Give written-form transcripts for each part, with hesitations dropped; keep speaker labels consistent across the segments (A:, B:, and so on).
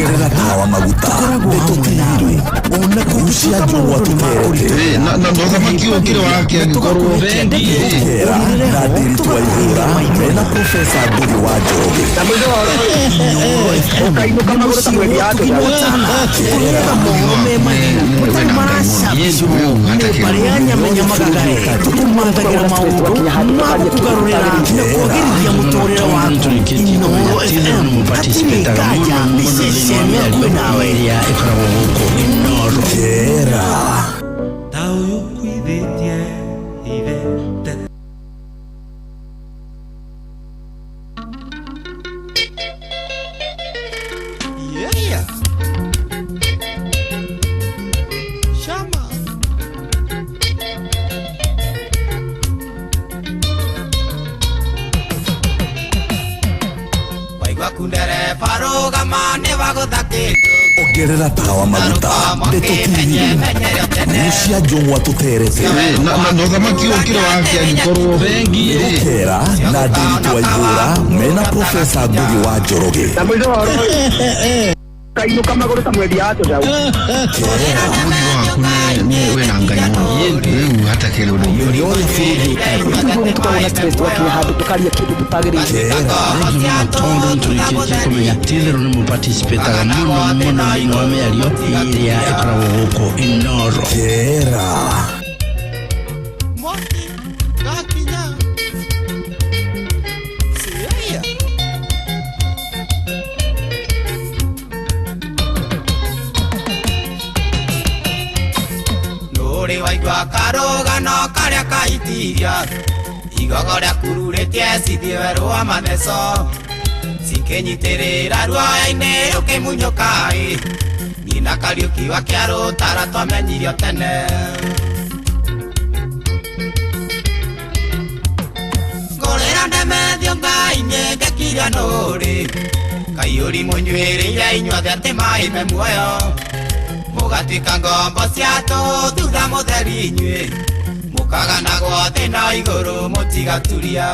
A: Ongerera tawa maguta ndetutirwe ona kugucia njũgwa tũterete
B: na thamaki ũkĩrĩ wake angĩkorwo
A: Kera na Ndiritu Waihũra mena Profesa Ndũri wa Njoroge
C: Ũkainũka magũrũ ta mweri ya Kera mohoro me mahiũ maracabio barĩa nyamenya magagare tũtũmathagĩra maũndũ ma gũtugarũrĩra na kwagĩrithia mũtũrĩre waku Inooro FM
D: participator muno nawe ya ikoragwo gũkũ Inooro
A: Kera ongerera tawa maguta ndetutirwe gucia njũgwa tũterete
B: na thamaki ũkĩrĩ wake angĩkorwo
A: Kera na Ndiritu Waihũra mena Profesa Ndũri wa Njoroge
C: Ũkainũka magũrũ ta mweri ya Kera
B: nĩ wĩna ngai mũno rĩu hatakĩrĩ ũndũ
D: tondũ tũrĩkĩtie kũmenya tithero nĩ mũparticipataga mũno thĩinĩ wa mĩario ĩrĩa ĩkoragwo gũkũ Inooro
A: Kera
E: waigua karũgano karĩa kaitiria igogo rĩa kururĩtie cithie werũ wa matheco cikĩnyitĩrĩra ruoya-inĩ ũkĩmunyũka nina Kariũki kĩa rũtara twamenyirio tene ngũrĩra ndemethio Ngai-inĩ ngĩkiria nũrĩ Kaiyũri mũnyuĩrĩire inyuothe atĩ maĩ me muoyo mũgatuĩka ngombo cia tũthutha mũtheri inyuĩ mũkaganagwo thĩ na igũrũ mũtigaturia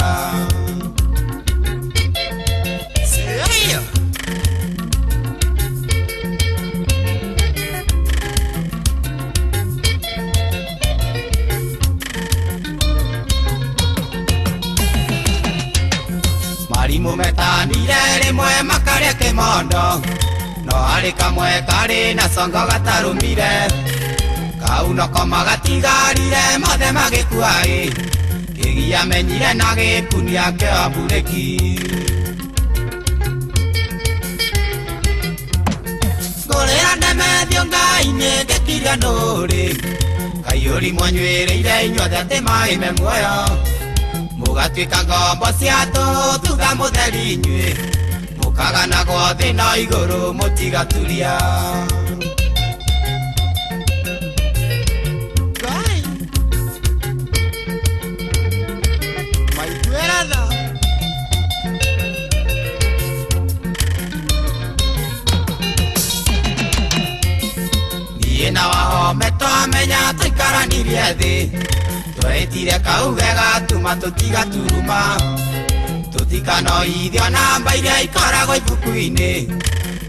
E: marimũ metanire rĩmwe makarĩa kĩmondo no harĩ kamwe karĩ na congo gatarũmire kau noko magatigarire mothe magĩkua kĩgia menyire na gĩkunia kĩa mburĩki ngũrĩra ndemethio Ngai-inĩ ngĩkiria nũrĩ Kaiyũri mũnyuĩrĩire inyuothe atĩ maĩ me muoyo mũgatuĩka ngombo cia tũthutha mũtheri inyuĩ mũkaganagwo thĩ na igũrũ mũtigaturia niĩ na Wahome twamenya tũikaranirie thĩ twetire kau wega tuma tũtigaturuma tũtikanoithio namba iria ikoragwo ibuku-inĩ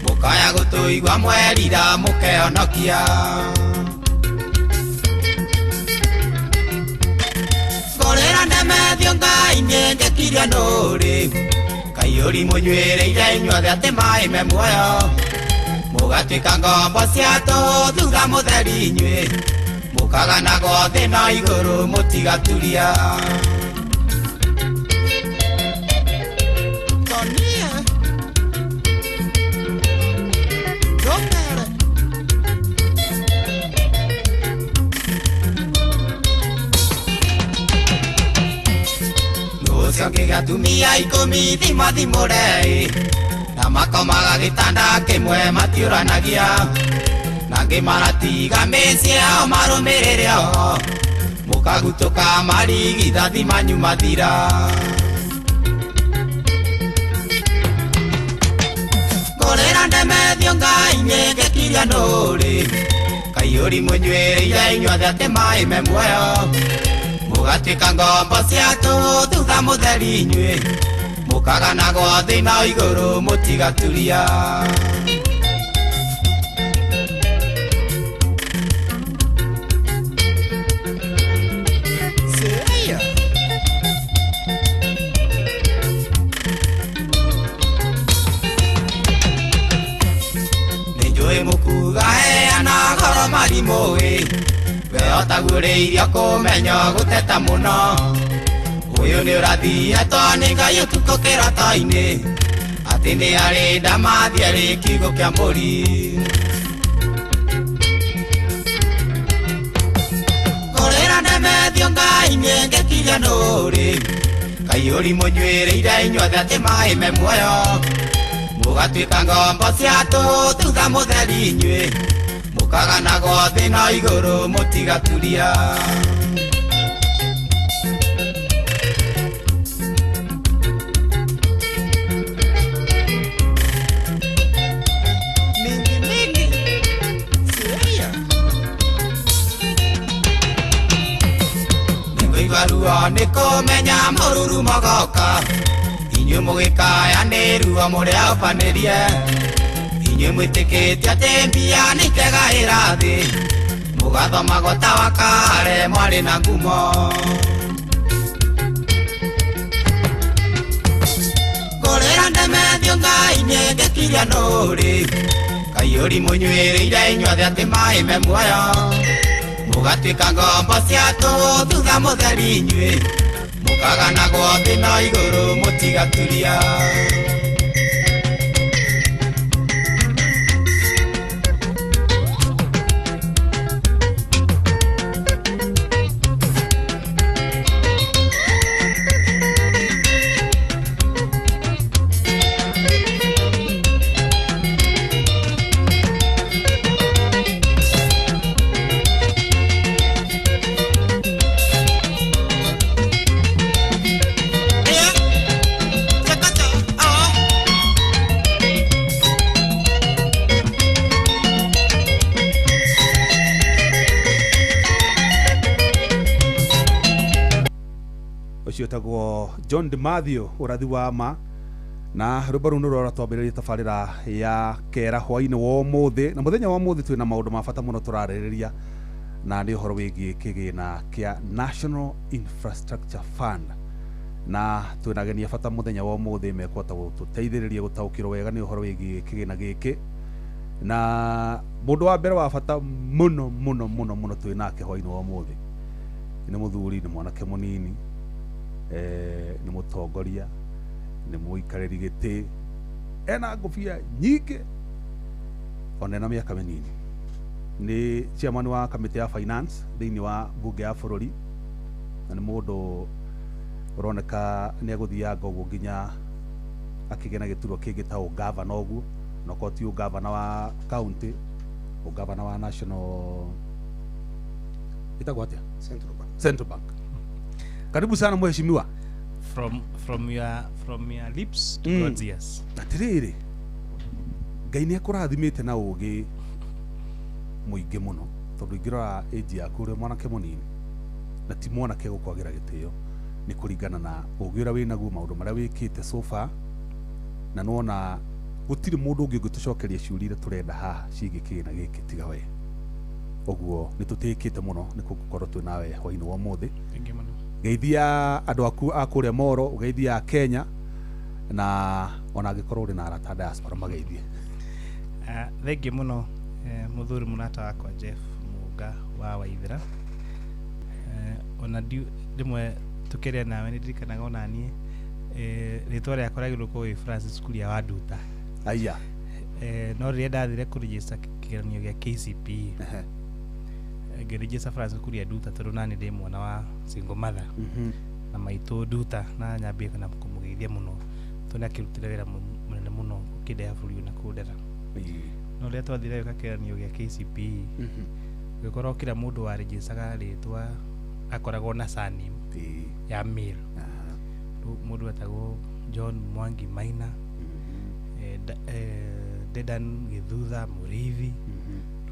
E: mũkaya gũtũigua mwerira mũkehonokia ngũrĩra ndemethio Ngai-inĩ ngĩkiria nũrĩ Kaiyũri mũnyuĩrĩire inyuothe atĩ maĩ me muoyo mũgatuĩka ngombo cia tũthutha mũtheri inyuĩ mũkaganagwo thĩ na igũrũ mũtigaturia Ngĩgatumia ikũmi thimũre na makomaga gĩtanda kĩmwe matiũranagia na ngĩmaratiga mĩciĩ yao marũmĩrĩre mũkagutũka marigithathi manyu mathira ngũrĩra ndemethio Ngai-inĩ ngĩkiria nũrĩ Kaiyũri mũnyuĩrĩire inyuothe atĩ maĩ me muoyo mũgatuĩka ngombo cia tũthutha mũtheri inyuĩ mũkaganagwo thĩ na igũrũ mũtigaturia mwarimũ wehota gwĩrĩirio kũmenya gũteta mũno ũyũ nĩ ũrathiĩtwo nĩ Ngai ũtukũ kĩroto-inĩ atĩ nĩ arĩ ndamathi arĩ kiugo kĩa mbũri ngũrĩra ndemethio Ngai ngĩkiria nũrĩ kaiyũri mũnyuĩrĩire inyuothe atĩ maĩ me muoyo mũgatuĩka ngombo cia tũthutha mũtheri inyuĩ mũkaganagwo thĩ na igũrũ mũtigaturia ruo nĩ kũmenya mũruru mogoka inyuĩ mũgĩkaya nĩ ruo mũrĩa ũbanĩrie inyuĩ mwĩtĩkĩtie atĩ mbia nĩ ikegaĩra thĩ mũgathomagwo ta wakare mwarĩ na ngumo ngũrĩra ndemethio Ngai ngĩkiria nũrĩ kaiyũri mũnyuĩrĩire inyuothe atĩ maĩ me muoyo mũgatuĩka ngombo cia tũthutha mũtheri inyuĩ mũkaganagwo thĩ na igũrũ mũtigaturia
F: Tagwo John DeMathio urathi wa ma na rubaru nurora twambĩrĩria tabarĩra ya kera hwainĩ wa ũmũthĩ na mũthenya wa ũmũthĩ twĩna maũndũ ma bata mũno tũrarĩrĩria na nĩ ũhoro wĩgiĩ kĩgĩna kĩa National Infrastructure Fund na twĩna ageni a bata mũthenya wa ũmũthĩ mekũhota gũtũteithĩrĩria gũtaũkĩrwo wega nĩ ũhoro wĩgiĩ kĩgĩna gĩkĩ na mũndũ wa mbere wa bata mũno twĩnake hwainĩ wa ũmũthĩ nĩ mũthuri nĩ mwanake mũnini nĩ mũtongoria nĩ mũikarĩri gĩtĩ ena ngũbia nyingĩ ona ena mĩaka mĩnini nĩ chairman wa kamĩtĩ ya finance thĩinĩ wa mbunge ya bũrũri na nĩ mũndũ ũroneka nĩ egũthianga ũguo nginya akĩgĩa na gĩturwa kĩngĩ ta ũgavana ũguo na okorwo ti ũgavana wa county ũgavana wa national ĩtagwo atĩa Central Bank. Karibu sana mheshimiwa.
G: From your lips to God's ears.
F: Atiriri. Ngai nĩ akũrathimĩte na ũgĩ mũingĩ mũno tondũ ingĩrora age yaku ũrĩ mwanake mũnini na ti mwanake gũkwagĩra gĩtĩo nĩ kũringana na ũgĩ ũrĩa wĩnaguo maũndũ marĩa wĩkĩte so far na nona gũtirĩ mũndũ ũngĩ ũngĩtũcokeria ciũria iria tũrenda haha ciĩgiĩ kĩgĩna gĩkĩ tiga we ũguo nĩ tũtĩkĩte mũno nĩ gũkorwo twĩ nawe hwainĩ wa ũmũthĩ geithia andũ aku a kũrĩa Moro ugeithia a Kenya na ona angĩkorwo ũrĩ na arata diaspora mageithie
G: thengi mũno mũthuri mũrata wakwa Jeff Muga wa Waithĩra ona ndimwe tukĩrĩa nawe nĩ ndirikanaga ona niĩ rĩtwa rĩakwa rĩagĩrĩirwo gũkorwo Francis Kuria wa Nduta
F: aya
G: no rĩrĩa ndathire kũregister kĩgeranio gĩa KCPE ngĩregister Francis Kuria Nduta tondũ nani ndĩ mwana wa single mother na maitũ Nduta na nyambie kana kũmũgeithia mũno tondũ akĩrutĩra wĩra mũnene mũno kĩndĩa bũrũri na kũndera no rĩrĩa twathire gwĩka kĩgeranio gĩa KCPE gĩkorwo kila mũndũ wa registaga rĩtwa akoragwo na surname ya male mũndũ atagwo John Mwangi Maina Dedan Githutha Murithi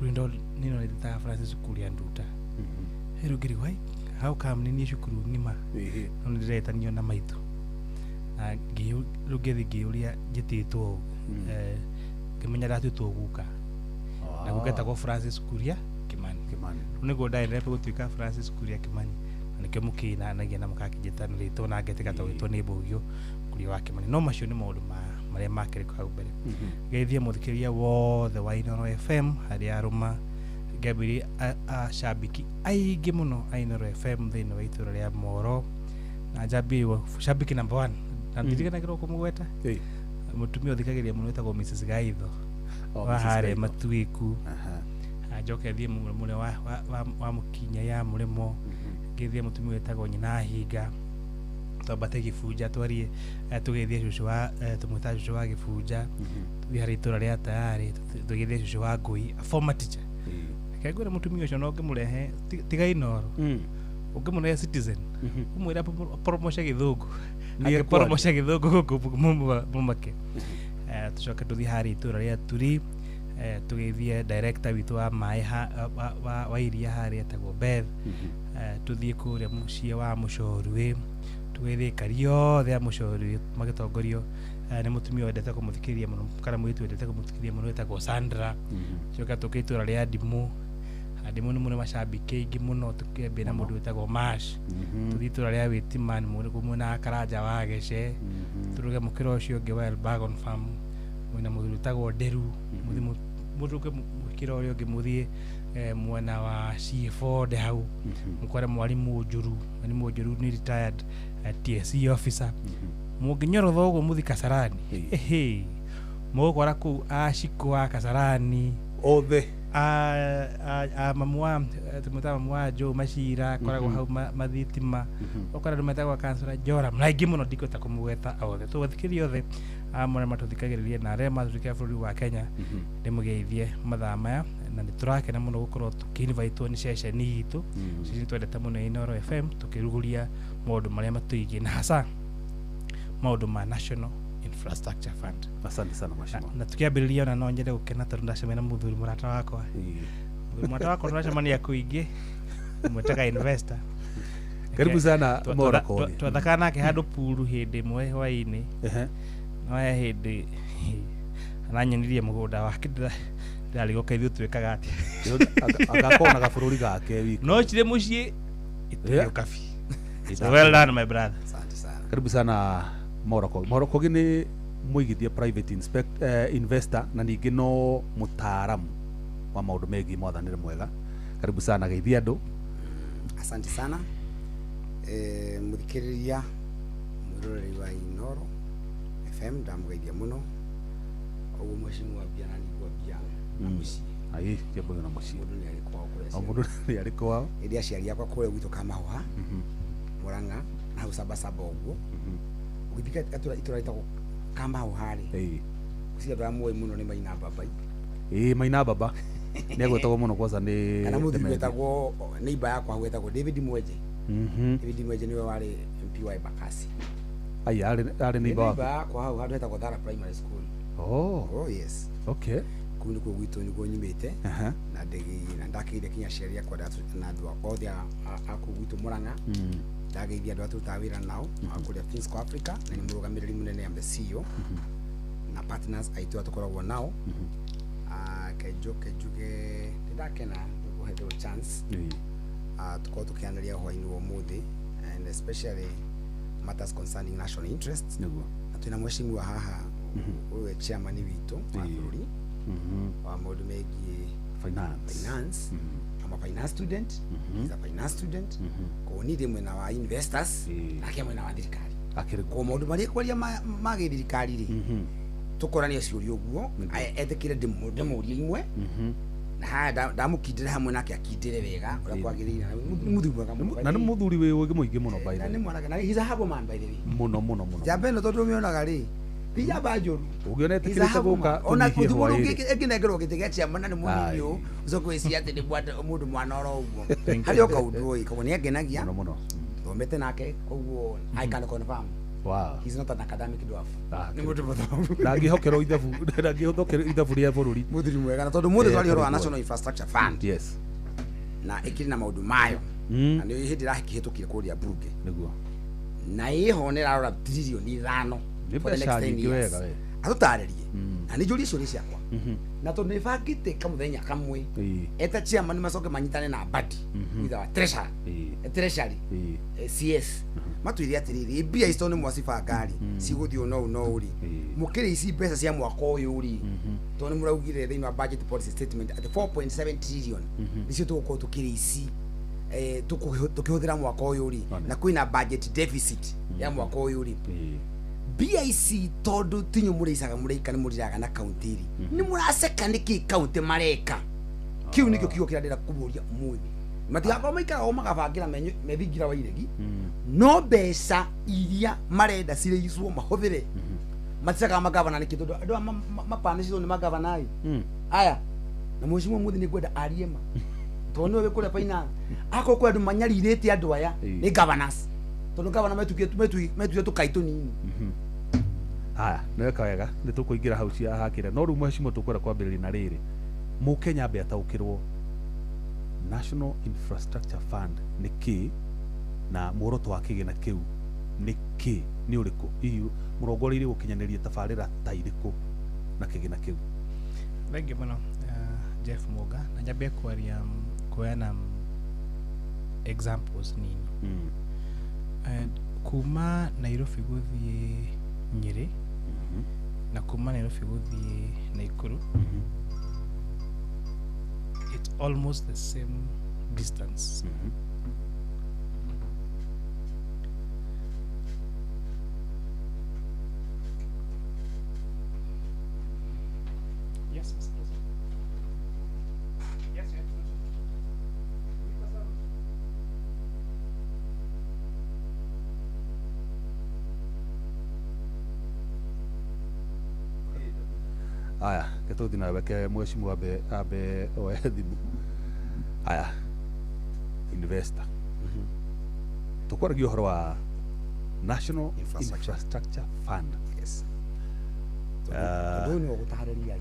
G: Ruindo nino nĩtitaga Francis Kuria Nduta hero ngiri wai how come nini cukuru ngima no nĩndĩretanio na maitũ na ngĩthi ngĩũria njĩtĩtwo ngĩmenya ndatũtwo guka na gũgetagwo Francis Kuria Kimani nĩguo ndaendete gũtuĩka Francis Kuria Kimani na nĩkĩo mũkĩnanagia na mũkakĩnjĩta rĩtwa na ngetĩka tawĩtwo nĩ Mbũgio Kuria wa Kimani no macio nĩ maũndũ marĩa makĩrĩ hau mbere geithia mũthikĩria wothe wa Inooro FM harĩa arũma ngabiri shabiki aingĩ mũno a Inooro FM thĩinĩ wa itũra rĩa Moro na njambirwo shabiki number 1 na ndirikanagĩrwo kũmũgweta mũtumia ũthikagĩrĩria mũno wĩtagwo Mrs Gaitho wa harĩa Matuĩku njoke thiĩ mũne wa Mũkinya ya Mũrĩmo ngĩthiĩ mũtumia wĩtagwo Nyina Hinga twambate Gĩbunja twarie tũgĩthiĩ cũcũ wa tũmwĩta cũcũ wa Gĩbunja tũthiĩ harĩ itũra rĩa Tayari tũgĩthiĩ cũcũ wa Ngũi a former teacher kegwĩra mũtumia ũcio no ngĩmũrehe tiga Inooro ũngĩmũrehe Citizen ũmwĩra promotion Gĩthũngũ promotion Gĩthũngũ gũkũ mũmake tũcoke tũthiĩ harĩ itũra rĩa Turi tũgĩthiĩ director witũ wa maĩ wa iria harĩa etagwo Beth tũthiĩ kũrĩa mũciĩ wa Mũcorũĩ tũgĩthiĩ Kariothe ya Mũcorũĩ magĩtongorio nĩ mũtumia wendete kũmũthikĩrĩria mũno kana mũirĩtu wendete kũmũthikĩrĩria mũno wetagwo Sandra tũcoka tũkĩ itũra rĩa Ndimũ Ndimũ nĩ mũno macambiki aingĩ mũno tũkĩambia na mũndũ wetagwo Mash tũthiĩ itũra rĩa Wĩtima nĩ mũndũ kumwe na Karanja wa Gece tũruge mũkĩra ũcio ũngĩ wa Elbagon Farm mwena mũthuri wetagwo Nderu mũndũ mũkĩra ũrĩa ũngĩ mũthiĩ mwena wa C4 hau mũkore Mwarimũ Njũru nĩ retired TSC officer mũngĩnyorotha ũguo mũthi Kasarani mũgũkora kũu Ashiko wa Kasarani
F: othe
G: mamu wa Joe Machira koragwo hau mathitima ũkora andũ metagwo Kansura Joram na aingĩ mũno ndikwenda kũmũgweta othe tũgathikĩria othe amwe matũthikagĩrĩria na arĩa mathũrĩkia bũrũri wa Kenya ndĩmũgeithie mathaa maya na nĩtũrakena mũno gũkorwo tũkĩinvitwo nĩ ceceni itũ ceceni twendete mũno Inooro FM tũkĩrugũria maũndũ marĩa matũigie na hasa maũndũ ma National Infrastructure Fund.
F: Asante sana mheshimiwa.
G: Na tukiambĩrĩria ona no nyende gũkena tondũ ndacemania na mũthuri mũrata wakwa. Mũrata wakwa tunacemania kũingĩ mwetega investor.
F: Karibu sana Morocco.
G: Twathaka nake handũ puru hĩndĩ ĩmwe hwaĩ-inĩ. No ya hĩndĩ ananyonirie mũgũnda wake ndarĩ gũkaithio twĩkaga atĩa.
F: Agakorwo na gabũrũri gake wiki.
G: No chire mũciĩ itũyo kabi. Well done my brother.
E: Asante sana.
F: Karibu sana Morocco. Morocco ni muigithia private investor na ningĩ no mũtaaramu wa maũndũ megiĩ mwathanĩre mwega. Karibu sana geithia andũ.
E: Asante sana. Mũthikĩrĩria mũroreri wa Inooro FM ndamũgeithia mũno. Ũguo mheshimiwa bia na niguo bia na mũciĩ.
F: Ai, jambo na mũciĩ.
E: Mũndũ nĩ arĩ kwao kũrĩa.
F: Mũndũ nĩ arĩ kwao.
E: Iria aciari akwa kũrĩa gwitũ Kamahũha. Murang'a na hau Sabasaba ũguo. Ũgĩthika itũra itagwo Kamahũha-rĩ. Ũcio andũ amwe mũno nĩ Maina Baba.
F: Maina Baba. Nĩ agwetagwo mũno kwanza nĩ
E: kana mũthuri wetagwo neighbor yakwa wetagwo David Mwenje. David Mwenje niwe warĩ MP wa Embakasi.
F: Ai arĩ neighbor
E: yakwa hau handũ hetagwo Thara Primary School. Oh yes.
F: Okay.
E: Kũu nĩkuo gwitũ nĩguo nyumĩte na ndakĩire kinya aciari akwa na andũ othe a kũu gwitũ Murang'a. Ndageithia andũ atũrutaga wĩra nao kũrĩa Finsco Africa na nĩ mũrũgamĩrĩri mũnene ya CEO na partners aitũ tũkoragwo nao. Kenjuge ndakena gũkũhe chance tukorwo tũkĩanĩria hwaĩ-inĩ wa ũmũthĩ and especially matters concerning national interests. Na twĩna mheshimiwa haha ũyũ chairman witũ wa bũrũri wa maũndũ megiĩ finance. I'm a finance student. He's a finance student. Kwa nini mwena wa investors na mwena wa thirikari. Kwa maũndũ marĩa kwaria ma thirikari-rĩ tukorania ciũria ũguo etekire ndĩmũrie imwe na ndamũkindĩre hamwe nake akindĩre wega ũrĩa kwagĩrĩire mũthuri mwega
F: na nĩ mũthuri wĩ mũingĩ mũno by the way.
E: Nĩ mwanake na he's a humble man by the way.
F: Mũno.
E: Jambe no tondũ mĩonaga-rĩ Pia bajuru.
F: Ugionete kile guka
E: ona kuthimuru ekinegero gitegetia mana ni munyo zoko isiate ni bwata mundu mwanoro uguo. Hari oka udoi ko ni agenagia.
F: Muno.
E: Thomete nake koguo I can confirm.
F: Wow.
E: He's not an academic dwarf.
F: Ni mundu muthomu. Ndangihokero ithabu, ndangihokero ithabu ria bururi.
E: Muthiri mwega na tondu mundu twari horo wa National Infrastructure Fund.
F: Yes.
E: Na ikiri na maundu mayo. Na ni hindi rakihitukire kuria bunge.
F: Niguo.
E: Na iho ni rarora trilioni 5. Atutaririe na nĩ njũria ciũria ciakwa na tondũ nĩ bangĩte kamũthenya kamwe eta chairman macoke manyitane na badi either wa treasury CS matwĩre atĩrĩrĩ mbia icio nĩ mwacibangari cigũthiĩ no uri
H: mukire ici mbeca cia mwaka uyu ri to ni muraugire thiini wa budget policy statement at 4.7 trillion nicio tugukorwo tukire ici tukihuthira mwaka uyu ri na kwina budget deficit ya mwaka uyu ri BIC tondu tinyu muricaga murika ni muriraga na county ri ni muraceka niki county mareka kiu nikio kigo kirandira kuburia umuthi matigakorwo maikara o magabangira methingira wa iregi no mbeca iria marenda cireicwo mahuthire matikaga magavana niki tondu andu mapanicirwo ni magavana aya na mheshimiwa muthi ni kwenda ariema tondu we kule paina ako kwa andu manyaririte andu aya ni governors tondu governor metukie tukaito nini
F: haya nĩweka wega nĩ tũkũingĩra hau cia hakĩra no rĩu mheshimiwa tũkwenda kwambĩrĩria na rĩrĩ mũkenya ambe ataũkĩrwo National Infrastructure Fund nĩ kĩ na muoroto wa kĩgĩna kĩu nĩ kĩ nĩ ũrĩkũ hihi mũrongoreirie gũkinyanĩria tabarĩra ta irĩkũ na kĩgĩna kĩu
G: thengi mũno Jeff Muga na nyambie kwaria kuena examples nini kuma Nairobi gũthiĩ Nyeri na kuma Nairobi gũthiĩ Naikuru it's almost the same distance yes
F: aya ketuthi na weke mheshimiwa abe oe thimu aya investor tukwaragia uhoro wa National Infrastructure Fund
H: yes
F: ni
H: ogutahareria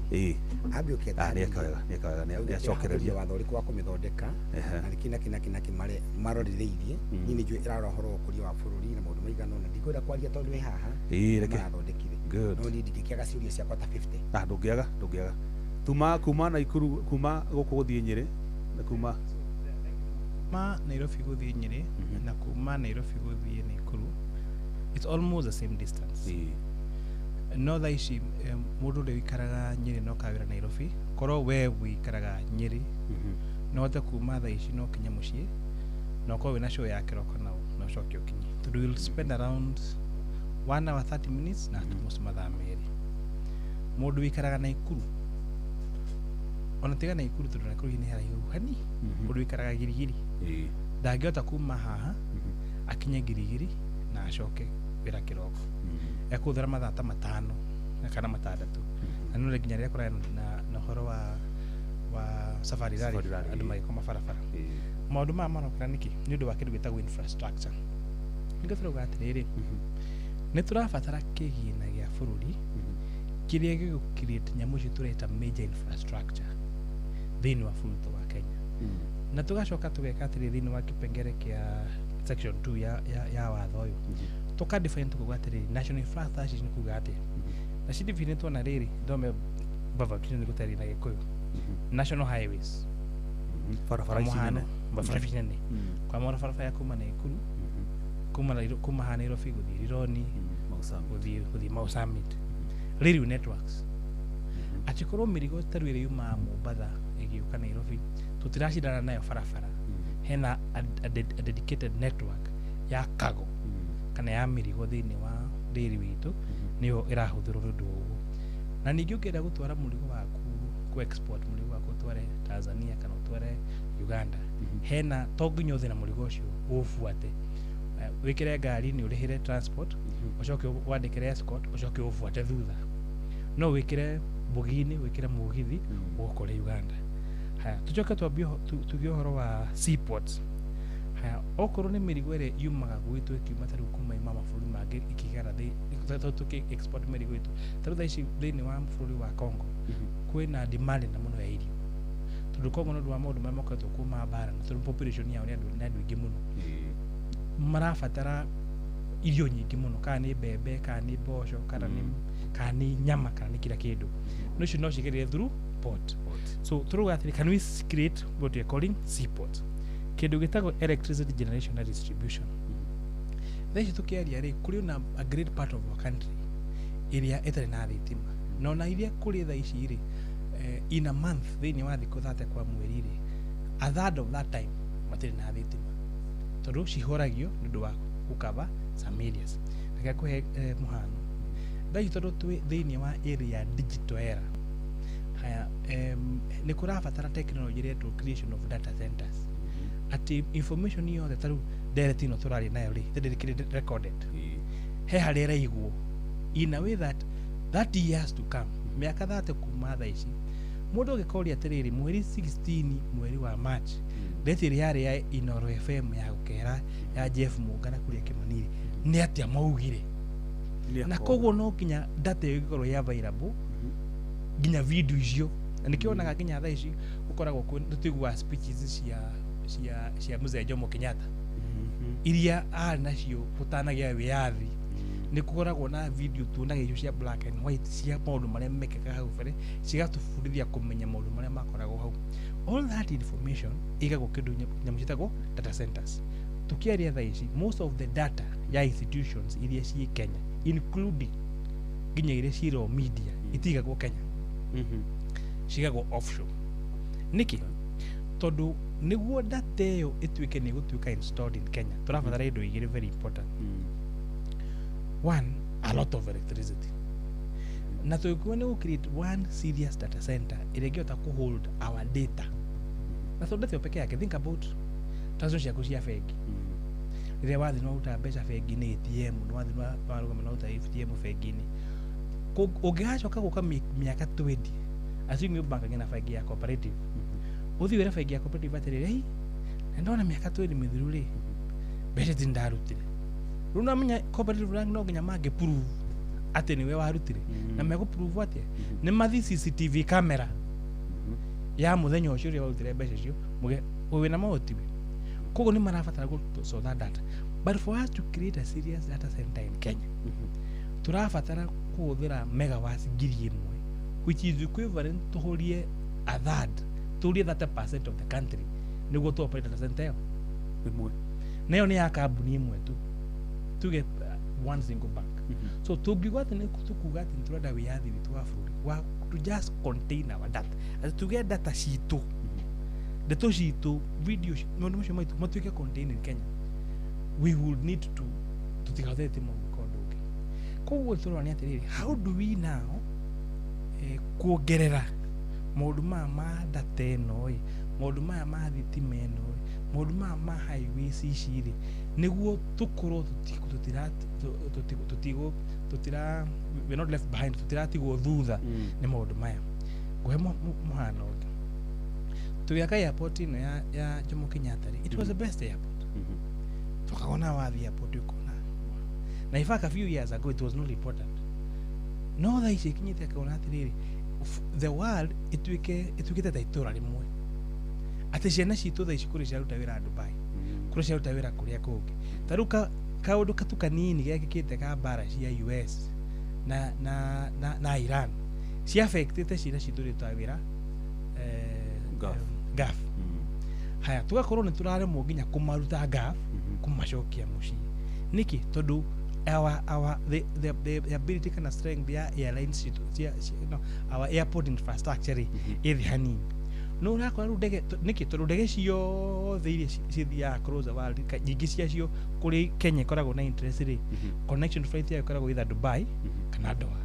H: abio
F: nĩ acokereria
H: watho ũrĩkũ wa kũmĩthondeka na kina mare marorireirie nini njũĩ ĩrarora ũhoro wa ũkũria wa bũrũri na maũndũ maigana ũna ndikwenda kwaria tondũ wĩ haha
F: reke
H: mathondekire no niĩ ndingĩkĩaga ciũria ciakwa ta 50
F: ndũngĩaga kuma Naikuru kuma gũkũ gũthiĩ Nyeri na kuma
G: Nairobi gũthiĩ Nyeri na kuma Nairobi gũthiĩ Naikuru it's almost the same distance no tha ici mundu ũrĩa wikaraga Nyeri no kawĩra Nairobi korwo we wikaraga Nyeri no hote kuma tha ici no kinya muciĩ no korwo wĩna show ya kĩroko no coke ũkinye tondũ we'll spend around 1 hour 30 minutes na most mathaa merĩ mundu wikaraga Naikuru ona tiga Naikuru tondũ Naikuru nĩ haraihu hani mundu wikaraga Girigiri ndangĩhota kuma haha akinye Girigiri na acoke wĩra kĩroko ekuthira mathaa ta 5 kana 6 na nũre nginya rĩrĩa kũraya na ũhoro wa safari rally andũ magĩkoma barabara maũndũ maya maronekana nĩkĩ nĩ ũndũ wa kĩndũ gĩtagwo infrastructure nĩngĩtũrauga atĩrĩrĩ nĩ tũrabatara kĩgĩna gĩa bũrũri kĩrĩa gĩgũcreate nyamũ ici tũreta major infrastructure thĩinĩ wa bũrũri wa Kenya na tũgacoka tũgeka atĩrĩ thĩinĩ wa kĩpengere kĩa section 2 ya watho ũyũ toka define tukuga atĩrĩrĩ national infrastructure nĩ kuga atĩ na cidi define twana rĩrĩ ndome baba kile nĩ gũtarĩ na Gĩkũyũ national highways
F: barabara ici
G: nene kwa mwana barabara ya kuma Naikuru kuma ha Nairobi gũthiĩ Rironi gũthiĩ Mau Summit railway networks achikorwo mĩrigo tarĩ ĩrĩ yuma Mombasa ĩgĩũka Nairobi tutiracindana nayo barabara hena a dedicated network ya cargo kana ya mĩrigo thĩinĩ wa rĩri witũ nĩyo ĩrahũthĩrwo ũndũ ũguo na ningĩ ũkĩenda gũtwara mũrigo waku ku export mũrigo waku ũtware Tanzania kana ũtware Uganda hena to nginya ũthiĩ na mũrigo ũcio ũbuate wĩkĩre ngari nĩ ũrĩhĩre transport ũcoke wandĩkĩre escort ũcoke ũbuate thutha no wĩkĩre mbugi-inĩ wĩkĩre mũgithi ũkore Uganda haya tucoke tugie ũhoro wa seaports haya okorwo nĩ mĩrigo ĩrĩa yumaga gwitũ ĩkiuma tarĩu kuma mabũrũri mangĩ ikĩgera tũkĩ export mĩrigo itũ tarĩu thaa ici thĩinĩ wa bũrũri wa Congo kwĩna demand na mũno ya irio tondũ Congo nĩ ũndũ wa maũndũ marĩa mokoretwo kuma mbara na tondũ population yao nĩ andũ aingĩ mũno marabatara irio nyingĩ mũno kana nĩ mbembe kana nĩ mboco kana nĩ nyama kana nĩ kila kĩndũ no icio no cigerere through port so tũrauga atĩrĩ can we create what we are calling seaport kĩndũ gĩtagwo electricity generation and distribution thaa ici tũkĩaria rĩ kũrĩ na a great part of our country iria itari na thitima no na iria kuri thaa ici ri in a month thini wa thikũ 30 kwa mweri ri a third of that time matiri na thitima tondu cihoragio nĩũndũ wa gũkava some areas reke kuhe muhano thai tondu twi thini wa area ya digital era haya ni kurabatara technology retwo creation of data centers ati information yothe taru direct ino turari nayo ri dedicated recorded he harira igwo in a way that years to come miaka 30 kuma thaa ici mundu agikoria atiriri mweri 16 mweri wa March ndetiri yari ya Inoro FM ya gukera ya Jeff Mungana kuria Kimaniri ni atia maugire na koguo no kinya data ikorwo ya available ginya video icio na nikionaga ginya thaa ici ukoragwo tutigwa speeches cia Mzee Jomo Kenyatta iria ari nacio gutanagia wiathi ni kukoragwo na video tuonaga icio cia black and white cia maundu maria mekeka hau bere cigatubundithia kumenya maundu maria makoragwo hau all that information igagwo kindu nyamucitagwo data centers tukiaria thaa ici most of the data ya institutions iria ci Kenya including ginya iria ciro media itigagwo Kenya cigagwo offshore niki tondu niguo data iyo ituike ni gutuika installed in Kenya turabatara indo igire very important one a lot of electricity na tuikuwa ni create one serious data center iregiota ku hold our data na tondu tio peke yake think about transaction yako cia fegi ile wathi no utabesha fegi ni ATM no wathi no uta ATM fegi ni ugiachoka guka miaka 20 assume bank ngina fegi ya cooperative uthi wera fegi ya cooperative atirire hii ndona miaka 20 mithiru ri besha tindarutire runa menya cooperative rank no nginya mage prove ati niwe warutire na mego prove atia ni mathi CCTV camera ya muthenya ucio ri warutire besha cio muge we na maotiwe kogo ni marabatara go so that data but for us to create a serious data center in Kenya turabatara kuhũthĩra megawatts 1,000 which is equivalent to holie a third to 30% of the country niguo to operate data center imwe nayo ni ya kambuni imwe tu tuge one single bank so tugigwate ni tukuga ati turada wiathi witu wa bũrũri wa to just contain our data as to get data citu ndeto citu video maundu macio maitu matuike contain in Kenya we would need to tigathete mo kondoge koguo turani atiriri how do we now kuongerera maundu ma data eno maundu ma thitima eno maundu ma highways iciri niguo tukorwo tutira we not left behind tutiratigwo thutha ni maundu maya nguhe muhano tugiaka airport ino ya Jomo Kenyatta it was the best airport tukagona wathi airport ikona na in fact a few years ago it was not important no tha ici kinyite kaona atiriri the world ituikite taitora rimwe ati ciana citu tha ici kuri ciaruta wira Dubai kuri ciaruta wira kuria kungi taruka kaundu katukanini gekikite ka bara cia US na Iran cia affectite ciana citu ruta wira gaf haya tugakorwo ni turaremwo nginya kumaruta gaf kumacokia muci niki tondu the ability kana strength ya airlines our airport infrastructure ithi hanini no urakora ru ndege niki tondu ndege cio thiire cithia across the world nyingi ciacio kuri Kenya ikoragwo na interest rate connection flight ya ikoragwo either Dubai kana Doha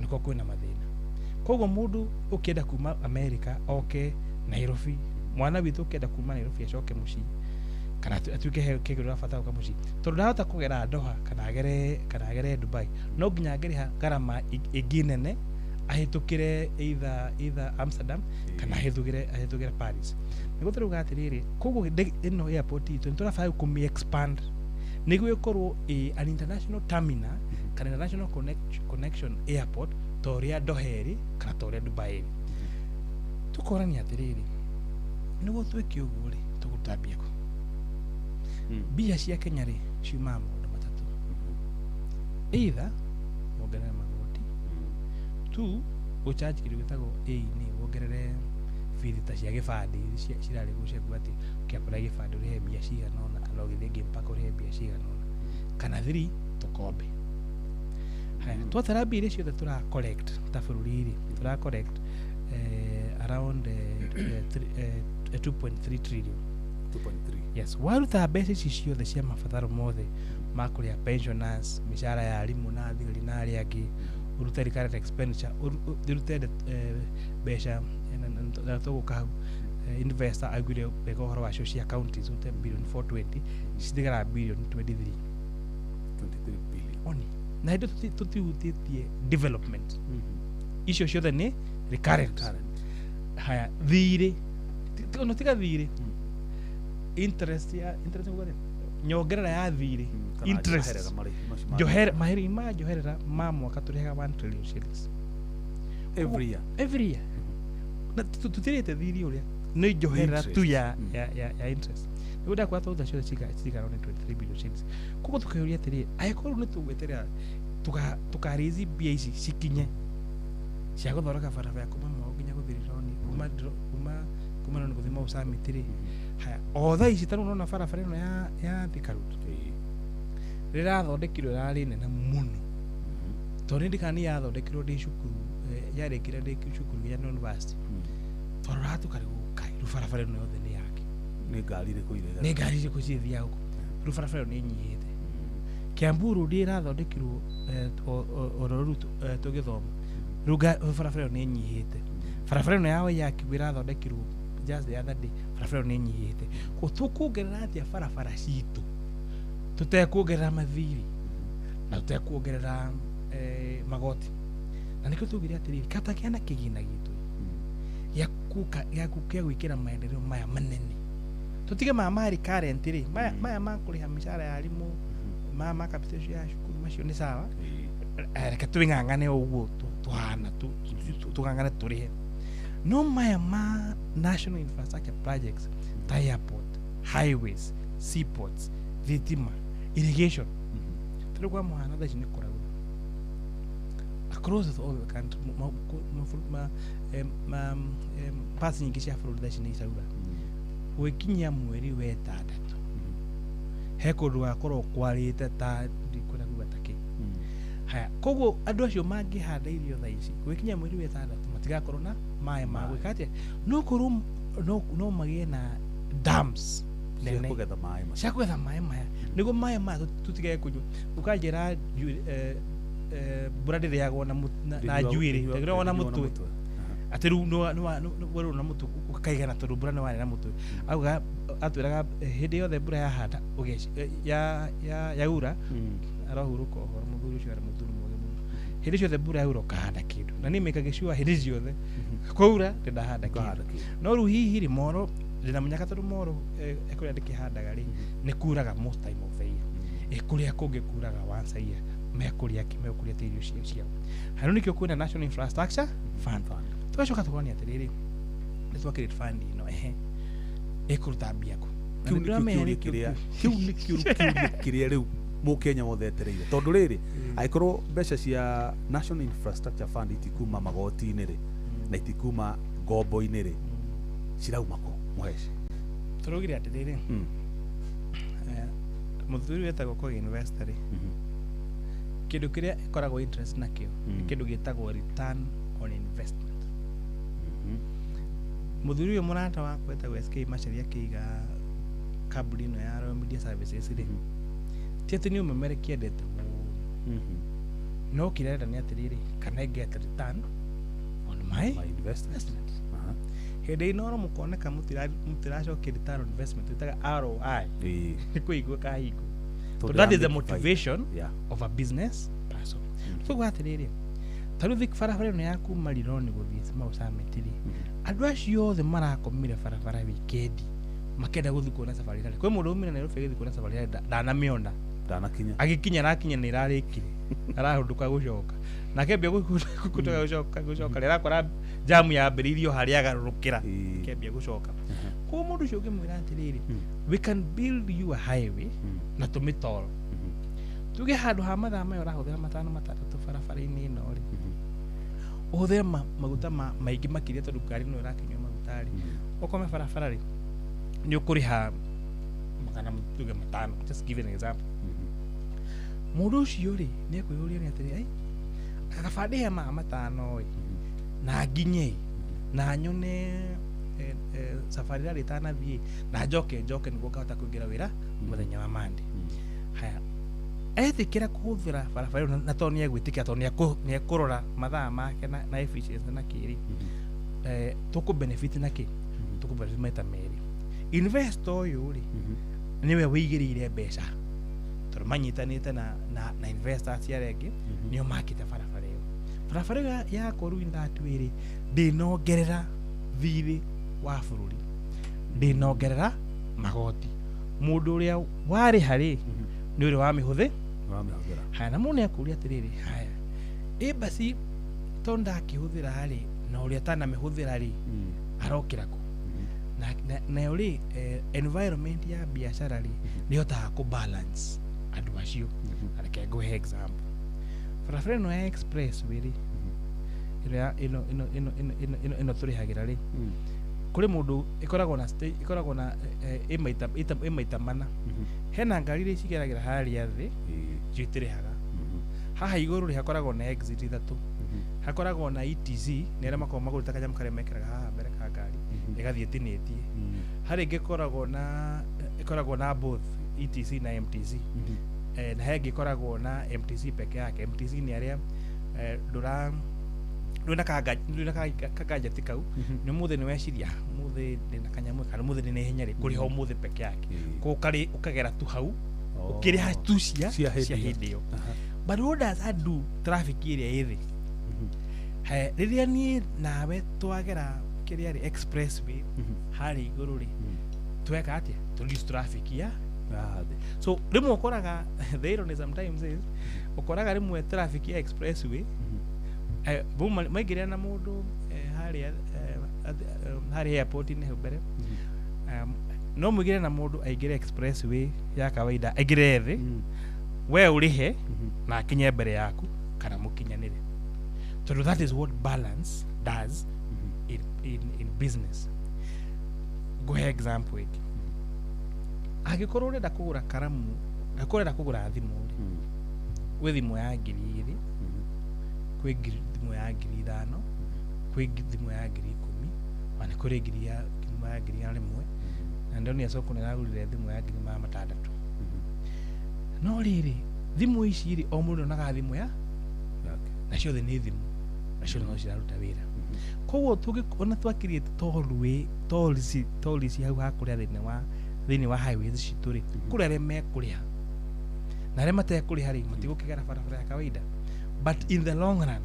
G: niko kwina mathina koguo mundu ukienda kuma America okay Nairobi mwana witu ukienda kuma Nairobi acoke muci kana atuike kigura fatao ka muci tondu ndahota kugera Doha kana agere Dubai no nginya ngere garama iginene ahitukire either Amsterdam kana ahithugire Paris niguo turuga atiriri koguo ino airport itu turafa kumi expand niguo ikorwo an international terminal kana international connection airport toria Doheri kana toria Dubai tukorani atiriri niguo twike uguo ri tugutambia ko bia cia Kenya ri ciuma maundu matatu either wongerere magoti tu uchaji kitu gitago ni wongerere filita cia gibandi cirari gucia gwati kiapala gibandi uri bia cia nona kana ugithenge mpaka uri bia cia nona kana thiri tukombe twatara mbia iria ciothe tura collect ta bũrũri rĩ tura collect around 2.3 trillion.
F: 2.3.
G: Yes, waruta mbeca ici ciothe cia mabataro mothe ma kũrĩa pensioners, mĩcara ya arimũ na thigari na arĩa angĩ, urute recurrent expenditure, urute mbeca na tũgũka hau investor aiguire wega ũhoro wa cia counties urute billion 420 citigara billion 23
F: billion
G: oni na hĩndĩ tũtihutĩtie development icio ciothe nĩ recurrent. Haya thirĩ ono tiga thirĩ interest ngore nyongerera ya thirĩ interest njoherera ma mwaka tũrĩhaga 1 trillion shillings
F: every year
G: na tutirĩte thirĩ ũrĩa nĩ njoherera tu ya interest nĩguo ndakora tũtha ciothe cigana 23 billion shillings koguo tukĩũria atĩrĩrĩ angĩkorwo nĩ tũgweterera tukaraise mbia ici cikinye cia gũthondeka barabara kuma mao nginya gũthirĩ roni kuma nĩ gũthima ũcamitĩ-rĩ haya otha ici tano unaona barabara ĩno ya Thika Road rĩrathondekirwo rarĩ nene mũno tondũ ndikani yathondekirwo ndĩ cukuru yarĩkire ndĩ cukuru ya university tondũ ratukarĩgũka rĩu barabara ĩno yothe nĩ yake
F: nĩ ngari irĩkũ
G: cithiaga gũkũ rĩu barabara ĩyo nĩ nyihĩte Kiambu Road ĩrathondekirwo ororo tũgĩthoma rĩu barabara ĩyo nĩ nyihĩte barabara ĩno ya Waiyaki ĩrathondekirwo just the other day barabara nĩ nyihĩte ko tukuongerera atĩa barabara citũ tutekuongerera mathiri na tutekuongerera magoti na nĩkĩo tugire atĩrĩrĩ kata kĩana kĩgina gitu gĩa gwĩkĩra maendeleo maya manene tutige maya recurrent rĩ maya ma kũrĩha mĩcara ya arimũ ma capitation ya cukuru macio nĩ sawa reke twĩng'ang'ane ũguo tuhana tũng'ang'ane tũrĩhe no maya ma national infrastructure projects ta airport, highways, seaports, thitima, irrigation tũrĩ kwa mũhano thaa ici nĩ kũraura across all the country parts nyingĩ cia bũrũri thaa ici nĩ iraura gwĩkinyia mweri wa ĩtandatũ he kũndũ gakorwo kwarĩte ta ndikũrĩa kuga ta kĩ haya koguo andũ acio mangĩhanda irio thaa ici gwĩkinya mweri wa ĩtandatũ matigakorwo na maĩ ma gwĩka atĩa no korwo no magĩe na dams nene cia kũgetha maĩ maya nĩguo maĩ maya tũtigage kũnyua ũkanjĩra mbura ndĩrĩagwo na njuĩrĩ ndĩrĩagwo na mũtwe atĩ rĩu na mũtwe ũkaigana tondũ mbura nĩ warĩ na mũtwe auga atwĩraga hĩndĩ yothe mbura yahanda yaura arahurũka ũhoro mũthuri ũcio arĩ mũthuri mwega mũno hĩndĩ ciothe mbura yaura ũkahanda kĩndũ na niĩ mekaga sure hĩndĩ ciothe kwaura ndĩndahanda kĩndũ no rĩu hihi rĩ Moro ndĩna mũnyaka tondũ Moro kũrĩa ndĩkĩhandaga rĩ nĩ kuraga most time of the year kũrĩa kũngĩ kuraga once a year mekũria tĩri ũcio ciao harĩ nĩkĩo kwĩna national infrastructure fund tũgacoka tũkonia atĩrĩrĩ nĩ twakĩrĩte fund ĩno ĩkũruta mbia kũ
F: kĩu nĩ kĩrĩa rĩu mũkenya wothe etereire tondũ rĩrĩ angĩkorwo mbeca cia national infrastructure fund itikuma magoti-inĩ rĩ na itikuma ngombo-inĩ rĩ cirauma kũ mũheci
G: tũraugire atĩrĩrĩ mũthuri wetagwo kwa investor rĩ kĩndũ kĩrĩa ĩkoragwo interest nakĩo kĩndũ gĩtagwo return on investment mũthuri ũyũ mũrata wakwa wetagwo SK Macharia akĩiga kambuni ĩno ya Royal Media Services rĩ ti atĩ nĩ ũmemere kĩendete no kĩrenda nĩ atĩrĩrĩ kana get return on my investment hĩndĩ ĩno mũkoneka mũtiracokia return on investment ĩtaga ROI nĩ kũigua kahingo so that is the motivation of a business person so atĩrĩrĩ tarĩu barabara ĩno ya kuma Rironi gũthiĩ Mau Summit rĩ andũ acio othe marakomire barabara wikendi makenda gũthiĩ kuona safari rally kwĩ mũndũ umire Nairobi agĩthiĩ kuona safari rally ndanamĩona agĩkinya arakinya nĩ irarĩkire arahũndũka gũcoka na kĩambia gũcoka rĩrakora jamu yambĩrĩirio harĩa agarũrũkĩra kĩambia gũcoka kwa mũndũ ũcio ũngĩmwĩra atĩrĩrĩ we can build you a highway na tũmĩtoro tuge handũ ha mathaa maya ũrahũthĩra matano matatũ barabara-inĩ ĩno rĩ ũhũthĩre maguta maingĩ makĩria tondũ ngari ĩno ĩrakinyua maguta rĩ ũkome barabara rĩ nĩ ũkũrĩha magana tuge matano just give an example mũndũ ũcio rĩ nĩ ekwĩyũria nĩ atĩrĩ akabande ya matano na nginye na nyone safari rari tanathie na njoke niguo kahota kuingira wira muthenya wa Monday. Haya ethikira kuhuthira barabara na to ni egwitikia to ni ekurora mathaa make na efficiency na kiri tuku benefit na ki tuku benefit maita meri investor yuri niwe wigirire mbeca turumanyitanite na investors ya regi niyo makite barabara ya koru indatwiri ndinogerera thiri wa bururi ndinogerera magoti mundu uria wari hari ni uri wa mihuthi haya na mune akuria atiriri haya basi tonda kihuthira hari na uria tana mihuthira ri arokira ku na uri environment ya biashara ri nihota ku balance andu acio areke go example barabara no express wiri ino turihagira ri kuri mundu ikoragwo na imaita mana hena ngari ri cigeragira haria thi citirihaga haha iguru ri hakoragwo na exit ithatu hakoragwo na ETC nere makoma magurita kanya mukare mekeraga haha mbere ka ngari igathie tinetie hari ngikoragwo na both ETC na MTC na hegi koragwo na MTC peke yake. MTC ni aria nduna kagaja tikau ni muthe ni weciria muthe ndina kanyamwe kana muthe ni hinyari kuri ho muthe peke yake ko kari ukagera tu hau ukiri ha tu cia hindio but what does that do traffic area ithi riria ni nawe twagera kiri ari expressway hari iguru ri tweka atia to reduce traffic ya so rimwe ukoraga the irony sometimes is ukoraga rimwe traffic ya expressway maigira na mundu hari airport ni mbere no mugire na mundu aigire expressway ya kawaida aigire thi we urihe na kinye mbere yaku kana mukinyanire. So that is what balance does in business. Go example it agikorwo urenda kugura karamu akorera kugura thimu we thimu ya ngiri kwi thimu ya ngiri 5 kwi thimu ya ngiri 10 wana kuri ngiri ya ngiri ya rimwe na ndio ni soko nagurire thimu ya ngiri 6 no riri thimu ici ri o mundu naga thimu ya nacio the ni thimu nacio no ciraruta wira koguo tugiona twakiriete tolisi hau hakuria thini wa highway cituri kuria reme kuria na rema te kuria ri matigukigera barabara ya kawaida but in the long run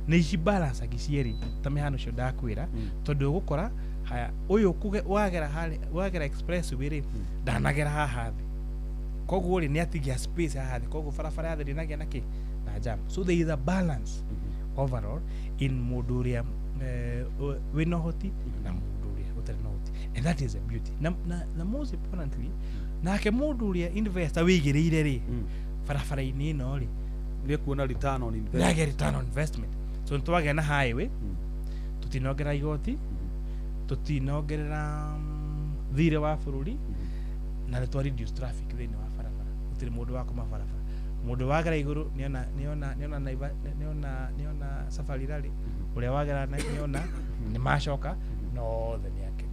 G: ni ci balance agicieri tamehano cio ndakwira tondu gukora haya uyu wagera express wiri ndanagera haha thi koguo ri ni atigia space haha thi koguo barabara ya thi ndinagia naki na jam. So there is a balance overall in muduria winohoti na muduria utarinohoti, and that is a beauty na most importantly nake muduria investor wigirire ri barabara ini no ri
F: ni kuona return on investment
G: nage return on investment. So ntwage na highway tutinogera igoti tutinogerera thire wa bururi na retwa reduce traffic thini wa barabara utiri mundu wako mabarabara mundu wagera iguru niona safari rally uria wagera niona ni mashoka no the yake.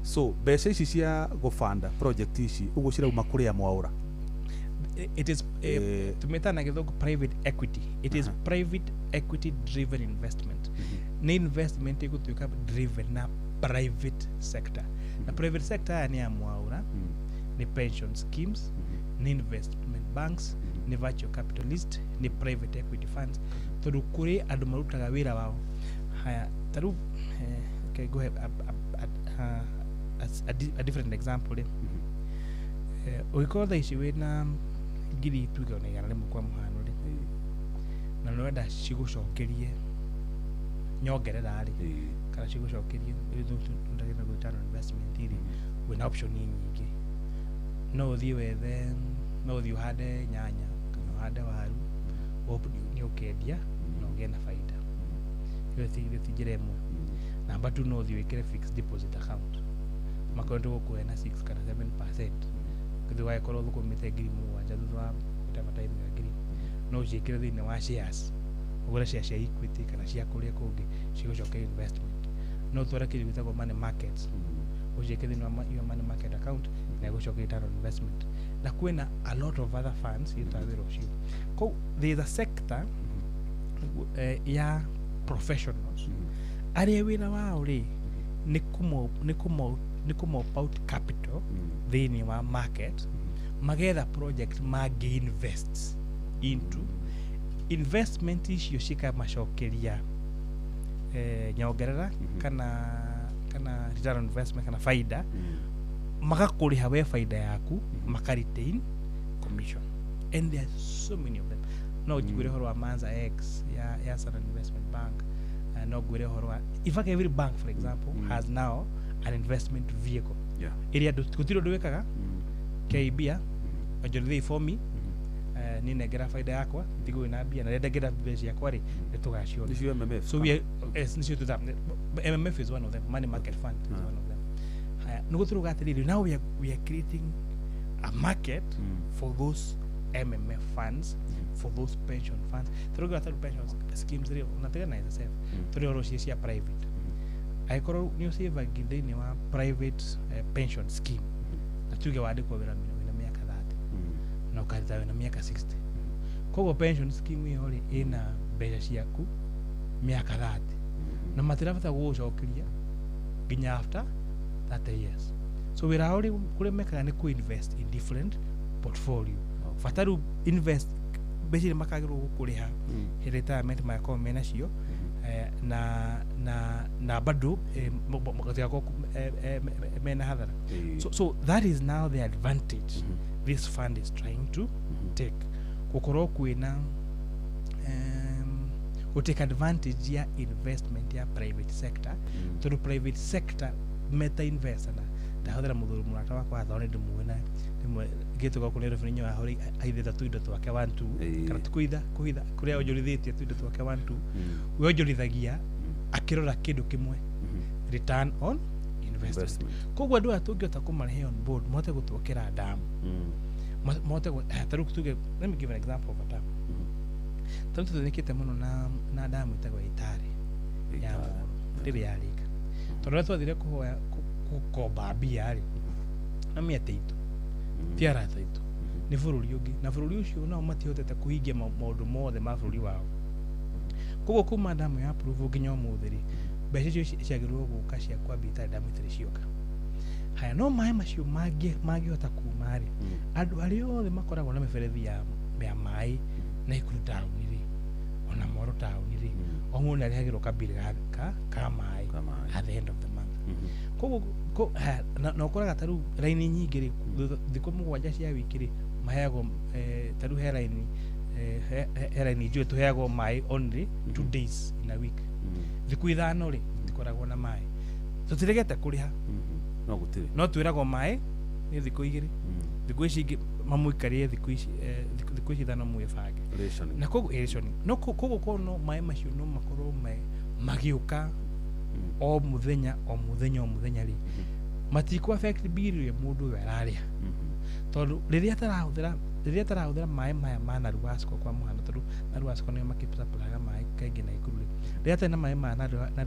F: So besa ici cia gufanda project ici ugucira uma kuria mwaura
G: it is tumetana githogo private equity. It is private equity driven investment. Ni investment igutuika driven na private sector. Na private sector ni amwaura ni pension schemes ni investment banks ni venture capitalist ni private equity funds todu kuri andu marutaga wira wao haya taru okay go ahead a different example uikoda ici wina ngiri tuigana igana rimwe kwa muhano ri na nwenda cigucokerie nyongerera ri kana cigucokerie ndagena return on investment iri wina option nyingi no thii wethe no thii uhande nyanya kana uhande waru ni ukendia na ugena faida yote tijiremo namba 2 no thii wikire fixed deposit account makondo gukue na 6 kana 7% kithiwa ikoro thukumite ngiri 7 thutha wa gutema time ya ngiri no cikire thini wa shares ugure cia Equity kana cia kuria kungi cigocoka investment no twara kiri gwitagwo money markets ujeke thini wa your money market account na gucoka return on investment na kwina a lot of other funds yitawira ucio ko there is a sector ya professionals aria wina wao ri ni kumo out capital thini wa market magetha project magi invest into investment icio cika macokeria nyongerera kana return on investment kana faida magakuriha we faida yaku makaretain commission and there are so many of them no jigure horo wa Manza X ya Southern Investment Bank no gwire horo wa in fact every bank for example has now an investment vehicle area kutiro ndwekaga KBA ajorithia for me ni negera faida yakwa tigo ina bia na ndegera base yakwa ri nitugacio
F: Nisio MMF
G: so we nisio to that MMF is one of them money market fund is one of them no turuga atiriri now we are creating a market for those MMF funds for those pension funds turuga atu pension schemes ri unatega na isa safe turioro cia private aikoro ni save gideni wa private pension scheme na tuge wade kwa wira miaka 30 na ukaritawe na miaka 60 kogo pension scheme iyo ri ina mbeca ciaku miaka 30 na matirafata gucokiria ginya after 30 years so wira uri kule meka ni ku invest in different portfolio fataru invest beji makagiro kuriha retirement mako mena cio na bado mko mena hadhara so that is now the advantage this fund is trying to take kokoro kuina take advantage ya investment ya private sector to the private sector meta investor na hadhara mudhuru murata wakwa thone ndumuona gitu kwa kunero finyo ya hori aidha tuindo twake 1 2 kana tukuitha kuria ojolithitie tuindo twake 1 2 we ojolithagia akirora kindu kimwe return on investment kogwa andu atungiota kumarehe on board mote gutwokera damu mote taru tuge let me give an example of a dam tanto tunikite muno na damu itagwa Itare ya ndiri yarika tondu twathire kuhoya kukomba bia ri na miete itu tiara itu ni bururi ungi na bururi ucio no matihotete kuhingia maundu mothe ma bururi wao kogo kuma damu ya approve nginya umuthiri mbeca icio ciagirwo guka cia kwambia Itare damu itari cioka haya no maĩ macio mangĩhota kuma ri andu aria othe makoragwo na miberethi ya maĩ na ikuru town ri ona Moro town ri o mundu arihagirwo kabiri ka maĩ at the end of the month kogo no koraga taru raini nyingi ri thikũ mũgwanja cia wiki ri maheagwo taru heraini njue tuheagwo maĩ only 2 days in a week thikũ ithano ri tikoragwo na maĩ tutiregete kuriha
F: no gutire
G: no twiragwo maĩ ni thikũ igĩrĩ thikũ ici ingĩ mamuikarie thikũ ici ithano mwebange na kogo rationing no kogo no maĩ macio no makorwo magiuka o muthenya ri matiko affect bill ya mundu we araria tondu riria tarahũthĩra maĩ maya ma Naruasco kwa muhano tondu Naruasco nĩ makipulaga maĩ kaingĩ na ikuru riria tena maĩ ma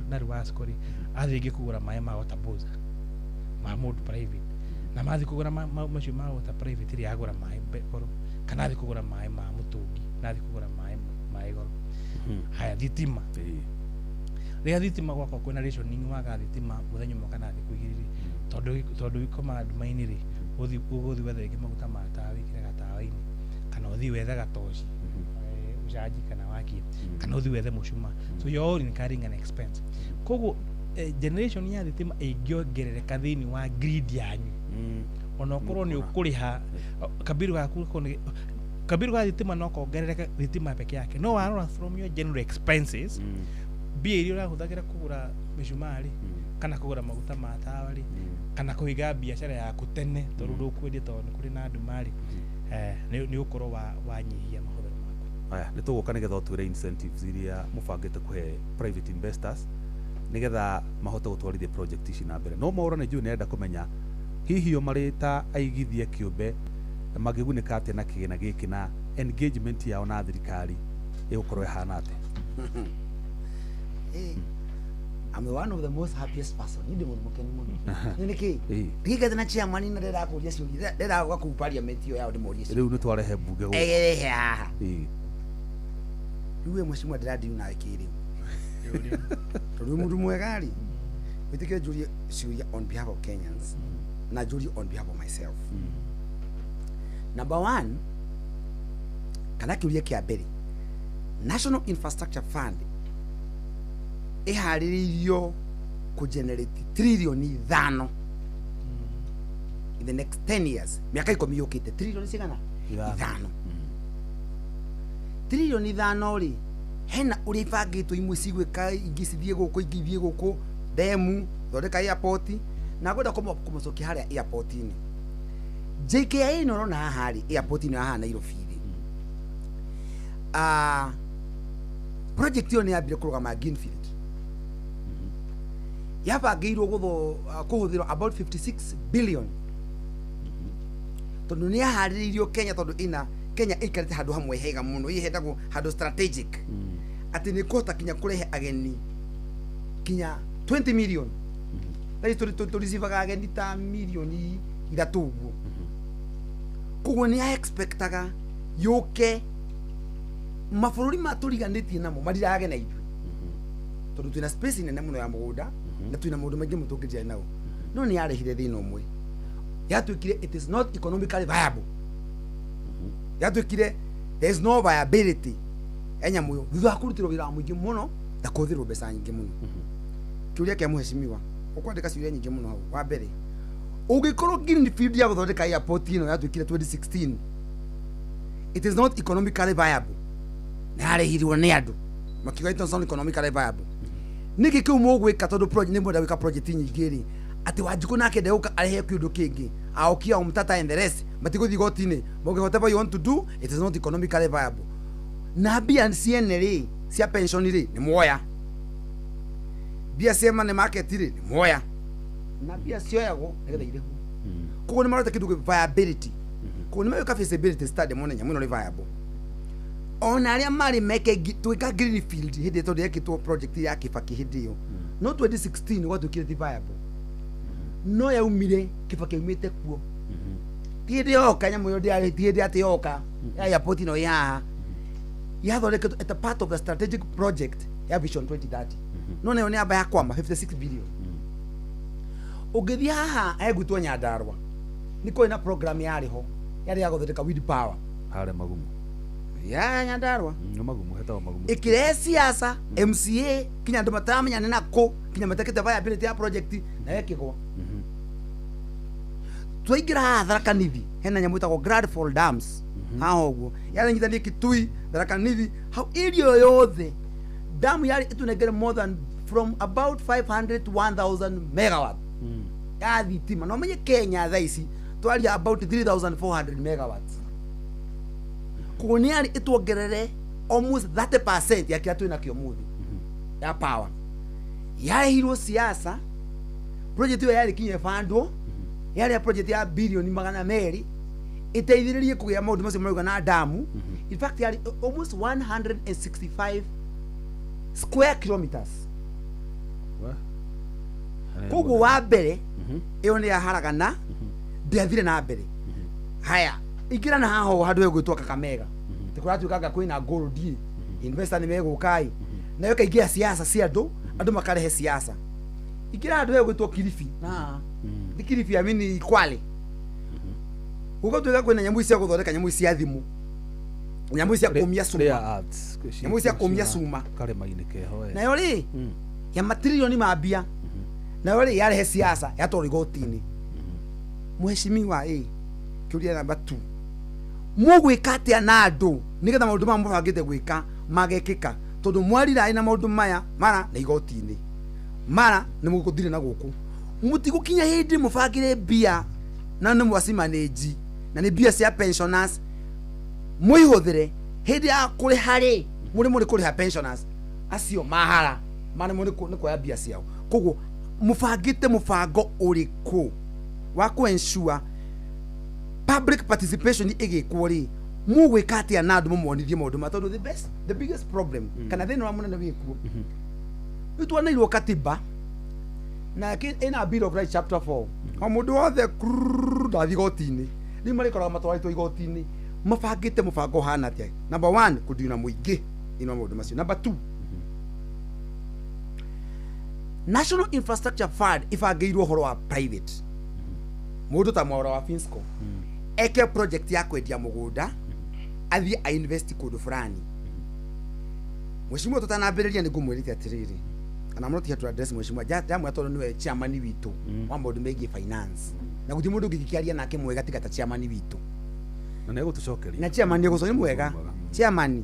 G: Naruasco ri athingi kugura maĩ ma Waterboza ma mundu private na mathi kugura macio ma water private ri agura maĩ goro kana athi kugura maĩ ma mutungi na athi kugura maĩ goro haya thitima ria thitima gwakwa kwina rationing waga thitima muthenya mwe kana thiku igiri tondu ikoma ndumaini ri uthi wethe ingi maguta ma tawa wikire gatawa-ini kana uthi wethe gatoci ujaji kana waki kana uthi wethe mucuma so you're all incurring an expense kogo generation ya thitima ingiongerereka thini wa grid yanyu ona okorwo ni ukuriha kabiru ga thitima no kongerereka thitima peke yake no warora from your general expenses bia iria urahuthagira kugura micumari kana kugura maguta ma tawa ri kana kuiga biashara yaku tene tondu ndukwendia tondu kuri na andu mari ni ukorwo wanyihia mahũthĩro maku
F: aya ni tuguka nigetha utwire incentives iria mubangite kuhe private investors nigetha mahote gutwarithia project ici na mbere no maura ni njui nenda kumenya hihi o marita aigithie kiumbe magigunika atia na kigina giki na engagement yao na thirikari igukorwo ihana atia
H: I'm one of the most happiest person. Ni ndimo mukeni muno. Niki? Ndiga tena chairman na ndera kuria ciuria. Ndera gwa ku parliament yo yao ndimoria.
F: Riu ni twarehe bunge go.
H: Haha. Riu mheshimiwa ndiradi una ikiri. Riu mundu mwegari. Witike juria ciuria on behalf of Kenyans. Na juria on behalf of myself. Number 1, kana kiuria kia mbere. National Infrastructure Fund ihariririo ku generate trilioni 5 in the next 10 years. Miaka 10 yokite trilioni cigana 5. Trilioni 5 ri hena uri bangitwo imwe cigwika ingicithie guku ingithie guku demu thondeka airport na gwenda kumucokia haria airport ini. JKIA no na hari airport ini haha Nairobi. Project yo ni yambire kurugama Greenfield. Yabagirwo kuhuthirwo about 56 billion. Tondu ni yahariririo Kenya tondu ina Kenya ikarite handu hamwe hega muno ihetagwo handu strategic. Ati ni kota kinya kurehe ageni kinya 20 million. Dai tulizivaga ageni ta milioni 3 uguo. Kugo ni expectaga yoke mabũrũri matũriganĩtie namo marirage na ithuĩ tondũ twĩna space nene mũno ya mũgũnda na twĩna maũndũ maingĩ mũtũngĩria nao no nĩ yarehire thĩna ũmwe yatwĩkire it is not economically viable yatwĩkire there is no viability enyamũ yo thutha wa kũrutĩrwo wĩra mũingĩ mũno na kũhũthĩrwo mbeca nyingĩ mũno kĩũria kĩa mũheshimiwa ũkwandĩka ciũria nyingĩ mũno hau wa mbere ũngĩkorwo Greenfield ya gũthondeka airport ĩno yatwĩkire 2016 it is not economically viable na yarehirwo nĩ andũ makiuga it is not economically viable niki kiu mũgwĩka tondũ project nĩ mwenda gwĩka project nyingĩ rĩ atĩ Wanjikũ nake ndegũka arehe kĩndũ kĩngĩ aokia Mtata and the rest matigũthiĩ goti-inĩ moge whatever you want to do it is not economically viable na mbia ciene rĩ cia pension rĩ nĩ muoya mbia cia money market rĩ nĩ muoya na mbia cioyagwo nĩgetha irĩhwo koguo nĩ marota kĩndũ viability koguo nĩ mawĩka feasibility study monenya mũno nĩ viable ona aria mari meke twika Greenfield hindi to yekitwo project ya Kibaki hindi yo no 2016 gwatwikire ti viable no yaumire Kibaki umite kuo hindi yoka nyamu yo ndi hindi ati yoka ya airport no ya thondeketwo at a part of the strategic project ya Vision 2030 no nayo ni aba ya kwamba 56 billion ugithia haha egutwo Nyandarua niko ina program yariho yari ya guthondeka wind power
F: hare magumu
H: ya Nyandarua
F: magumu heta magumu
H: ikire siasa MCA kinya andu matamenya nako kinya matakete viability ya project na yekigwa twaingira Tharaka Nithi hena nyamu itagwo Gladfall Dams haha uguo yari nyithanie Kitui Tharaka Nithi how area yothe dam yari itunegere more than from about 500 to 1000 megawatt ya thitima no menye Kenya thaici twari about 3400 megawatts kuoniani ituongerere almost 30% ya kila twina kio muthi ya power yarehirwo siasa project yo yari kinye fando yari project ya bilioni 200 iteithiririe kugia maundu macio maruga na damu in fact yari almost 165 square kilometers koguo wa mbere iyo ni yaharagana ndiathire na mbere haya igira na haho handu egwitwo Kakamega tikuratuikaga kwina gold investor ni megukai na yo kaingia siasa cia andu makarehe siasa igira handu egwitwo Kilifi na ndi Kilifi amini Kwale ugo tuika kwina nyamu cia guthondeka nyamu cia thimu nyamu cia kumia suma nyamu cia kumia suma
F: kare mainike ho
H: na yo ri ya matrilioni mabia na yo ri yarehe siasa yatoro igoti-ini muheshimiwa kiuria namba 2 mugwika atia na andu nigetha maundu ma mubangite gwika magekika tondu mwarira ina maundu maya mara na igoti-ini mara ni muguthire na guku mutigukinya hindi mubangire bia na ni mwasi manage na ni bia cia pensioners muihuthire hindi ya kuri hari muri kuri ha pensioners acio mahara mane muri ni kwa bia ciao koguo mubangite mubango uriku wa ku ensure public participation igikwo ri mugwika atia na andu mumonithie maundu matondu the biggest problem kana thina wa munene wikuo itwanirwo katiba na ina bill of rights chapter 4 o mundu wothe ndathi gotini ni marikoraga matwaritwo igotini mabangite mubango hana atia. Number 1 kudina muingi ino maundu macio. Number 2 National Infrastructure Fund ibangeirwo horo wa private mundu ta mwora wa Finsco eke project ya kwendia mugunda athi a invest kundu fulani. Mheshimiwa tutanambiriria ni ngumwirite atiriri kana muno tia tu address mheshimiwa jamu atono niwe chairman witu wa maundu megie finance na guti mundu ngikiaria nake mwega tigata chairman witu
F: na nego tucokeria
H: na chairman yego so mwega chairman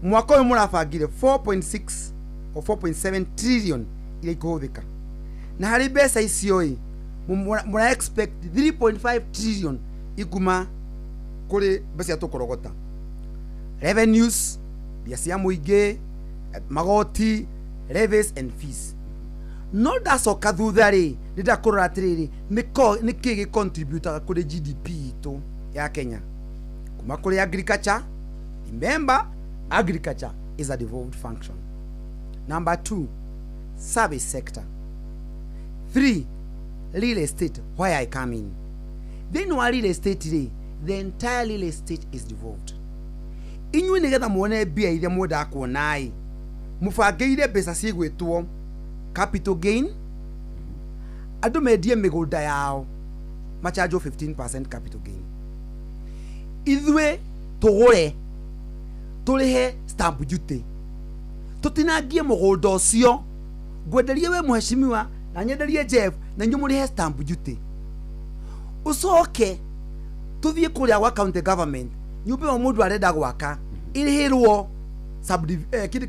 H: mwaka uyu murabangire 4.6 or 4.7 trillion ile ikuhuthika na hari mbeca icio mura expect 3.5 trillion ikuma kuri mbeca tukorogota revenues bia cia muingi magoti levies and fees no dacoka thutha ri ndakurora atiriri niki gi contributor kuri GDP itu ya Kenya kuma kuri agriculture. Remember, agriculture is a devolved function. Number 2, service sector. 3, real estate, where I come in. Then no real estate today, the entire real estate is devolved. Inywe nigetha muone bia ile muda kuonai mubangeire mbeca cigwitwo capital gain andu mendie migunda yao macharge 15% capital gain. Ithwe tugure turihe stamp duty tutinangie mugunda ucio ngwenderie we mheshimiwa na nyenderie Jeff na nyumurihe stamp duty ucoke tuthie kuria wa county government nyumba wa mundu arenda gwaka irihirwo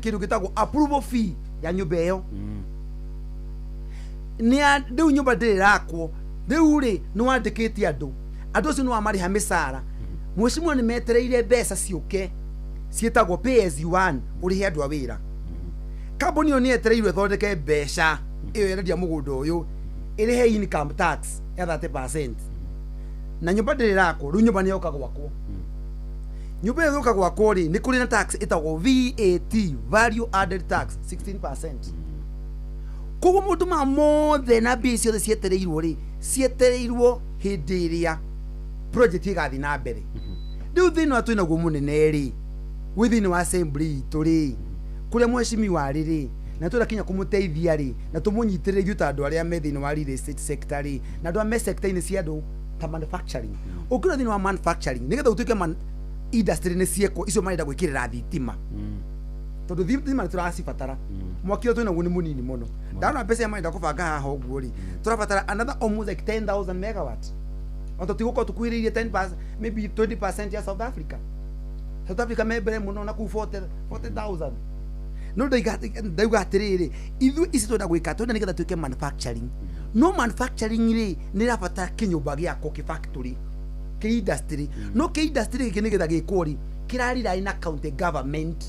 H: kindu gitagwo approval fee ya nyumba iyo ni riu nyumba ndirakwo riu ri ni wandikite andu cio ni wamariha misara. Mheshimiwa ni metereire mbeca ciuke cietagwo pay as you earn urihe andu a wira. Kambuni yo ni etereirwe thondeke mbeca iyo yendia mugunda uyu irihe income tax ya 30% na nyumba ndirakwo riu nyumba ni yoka gwakwo. Nyumba yoka gwakwo ri ni kuri na tax itagwo VAT, value added tax 16%. Koguo mundu ma mothe na mbia ciothe cietereirwo hindi iria project igathi na mbere. Riu thini wa twina guo munene ri withini wa assembly turi kuria mheshimiwa riri na turakinya kumuteithia ri na tumunyitirire yuta andu aria me thini wa real estate sector ri na andu me sector ini cia andu ta manufacturing. Ukira thini wa manufacturing nigetha utuike industry ni cieko icio marenda gwikirira thitima tondu thitima ni turacibatara mwakio twina guo ni munini muno ndana mbeca ya marenda kubanga haha uguo ri turabatara another almost like 10,000 megawatt onto tiguko tukwiririe 10% maybe 20% ya South Africa mebere muno na ku 40,000 no ndaiga atiriri ithu isi twenda gwika twenda nigetha tuike manufacturing no manufacturing ri ni rabatara kinyumba giako ki factory ki industry no ki industry ki nigetha gikori kirarira ina county government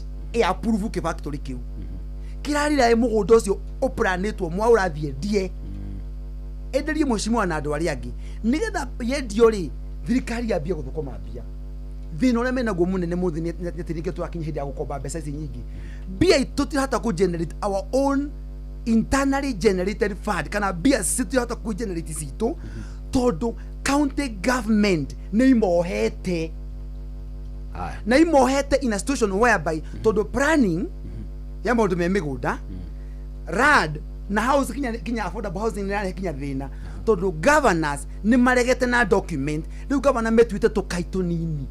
H: approve ki factory kiu kirarira mugunda ucio oplanetwo mwa urathie die enderie mheshimiwa na andu aria angi nigetha yendio ri thirikari yambie guthukuma mbia thina uria mena guo munene muthi netiringe twakinya hindi ya gukomba mbeca ici nyingi mbia tutirahota ku generate our own internally generated fund kana mbia citirahota ku generate citu tondu county government ni imohete na imohete in a situation whereby tondu planning ya maundu me migunda rad na house kinya affordable housing ni kinya thina tondu governors ni maregete na document riu governor metwite tukaitu nini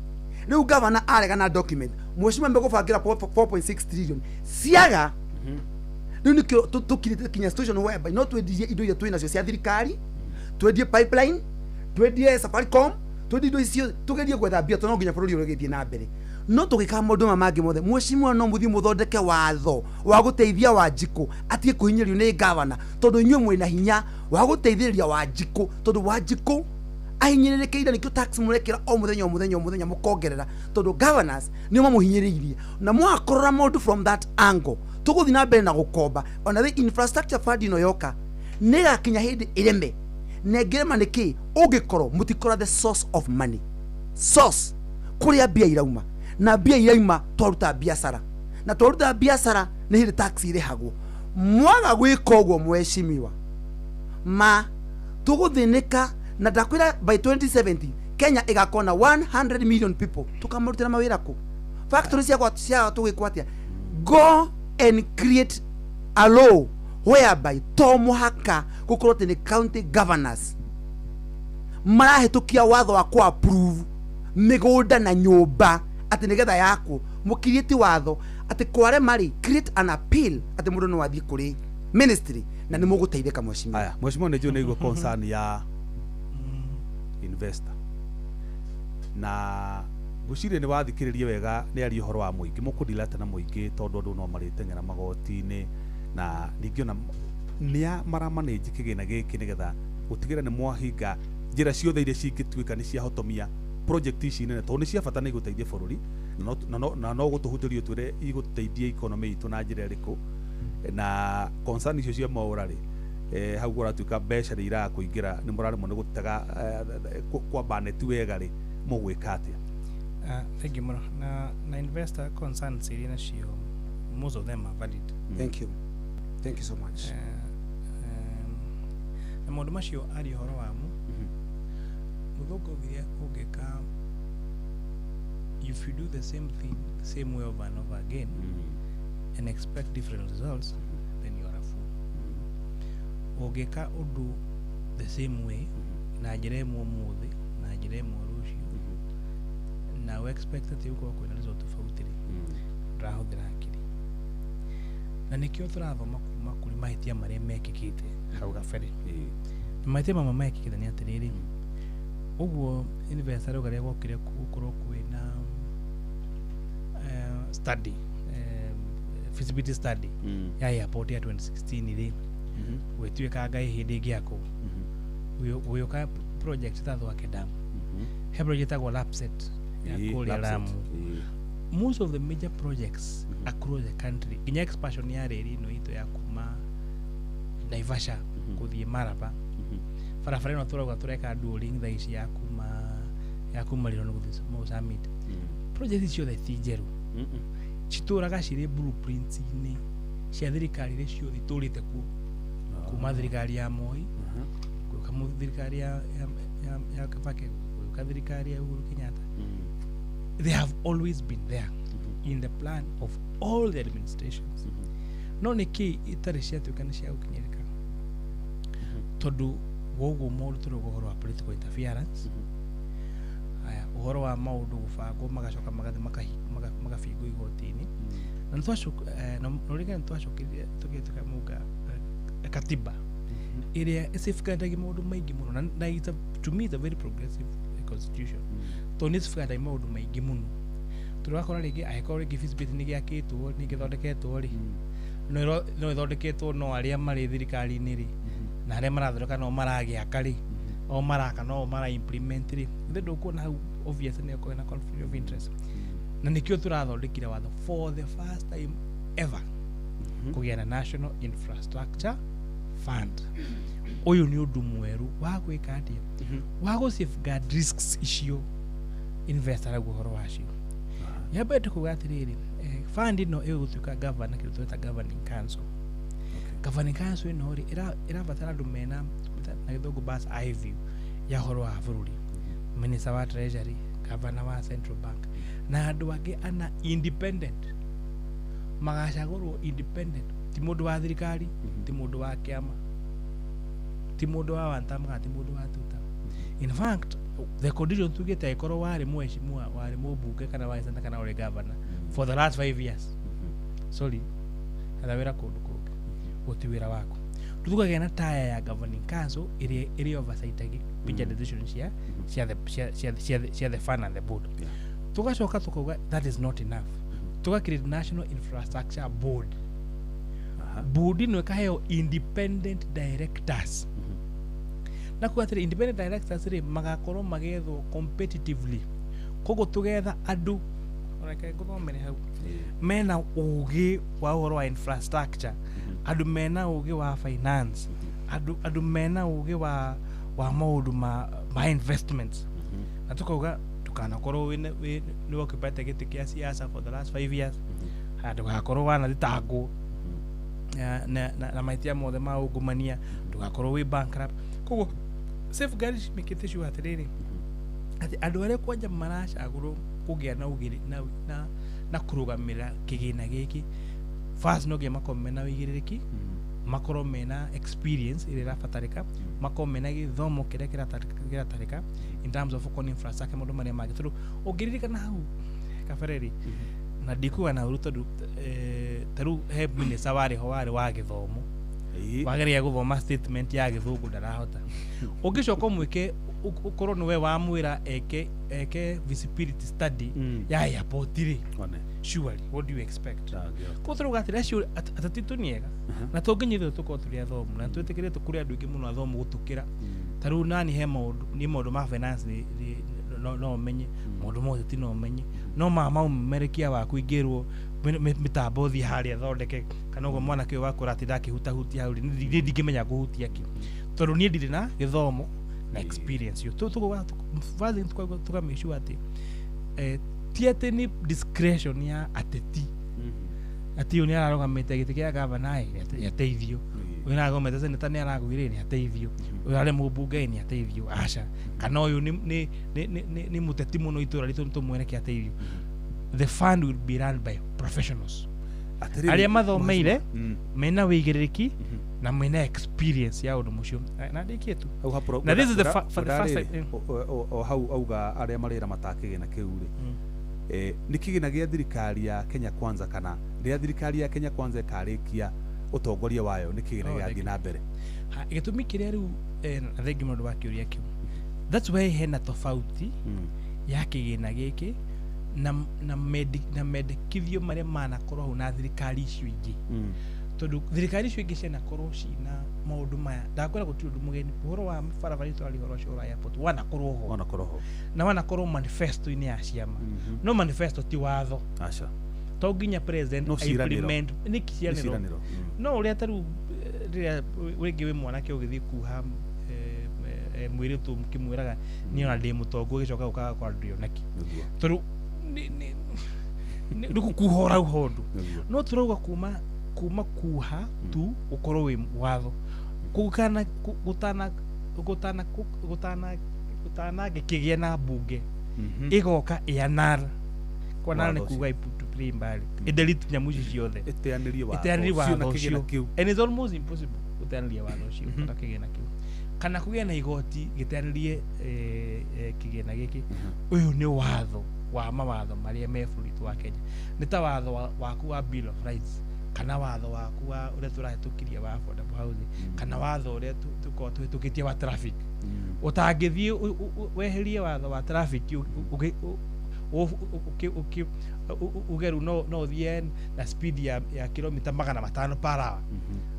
H: riu governor arega na document mheshimiwa mbegubangira 4.6 trillion ciaga riu ni tukirite kinya situation whereby no twendie indo iria twina cio cia thirikari twendie pipeline twendie Safaricom twendie indo icio tugerie gwetha mbia tondu nginya bururi urigithie na mbere no tugika maundu mangi mothe mheshimiwa no muthie muthondeke watho wa guteithia Wanjiku atie kuhinyirio ni governor tondu inywe mwina hinya wa guteithiriria Wanjiku tondu Wanjiku ahinyirirekeire nikio tax murekera o muthenya mukongerera tondu governors ni mamuhinyiririe na mwakorora maundu from that angle tuguthi na mbere na gukomba ona the infrastructure fund ino yoka ni gakinya hindi ireme negerema niki ungikorwo mutikora the source of money source kuria mbia irauma na mbia irauma twaruta biashara na twaruta biashara ni hiri tax irihagwo mwaga gwika uguo mweshimiwa ma tuguthinika na ndakwira by 2070 Kenya igakona 100 million people tukamurutira mawira ku factories cia tugikwatia go and create a law whereby to muhaka gukorwo tini county governors marahitukia watho wa ku approve migunda na nyumba ati nigetha yako mukirieti watho ati kware mari create an appeal ati mundu no wathie kuri ministry na ni muguteithika mweshimiwa.
F: Aya mweshimiwa ndio niguo concern ya investor na gucire ni wathikiririe wega ni ari horo wa muingi mukudilata na muingi tondu andu no maritengera magoti-ini na ningĩ ona nia maramanage kĩgĩna gĩkĩ nĩgetha gũtigĩra nĩ mwahinga njĩra ciothe iria cingĩtuĩka nĩ ciahotomia project ici nene tondũ nĩ cia bata nĩ igũteithia bũrũri na no gũtũhutĩrio twĩre igũteithia economy itũ na njĩra ĩrĩkũ na concern icio cia maũra rĩ hau gũratuĩka mbeca nĩ iraga kũingĩra nĩ mũraremwo nĩ gũtega kwamba neti wega rĩ mũgwĩka atĩa?
G: Thank you muno na investor concerns iria nacio most of them are valid.
H: Thank you so much.
G: Na maundu macio ari horo wamo muthoko giria ungika if you do the same thing the same way over and over again and expect different results then you are a fool. Ungika undu the same way na njira imwe muthi na njira imwe rucio na we expect that yuko kwina result tofauti rahuthira akiri na nikio turathoma kuma kuri mahitia maria mekikite hau gabere mahitia mama mekikite ni atiriri uguo investor ugaria gokire gukorwo kwina study feasibility study ya airport ya 2016 ri gwituika ngai hindi ngiako uyo ka project tathwa kedam he project agwa lapset ya kuria Lamu. Most of the major projects across the country in expansion ya reri no ito ya kuma Naivasha kuthie Maraba farafara no turagwa tureka during the ici ya kuma rino guthie Mozambique project icio the thijeru chituraga ciri blueprints ini cia thirikari ri ciothe turite ku kuma thirikari ya Moi kuma thirikari ya Kibaki kuma thirikari ya Uhuru Kenyatta. They have always been there in the plan of all the administrations. No niki itari cia tukana cia ukinyirika tondu woguo maundu turugoro wa political interference aya uhoro wa maundu gubango magacoka magathi magafingo igoti-ini na ntwacoka no rĩngĩ ntwacokire tugĩtuka muga katiba iria safeguardaga maundu maingi muno na it's to me it's a very progressive constitution to nĩ safeguardaga maundu maingi muno turakora rĩngĩ aĩkorwo rĩngĩ feasibility nĩ gĩakĩtwo nĩ gĩthondeketwo rĩ no ĩthondeketwo no arĩa marĩ thirikari-inĩ rĩ na arĩa marathondeka no maragĩaka rĩ o maraka no mara implement rĩ ithe ndũkuona hau obviously nĩ ũkorwo na conflict of interest na nĩkĩo tũrathondekire watho for the first time ever kũgĩa na National Infrastructure Fund. Ũyũ nĩ ũndũ mwerũ wa gwĩka atĩa wa gũ safeguard risks icio investor agwo horo wacio yabete kuga atiriri fund ino ĩgũtuĩka governor kĩrĩa twĩta governing council. Governing council ino rĩ ĩrabatara andũ mena na gĩthũngũ bas iview ya horo wa bũrũri, minister wa treasury, governor wa central bank na andũ angĩ ana independent magacagũrwo independent, ti mũndũ wa thirikari, ti mũndũ wa kĩama, ti mũndũ wa one term, ti mũndũ wa two term. In fact the condition tugĩte ĩkorwo warĩ mheshimiwa, warĩ mũmbunge kana warĩ senator kana warĩ governor for the last 5 years sorry kana wĩra kũndũ kũngĩ gũti wĩra wako tũtugagĩa na taya ya governing council ĩrĩa oversight pinja decisions cia the fund and the board. Tugacoka tukauga that is not enough, tugakirĩte National Infrastructure Board. Board ĩno ĩkaheo independent directors na kuatĩrĩ independent directors rĩ magakorwo magethwo competitively, koguo tugetha andũ reke ngũthomere hau mena ũgĩ wa ũhoro wa infrastructure, andũ mena ũgĩ wa finance, andũ mena ũgĩ wa maũndũ ma investments, na tukauga ndukanakorwo ni occupate giti kia siasa for the last 5 years ndugakorwo wana thitangu na maitia mothe ma ungumania ndugakorwo wi bankrupt koguo safeguard mikite sure atiriri ati andu aria kwanja maracagurwo kugia na ugiri na kurugamira kigina giki first no gema komena wigiririki makoro mena experience ile rafatarika makomena githomo kire kiratarika in terms of economic infrastructure modo mane magi turu ogiririka na hau kafereri na dikuwa na uruto taru help mine sawari howari wa githomo wageria guthoma statement ya githungu ndarahota ugicoka mwike ukoro niwe wa mwira eke visibility study ya airport ri surely what do you expect kutruga atira sure atatitu niega na tunginyitho tukoturia thomu na twetikire tukuri andu ingi muno thomu gutukira taru nani he maundu ma finance no menye maundu mothe ti no menye no mama merekia wa kuingirwo mitambo thi haria thondeke kana ugo mwana kio wakora ati ndakihuta hutia hauri ndi ndingimenya kuhutia ki tondu nie ndiri na githomo na experience yo vazi tukameshu ati tiete ni discretion ya ateti ati uni ararogamite giti kia governor yateithio wina agomete seneta ni aragwirire ateithio uri mubunge ni ateithio aca kana uyu ni muteti muno itura ritu tumwene ki ateithio the fund will be run by professionals aria mathomeire mena wigiririki na mena experience ya undu mucio na ndikietu na this is the for the first time
F: hau auga aria marira matakigina kiu ri ni kigina gia thirikari ya Kenya Kwanza kana ria thirikari ya Kenya Kwanza ikarikia utongoria wayo ni kigina gia thi na mbere
G: gitumi kiria riu na thengi mundu wa kiuria kiu that's why hena tofauti ya kigina giki na medikithio maria manakorwo na thirikari icio ingi tondu thirikari icio ingi ciana korwo cina maundu maya ndakwira guti undu mugeni uhoro wa barabara itwari horo cio airport wanakorwo ho na wanakorwo manifesto ini ya ciama no manifesto ti watho acha to nginya president implement ni kicianiro no uria taru ria wingi wi mwana ki ugithi kuha mwiri tu mkimwiraga ni ona ndi mutongo gicoka ukaga kwa ndio naki tondu ni kuhora hondu no turauga kuma kuha tu ukorwo wi watho kugana gutana gikigia na bunge igoka yanar kwana ni kuga iputu play mbali delete nyamuci ciothe iteanirie watho cio and it's almost impossible iteanirie watho cio kana kigena kiu kana kugia na igoti giteanirie kigena giki uyu ni watho wa mawatho maria mefuritu wa Kenya ni ta watho waku wa bill of rights kana watho waku wa uria turahitukiria wa affordable housing kana watho uria tuko tuhitukitie wa traffic utangithie weherie watho wa traffic ugeru no thien na speed ya kilomita 500 per hour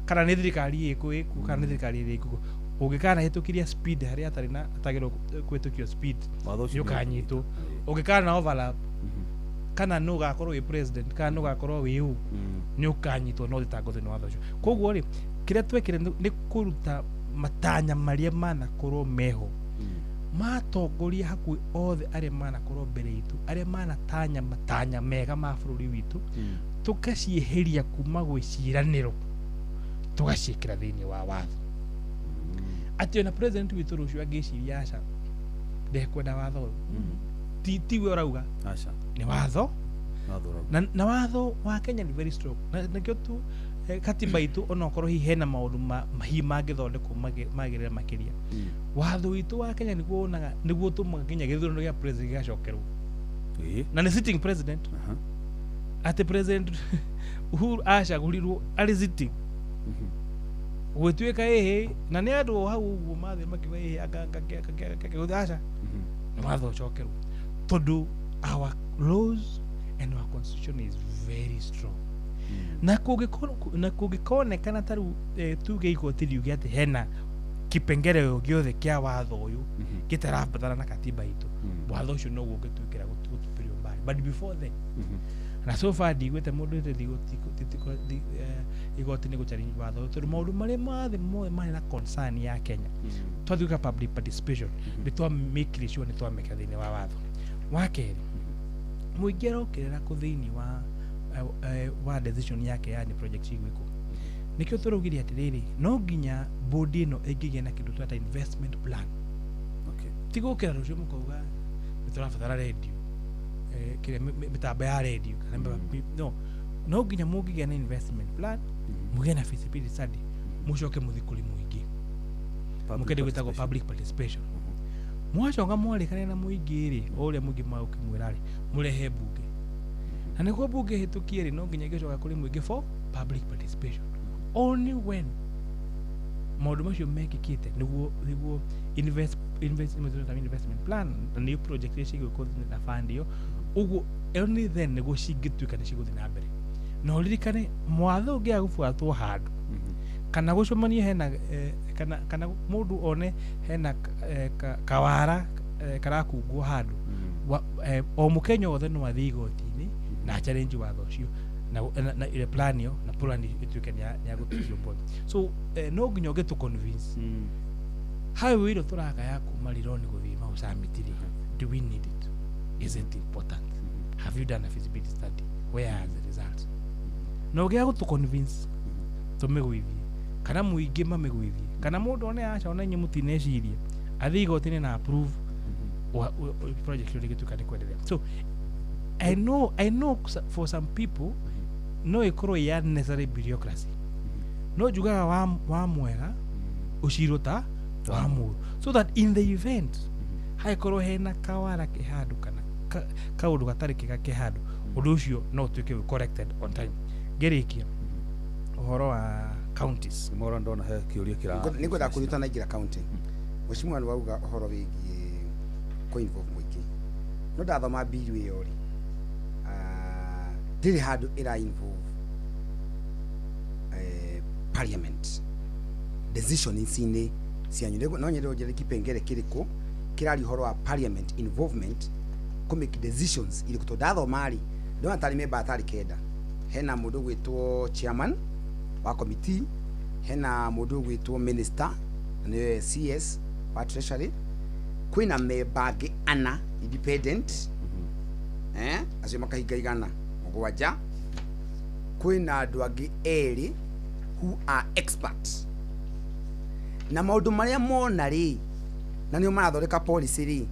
G: kana ni thirikari iku kana ni thirikari iku ugikana hitukiria speed haria atagiro kwetukio speed yukanyito ugikana na overlap kana no gakorwo wi president kana no gakorwo wi u ni ukanyito no thitango thini watho cio koguo ri kiria twekire ni kuruta matanya maria manakorwo meho matongoria hakui othe aria manakorwo mbere itu aria manatanya matanya mega ma bururi witu tukacieheria kuma gwiciraniro tugaciikira thini wa watho ati na president witu rucio angiciria aca ndekwenda watho ti we urauga aca ni watho na watho wa Kenya ni very strong na kio tu katiba itu ona okorwo hi hena maundu mahi mangithondekwo magirira makiria watho witu wa Kenya niguo tumaga Kenya githurano gia president gacokerwo na ni sitting president ati president Uhuru acagurirwo ari sitting gwituika na ni andu hau uguo mathe makiwa anga aca ni watho cokerwo tondu our laws and our constitution is very strong na kugikonekana taru tuge igoti riuge ati hena kipengere giothe kia watho uyu gitarabatana na katiba itu watho ucio no gugituikira gutupirio mbali but before then na so far digwete mundu ite igoti ni guchallenge watho tondu maundu maria mathe mari na concern ya Kenya twathuka public participation ni twa make sure ni twa make thini wa watho wakeri muingi arokirira ku thiini wa decision yake yani project igwiko nikio turugiri atiriri no nginya body no igigie na kindu twata investment plan tigukira rucio mukauga niturabatara radio kire mitambo ya radio kana no nginya mugigie na investment plan mugie na feasibility study mucoke muthikuri muingi mukende gwitagwo public participation mwacoka mwarikane na muingi ri uria muingi maukimwira ri murehe bunge na niguo bunge hitukie ri no nginya gicoka kuri muingi for public participation only when maundu macio mekikite niguo investment plan na new project icio igũthii na fund iyo uguo only then niguo cingĩtuĩka nĩ cigũthii na mbere na ũririkane mwatho ũngĩaga gũbuatwo handũ kana gũcemania hena kana mũndũ one hena kawara karakungwo handũ o mũkenya wothe no athiĩ igoti-inĩ na challenge watho ũcio na ile plan yo na plan ituike ni ya gutuzio mbona so no nginya ũngĩtũ convince how iro turaka yaku marironi guthima usamitiri do we need it is it important have you done a feasibility study where are the results no ũngĩaga gũtũ convince tumegwithie kana muingi mamegwithie kana mũndũ one acha ona nyemu tineciria athi igoti-inĩ na approve project yo gĩtuĩka nĩ kwendelea so I know for some people no ikorwo ya necessary bureaucracy no jugaga wa mwega ushirota wa muru so that in the event haikorwo hena kawara kihadu kana kaundu gatari kihadu undu ucio no utuike corrected on time gerikia uhoro wa counties
F: mora ndona he kiuria kira
H: ningwenda kuruta na igira county mheshimiwa wauga uhoro wigie ko involve mwiki no ndathoma bill iyo ri ndiri handu ira involve parliament decision insine cianyu no nyende ujere kipengere kiriko kirari horo wa parliament involvement to make decisions ili kutodatho mari ndo atari member atari kenda hena mundu gwitwo chairman wa committee hena mundu gwitwo minister ne CS wa treasury kwina member ana independent acio makahinga igana mugwanja kwina andu angi eri who are experts na maundu maria mona ri na nio marathoreka policy ri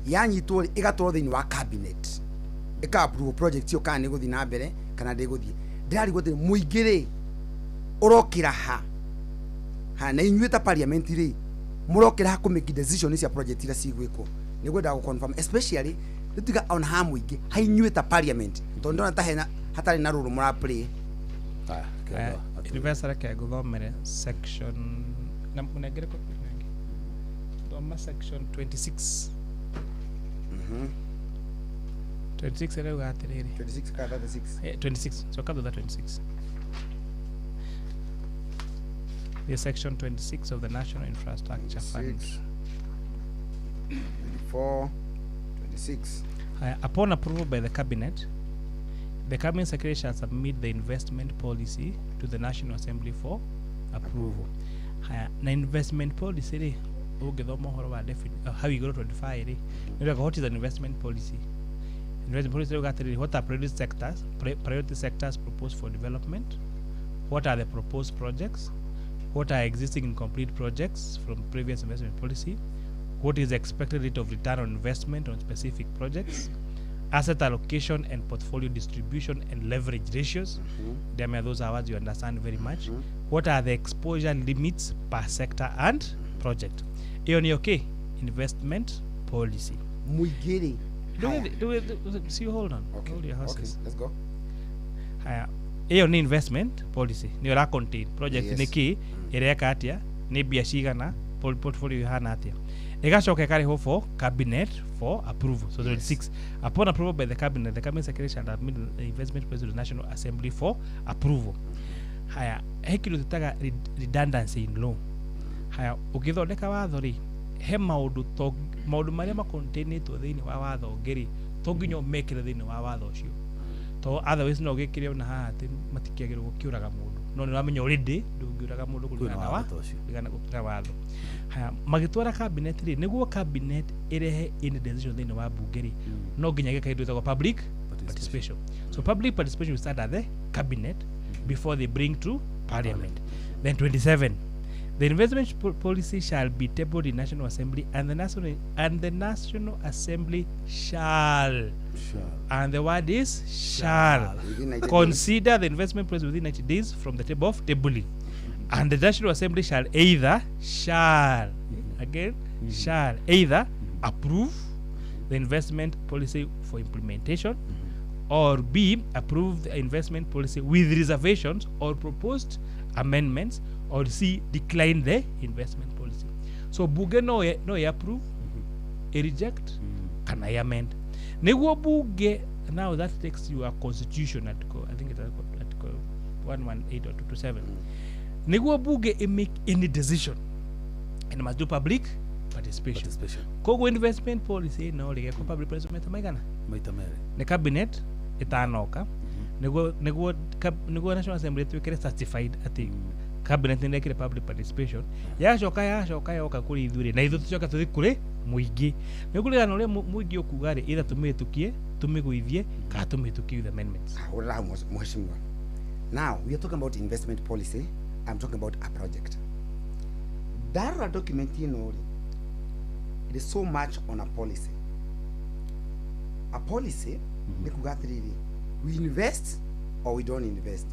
H: yanyitwo ri igatwaro thiini wa cabinet ika approve project yo kana niguthi na mbere kana ndiguthi ndari guthi muingi ri urokira ha na inyuita parliament ri murokira ha kumake decision cia project ira cigwiko nigwenda gu confirm especially tutiga on ha muingi ha inyuita parliament tondo na tahena hatari na ruru mura play
G: University ke guthomere section na munegere ko nengi thoma section 26 26 ere ugatiriri
H: 26 ka 36
G: 26 so kabla 26 the section 26 of the National Infrastructure Fund
H: 24 26
G: upon approval by the cabinet, the cabinet secretary shall submit the investment policy to the National Assembly for approval. Na investment policy re ugithoma horo wa how you go to 25 re what is an investment policy? Investment policy ugatiri what are priority sectors proposed for development, what are the proposed projects, what are existing incomplete projects from previous investment policy, what is the expected rate of return on investment on specific projects, asset allocation and portfolio distribution and leverage ratios. Those are words you understand very much. What are the exposure limits per sector and project? Okay, investment policy.
H: Muigiri.
G: See, hold on.
H: Okay.
G: Hold your horses.
H: Okay, let's go.
G: Ni investment policy. Ni ora contain project ni ki ireka atia ni bia cigana portfolio ihana atia. Igacoka kari for cabinet for approval. So 26 upon approval by the cabinet secretary shall admit the investment policy to the National Assembly for approval. Haya hekiru tutaga redundancy in law. Haya ukithondeka watho ri he maundu maria makontainitwo thiini wa watho ngiri to nginya mekire thiini wa watho ucio to otherwise no gikire ona haha ati matikiagirwo gukiuraga mundu no nä ramenya already ndångäåraga må ndå kå
F: Kwĩna
G: ringana
F: watho ta ũcio.
G: na watho haya magätwara cabinet rä nĩguo cabinet ĩrehe any decision thĩinĩ wa bunge rĩ no nginya gĩka kĩndũ gĩtagwo public participation. So public participation will start at the cabinet before they bring to parliament. Then 27, the investment policy shall be tabled in National Assembly, and the National Assembly shall. And the word is shall
H: Within 90
G: consider the investment policy within 90 days from the table of tabling. And the National Assembly shall either either approve the investment policy for implementation, or B, approve the investment policy with reservations or proposed amendments, or C, decline the investment policy. So bunge no approve, reject, can I amend? Niguo bunge, now that takes you a constitution article, I think it's article 118 or 227. Niguo bunge make any decision, and must do public participation. Kogo investment policy no lige ko public participation maigana
F: maita mere
G: ne cabinet itanoka niguo National Assembly twikire certified ati cabinet nä ekire public participation yacoka yoka kå rä ithuä na ithu tũcoka tũthi kũrĩ mũingĩ nĩ kũringana na ũrĩa mũingĩ ũkuga rĩ either tũmĩhĩtũkie tũmĩgũithie kana tũmĩhĩtũkie with amendments.
H: Mheshimiwa, now we are talking about investment policy. I'm talking about a project. That document, you know, it is so much on a policy. A policy, we invest or we don't invest.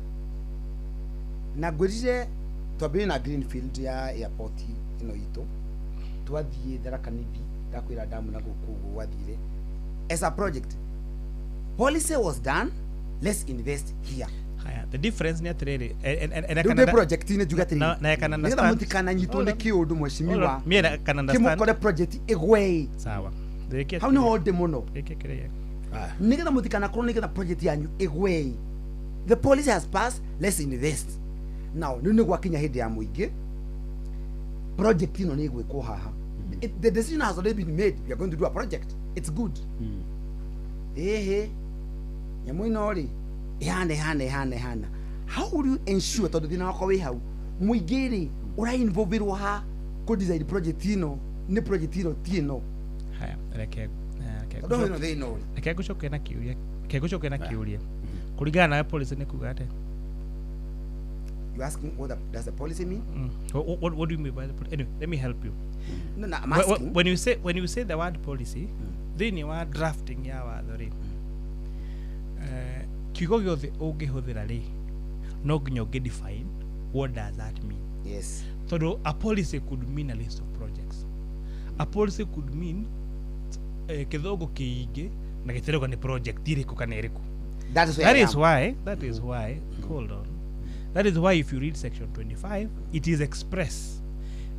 H: Nagwirire twabe na greenfield ya airport ino ito twathie Tharaka-Nithi ndakwira damu na guku wathire as a project. Policy was done, let's invest here.
G: Haya, the difference ni atiriri
H: and project ine juga tiri
G: na kana understand
H: mutikana nyito ne kiundu Mheshimiwa
G: mie na kana understand
H: kimukore project igwei
G: sawa
H: how ni hold muno
G: ikekere
H: nigetha mutikana korwo nigetha project yanyu igwei. The policy has passed, let's invest now. Nini gwakinya hindi ya muingi project ino ni igwikwo haha. The decision has already been made, we are going to do a project, it's good. Nyamu ino ri ihana how will you ensure tondu thina wako wi hau muingi ri ura involverwo ha ku design project ino ni project ino tino.
G: Haya reke
H: ndo they know
G: reke gucoke na kiuria kuringana na policy ni kuga ate.
H: You asking what does the policy mean?
G: What do you mean by the policy? Anyway, let me help you.
H: No, I'm asking.
G: When you say the word policy, then you are drafting ya watho ri kiugo giothe ũngĩhũthĩra rĩ no nginya define what does that mean.
H: Yes.
G: So a policy could mean a list of projects. A policy could mean kĩthũngũ kĩingĩ na gĩtirauga nĩ project irĩkũ kana ĩrĩkũ. That is why hold on. That is why if you read section 25, it is express.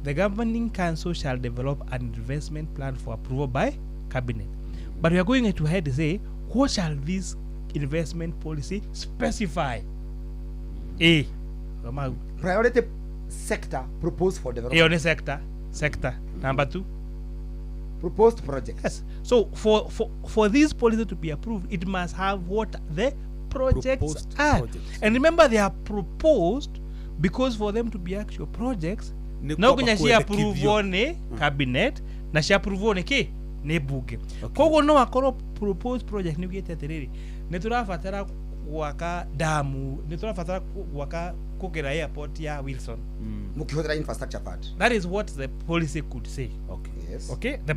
G: The governing council shall develop an investment plan for approval by cabinet. But we are going to head to say, what shall this investment policy specify? A.
H: Priority sector proposed for development.
G: Sector. Number 2.
H: Proposed project.
G: Yes. So for this policy to be approved, it must have what the projects are. And remember, they are proposed because for them to be actual projects, no kunya shi approve one cabinet na shi approve one ke ne bunge. Kogo no akoro proposed project ni gete tereri. Ne turafatara gwaka damu, ne turafatara gwaka kugera airport ya Wilson.
H: Mukihotera infrastructure part.
G: That is what the policy could say.
H: Okay. Yes.
G: Okay, the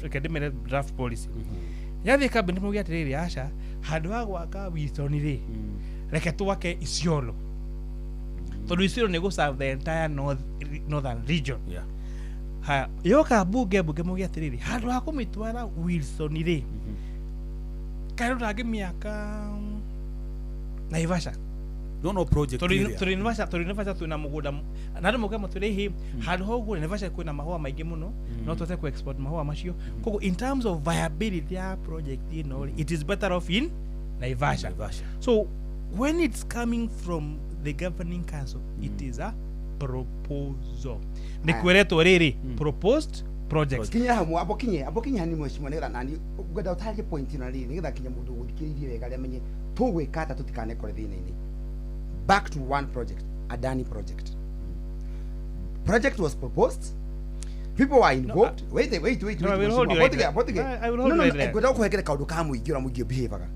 G: academic draft policy. Yathi cabinet mugia tereri asha handu ha gwaka Wilson ri. Reke twake Isiolo. Tondu Isiolo ni go serve the entire northern region.
F: Yeah.
G: Ha yoka bunge mugia tereri handu ha kumitwara Wilson ri. Kairo rage miaka Naivasha.
F: No project.
G: Turinivasha tuna mugunda nadu mugama turihi handu hogu Naivasha kwina mahua maingi muno no tote ku export mahua macio kogo in terms of viability ya project it is better off in Naivasha. So when it's coming from the governing council, it is a proposal. Nikweretwo riri proposed project.
H: Kinya hamu abokinya hani Mheshimiwa nira nani gwenda utaje point na riri nigetha kinya mundu guthikiririe wega ria menye tugwika ta tutikane kore thina ini. Back to one project. Adani project. Project was proposed. People were involved. Wait.
G: No, I will hold you right there. I will hold you right there.
H: Go kuhekera kaundu kamu igira mugie behavior.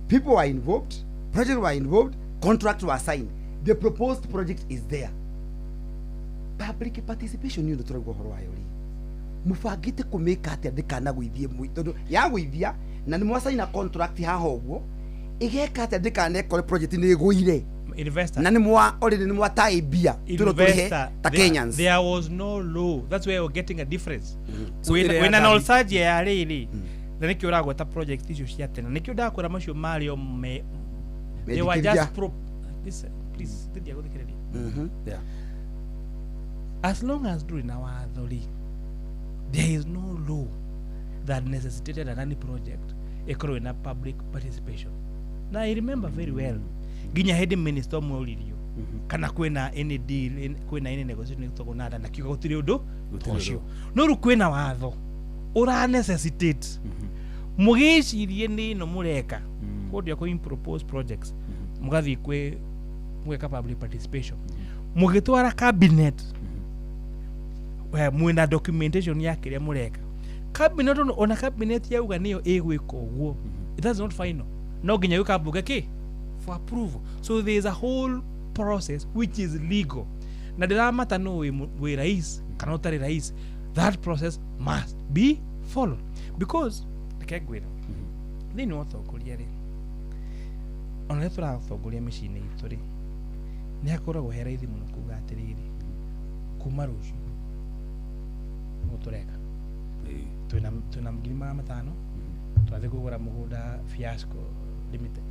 H: People were involved. Project were involved. Contract were signed. The proposed project is there. Public participation you ndo horo wayo ri. Mufagite kumeka ati ndikana gwithie tondu ya gwithia na ni mwasaina contract haha uguo igeka ati ndikana ekore project ni iguire.
G: Investor.
H: Na ni mwa already ni mwa taibia turohe ta Kenyans.
G: There was no law. That's where we're getting a difference. So when an olsaje ya riri then ikyo ragwa ta project issue cia tena nikyo ndakora macio mario me they were just listen please did you go the
F: Yeah.
G: as long as during our authority there is no law that necessitated an any project ekoro in a public participation. Now I remember very well ginya head minister mwolirio kana kwena any deal kwena any negotiation to gonada na kiugo gutiri undu ucio no ru kwena watho ura necessitate mugicirie ni no mureka kodi ko impropose projects mugathi kwe mweka public participation mugitwara cabinet we mwina documentation yake ya mureka cabinet ona cabinet yauga niyo igwika uguo it is not final no ginya yuka buga ki for approval. So there is a whole process which is legal. Na diramata no we rais cannot tell rais that process must be followed because kegwira ni no thokuria ri ona tura thokuria machine ituri ni akora guhera ithi muno kuga atiriri kuma rucio mutureka tuna mgima matano twathi kugura mugunda Fiasco Limited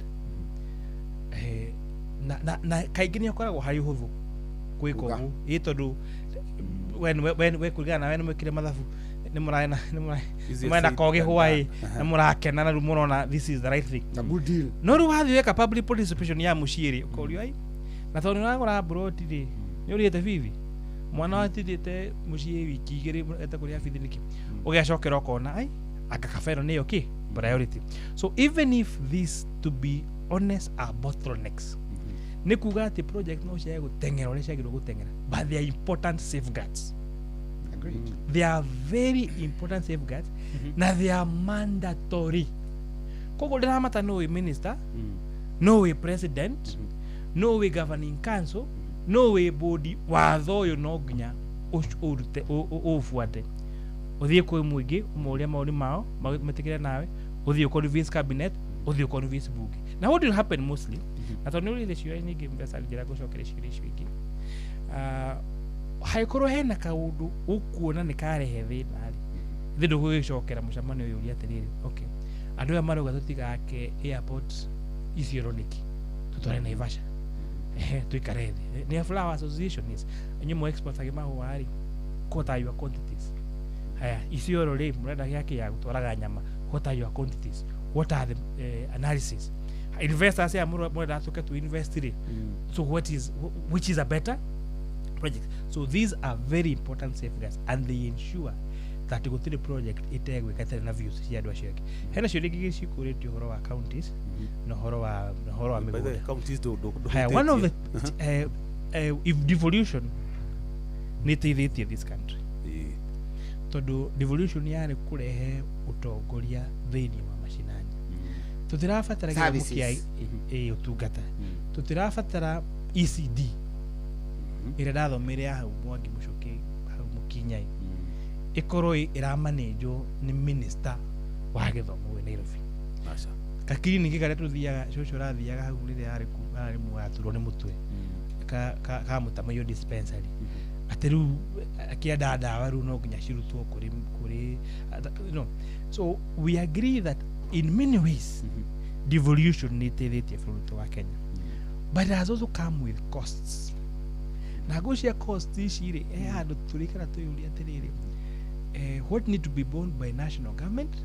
G: na kaingĩ nĩ akoragwo harĩ ũhũthũ gwĩka ũguo ĩ tondũ we kũringana nawe nĩ mwĩkire mathabu nĩ mũrenda kogĩ hwaĩ na mũrakena na rĩu mũrona this is the right thing no rĩu wathiĩ weka public participation ya mũciĩ rĩ ũkorio ai na tondũ nĩũragũra mburoti rĩ nĩũrĩte bibi mwana watithĩte mũciĩ wiki igĩrĩ ete kũrĩa bithi nĩkĩ ũgĩacokera ũkona ai aka kabero nĩyo kĩ priority. So even if this to be honest are bottlenecks ni kuga ati project no cia gutengera ore cia gutengera but they are important safeguards.
H: Agreed.
G: They are very important safeguards na they are mandatory. Kogo ndira mata no we minister no we president no we governing council no we body watho yo no ginya urute ofuate uthie kwi muingi umuria mauri mao matikire nawe uthie convince cabinet uthie convince bunge. Now what will happen mostly na tondu uri cio nyingi mbesa njira gucokera cio ingi haikoro hena kaundu ukuona ni karehe thina ri thindu gugicokera mucamano uyu uri atiriri okay andu aya maruga tutigake airport icioniki tutware Naivasha tuikare thi ni Flower Association is nyumo export agimaho ari quota your quantities haya isioro ri murenda yake ya gutwaraga nyama quota your quantities what are the analysis investors say murenda atuke to invest ri so which is a better project. So these are very important safeguards and they ensure that go to the project itegwe katera na views cia andu acio hena cio ringi gicikurĩtio horo wa counties na horo wa migunda
F: counties do
G: one of the if devolution nitithĩtie this country tondu devolution yari kurehe utongoria thĩinĩ wa mashinani tutirabatara gĩthomo kĩa utungata tutirabatara ECD ira ndathomire ya hau Mwangi Muchoki hau Mukinyai ikorwo iramanenjo ni minister wa githomo we Nairobi acha kakiri ningi kare tuthiaga coco rathiaga hau rire ari muaturo ni mutwe ka mutamayo dispensary atiru akienda ndawa ru no nginya cirutwo kuri so we agree that in many ways devolution nitithĩtie bũrũri wa Kenya but it has also come with costs na gocia cost iciri andu turikara tuyuria atiriri what need to be borne by national government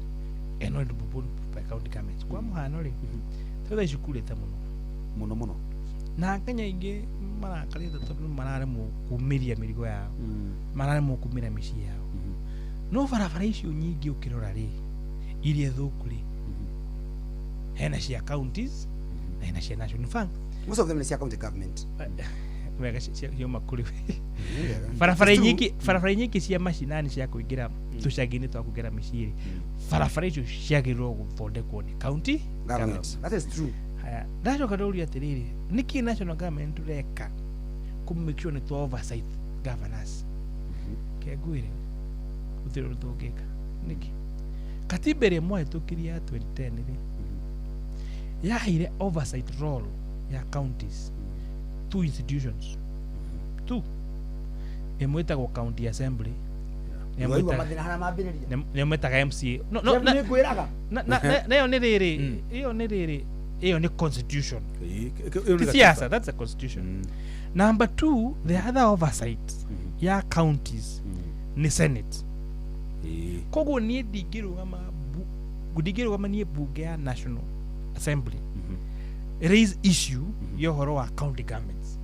G: and not to be borne by county governments kwa muhano ri tutha icukurite muno na Kenya ingi marakarite tondu marare mu kumiria mirigo yao marare mu kumira micii yao no barabara icio nyingi ukirora ri iria thuku ri hena cia counties na hena cia national fund
H: most of them is county government
G: wega cioma kuri barabara nyingi cia macinani cia kuingira tucagi-inĩ twa kuingira mĩciĩ barabara icio ciagĩrĩirwo gũthondekwo nĩ county government.
H: That is true.
G: Haya, ndacoka ndauria atĩrĩrĩ, nĩkĩ national government tureka ku make sure nĩ twa oversight governors kegwire gũtirĩ ũndũ tũngĩka nĩkĩ katiba ĩrĩa mwahĩtũkirie ya 2010 rĩ yaheire oversight role ya counties two institutions ĩmwe ĩtagwo county assembly nĩ mwĩtaga MCA nayo nĩ rĩrĩ iyo nĩ constitution siasa, that's a constitution. Number 2, the other oversight ya counties ni senate. Koguo niĩ ndingĩrũgama niĩ bunge ya national assembly raise issue ya ũhoro wa county governments.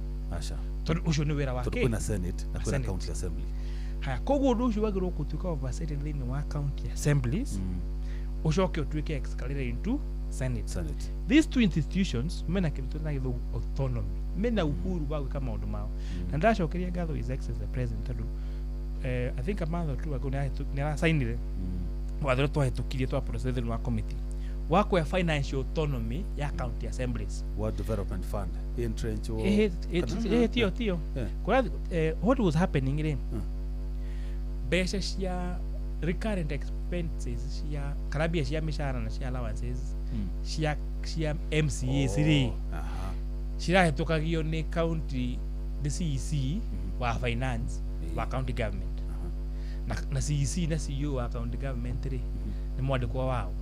G: Tondũ ũcio nĩ wĩra wake.
F: Kuna senate na kuna county assembly.
G: Haya, koguo ũndũ ũcio wagĩrĩirwo gũtuĩka oversight thĩinĩ wa county assemblies ũcoke ũtuĩke escalated into senate. These two institutions mena kĩndũ na gĩthũngũ autonomy, mena uhuru wa gwĩka maũndũ mao. Na ndacokeria ngatho his excellency the president tondũ I think a month or two ago nĩ arasainire watho twahĩtũkirie twa process thĩinĩ wa committee wa kuoya financial autonomy ya county assemblies.
F: What development fund entrench or
G: tio what was happening in mbeca cia recurrent expenses cia karabia cia mishahara na cia allowances cia MCAs rĩ cirahĩtũkagio nĩ county the CEC wa finance wa county government na CEC na CEO wa county government rĩ nĩ mwandĩkwo wao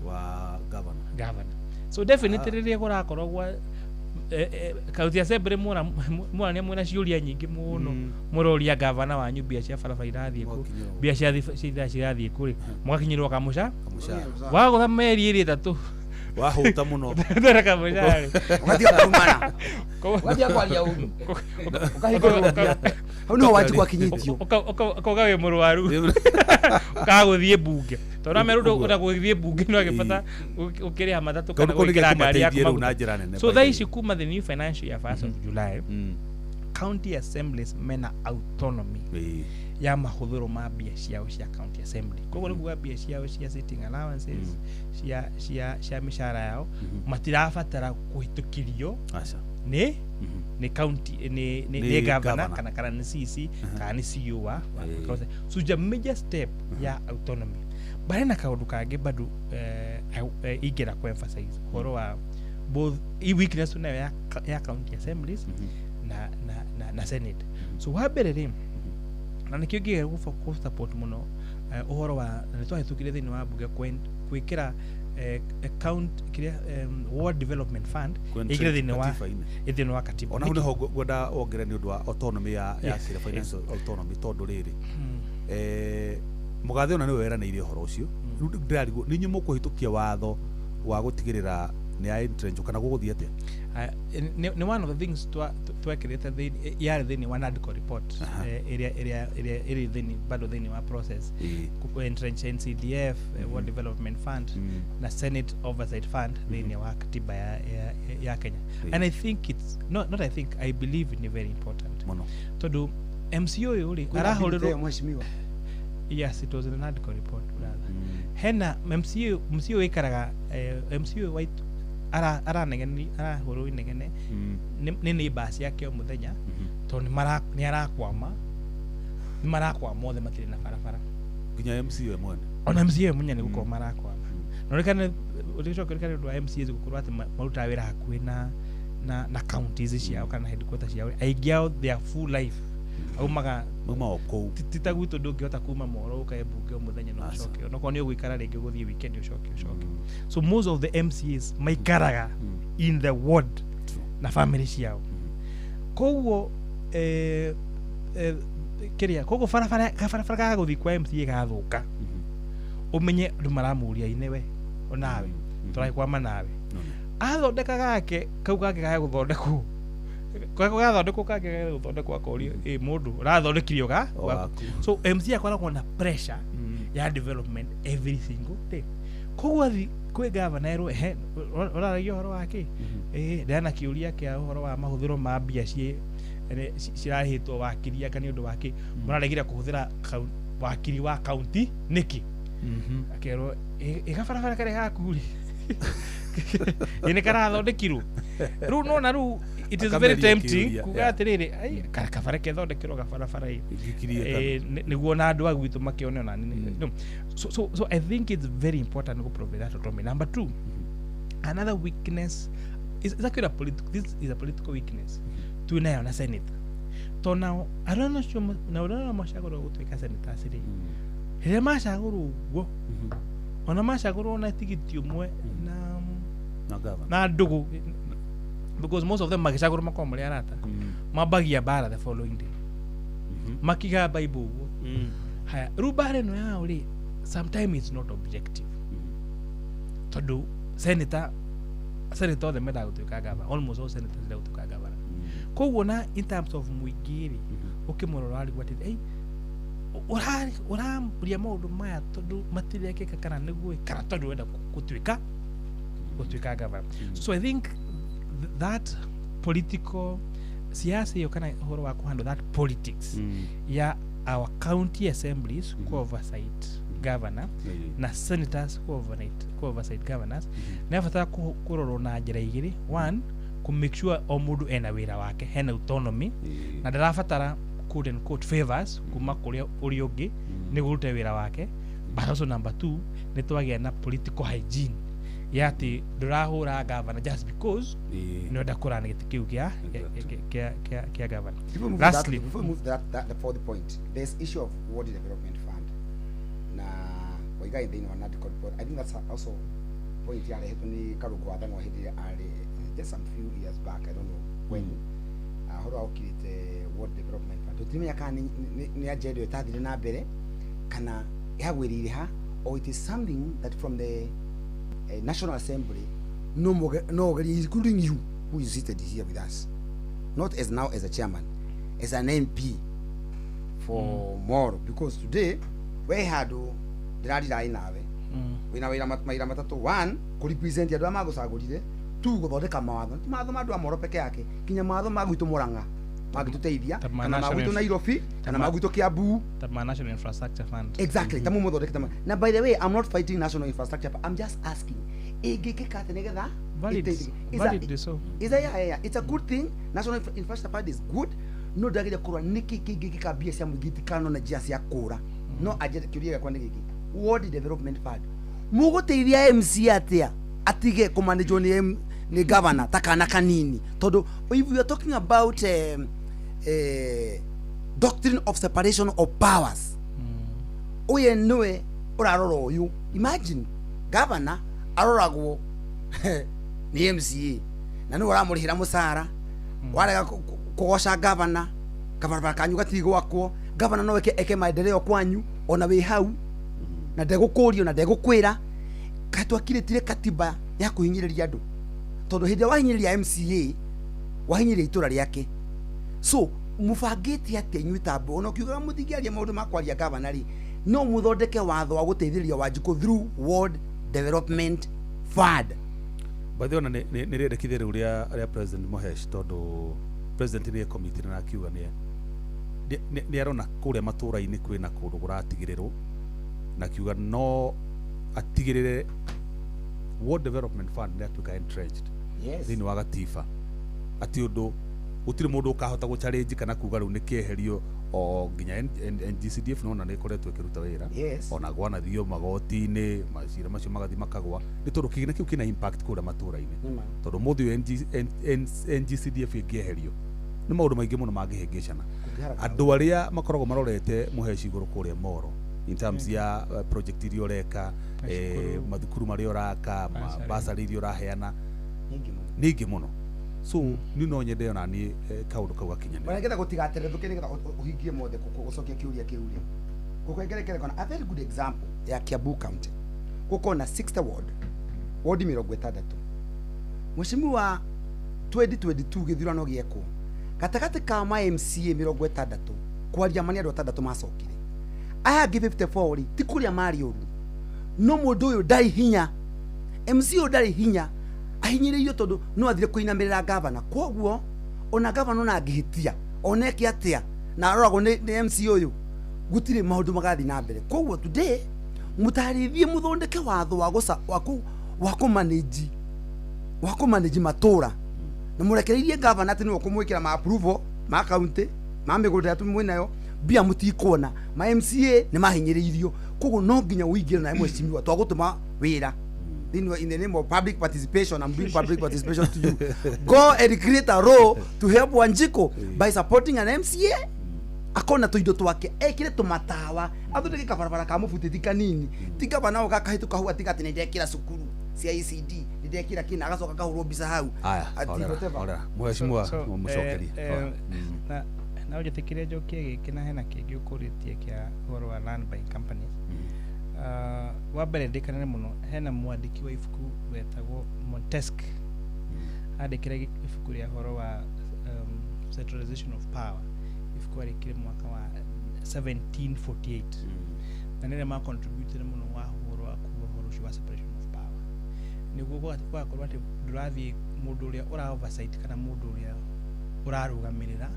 F: wa governor. So
G: definitely rĩrĩa gũrakorwo gwa county assembly mwana nĩ mwena ciũria nyingĩ mũno mũroria governor wanyu mbia cia barabara irathiĩ kũ, mbia cia cirathiĩ kũ, mũgakinyĩrwo kamũca wagũtha meri ĩrĩ ĩtatũ
F: wahuta muno
G: ndara kamũca
H: Ugathia kumana. Ugathia kwaria ũru. Ukahingũrwo. Hau no wanji gwakinyĩtio.
G: Ukoga we mũrwaru. Ukagũthiĩ bunge. Tondũ meru ũtagũthiĩ bunge no agĩbata ũkĩrĩha mathatũ kana gwĩkĩra ngari yaku na njĩra nene. So thaa ici kuma the new financial year 1st of July county assemblies mena autonomy ya mahũthĩro ma mbia ciao cia county assembly. Koguo nĩ kuuga mbia ciao cia sitting allowances cia mĩcara yao matirabatara kũhĩtũkĩrio nĩ county nĩ governor kana nĩ CC kana nĩ CEO wa so a major step ya autonomy. Bali na kaũndũ kangĩ bado ingĩra ku emphasize ũhoro wa both weakness nayo ya county assemblies na senate. So wambere rĩ na nĩkĩo ngĩgera gũ support mũno ũhoro wa nĩ twahĩtũkire thĩinĩ wa bunge gwĩkĩra account kĩrĩa ward development fund ĩgĩre thĩinĩ wa katiba.
F: Ona nĩho ngwenda wongere nĩ ũndũ wa autonomy ya kĩrĩa financial autonomy tondũ rĩrĩ mũgathe ona nĩ weranĩire ũhoro ũcio ndĩrarigwo nĩ inyuĩ mũkũhĩtũkia watho wa gũtigĩrĩra nĩ ya entrench kana gũgũthiĩ atĩa?
G: Ni one of the things twekĩrĩte yarĩ thĩinĩ wa NADCO report ĩrĩa ĩrĩ thĩinĩ bado thĩinĩ wa process entrench NCDF World Development Fund na Senate Oversight Fund thĩinĩ wa katiba ya Kenya. And I think it's not I think I believe it's very important tondũ MCO yũrĩ arahũrĩrwo
H: mheshimiwa.
G: Yes, it was in the NADCO report rather. Hena MCO ikaraga MCO white aranegeni arahũrwo inegene nĩ neighbors yake o mũthenya tondũ nĩ marakwama mothe matirĩ na barabara
F: nginya MCO mwene
G: ona MCO mwene nĩ gũkorwo marakwama no rekane ũrĩcokerekane ũndũ wa MCAs gũkorwo atĩ marutaga wĩra hakuhĩ na counties ciao kana headquarters ciao aingĩ ao their full life aumaga
F: kou
G: tita gwitũ ndũngĩhota kuma moro ũkae bunge mũthenya no ũcoke no nĩ ũgũikara rĩngĩ gũthiĩ weekend ũcoke. So most of the MCAs maikaraga in the ward na family ciao. Koguo kĩrĩa koguo barabara ga gũthiĩ kwa MCA gathũka ũmenye andũ maramũria ine we onawe tũrakwama nawe athondeka gake kau gake ga gũthondekwo gathondekwo kage gũthondekwo akorio mũndũ ũrathondekirio gwaku. So MCA akoragwo na pressure ya development every single day. Koguo kwĩ governor ũraragia ũhoro wake ndana kĩũria kĩa ũhoro wa mahũthĩro ma mbia cirahitwo wakiri aka ni undu wake muraregira kuhuthira wakiri wa county niki akero igabarabara kare hakuri ine kara thondekirwo ru no na ru it is very tempting kuga atiriri ai kabara ke thondekirwo gabarabara niguo na andu agwitu makione na no so I think it's very important to provide that autonomy. Number 2, another weakness is actually this is a political weakness tunayo na Senate to now I don't know na urana mashagoro gutwika senator siri hele mashagoro go ona mashagoro na tigiti umwe na governor na ndugu because most of them magishagoro makomole arata mabagia bara the following day makiga bible haya rubare no ya uri sometimes it's not objective todo senator the meda gutwika governor almost all senators they gutwika governor kogona in terms of muigiri ukimurora ari gwati ei ora muria maundu maya tondu matireke kana niguo kana tondu wenda gutwika governor. So I think that political siasa yo kana horo wa kuhandle that politics ya our county assemblies ko oversight governor na senators ko oversight governors na fata kuroro na njira igiri. One, to make sure omudu ena wira wake hena autonomy na ndarafatara quote and quote favors kuma kuria uriogi ni gurute wira wake. But also number 2, ni twagia na political hygiene yati ndurahura governor just because no dakurana gitikiu kia governor. Lastly,
H: before we move that the fourth point, there's issue of ward development fund na oiga in one article, but I think that's also point ya hetuni karugo adano hedi ali just some few years back, I don't know when how do I create ward development fund to timi yakani ni ajedo tadire na bere kana ya werire ha, or it is something that from the National Assembly no including you who is seated here with us, not as now as a chairman, as an MP for more, because today we had the radi nawe we na maira matatu. One, ko represent ya dama go sagurire. Two, go thondeka mawatho madu amoro peke yake kinya mawatho magwitu Murang'a magituteithia kana magwitu Nairobi kana magwitu Kiambu
G: tama National Infrastructure Fund.
H: Exactly, tamu muthondeke tama. Now by the way, I'm not fighting national infrastructure, I'm just asking egeke kate negetha
G: valid so
H: is yeah, it's a good thing. National infrastructure fund is good. No dagire kurwa niki kigiki kabia cia mugiti kano na jia cia kura no ajete kiuria kwa niki ward development fund muguteithia MC atia atige kumanage ni governor takana kanini todo. If we are talking about doctrine of separation of powers, oye noe uraroro you imagine governor aroragwo ni MCA na no uramurihira musara warega kugosha governor kanyu gatigwo akwo governor no eke maendeleo kwanyu ona we hau na ndegũkũrio na ndegũkwĩra katwakirĩtire katiba ya kũhinyĩrĩria andũ tondũ hĩndĩ wahinyĩrĩria MCA wahinyĩrĩria itũra rĩake. So mũbangĩte atĩa inyuĩ tambo ona ũkiugaga mũthingĩaria maũndũ ma kwaria governor rĩ no mũthondeke watho wa gũteithĩrĩria Wanjikũ through ward development fund.
F: By the way, nĩ rĩendekithĩria ũrĩa President Mohesh tondũ President nĩ committee na akiuga nĩ arona kũrĩa matũra-inĩ kwĩna kũndũ kũratigĩrĩrwo na kiuga no atigĩrĩre ward development fund nĩ atuĩka entrenched thĩinĩ wa gatiba atĩ ũndũ gũtirĩ mũndũ ũkahota gũchallenge kana kuga rĩu nĩ kĩeherio o nginya NGCDF nona nĩ ĩkoretwo ĩkĩruta wĩra ona gwanathio magoti-inĩ macira macio magathi makagwa nĩ tondũ kĩgĩna kĩu kĩna impact kũrĩa matũra-inĩ tondũ mũthĩ NGCDF ĩngĩeherio nĩ maũndũ maingĩ mũno mangĩhĩngĩcana andũ arĩa makoragwo marorete Mohesh igũrũ kũrĩa Moro in terms ya project iria ũreka mathukuru marĩa ũraka basari iria ũraheana ningĩ mũno. So ni no nyende ona ni kaundu kau gakinyane
H: bana getha gutigaterethuke ni getha uhingie mothe gucokia kiuria gukwengerekere kona a very good example ya Kiambu County guko na 6th ward 60 mweshimiwa wa 2022 githurano gieko gatagati ka ma MCA 60 kwaria mani andu 6 macokire aya give 54 ri tikuria mari oru no mundu uyu ndari hinya MCA ndari hinya ahinyĩrĩirio tondu no athire kuinamirira governor koguo ona governor na angihitia oneke atia na aroragwo nĩ MC ũyũ gũtirĩ maũndũ magathi na mbere. Koguo today mũtarithie mũthondeke watho wa kũmanage matũra na mũrekereirie governor atĩ nĩwe kũmwĩkĩra ma approval ma county ma mĩgũnda ya tumwe nayo bia mũtikuona ma MCA nĩ mahinyĩrĩirio. Koguo no nginya ũingĩre na mheshimiwa twagũtũma wĩra in the name of public participation. I'm doing public participation to you. Go and create a role to help Wanjiko by supporting an MCA. Akona tuindo twake ekire tumatawa athondeke kabarabara ka mũbutĩti kanini tiga bana gakahĩtũka hau atiga atĩ nĩndekĩra cukuru cia ECD nĩndekĩra kina agacoka kahũrwo mbica hau
F: mheshimiwa mũcokerie
G: na ũnjĩtĩkĩrie njokie gĩkĩ na hena kĩngĩ ũkũrĩtie kĩa ũhoro wa land buying companies. Wa mbere ndĩkanene mũno hena mwandĩki wa ibuku wetagwo Montesquieu andĩkire ibuku rĩa ũhoro wa centralization of power kwa kile mwaka wa 1748 na nile ma contribute muno wa horo wa kuhoro wa separation of power niguo kwa korwa ati ndurathi mundu uria ura oversight kana mundu uria urarugamirira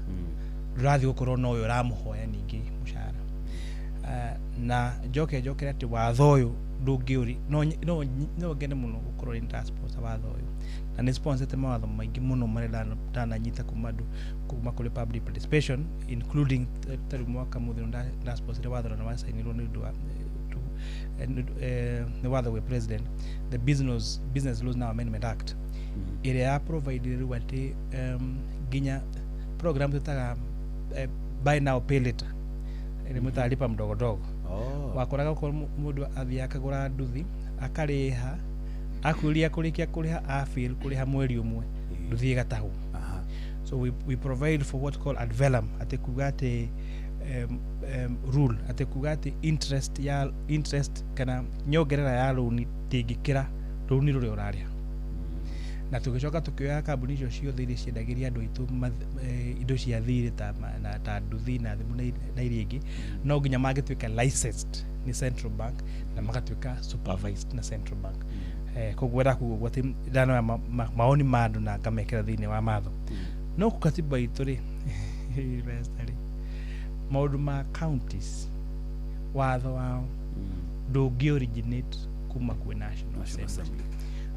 G: ndurathi gukorwo no uyo ramuhoya ningi mushara na joke ati watho uyu ndungiuri no ngene muno gukorwo ni transport watho uyu na ni sponsor mawatho maingi muno marenda ndananyita kuma kule public participation including tari mwaka muthiro nda sponsor watho na wasainirwo ni ndu the watho we president the business laws now amendment act area provided wati ginya program tutaga buy now pay later ile mutalipa mdogo wakoraga ko mundu athia akagura nduthi akariha akulia kulikia kuliha afil kuliha mweri umwe nduthi gatahu. So we provide for what called ad valorem atekugate rule atekugate interest kana nyogerera ya loan tigikira loan ruri uraria na tugicoka tukioya kambuni icio ciothe iria ciendagiria andu itu indo cia thiri ta nduthi na thimu na iria ingi no nginya magituika licensed ni central bank na magatuika supervised na central bank. Kugwera kugo ati ndano maoni mandu na ngamekera thini wa matho no kukatiba ituri investari maundu ma counties watho wao ndungi originate kuma kwa national assembly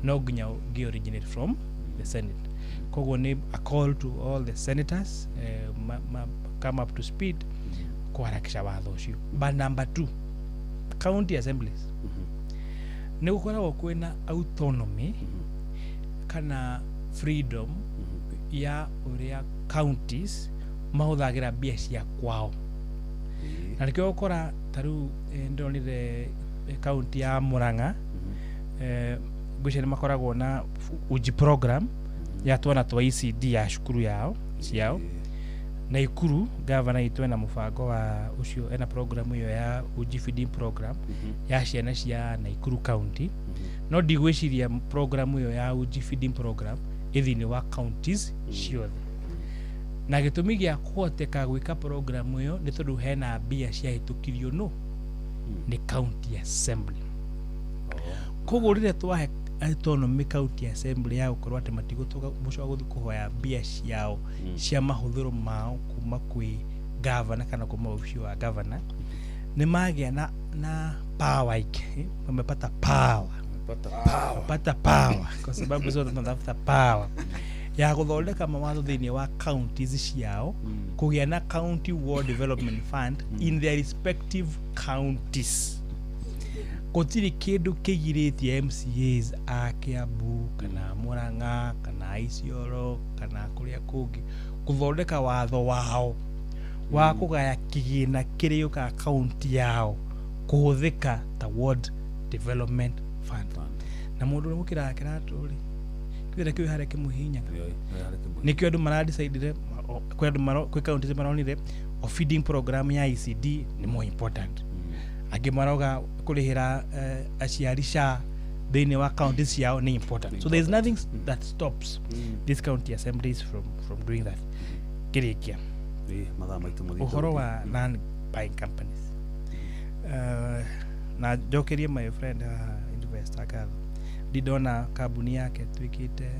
G: no nginya ngi originate from the senate. Kogo ni a call to all the senators come up to speed kuharakisha watho ucio. But number 2 county assemblies ni gukoragwo kwina autonomy kana freedom ya uria counties mahuthagira mbia cia kwao na nikio gukora taru ndonire county ya Murang'a gucene makoragwo na uji program ya twana twa ECD ya cukuru yao ciao na Ikuru governor itwe na mubango wa ucio ena program iyo ya uji feeding program ya ciana cia na Ikuru county no digwiciria program iyo ya uji feeding program ithini wa counties ciothe na gitumi gia kuhoteka gwika program iyo ni tondu hena mbia cia hitukirio no ni county assembly. Koguo rire twahe autonomy county assembly ya gukorwo ati matigotoka muco guthi kuhoya mbia ciao cia mahuthiro mao kuma kwi governor kana kuma ofisi wa governor ni magia na power wamepata power kwa sababu zote tunatafuta power ya kuthondeka mawatho thini wa counties ciao kugia na county ward development fund in their respective counties. Kotiri kindu kigiritie MCAs a Kiambu kana Murang'a kana Isiolo kana kuria kungi kuthondeka watho wao wa kugaya kigina kirio ka county yao kuhuthika ta ward development fund na mundu mukira kiraturi kwira kiyo hareke muhinya nikyo andu maradicidire kwa andu kwa county maronire of feeding program ya ECD ni more important agimaroga kulihira aciarisha thini wa counties yao ni important. So there is nothing that stops these county assemblies from doing that. Kirikia uhoro wa land buying companies na jokerie my friend investor Gatho didona kabuni yake twikite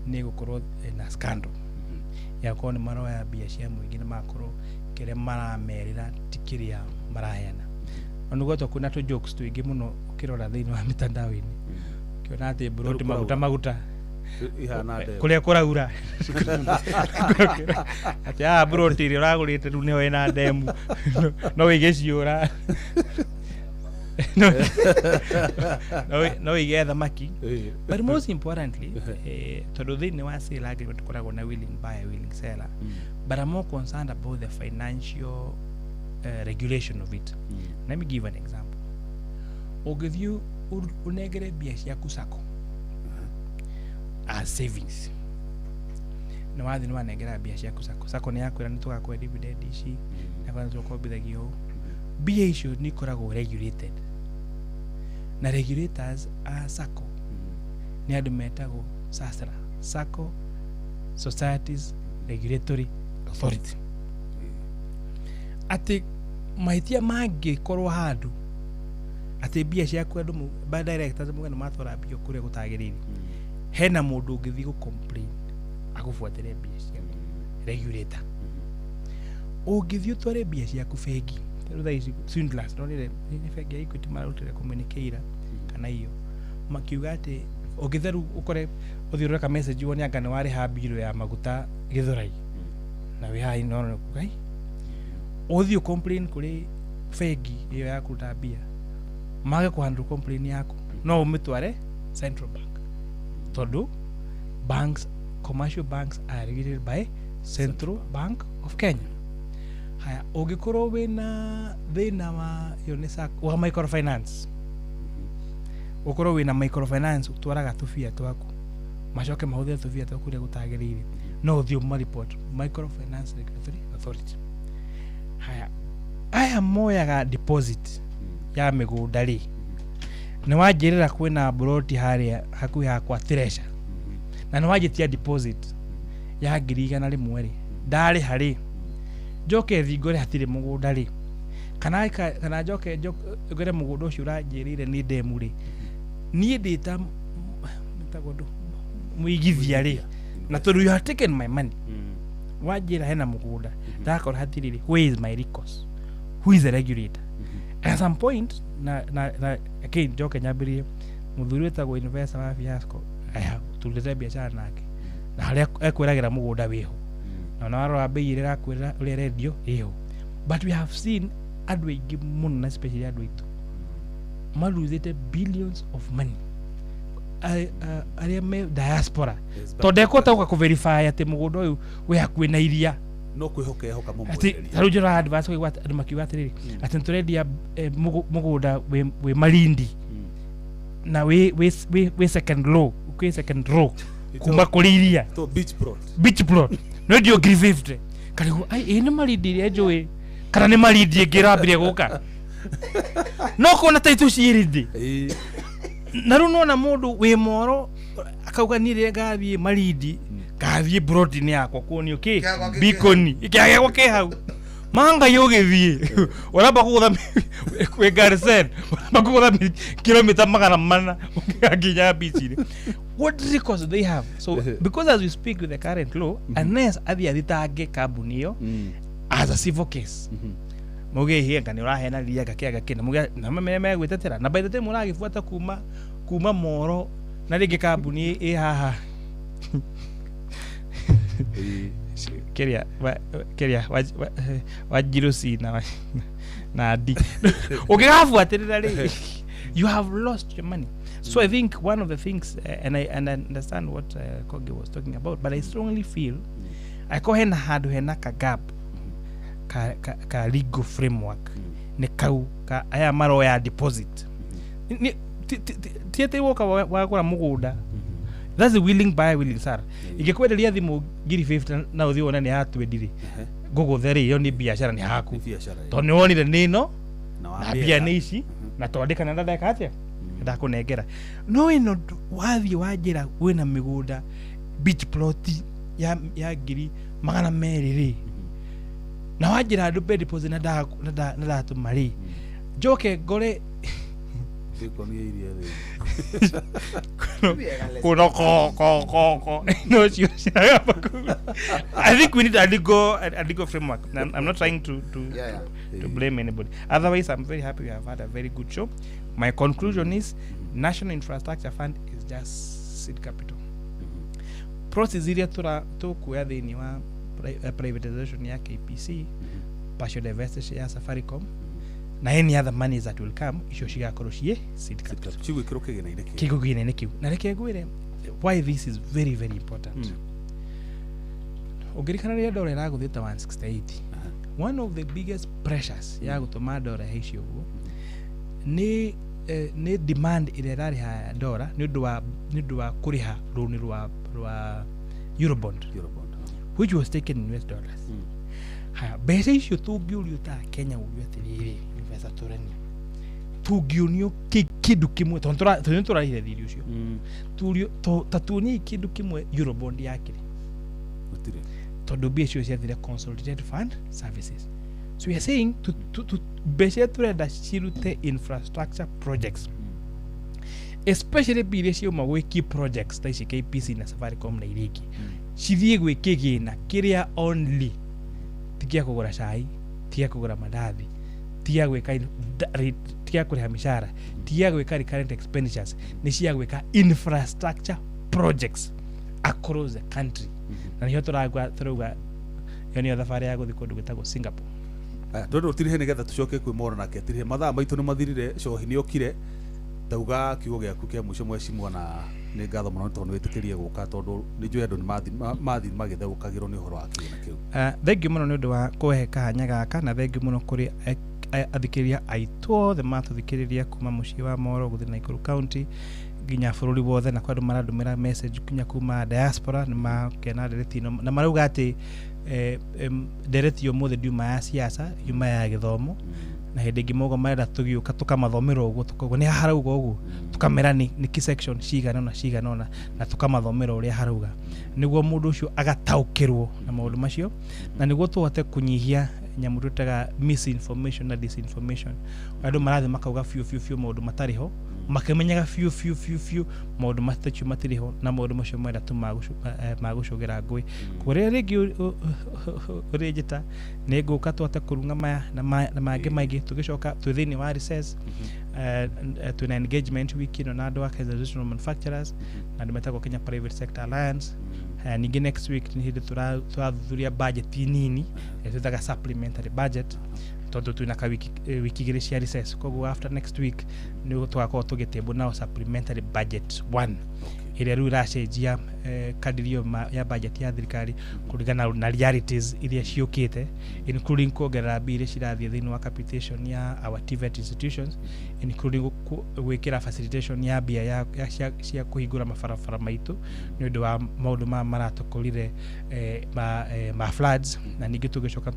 G: ni gukorwo na scandal yakorwo nĩ maroya mbia cia mũingĩ nĩ makorwo kĩrĩa maramerĩra ti kĩrĩa maraheana. Nĩguo kwĩna tũ jokes tũingĩ mũno ũkĩrora thĩinĩ wa mĩtandao-inĩ ũkĩona atĩ mburoti maguta kũrĩa kũraura atĩ mburoti ĩrĩa ũragũrĩte rĩu nĩyo ĩna ndemu no wĩige ciũra no wĩige thamaki. But most importantly tondũ thĩinĩ wa sale agreement tũkoragwo na willing buyer, willing seller, but I'm more concerned about the financial regulation of it. Let me give an example. Ũngĩthiĩ unegere mbia ciaku sacco as savings, nĩ wathiĩ nĩ wanengera mbia ciaku sacco nĩ yakwĩra nĩ tũgakũhe dividend ici na kana tũkombithagia ũũ. Mbia icio nĩ ikoragwo regulated na regulators a sacco nĩ andũ metagwo SASRA, Sacco Societies Regulatory Authority. Atĩ mahĩtia mangĩkorwo handũ atĩ mbia ciaku andũ ba directors mũgeni matwara mbia kũrĩa gũtagĩrĩire, hena mũndũ ũngĩthiĩ gũ complain agũbuatĩre mbia ciaku regulator. Ũngĩthiĩ ũtware mbia ciaku bengi, rĩu thaa ici swindlers no nĩ bengi ya Equity mararutĩra communique kana hiyo makiuga atĩ ũngĩtheru ũkore ũthiũrũrũka message wone anga nĩ warĩha mbirũ ya maguta Gĩthũrai na wĩ haha no kugai ũthiĩ complain kũrĩ bengi ĩyo ya kũruta mbia mage kũhandle complain yaku no ũmĩtware Central Bank tondũ banks, commercial banks are regulated by Central Bank of Kenya. Haya, ũngĩkorwo wĩna thĩna wa microfinance, ũkorwo wĩna microfinance ũtwaraga tũbia twaku macoke mahũthĩre tũbia twaku kũrĩa gũtagĩrĩire, no ũthiĩ ũmareport Microfinance Regulatory Authority. Aya moyaga deposit ya mĩgũnda rĩ, nĩ wanjĩrĩra kwĩna buroti harĩa hakuhĩ hakwa Treasure na nĩ wanjĩtia deposit ya 100 rĩmwe rĩ, ndarĩ harĩ njoke thingore hatirĩ mũgũnda rĩ, kana njoke ngore mũgũnda ũcio ũranjĩrĩire nĩ ndemu rĩ, niĩ ndĩta mĩtagondo mũigithia rĩ, na tondũ you have taken my money wanjĩra hena mũgũnda ndakora hatirĩ rĩ, where is my recourse? Who is the regulator? At some point na again njoke nyambĩrĩrie mũthuri wetagwo investor wa Fiasco tulete biashara nake na harĩa ekwĩragĩra mũgũnda wĩho na warora bei ĩrĩa akwĩra ũrĩa rendio ĩho. But we have seen andũ aingĩ mũno na especially andũ aitũ maluzĩte billions of money arĩa me diaspora tondũ ekũhota gũka kũverify atĩ mũgũnda ũyũ wĩ hakuhĩ na iria
F: no kwĩhoka mũmwe
G: tarĩu njĩra advance kwa andũ makiuga atĩrĩrĩ atĩ nĩtũrendia mũgũnda wĩ Malindi na wĩ second row kuma kũrĩ iria
F: to
G: beach plot no ndio 350 karigu ai nĩ Malindi iria njũĩ kana nĩ Malindi ĩngĩrambire gũka no kona taitu ciĩrĩndĩ na rĩu nona mũndũ wĩ moro akauga niĩ rĩrĩa ngathiĩ Malindi ngathiĩ buroti-inĩ yakwa kuonio kĩ bikoni ikĩagĩagwo kĩ hau manga yũgĩthiĩ ũramba kũgũtha kwĩ Garsen ũramba kũgũtha kilomita 400 ũngĩgakinya bici-inĩ. What recourse they have? So because as we speak with the current law, unless athiĩ athitange kambuni ĩyo as a civil case muge hienga ni urahena ria gakiaga kina muge na meme gwitetera na by the time uragifuata kuma moro na ringi kambuni haha keria wajirusi na di ukigafuatirira ri you have lost your money. So I think one of the things and I understand what Kogi was talking about, but I strongly feel I ko hena hadu hena ka gap ka legal framework ne kau ka aya maroya deposit ni tiete woka wakora mugunda. That's the willing buyer, willing seller. Ikikwenderia thimu 50 na uthi wona ni hatwendire ngũgũtheri iyo ni biashara ni haku to ni wonire nino na bia ni ici na twandika na ndaka atia ndakunengera no ino wathi wanjira wina migunda beach plot ya 200 ri na wanjira andu pay deposit na ndatuma ri njoke ngore
F: Iko ni iria the.
G: Kuno ko. No, I think we need a legal framework. I'm not trying to blame anybody. Otherwise, I'm very happy we have had a very good show. My conclusion is National Infrastructure Fund is just seed capital. Process iria to kuya thini wa privatization ya KPC, partial divestiture ya Safaricom, na any other monies that will come, isho shigakorwo cie seed capital.
F: Chigu ikiro kigina-inĩ kĩu.
G: Kigo kigina-inĩ kĩu. Na reke ngwĩre why this is very very important. Ũngĩrikana rĩrĩa ndora ĩragũthĩte 168. One of the biggest pressures ya gũtũma ndora haici ũguo ni demand ĩrĩa ĩrarĩha ndora nĩ ũndũ wa kũrĩha rũni rwa Eurobond, which was taken in US dollars. Haya, mbeca icio tũngĩũrio ta Kenya ũguo atĩrĩrĩ, mbeca tũrania tũngĩonio kĩndũ kĩmwe tondũ tũrarĩhire thirĩ ũcio turio ta tuonie kĩndũ kĩmwe Eurobond yakĩrĩ tondũ mbia icio ciathire consolidated fund services. So we are saying to mbeca tũrenda cirute infrastructure projects, especially mbia ciauma gwĩ key projects ta ici KPC na Safaricom na iriki cithiĩ gwĩ kĩgĩna kĩrĩa only tigia kũgũra cai, tigia kũgũra mandathi, tigia gwĩka tigia kũrĩha mĩcara, tigia gwĩka recurrent expenditures, nĩ cia gwĩka infrastructure projects across the country. Na nĩho tũrauga yo nĩyo thabarĩ ya gũthiĩ kũndũ gwĩtagwo Singapore.
F: Ndũndũ tirihe nĩgetha tũcoke kwĩ mora nake tirihe mathaa maitũ nĩ mathirire, cohi nĩ okire ndauga kiugo gĩaku kĩa mũico mwecimwa na nĩ ngatho mũno tondũ wĩtĩkĩrie gũka tondũ nĩ njũĩ andũ nĩ mathi magĩthegũkagĩrwo nĩ ũhoro wa kĩgĩna kĩu.
G: Thengiũ mũno nĩ ũndũ wa kũhe kanya gaka na thengiũ mũno kũrĩ athikĩrĩria aitũ othe matũthikĩrĩria kuma mũciĩ wa Moro gũthiĩ Nakuru County nginya bũrũri wothe, na kwa andũ marandũmĩra message kinya kuma diaspora nĩ makena ndereti ĩno na marauga atĩ ndereti ũmũthĩ ndiuma ya siasa, yuma ya gĩthomo, na hĩndĩ ĩngĩ mauga marenda tũgĩũka tũkamathomera ũguo tũkauga nĩ harauga ũguo tũkamera nĩ key section cigana ũna na tũkamathomera ũrĩa harauga nĩguo mũndũ ũcio agataũkĩrwo na maũndũ macio na nĩguo tũhote kũnyihia nyamũ twĩtaga misinformation na disinformation. Andũ marathiĩ makauga biũ maũndũ matarĩ ho, makĩmenyaga biũ maũndũ matatũ matirĩ ho, na maũndũ macio marĩa tu magũcũgĩra ngũĩ. Kũrĩa rĩngĩ ũrĩ njĩta nĩ ngũka tũhote kũrunga maya na mangĩ maingĩ tũgĩcoka twĩ thĩinĩ wa recess. Twĩna engagement week ĩno na andũ a Kenya Manufacturers na andũ metagwo Kenya Private Sector Alliance. Ningĩ next week nĩ hĩndĩ tũrathuthuria budget nini twĩtaga supplementary budget tondũ twĩna ka wiki igĩrĩ cia recess. Koguo after next week nĩ tũgakorwo tũgĩtable nao supplementary budget 1 ĩrĩa rĩu ĩracenjia kadirio ya budget ya thirikari kũringana na realities iria ciũkĩte, including kuongerera mbia iria cirathiĩ thĩinĩ wa capitation ya our TVET institutions, including gwĩkĩra facilitation ya mbia cia kũhingũra mabarabara maitũ nĩ ũndũ wa maũndũ maratũkũrire ma floods, na ningĩ tũgĩcoka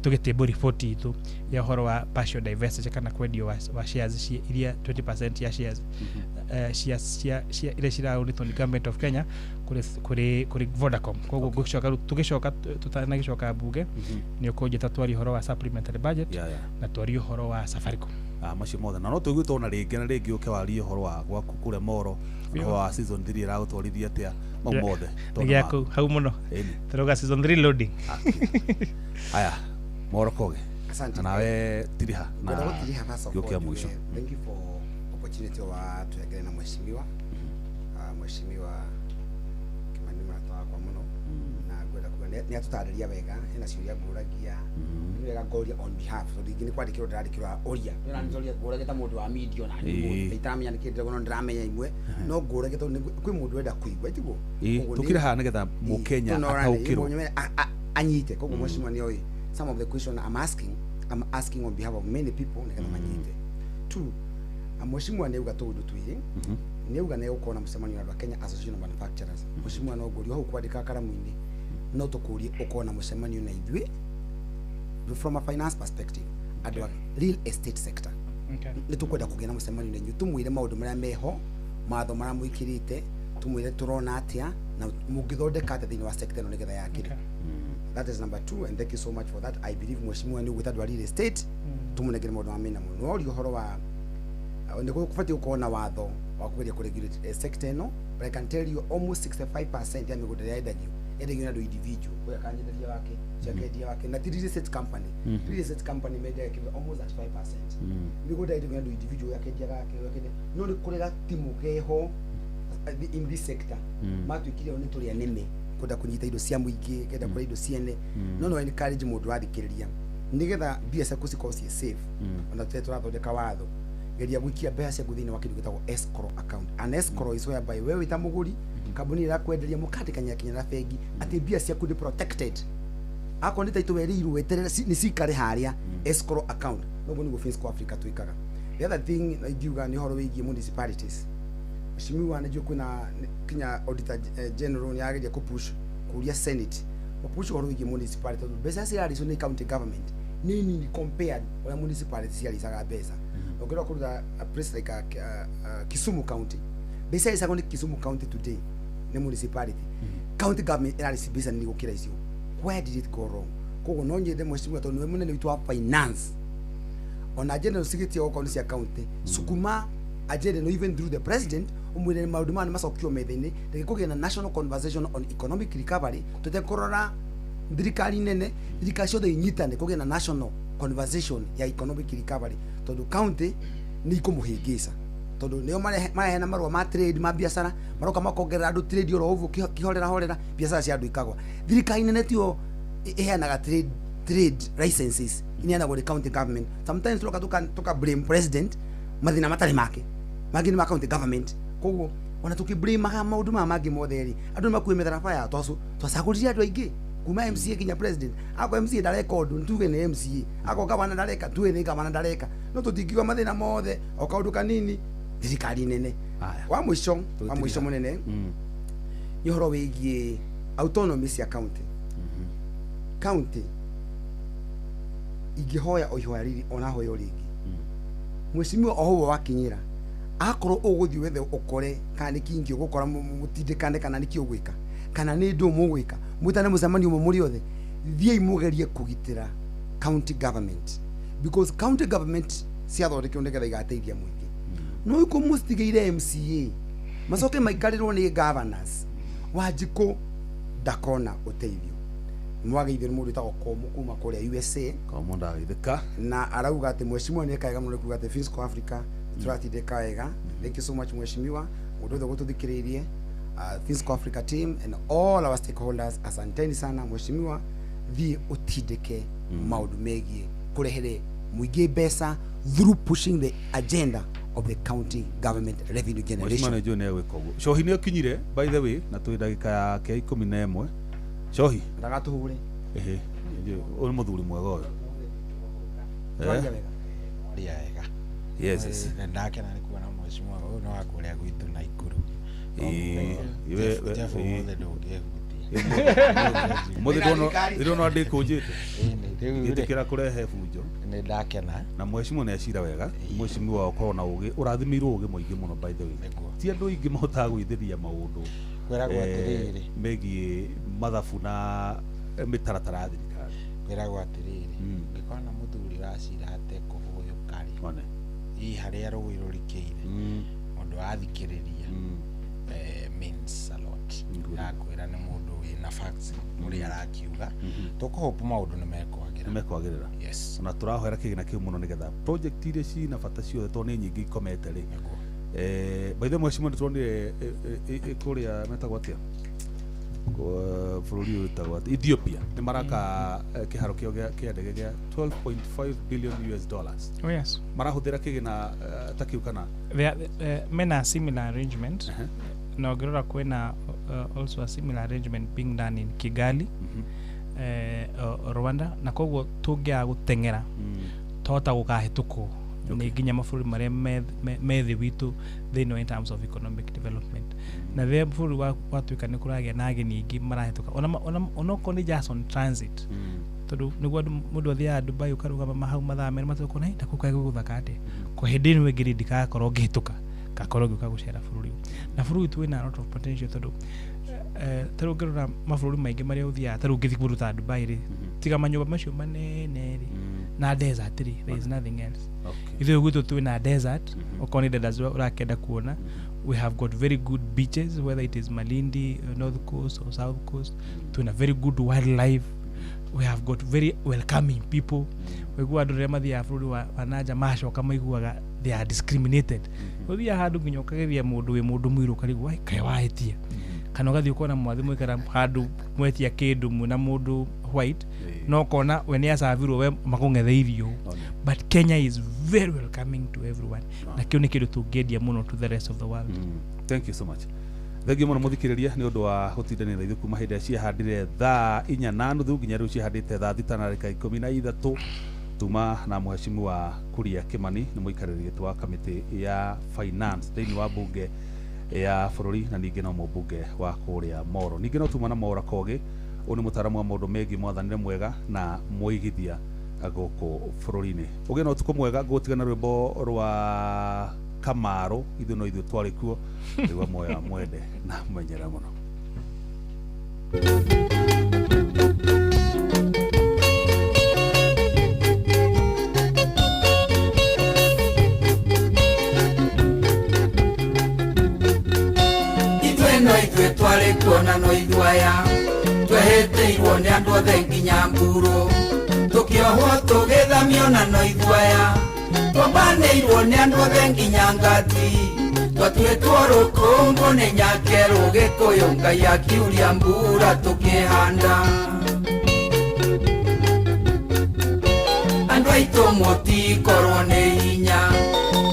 G: tũgĩtable report itũ ya ũhoro wa partial divestiture kana kwendio wa shares iria 20% ya shares iria ciraũrĩtwo nĩ Government of Kenya kũrĩ Vodacom. Koguo tũgĩcoka tũtanagĩcoka mbunge nĩ ũkũnjĩta twari ũhoro wa supplementary budget na twari ũhoro wa Safaricom.
F: Macio mothe na no tũgwĩtwo na rĩngĩ na rĩngĩ ũke warie ũhoro wa gwaku kũrĩa Moro wa season 3 ĩragũtwarithia atĩa mau mothe
G: tondũ hau mũno tũrauga season 3 loading.
F: Haya Moro Koge,
H: asante
F: nawe tiriha na
H: gĩũke mwisho. Thank you for opportunity wa tuegere na mheshimiwa Kimani Maratoa kwa muno na gwenda kuga nĩ atũtarĩria wega hena ciũria ngũragia nĩ wega ngoria on behalf so rĩngĩ nĩ kwandĩkĩrwo ndĩrandĩkĩrwo ũria nĩ nĩzoria ngũragia ta mũndũ wa media na nĩ itamenya nĩ kĩndĩ no ndĩramenya imwe no ngũragia tondũ kwĩ mũndũ wenda kũigua tiguo
F: tũkĩre haha nĩgetha mũkenya ataũkĩrwo
H: anyite. Koguo mheshimiwa nĩ oĩ some of the question I'm asking on behalf of many people nĩgetha manyite. Two, mheshimiwa nĩ uga tũndũ twĩrĩ nĩ uga nĩ gũkorwo na mũcemanio na andũ a Kenya Association of Manufacturers. Mheshimiwa no ngũrio hau kwandĩka karamu-inĩ no tũkũrie ũkorwo na mũcemanio na ithuĩ from a finance perspective andũ a real estate sector. Nĩ tũkwenda kũgĩa na mũcemanio na inyuĩ tũmwĩre maũndũ marĩa meho, matho marĩa mwĩkĩrĩte, tũmwĩre tũrona atĩa na mũngĩthondeka atĩa thĩinĩ wa sector ĩno nĩgetha yakĩre. That is number 2 and thank you so much for that. I believe mheshimiwa nĩ ugĩta andũ a real estate tũmũnengere maũndũ ma mena mũno. No ũrio ũhoro wa ndiko kufatia kuona watho wa kugeria kuregulate sector eno, but I can tell you almost 65% ya migunda ya endagio na do individual kwa kanyenderia wake chakedia wake na real estate company media yake almost at 5%. Migunda endagio na do individual yake yake no ni kurega timu keho in this sector matwikire oni turi aneme kuda kunyita indo cia muingi kenda kura indo ciene no encourage mundu athikiriria nigetha biacara kusikosi safe ona turathondeka watho geria gwikia mbeca guthini wa kindu gitagwo escrow account. An escrow is whereby wewe wita muguri kambuni irakwenderia mukandikanya kinya na bengi ati bia ciaku ni protected ako ni taito weriru weterere ni cikare haria escrow account no ni Fiscal Africa twikaga. The other thing igiuga ni horo wigie municipalities shimiwa na joko na kinya auditor general ni ageria kupush kuria senate kupush horo wigie municipality besa cia ni county government nini compared na municipality cia risaga besa okero kuruda a place like Kisumu County. Besides second Kisumu County today, the municipality. County government analysis based on gukira icio. Where did it go wrong? Kogo nonye de mheshimiwa to no munene witu wa finance. On agenda security of county county. Sukuma agenda no even through the president umwire mauduma na masokio methene de kugena national conversation on economic recovery to the corona thirikari nene thirikari ciothe inyitane kugena national conversation ya economic recovery tondu county ni ikumuhingisa tondu nio marehena marwa ma trade ma biacara maroka makongerera andu trade oro uvu kihorera biacara cia andu ikagwa thirikari nene tio iheanaga trade licenses iniana go county government. Sometimes tuka blame president mathina matari make magini ma county government koguo ona tukiblame maundu magi motheri andu makuemethera fire twasaguriria andu aingi kuma MCA kinya president ako MCA dareka undu ntuge ni MCA ako gavana dareka tuwe ni gavana dareka no tutingiwa mathina mothe o kaundu kanini thirikari nene wa mwisho munene ihoro wigie autonomy cia county county igihoya o ihoya riri ona hoyo rigi mweshimiwa oho wakinyira akoro uguthi wethe ukore kana kingi ugukora mutindikane kana niki ugwika kana ni ndu mugwika mutane mucemani umwe muri othe thiai mugerie kugitira county government because county government ciathondekio nigetha igateithia muingi no iko mustigeire MCA macoke maikarirwo ni governors wajiko ndakona uteithio mwageithio ni mundu tagwo komu kuma kuria USA
F: komu ndageithika
H: na arauga ati mweshimiwa ni kaega muno kuga ati Fiscal Africa turatindika wega. Thank you so much mweshimiwa mundu othe gututhikiririe Fiscal Africa team and all our stakeholders. Asanteni sana mweshimiwa thi utindike maundu megie kurehere muingi mbeca through pushing the agenda of the county government revenue generation.
F: Mweshimiwa jo newe koguo Shohi ni akinyire by the way na tu ndagika ya 11 Shohi
H: ndagatuhure
F: uri muthuri mwega uyu
H: wega
F: yes
I: ndakena ni kuona mweshimiwa uyu no akuria gwitu na ikuru
F: Ndino ndikunjite ngitikira kurehe bunjo
I: ni ndakena
F: na mweshimiwa ni acira wega mweshimiwa ukorwo na ugi urathimirwo ugi muingi muno by the way ti andu ingi mahotaga gwithiria maundu
I: kwiragwo atiriri
F: megie mathabu na mitaratara thirikari
I: kwiragwo atiriri ngikona muthuri racira ate kuhuyu kari i haria rugwi rurikiire mundu athikiriria means a lot yakwira ni mundu wina facts muri arakiuga tukuhopa maundu ni mekwagirira yes
F: na turahoera kigina kiu muno nigetha project iria ci na bata ciothe to ni nyingi ikomete ri by the mweshimiwa nitwonire kuria metagwo atia bururi utagwo Ethiopia ni maraka kiharo kio kia ndege gia 12.5 billion US dollars.
G: Oh yes,
F: marahuthira kigina takiukana
G: mena similar arrangement na ogirora kwena also a similar arrangement being done in Kigali Rwanda na koguo tungia gutengera tota gukahituko ni ginya mafuri mare methi witu they know in terms of economic development na the mafuri watuika ni kuragia na ageni ingi marahituka ona koni Jason transit tondu niguo mundu athia Dubai ukaruga mahau mathame matuko na ita kuka guthakate ko hindini wegiri ndikakorwo ngihituka gakorwo guka gucera bururi na bururi tu ina a lot of potential tondu taru ngirora mabũrũri maingĩ marĩa ũthiaga taru ngithi kũndũ ta Dubai ri tiga manyũmba macio manene ri na desert ri, there is nothing else.
F: Okay.
G: Ithuĩ gwitũ twĩna desert, okorwo nĩ desert ũrakenda kuona, we have got very good beaches, whether it is Malindi, North Coast or South Coast. Twĩna very good wildlife. We have got very welcoming people. Waigua andũ rĩrĩa mathiaga bũrũri wa nanja macoka maiguaga they are discriminated. Ũthiaga handũ nginya ũkageria mũndũ wĩ mũndũ mũirũ karigwo kaĩ wahĩtia. Kana ũgathiĩ ũkona mwathi mũikara handũ mwetia kĩndũ mwĩna mũndũ white, no kona we nĩ acabirwo we makũng'etheirio. But Kenya is very welcoming to everyone. Na kĩu nĩ kĩndũ tũngĩendia mũno to the rest of the world.
F: Thank you so much. Thengio mũno mũthikĩrĩria nĩ ũndũ wa gũtindanĩra ithuĩ kuma hĩndĩ ĩrĩa ciahandire thaa 4:30 nginya rĩu ciahandĩte thaa 6:13 tuma na mheshimiwa wa Kuria Kimani nĩ mũikarĩri gĩtĩ wa kamĩtĩ ya finance thĩinĩ wa bunge ya bũrũri na ningĩ no mũmbunge wa kũrĩa Moro. Ningĩ no tuma na Mora Kogi, ũyũ nĩ mũtaaramu wa maũndũ megiĩ mwathanĩre mwega na mũigithia gũkũ bũrũri-inĩ. Ũgĩe na ũtukũ mwega, ngũtigana rwĩmbo rwa Kamaro, ithuĩ no ithuĩ twarĩ kuo, rĩu moya mwende na menyera mũno.
E: Ithuĩ twarĩ kuo na no ithuĩ aya twehĩtĩirwo nĩ andũ othe nginya mburo, tũkĩohwo tũgĩthamio na no ithuĩ aya twabanĩirwo nĩ andũ othe nginya ngati, twatuĩtwo rũkũngũ nĩ nyakerũ Gĩkũyũ Ngai akiuria mbura tũkĩhanda. Andũ aitũ mũtikorwo nĩ hinya,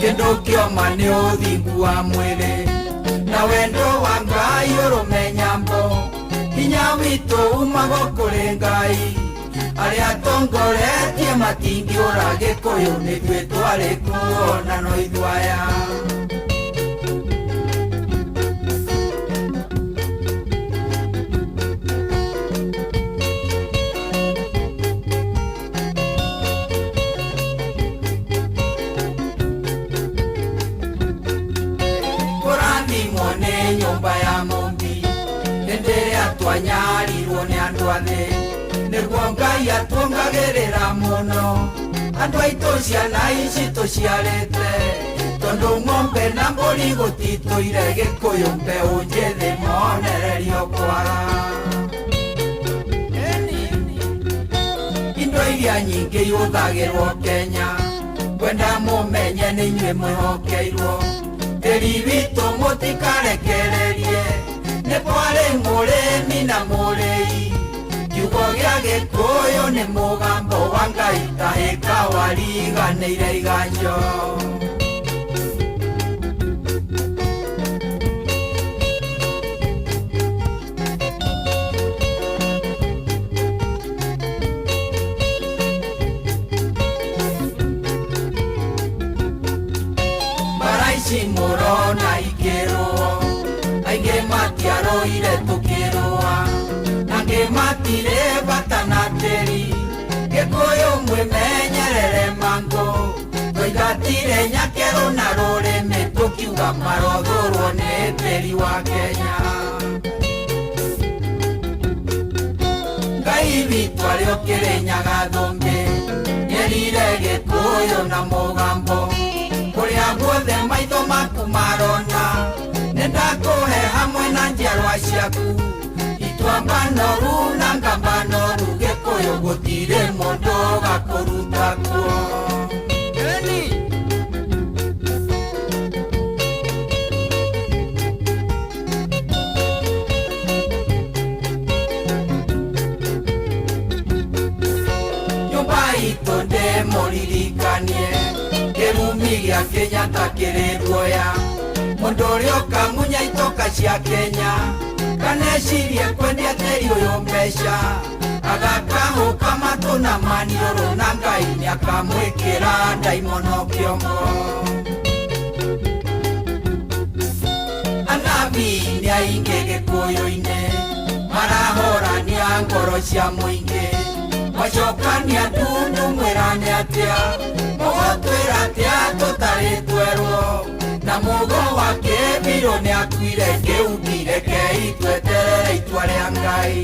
E: kĩndũ kĩoma nĩ ũthingu wa mwĩrĩ, na wendo wa Ngai ũrũmenya mbo, hinya witũ umaga kũrĩ Ngai, arĩa atongoretie matingĩũra Gĩkũyũ nĩ ithuĩ twarĩ kuo na no ithuĩ aya. Kũrathimwo nĩ nyũmba ya mũmbi, hĩndĩ ĩrĩa twanyarirwo nĩ andũ athĩ, nĩguo Ngai atuongagĩrĩra mũno. Andũ aitũ ciana ici tũciarĩte, tondũ ng'ombe na mbũri gũtitũire Gĩkũyũ mbeũ njĩthĩ monererio kwara. Indo iria nyingĩ ihũthagĩrwo Kenya, kwenda mũmenye nĩ inyuĩ mwĩhokeirwo, tĩri witũ mũtikarekererie, nĩ kwarĩ mũrĩmi na mũrĩi, kiugo gĩa Gĩkũyũ nĩ mũgambo wa Ngai, tahĩka wariganĩire iganjo. Bara ici mũrona ikĩrũo, aingĩ matiarũire tũkĩrũa, nangĩ matirĩ bata na tĩri, Gĩkũyũ mwĩmenyerere mangũ, tũingatire nyakerũ na rũrĩmĩ tũkiuga marothũrwo nĩ tĩri wa Kenya. Ngai witũ arĩ o Kĩrĩnyaga thũmbĩ, nĩerire Gĩkũyũ na mũgambo, kũrĩa guothe maitho maku marona, nĩndakũhe hamwe na njiarwa ciaku, itwamba noru na ngamba noru, Gĩkũyũ gũtirĩ mũndũ gakũruta kuo. Nyũmba itũ ndĩmũririkanie, kĩrumi gĩa Kĩnyatta kĩrĩ guoya, mũndũ ũrĩa ũkamunya itoka cia Kenya, kanecirie kwendia tĩri ũyũ mbeca, agakahũka matũ na maniũrũ, na Ngai nĩakamwĩkĩra ndaimono kĩongo. Anabii nĩ aingĩ Gĩkũyũ-inĩ, marahorania ngoro cia mũingĩ, macokania ndundu mwĩrane atĩa, mũgotwĩra atĩa tũtarĩ twerwo, na mũgo wa Kĩbirũ nĩ akuire, kĩumbire keitweterere itua rĩa Ngai.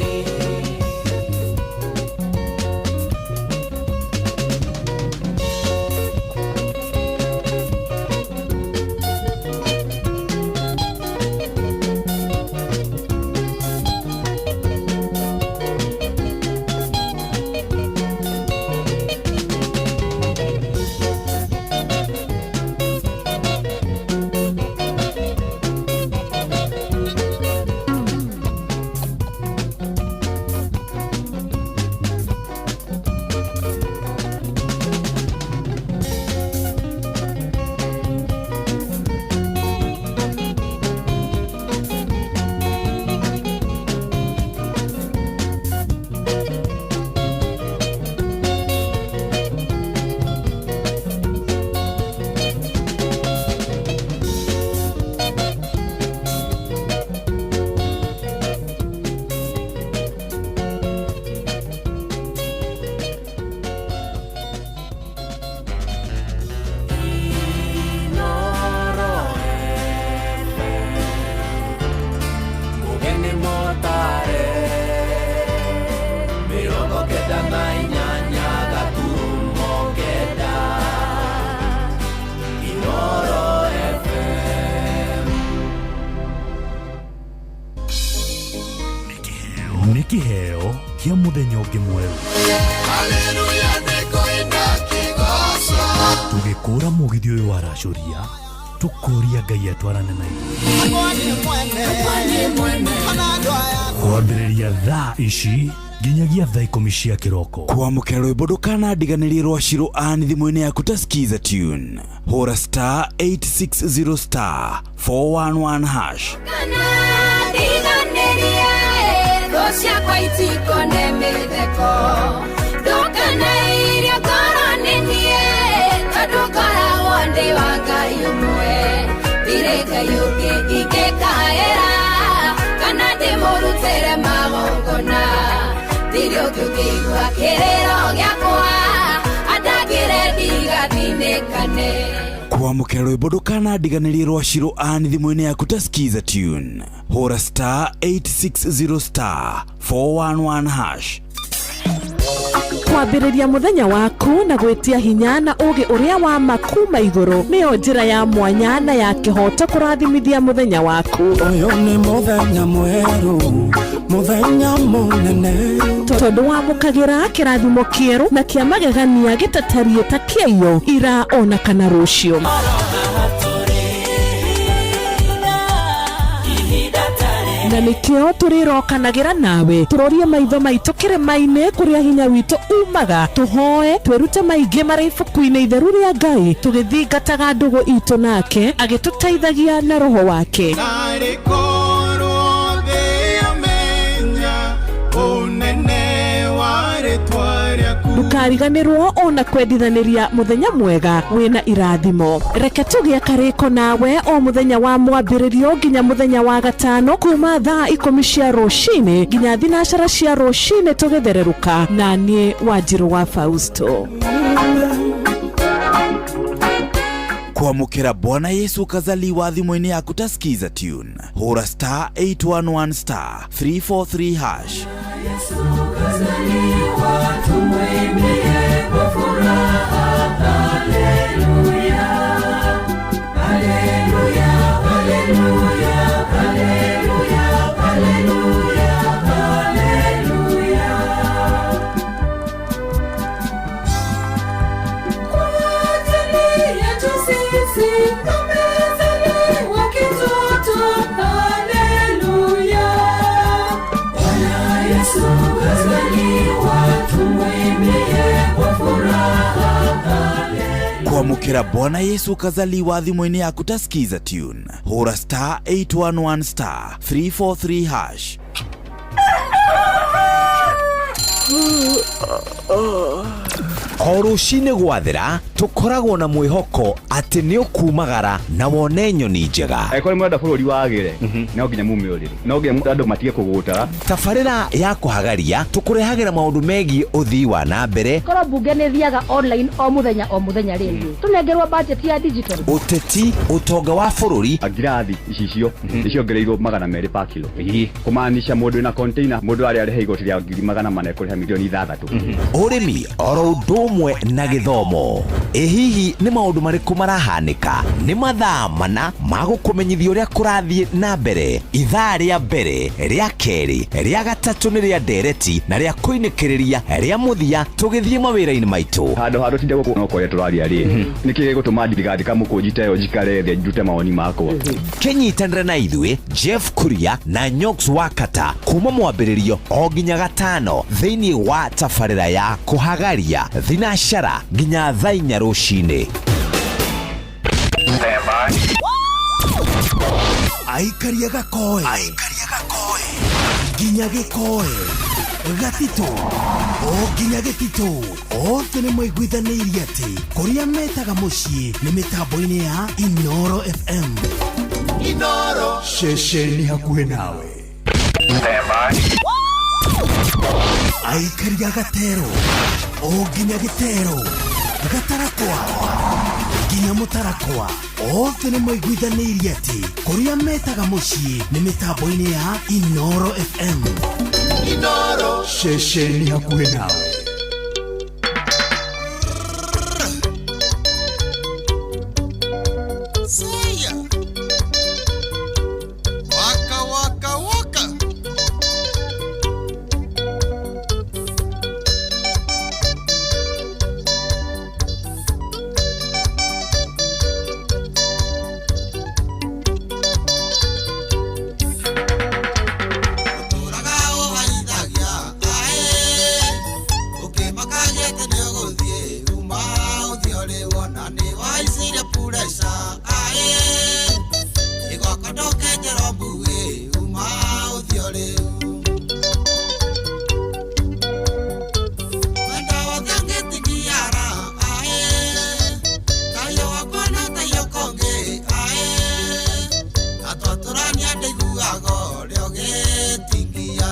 A: ũngĩ mwerũ. Tũgĩkũra mũgithi ũyũ wa racoria, tũkũria Ngai atwarane na ithuĩ. Kwambĩrĩria thaa ici nginyagia thaa 10 cia kĩroko.
C: Kwamũkĩra rwĩmbo ndũkanandiganĩrie rwa Shiro Ann thimũ-inĩ yaku ta skiza tune. Hũra star 860 star 411 hash. Kwamũkĩra rwĩmbo ndũkanandiganĩrie rwa Shiro Ann thimũ-inĩ yaku ta skiza tune. Hũra star 860 star 411 hash.
J: Kwambĩrĩria mũthenya waku na gwĩtia hinya na ũgĩ ũrĩa wa makuma igũrũ nĩyo njĩra ya mwanya na ya kĩhoto kũrathimithia mũthenya waku.
C: Ũyũ nĩ mũthenya mwerũ, mũthenya mũnene,
J: tondũ wamũkagĩra kĩrathimo kĩerũ na kĩa magegania gĩtatarie ta kĩayo ira ona kana rũciũ. Na nĩkĩo tũrĩrokanagĩra nawe tũrorie maitho maitũ kĩrĩma-inĩ kũrĩa hinya witũ umaga, tũhoe twĩrute maingĩ marĩ ibuku-inĩ itheru rĩa Ngai tũgĩthingataga ndũgũ itũ nake agĩtũteithagia na roho wake. Ndũkariganĩrwo ona kwendithanĩria mũthenya mwega wĩna irathimo. Reke tũgĩe karĩko nawe o mũthenya wa mwambĩrĩrio nginya mũthenya wa gatano kuma thaa 10 cia rũcinĩ nginya thinacara cia rũcinĩ tũgĩthererũka na niĩ Wanjirũ wa Fausto.
C: Kwamũkĩra Bwana Yesu kazaliwa thimũ-inĩ yaku ta skiza tune. Hũra star 811 star 343 hash. Yesu kazaliwa tumwimbie kwa furaha, haleluya, haleluya, haleluya, haleluya, haleluya, haleluya. Kwa ajili yetu sisi amezaliwa kitoto, haleluya. Bwana Yesu kazaliwa tumwimbie kwa furaha, haleluya. Kwamũkĩra Bwana Yesu kazaliwa thimũ-inĩ yaku ta skiza tune. Hũra star 811 star 343 hash.
K: O rũcinĩ gwathĩra tũkoragwo na mwĩhoko atĩ nĩ ũkumagara na wone nyoni njega.
L: Kũrĩ mwenda bũrũri wagĩre no nginya mume ũrĩrĩ, no nginya andũ matige kũgũta.
K: Tabarĩra ya kũhagaria tũkũrehagĩra maũndũ megiĩ ũthii wa na mbere.
M: Korwo mbunge nĩ thiaga online o mũthenya rĩngĩ tũnengerwo budget ya digital.
K: Ũteti, ũtonga wa bũrũri.
L: Ngirathi icio nĩciongereirwo 200 per kilo. Kũmaanisha mũndũ na container mũndũ arĩa arĩhe igoti rĩa 400 ekũrĩha milioni 6.
K: Ũrĩmi oro ũndũ ũmwe na gĩthomo. Hihi nĩ maũndũ marĩkũ marahanĩka? Nĩ mathaa mana ma gũkũmenyithia ũrĩa kũrathiĩ na mbere. Ithaa rĩa mbere, rĩa kerĩ, rĩa gatatũ nĩ rĩa ndereti na rĩa kũinĩkĩrĩria rĩa mũthia tũgĩthiĩ mawĩra-inĩ maitũ.
L: Handũ tinde gũkũ no kũrĩa tũraria rĩ. Nĩkĩ gũtũma ndirikadi kamũkũnjita yo njikare thĩ njute mawoni makwa.
K: Kenyitanĩra na ithuĩ Jeff Kuria na Nyox Wakata kuma mwambĩrĩrio o nginya gatano thĩinĩ wa tabarĩra ya kũhagaria thinacara nginya thaa 4 rũcinĩ.
C: Aikaria gakoe nginya gĩkoe gatito o nginya gĩtito othe nĩ maiguithanĩirie atĩ kũrĩa metaga mũciĩ nĩ mĩtambo-inĩ ya Inoro FM. Inoro ceceni hakuhĩ nawe. Aikaria gatero o nginya gĩtero gatarakwa nginya mũtarakwa othe nĩ maiguithanĩirie atĩ kũrĩa metaga mũciĩ nĩ mĩtambo-inĩ ya Inoro FM. Inoro ceceni hakuhĩ nawe.
E: kuresa ae igokodoke jerobu uma uthiore Wenda wathange tigiara ae tayo wakwana tayo konge ae atwaturania ndiguago rioge tingia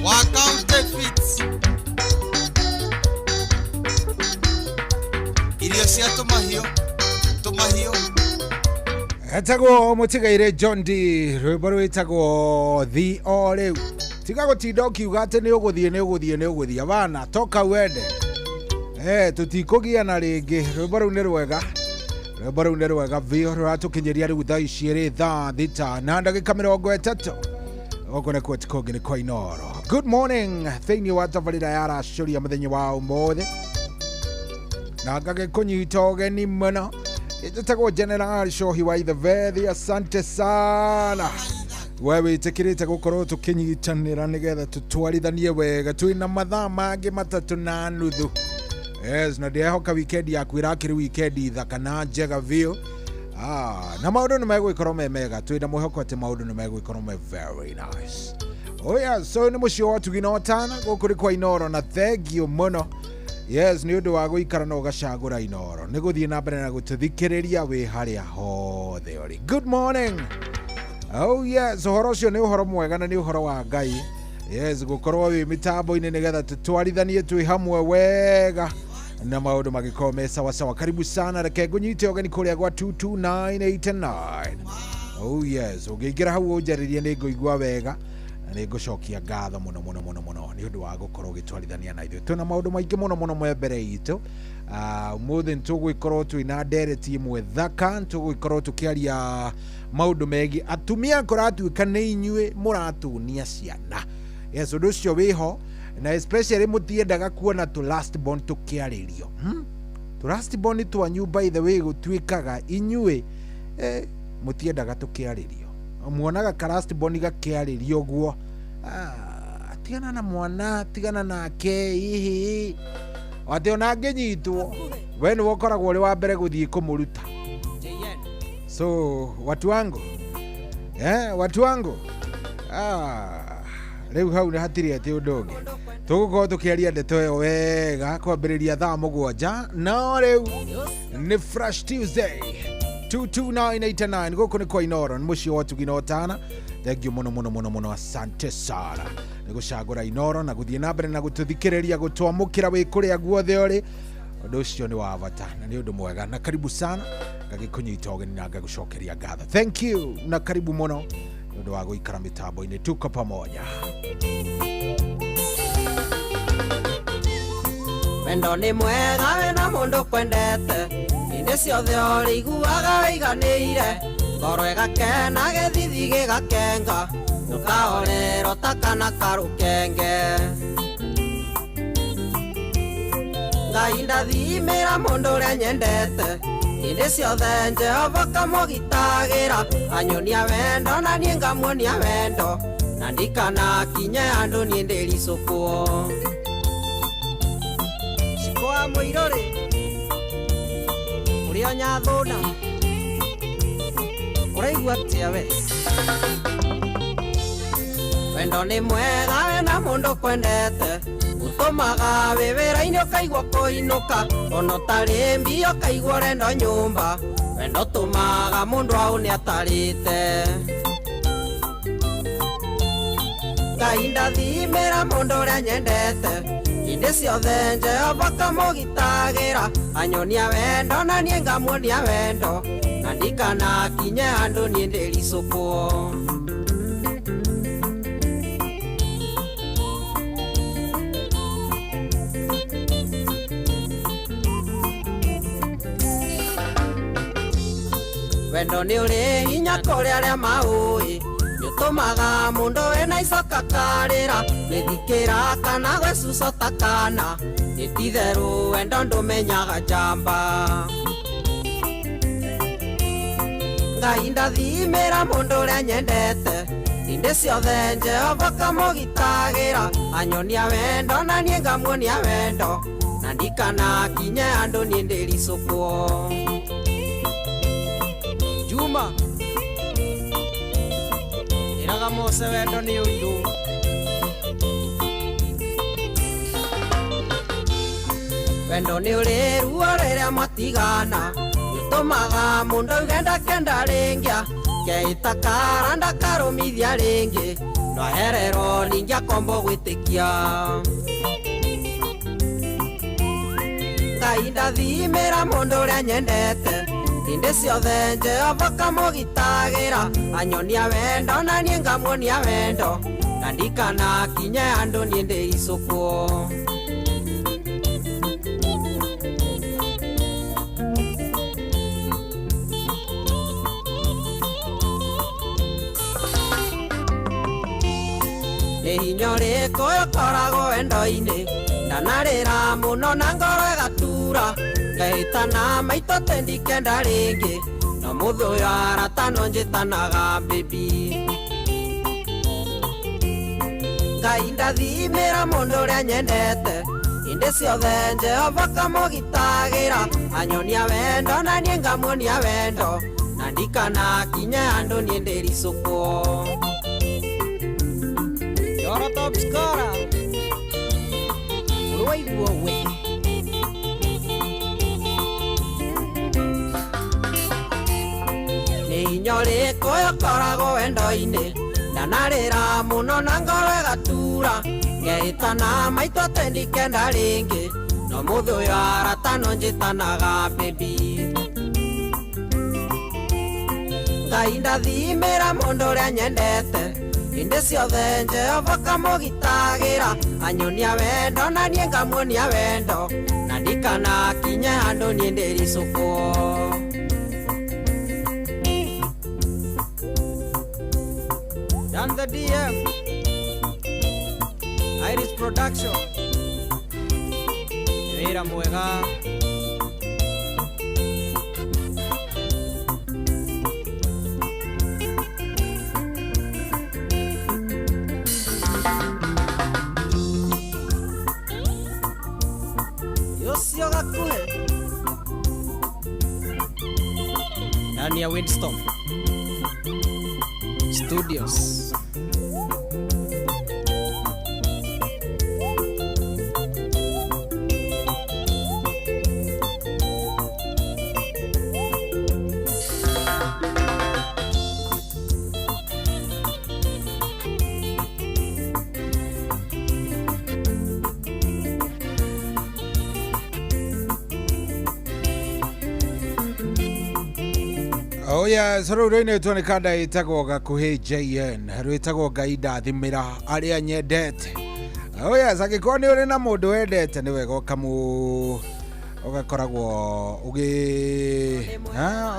N: wa counterfeits irio cia tumahio
O: etagwo mutigaire John D rwimbo rwitagwo thi o riu tiga gutinda ukiuga ati ni uguthie abana toka wende tutikugiana ringi rwimbo riu ni rwega vio ruratukinyiria riu thaa ici ri thaa thita na ndagika 30 goko nä kwetikogi nä kwa Inoro. Good morning thä-inä wa tabarä ya racoria må thenya wa å na ngagä kå nyita å geni må no ĩtagwo General Shohi wa Ithavethi. Asante sana we wĩtĩkĩrĩte te gũkorwo tũkĩnyitanĩra nĩgetha tũtwarithanie wega twĩna mathaa mangĩ 3:30. Yes, na ndĩrehoka wikendi yaku ĩrakĩrĩ wikendi thaka na njega biũ. Na maũndũ nĩ megũgĩkorwo me mega twĩna mwĩhoko atĩ maũndũ nĩ megũgĩkorwo me very nice. Oh yes, so nĩ mũciĩ wa Tugi na Otana gũkũ rĩ kwa Inoro na thengio mũno. Yes, nĩ ũndũ wa gũikara na ũgacagũra Inoro nĩ gũthiĩ na mbere na gũtũthikĩrĩria wĩ harĩa hothe ũrĩ. Good morning. Oh yes, ũhoro ũcio nĩ ũhoro mwega na nĩ ũhoro wa Ngai. Yes, gũkorwo wĩ mĩtambo-inĩ nĩgetha tũtwarithanie twĩ hamwe wega na maũndũ magĩkorwo me sawa. Karibu sana, reke ngũnyite ũgeni kũrĩa gwa 22989. Oh yes, ũngĩingĩra hau ũnjarĩrie nĩ ngũigua wega na nĩ ngũcokia ngatho mũno nĩ ũndũ wa gũkorwo ũgĩtwarithania na ithuĩ. Twĩna maũndũ maingĩ mũno me mbere itũ. Ũmũthĩ nĩtũgũgĩkorwo twĩna ndereti ĩmwe thaka, nĩtũgũgĩkorwo tũkĩaria maũndũ megiĩ atumia kũratuĩka nĩ inyuĩ mũratunia ciana. Yes, ũndũ ũcio wĩho na especially mũtiendaga kuona tũ last born tũkĩarĩrio. Tũ last born twanyu by the way gũtuĩkaga inyuĩ mũtiendaga tũkĩarĩrio. Muonaga ka last born gakĩarĩrio ũguo. Tigana na mwana, tigana nake hihi. Wate ona angĩnyitwo we nĩ wokoragwo ũrĩ wa mbere gũthiĩ kũmũruta. So watu wangu rĩu hau nĩ hatirĩ atĩ ũndũ ũngĩ tũgũkorwo tũkĩaria ndeto ĩyo wega kwambĩrĩria thaa 7 no rĩu nĩ Fresh Tuesday 22989 gũkũ nĩ kwa Inoro nĩ mũciĩ wa Tugi na Otana. Thengiũ mũno asante sana nĩ gũcagũra Inoro na gũthiĩ na mbere na gũtũthikĩrĩria gũtwamũkĩra wĩ kũrĩa guothe ũrĩ. Ũndũ ũcio nĩ wa bata na nĩ ũndũ mwega na karibu sana ngagĩkũnyita ũgeni na ngagũcokeria ngatho. Thank you na karibu mũno nĩ ũndũ wa gũikara mĩtambo-inĩ tuko pamoja.
P: Wendo nĩ mwega wĩna mũndũ kwendete hĩndĩ ciothe ũrĩiguaga wĩiganĩire ngoro ĩgakena gĩthithi gĩgakenga ũkahorerwo ta kana karũkenge. Ngai ndathimĩra mũndũ ũrĩa nyendete hĩndĩ ciothe Jehova kamũgitagĩra anyonia wendo na niĩ ngamuonia wendo na ndikanakinye andũ niĩ ndĩricũkwo. Cikwa mũirũrĩ ũrĩa nyathũna ũraigua atĩa we? Wendo nĩ mwega wĩna mũndũ kwendete ũtũmaga wĩ wĩra-inĩ ũkaigua kũinũka ona ũtarĩ mbia ũkaigua ũrenda nyũmba. Wendo ũtũmaga mũndũ au nĩ atarĩte. Ngai ndathimĩra mũndũ ũrĩa nyendete hĩndĩ ciothe Jehova kamũgitagĩra anyonia wendo na niĩ ngamuonia wendo na ndikanakinye andũ niĩ ndĩricũkwo. Wendo nĩ ũrĩ hinya kũrĩ arĩa maũĩ nĩũtũmaga mũndũ wĩna icoka karĩra gĩthikĩra kana gwĩcuco ta kana nĩtitherũ wendo ndũmenyaga njamba. Ngai ndathimĩra mũndũ ũrĩa nyendete hĩndĩ ciothe Jehova kamũgitagĩra anyonia wendo na niĩ ngamuonia wendo na ndikanakinye andũ niĩ ndĩricũkwo. Juma iraga Mose wendo nĩ ũirũ. Wendo nĩ ũrĩ ruo rĩrĩa matigana nĩũtũmaga mũndũ auge ndakenda rĩngĩ keita karanda karumithia ringi noherero ningia kombo gwitikia Ngai ndathimira mundu uria nyendete inde ciothe Jehova kamugitagira anyonia wendo na nie ngamuonia wendo na ndikana kinye andu nie ndiricukuo Hinya riko yokoragwo wendo-ini ndanarĩra mũno na ngoro ĩgatura ngahĩtana maitũ tendikenda rĩngĩ no mũthĩ ũyũ aratano njĩtanaga baby Ngai ndathimĩra mũndũ ũrĩa nyendete inde ciothe Jehova kamũgitagĩra anyonia wendo na niĩ ngamuonia wendo na ndikana kinye andũ niĩ ndĩricũkwo Yoro top scorer Uruwaiguo we Nĩ hinya ũrĩkũ ũkoragwo wendo-inĩ ndanarĩra mũno na ngoro ĩgatura ngehĩtana maitũ tendikenda rĩngĩ no mũthĩ ũyũ aratano njĩtanaga baby Ngai ndathimĩra mũndũ ũrĩa nyendete inde ciothe Jehova kamũgitagĩra anyonia wendo na niĩ ngamuonia wendo na ndikana kinye handũ niĩ ndĩricũkwo Dan the DM Iris Production wĩra mwega Yosio gakuhe ndani ya Windstorm Studios
O: Oh yes, rũrũ-inĩ tuonekana ĩtagwo gakuhĩ JN rwĩtagwo Ngai ndathimĩra arĩa nyendete. Oh yes, angĩkorwo nĩ ũrĩ na mũndũ wendete nĩ wega ũgakoragwo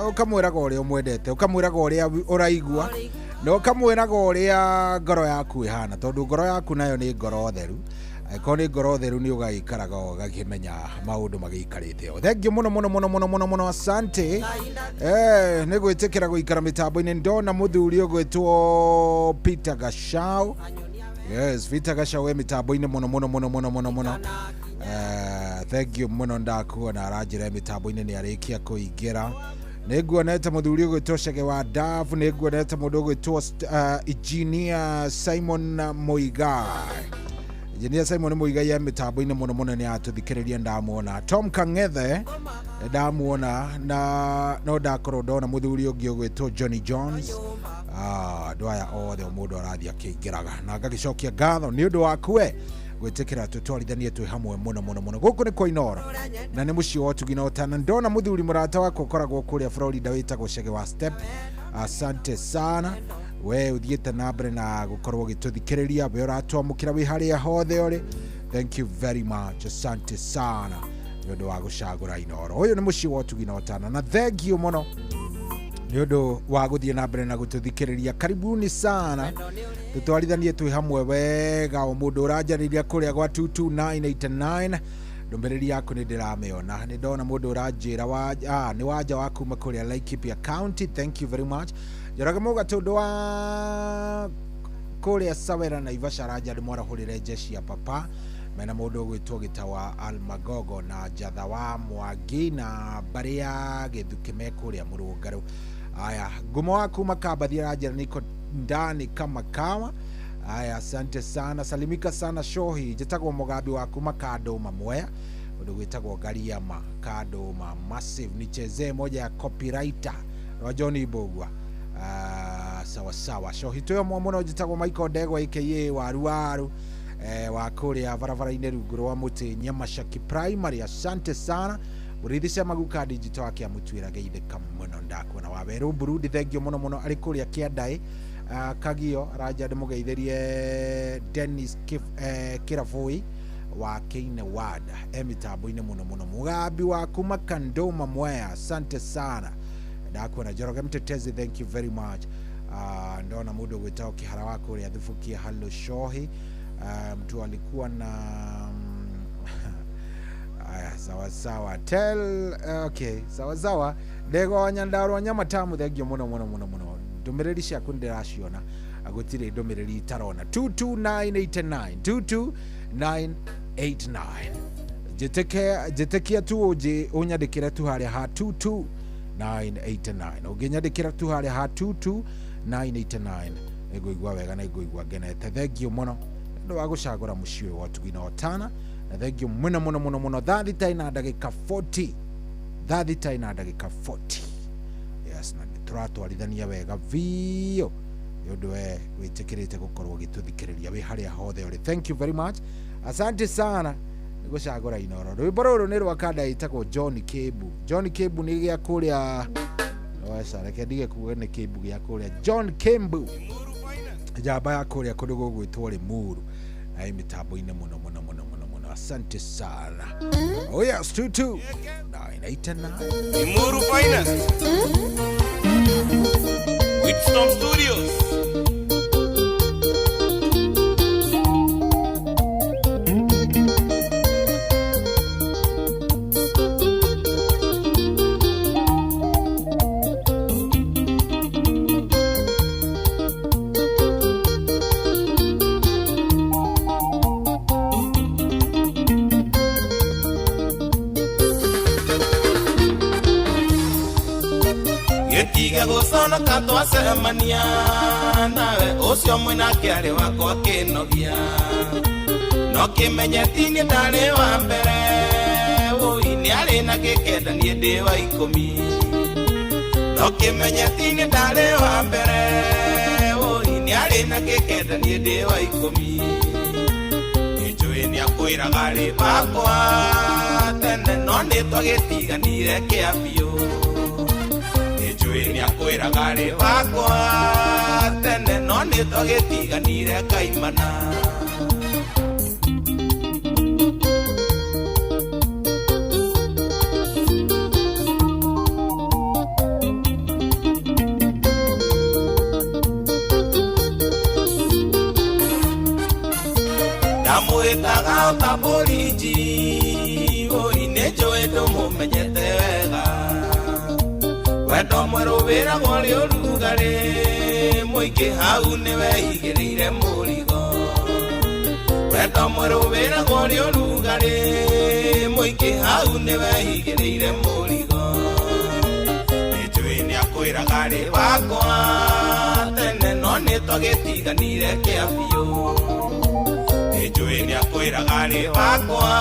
O: ũkamwĩraga ũrĩa ũmwendete, ũkamwĩraga ũrĩa ũraigua na ũkamwĩraga ũrĩa ngoro yaku ĩhana tondũ ngoro yaku nayo nĩ ngoro theru. Angĩkorwo nĩ ngoro theru nĩ ũgaikaraga ũgakĩmenya maũndũ magĩikarĩte o. Thengiũ mũno asante nĩ gwĩtĩkĩra gũikara mĩtambo-inĩ ndona mũthuri ũgwĩtwo Peter Gashau. Yes, Peter Gashau we mĩtambo-inĩ mũno thengiũ mũno ndakuona aranjĩra mĩtambo-inĩ nĩ arĩkia kũingĩra. Nĩ nguonete mũthuri ũgwĩtwo Chege wa Dafu, nĩ nguonete mũndũ ũgwĩtwo Engineer Simon Muigai. Engineer Simon Muigai ya mĩtambo-inĩ mũno nĩ atũthikĩrĩria ndamuona. Tom Kang'ethe ndamuona na no ndakorwo ndona mũthuri ũngĩ ũgwĩtwo Johnny Jones. Andũ aya othe mũndũ arathiĩ akĩingĩraga na ngagĩcokia ngatho nĩ ũndũ waku we gwĩtĩkĩra tũtwarithanie twĩ hamwe mũno gũkũ nĩ kwa Inoro na nĩ mũciĩ wa Ũtugi na Ũtana. Ndona mũthuri mũrata wakwa ũkoragwo kũrĩa Florida wĩtagwo Chege wa Step. Asante sana we uthiĩte na mbere na gũkorwo ũgĩtũthikĩrĩria we ũratwamũkĩra wĩ harĩa hothe ũrĩ. Thank you very much, asante sana nĩ ũndũ wa gũcagũra Inoro. Ũyũ nĩ mũciĩ wa Ũtugi na Ũtana na thengiũ mũno nĩ ũndũ wa gũthiĩ na mbere na gũtũthikĩrĩria. Karibuni sana tũtwarithanie twĩ hamwe wega o mũndũ ũranjarĩria kũrĩa gwa 22989 ndũmĩrĩri yaku nĩ ndĩramĩona. Nĩ ndona mũndũ ũranjĩra nĩ wanja wa kuma kũrĩa Laikipia County. Thank you very much. Njaraga mũga tondũ wa kũrĩa Sawera na Ivasha ranja ndĩmwarahũrĩre jeshi ya papa mena mũndũ ũgwĩtwo Gĩtawa Almagogo na Njatha wa Mwangi na Baria Gĩthukĩ kũrĩa Mũrũngarũ. Aya, ngumo waku makabathi ranjĩra niko ndani kama kawa. Aya, asante sana, salimika sana Shohi. Njĩtagwo mũgambi waku Makandũma Mwea ũndũ gwĩtagwo Gariama Kandũma Massive. Nichezee moja ya copywriter wa Johnny Bogwa. Sawa sawa. So hitoyo mwamono jitagwo Michael Ndegwa aka waru wa kuria barabara-inĩ rungu rwa muti Nyamashaki Primary. Asante sana murithisha maguka digital akiamutwira geithika muno ndakuona waberu Burundi. Thengio muno ari kuria Kiandai Kagio Raja mugeithirie Dennis Kiravoi wa Keine Ward emitambo-inĩ muno mugambi wa kuma Kandoma Mwea. Asante sana ndakuona Njoroge Mtetezi, thank you very much. Ndona mudo gwitao kihara wako uri athufukia halo shohi. Mtu alikuwa na sawa sawa okay sawa Ndego Nyandarua Nyamatamu, thank you muno ndumiriri ciaku ndiraciona agutire ndumiriri tarona 22989 jitekia tu uje unyandikira tu haria ha 22989 unginyandikira tu haria ha 22989 iguigwa wega na iguigwa genete. Thank you muno ndo wagucagura muciĩ wa tugina otana na thank you muno thathita ndagika 40 yes na turatwarithania wega vio yondu we witikirite gukorwo gituthikiriria wi haria hothe uri. Thank you very much, asante sana nigucagura inoro. Rwimbo ruru ni rwa kada itagwo John Kebu ni gia kuria reke ndige kuga ni Kebu gia kuria John Kembu jamba ya kuria kundu gugwitwo Limuru na mitambo-inĩ muno. Asante sana. Oh yes, 22989
Q: Limuru Finest Whitstorm Studios. Tiga gusona katwa semania nawe ucio mwina kiari wakwa kinogia no kimenyetini ndari wa mbere ui ni ari na gikenda ni ndi wa 10 no kimenyetini ndari wa mbere ui ni ari na gikenda ni ndi wa 10 ijui ni akwiraga ri bakwa tene no ni twagitiganire kiambio ni akwiraga ri bakwa tene no ni twagitiganire kaimana ndamuitaga utaboriji oi nejo edo mumenyete wega wendo mwerubira gori urugari muingi hau niwe igirire murigo wendo mwerubira gori urugari muingi hau niwe igirire murigo nijui ni akwiraga ri bakwa tene no ni twagitiganire kiambio nijui ni akwiraga ri bakwa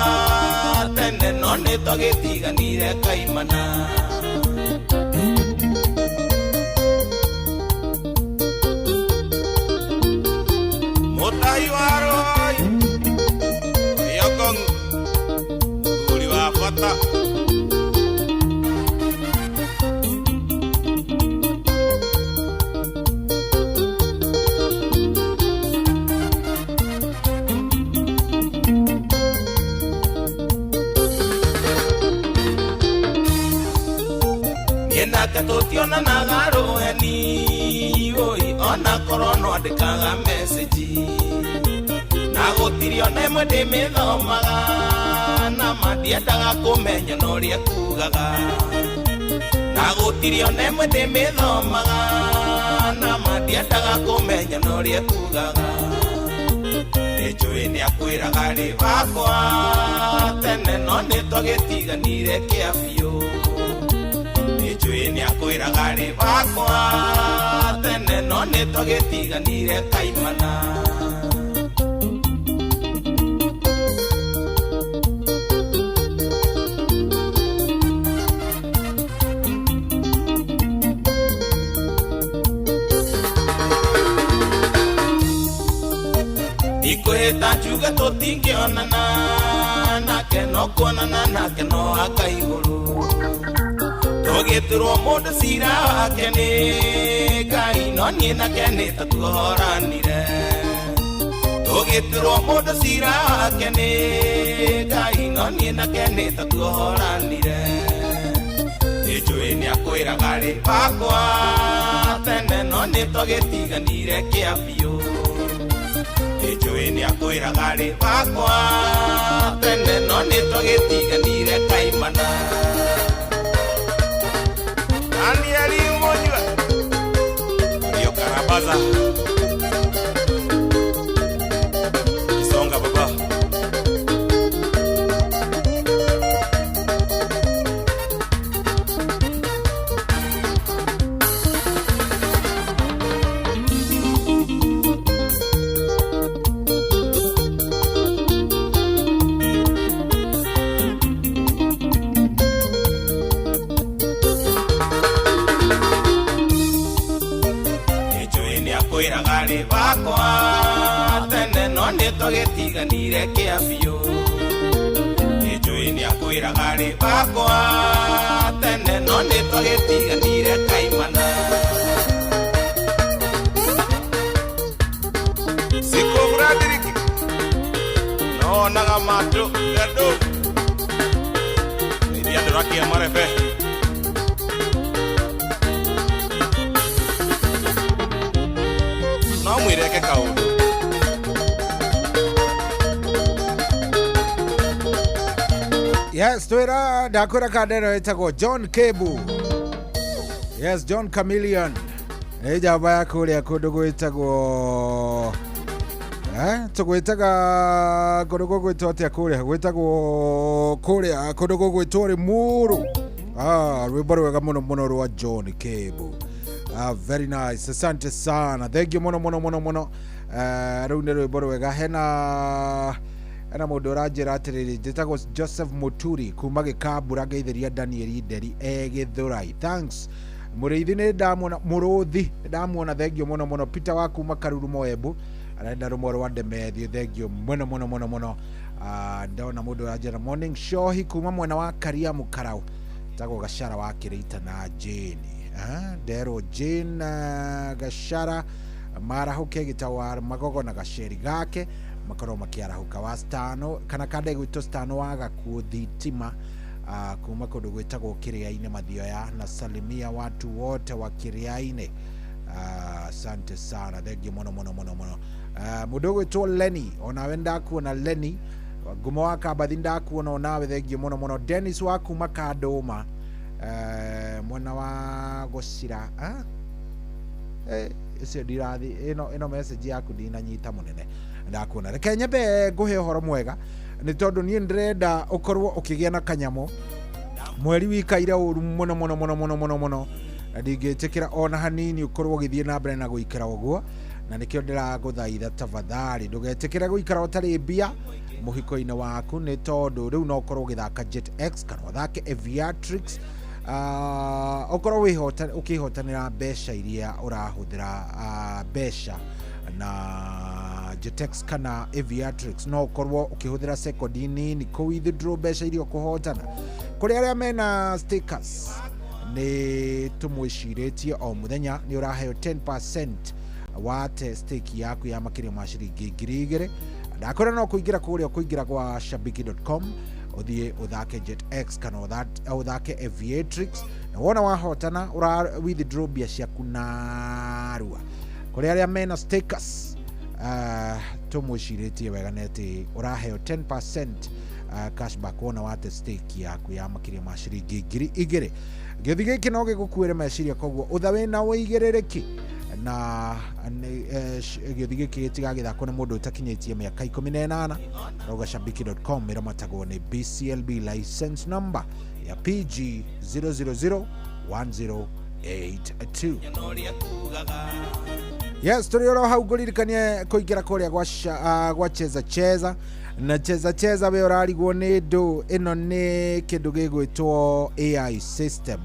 Q: tene no ni twagitiganire kaimana Mutaiwaroi Yokong Uri wafata Yena katotiona nagaro heni Oi ona korono adikaga message Nagutirio nemwe ndimithomaga na mandiendaga kumenya no ria kugaga Nagutirio nemwe ndimithomaga na mandiendaga kumenya no ria kugaga Nijui ni akwiraga ri bakwa tene no ni twagitiganire kiambio Nijui ni akwiraga ri bakwa tene no ni twagitiganire kaimana mwita njuge tutingionana nake no kuonana nake no akaiguru tugitirwo mundu cira wake ni Ngai no nie nake ni tatuhoranire tugitirwo mundu cira wake ni Ngai no nie nake ni tatuhoranire ijui ni akwiraga ri bakwa tene no ni tugitiganire kia biu ijui ni akwiraga ri bakwa tene no ni tugitiganire kaimana ani ali monywa yo karabaza kisonga baba bakwa tene no ni tugitiganire kia biu ijui ni akwiraga ri bakwa tene no ni tugitiganire kaimana siko bradiriki no naga matu gado ni dia doraki amarefe no mwireke kaundu
O: yes twira ndakura kandero etagwo John Kebu yes John Chameleon ejamba ya kuria kundu gwitagwo tugwitaga kundu gwitwo atia kuria gwitagwo kuria kundu gwitwo ri muru rwimbo rwega muno muno rwa John Kebu. Very nice. Asante sana. Thank you mono. Riu ni rwimbo rwega hena mundu uranjira atiriri njitagwo Joseph Muturi kuma Gikambura ngeithiria Daniel Nderi Githurai. Thanks. Muriithi ni ndamuona muruthi ndamuona thank you mono Peter wa kuma Karuru Moebu arenda rumoro wa Ndemethio thank you mono ndona mundu uranjira morning show hi kuma mwena wa Karia Mukarau tagwo Gashara wa Kirita na Jane Dero Jane Gashara marahuke gitawar magogo na gasheri gake makoro makiarahuka wa stano kana kande gwito stano waga kuthitima kuma kundu gwitagwo Kiriaine Mathioya na salimia watu wote wa Kiriaine. Asante sana thank you mono mundu gwitwo Lenny onawe ndakuona Lenny gumo wa Kabathi ndakuona onawe thank you mono Dennis wa kuma Kadoma mwana wa Gocira ese dirathi ino message yaku ndinanyita munene ndakuona reke nyambe nguhe horo mwega ni tondu ni ndrenda ukorwo ukigia na kanyamo mweri wikaire uru muno ndingitikira ona hanini ukorwo githie na mbere na guikara uguo na nikio ndiraguthaitha tafadhali ndugetikira guikara utari mbia muhiko-ini waku ni tondu riu no ukorwo githaka Jet X kana uthake Aviatrix okorwo ukihotanira mbeca iria urahuthira mbeca na Jetex kana Aviatrix no ukorwo ukihuthira secondini ni ku withdraw mbeca iria kuhotana kuri aria mena stickers ni tumwishiritie o muthenya ni uraheo 10% wa stake yaku ya makiria ma ciringi 2000 ndakora no kuingira kuria kuingira kwa shabiki.com uthie uthake Jet X kana uthake Aviatrix na wona wahotana ura withdraw bia ciaku narua kuri aria mena stickers tumwishiritie wega neti uraheo 10% cashback wona wate stake yaku ya makiria ma ciringi 2000 githi giki no gigukuire meciria koguo uthawe na uigirereki na githi giki gitigagithakwo ni mundu utakinyitie miaka 18 roga shabiki.com iramatagwo ni BCLB license number ya PG 0001082. Yes, turioro hau nguririkanie kuingira kuria gwa cheza na cheza we urarigwo ni ndu ino ni kindu gigwitwo AI system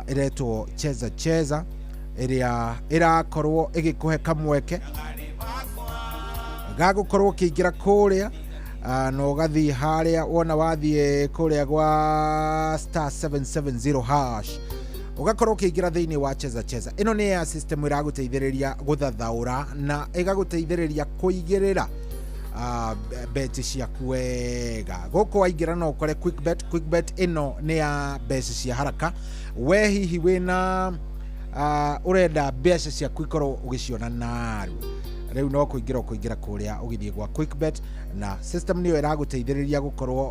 O: iretwo cheza iria irakorwo igikuhe kamweke gagukorwo kiingira kuria no gathi haria wona wathie kuria gwa star 770 hash ugakorwo ukiingira thiini wa cheza. Ino ni ya system iraguteithiriria guthathaura na igaguteithiriria kuigirira bet ciaku wega. Guku waingira no ukore quick bet ino ni ya mbeca cia haraka. We hihi wina urenda mbeca ciaku ikorwo ugiciona naru, riu no kuingira kuria ugithie gwa quick bet, na system niyo iraguteithiriria gukorwo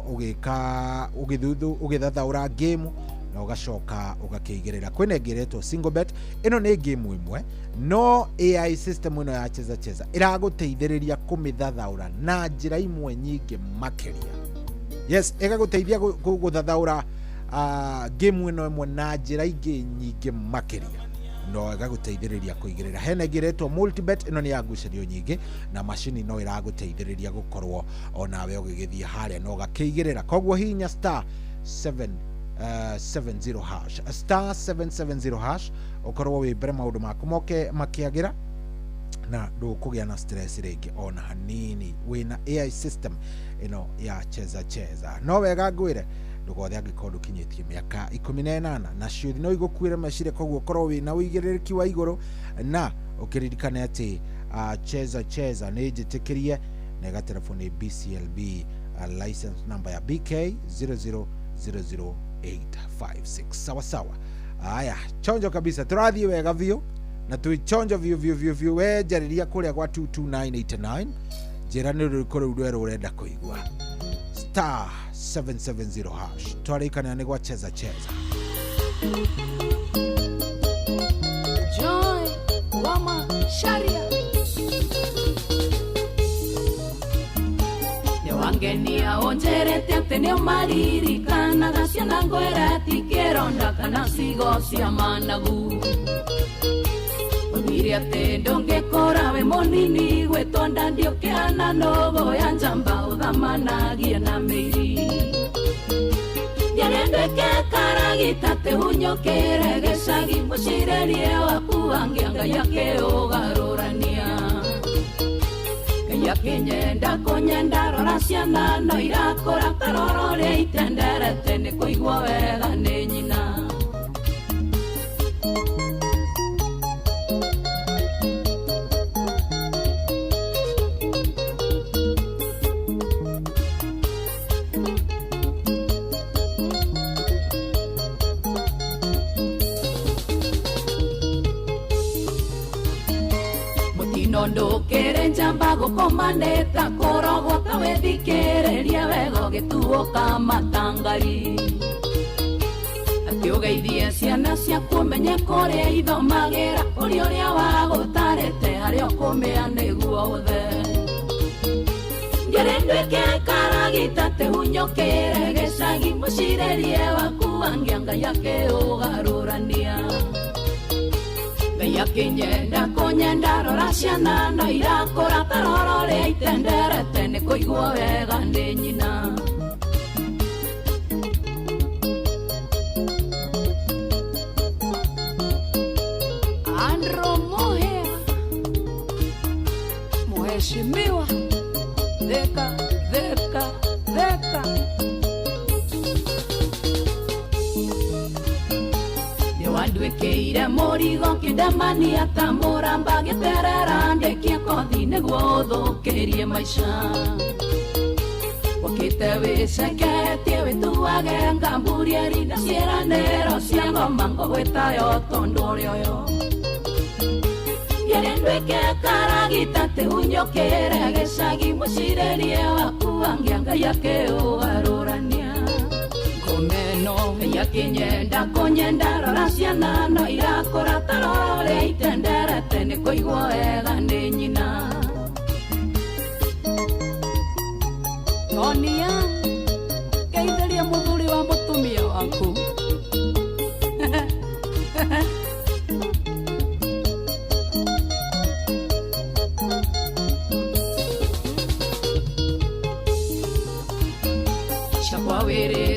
O: ugithathaura game na ugacoka ugakiigirira. Kwina ngeretwo single bet, ino ni game imwe no AI system ino ya cheza iraguteithiriria kumithathaura na njira imwe nyingi makeria. Yes, igaguteithia guthathaura game ino imwe na njira ingi nyingi makeria, no igaguteithiriria kuigirira. Hena ngeretwo multibet, ino ni ya ngucanio nyingi na machine no iraguteithiriria gukorwo onawe ugigithie haria no gakiigirira. Koguo hinya star 770 hash, star 770 hash ukorwo wi mbere maundu maku moke makiagira na ndukugia na stress ringi ona hanini. Wina AI system ino ya cheza no wega ngwire ndugothe angikorwo kinyitie miaka 18 na ciuthi no igukwire mecire. Koguo korwo wina uigiririki wa iguru na ukiririkane ati cheza ni njitikirie na ga telefoni BCLB license number ya BK 0000856. Sawa. Aya, chonjo kabisa, turathie wega vio na tuichonjo vio we jariria kuria kwa 22989 njira ni rukoro rwero urenda kuigwa star 770 hash twarikana ni gwa cheza
R: Joy wama sharia wangenia onjerete ati nio maririkanaga ciana ngwera tikeronda kana cigo cia managu onire ati ndungikora we munini gwitonda ndiokiana nogo ya njamba uthamanagia na miri ndirendeke karagita te hunyokere gicagi mucirerie waku angianga yake ugarurania yakinyenda kunyenda rora ciana no irakora karorore itenderete ni kuigua wega ni nyina ndukire njamba gukomaneta korogota wethikiriria wega gituoka matangari ati ugeithie ciana ciaku menye kuria ithomagira uria wagutarete haria ukumea niguo uthe ndirendwike karagita te hunyokire gicagi mucirerie waku angianga yake ugarurania yakinyenda kunyenda rora ciana no irakora tarorore itenderete ni kuigua wega ni nyina Andro Muhea muheshimiwa dheka wandwikiire murigo kindamania ta muramba giterera ndekie kothi niguo uthukirie maica wakite wiceketie wituage ngamburie rinda ciĩranĩro cia ngoma ngũgwĩtayo tondu ũrĩa ũyũ ndwĩke karagita te unyokere gĩcagi mũcirĩrie waku angianga yake ũgarũrania ngomeno yakinyenda kunyenda rora ciana no irakora tarore itenderete nĩ kũigua wega nĩ nyina Tonia geithĩria mũthuri wa mũtumia waku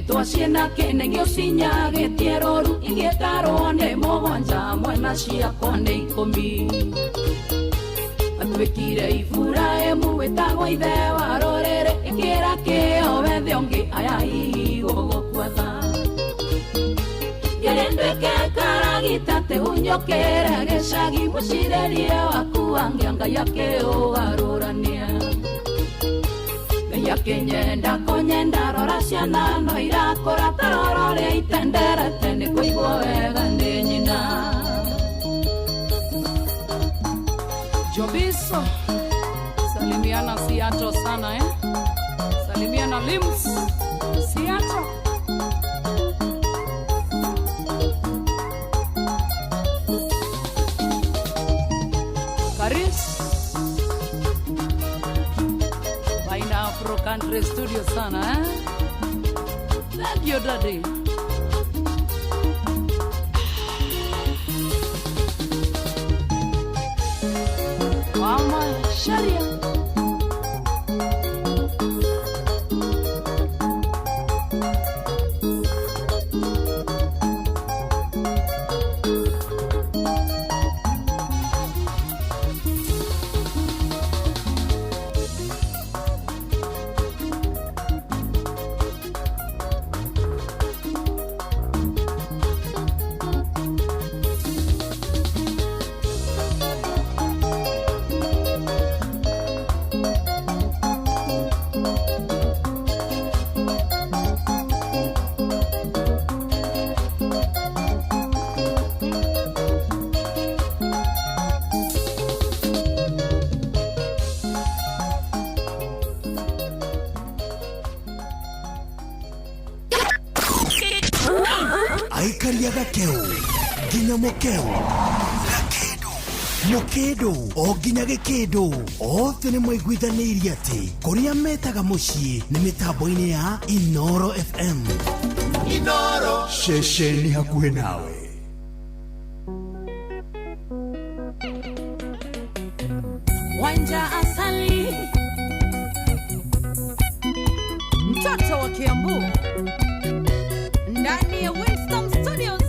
R: Twa ciana kenegio cinyagĩtie rũru igĩtarwo nĩ mũgwanja mwena ciakwa nĩ 10 atuĩkire ibura ĩmwe wĩtagwo ithe wa rũrĩrĩ ĩkĩra kĩo wethe ũngĩ aya hihi gũgũkwatha ngĩrĩ nduĩke karagita tĩhunyũkĩre gĩcagi mũcirĩrie waku wangĩa Ngai akĩũgarũrania Ngai akĩnyenda kũnyenda rora ciana no irakũra tarorore itenderete nĩ kũigwo wega nĩ nyina Jobiso salimiana Seattle sana salimiana Limbs Seattle Karis Baina Afro Country Studio sana Thank you daddy Mama Sharia
A: aikariaga keu nginya mukeu mukedo o nginya gĩkĩndũ othe nĩ mwaiguithanĩirie atĩ kũrĩa metaga mũciĩ nĩ mĩtambo-inĩ ya Inoro FM Inoro ceceni hakuhĩ nawe
S: Wanja asali mtoto wa Kiambu ndani ya Winston Studios.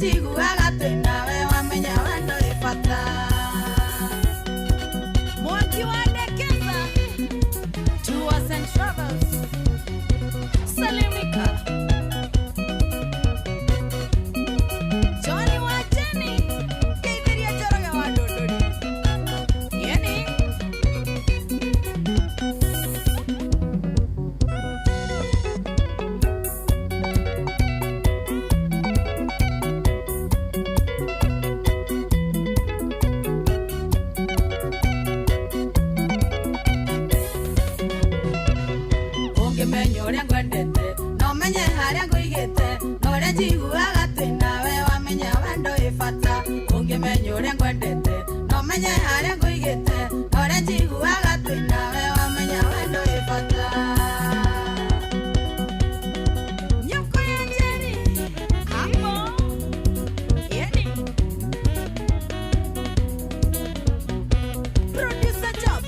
S: njiguaga twĩ nawe wamenya wendo ĩ bata Mwangi wa Ndekeza Tours and Travels Salimika Johnny wa Jenny Keitheria Njoroge wa Ndũndũri Yeni Ũngĩmenya ũrĩa ngwendete no menye harĩa ngũigĩte na ũrĩa njiguaga twĩ nawe wamenya wendo ĩ bata Ũngĩmenya ũrĩa ngwendete no menye harĩa ngũigĩte na ũrĩa njiguaga twĩ nawe wamenya wendo ĩ bata Nyoko ya Njeri hapo Yeni Producer Job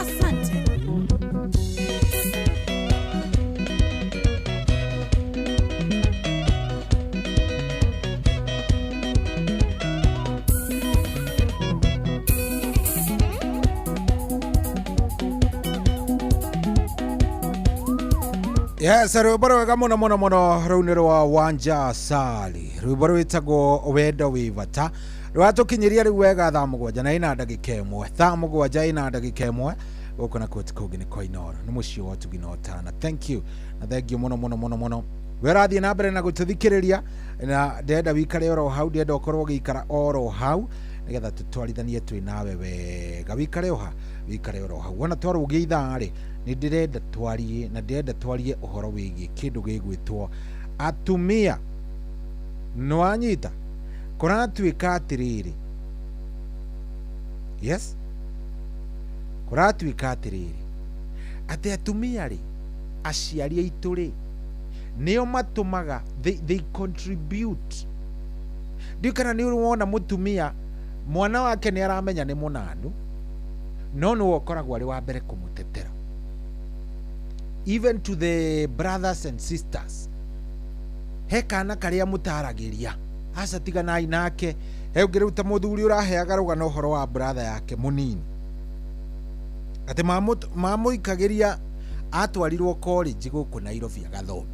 S: Asante
O: Yes, rwĩmbo rwega mũno mũno mũno rũu nĩ rwa Wanja Sali rwĩmbo rwĩtagwo wendo wĩ bata rwatũkinyĩria rĩu wega thaa mũgwanja na ina ndagĩka ĩmwe thaa mũgwanja ina ndagĩka ĩmwe gũkũ na kũti kũngĩ nĩ kwa Inooro nĩ mũciĩ wa Tugi na Otana thank you na thank you mũno mũno mũno mũno werathiĩ na mbere na gũtũthikĩrĩria na ndenda wikare oro hau ndenda ũkorwo ũgĩikara oro hau nĩgetha tũtwarithanie twĩ nawe wega wikare oro hau wona twarũgia ithaa-rĩ nĩ ndĩrenda twarie na ndĩrenda twarie ũhoro wĩgiĩ kĩndũ gĩgwĩtwo atumia nĩwanyita kũratuĩka atĩrĩrĩ yes kũratuĩka atĩrĩrĩ atĩ atumia-rĩ aciari aitũ-rĩ nĩo matũmaga they contribute ndiũ kana nĩ wona mũtumia mwana wake nĩ aramenya nĩ mũnanu no nĩwe ũkoragwo arĩ wa mbere kũmũtetera even to the brothers and sisters he kana karĩa mũtaragĩria aca tiganai nake he ũngĩ rĩu ta mũthuri ũraheaga rũgano ũhoro wa brother yake mũnini atĩ mamũikagĩria atwarirwo college gũkũ Nairobi agathome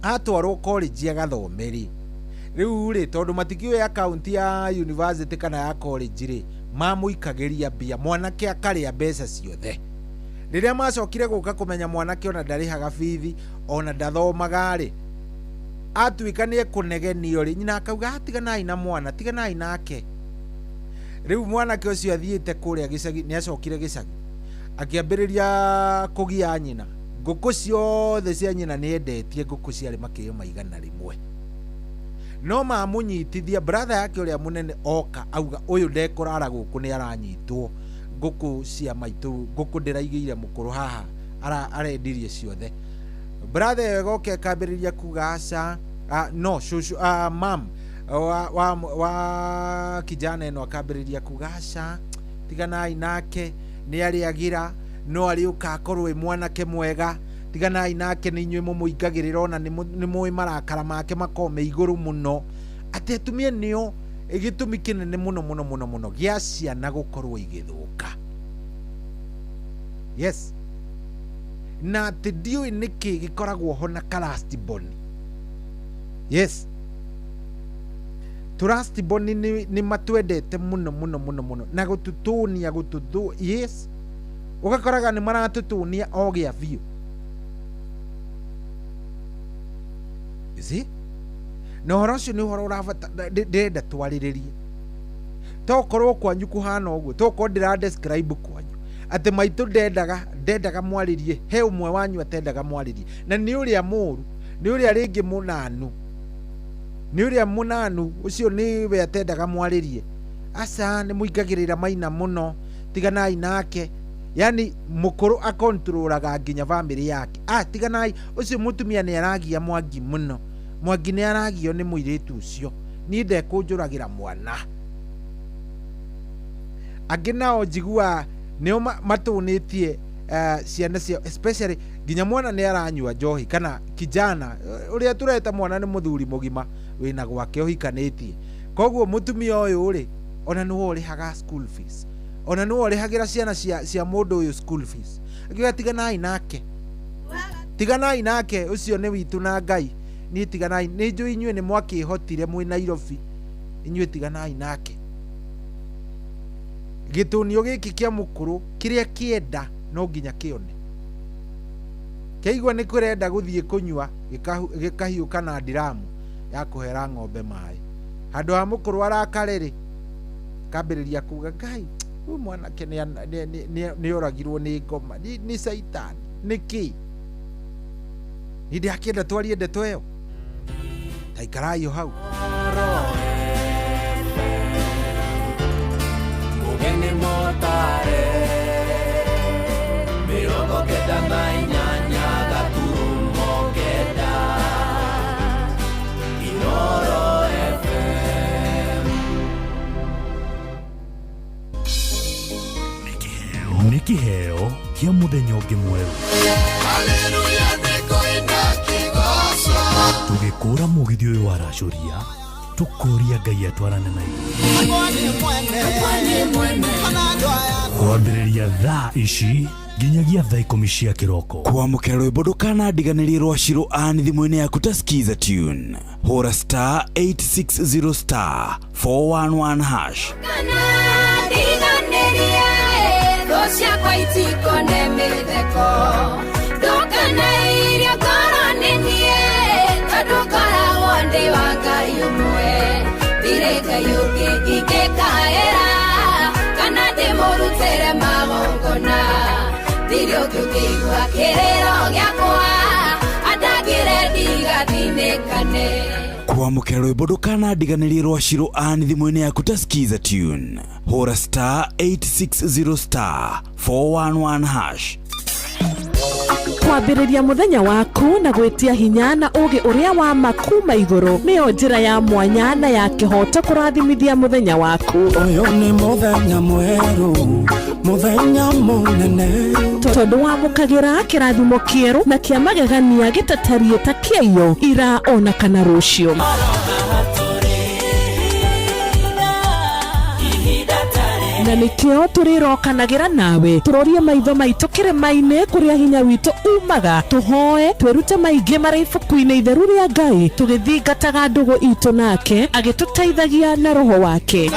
O: atwarwo college agathome-rĩ rĩu-rĩ tondũ matikĩũĩ account ya university kana ya college-rĩ mamũikagĩria mbia mwanake akarĩa mbeca ciothe rĩrĩa macokire gũka kũmenya mwanake ona ndarĩhaga bithi ona ndathomaga-rĩ atuĩka nĩ ekũnegenio-rĩ nyina akauga tiganai na mwana tiganai nake rĩu mwanake ũcio athiĩte kũrĩa gĩcagi nĩ acokire gĩcagi akĩambĩrĩria kũgia nyina ngũkũ ciothe cia nyina nĩ endetie ngũkũ ciarĩ makĩria maigana rĩmwe no mamũnyitithia brother yake ũrĩa mũnene oka auga ũyũ ndekũrara gũkũ nĩ aranyitwo ngũkũ cia maitũ ngũkũ ndĩraigĩire mũkũrũ haha arendirie ciothe brother yoke akambĩrĩria kuga aca no shushu mam wa kijana ĩno akambĩrĩria kuga aca tiganai nake nĩ arĩagĩra no arĩũka akorwo ĩ mwanake mwega tiganai nake nĩ inyuĩ mũmũingagĩrĩra ona nĩ mũĩ marakara make makome igũrũ mũno atĩ atumia nĩo gĩtũmi kĩnene mũno mũno mũno mũno gĩa ciana gũkorwo igĩthũka yes na atĩ ndiũĩ nĩkĩ gĩkoragwo ho na karastiboni yes turastiboni nĩ matwendete mũno mũno mũno mũno na gũtũtũnia yes ũgakoraga nĩ maratũtũnia o gĩa biũ na ũhoro ũcio nĩ ũhoro ũrabata ndĩrenda twarĩrĩrie tokorwo kwanyu kũhana ũguo tokorwo ndĩra describe kwanyu atĩ maitũ ndendaga mwarĩrie he ũmwe wanyu atendaga mwarĩrie na nĩ ũrĩa mũru nĩ ũrĩa rĩngĩ mũnanu ũcio nĩwe atendaga mwarĩrie aca nĩ mũingagĩrĩra maina mũno tiganai nake yani mũkũrũ akontrolaga nginya family yake tiganai ũcio mũtumia nĩ aragia Mwangi mũno Mwangi nĩ aragio nĩ mũirĩtu ũcio niĩ ndekũnjũragĩra mwana angĩ nao njigua nĩo matũnĩtie ciana ciao especially nginya mwana nĩ aranyua njohi kana kijana ũrĩa tũreta mwana nĩ mũthuri mũgima wina gwake uhikanitie koguo mutumia uyu ri ona niwe urihaga school fees ona niwe urihagira ciana cia mundu uyu school fees akiuga tiganai nake ucio ni witu na Ngai ni tiganai ni nju inyue ni mwakihotire mwi Nairobi inyue tiganai nake gitunio giki kia mukuru kiria kienda no nginya kione keigwa ni kurenda guthie kunywa gikahiuka na ndiramu ya kuhera ng'ombe mai handu ha mukuru arakariri kambiriria kuga Ngai uyu mwanake ni oragirwo ni ngoma ni saitani niki ndi akienda twarie ndeto iyo taikarai hau
C: mugeni motare mirongo kenda na inyanya gaturumo kenda Inoro FM
A: nĩ kĩheo kĩa mũthenya ũngĩ mwerũ tũgĩkũra mũgithi ũyũ wa racoria tũkũria Ngai atwarane na kwambĩrĩria thaa ici nginyagia thaa 10 cia kĩroko
K: kwamũkĩra rwĩmbo ndũkanandiganĩrie rwa Shiro Ann thimũ-inĩ yaku ta skiza tune hũra *860 *411 hash
R: ciakwa itikone mĩtheko ndũkana irio koronenie tondũ koragwo ndĩ wa Ngai ũmwe ndirĩ Ngai ũngĩ ingĩkaĩra kana ndĩmũrutĩre magongona ndirĩ ũngĩ ũngĩigua kĩrĩro gĩakwa andagĩre ndigathinĩkane
K: kwamũkĩra rwĩmbo ndũkanandiganĩrie rwa Shiro Ann thimũ-inĩ yaku ta skiza tune hũra *860 *411 hash
J: kwambĩrĩria mũthenya waku na gwĩtia hinya na ũgĩ ũrĩa wa makuma igũrũ nĩyo njĩra ya mwanya na ya kĩhoto kũrathimithia mũthenya waku
C: ũyũ nĩ mũthenya mwerũ mũthenya mũnene
J: tondũ wamũkagĩra kĩrathimo kĩerũ na kĩa magegania gĩtatarie ta kĩayo ira ona kana rũciũ na nĩkĩo tũrĩrokanagĩra nawe tũrorie maitho maitũ kĩrĩma-inĩ kũrĩa hinya witũ umaga tũhoe twĩrute maingĩ marĩ ibuku-inĩ itheru rĩa Ngai tũgĩthingataga ndũgũ itũ nake agĩtũteithagia na roho wake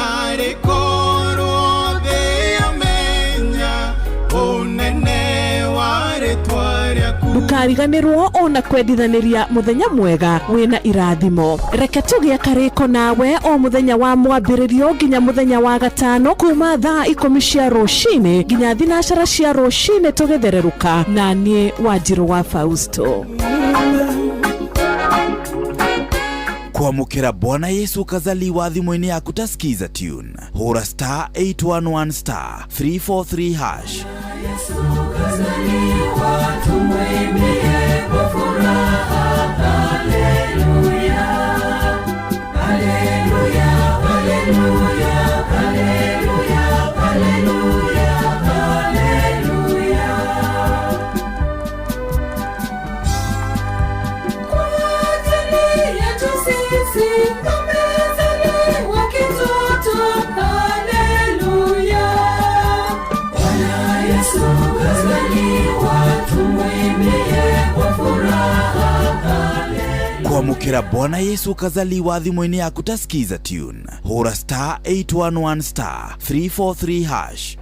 J: ndũkariganĩrwo ona kwendithanĩria mũthenya mwega wĩna irathimo reke tũgĩe karĩko nawe o mũthenya wa mwambĩrĩrio nginya mũthenya wa gatano kuma thaa 10 cia rũcinĩ nginya thinacara cia rũcinĩ tũgĩthererũka na niĩ Wanjirũ wa Fausto
K: kwamũkĩra Bwana Yesu kazaliwa thimũ-inĩ yaku ta skiza tune hũra *811 *343 hash
C: Yesu kazaliwa tumwimbie kwa furaha haleluya haleluya haleluya haleluya haleluya haleluya kwa ajili yetu sisi amezaliwa kitoto haleluya Yesu kazaliwa tumwimbie kwa furaha haleluya
K: kwamũkĩra Bwana Yesu kazaliwa thimũ-inĩ yaku ta skiza tune hũra *811 *343 hash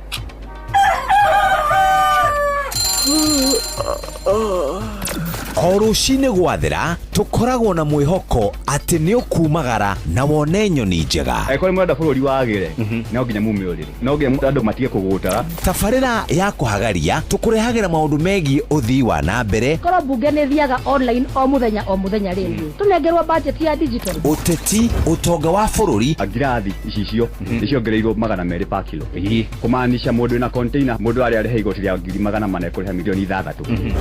K: o rũcinĩ gwathĩra tũkoragwo na mwĩhoko atĩ nĩ ũkumagara na wone nyoni njega
L: Angĩkorwo mũrenda bũrũri wagĩre no nginya mume ũrĩrĩ no nginya andũ matige kũgũtara
K: tabarĩra ya kũhagaria tũkũrehagĩra maũndũ megiĩ ũthii wa na mbere
M: korwo mbunge nĩ thiaga online o mũthenya rĩngĩ tũnengerwo budget ya digital
K: ũteti ũtonga wa bũrũri
L: ngirathi icicio nĩciongereirwo 200 pa kilo kũmaanisha mũndũ wĩna container mũndũ arĩa arĩhe igoti rĩa 400 ekũrĩha milioni 6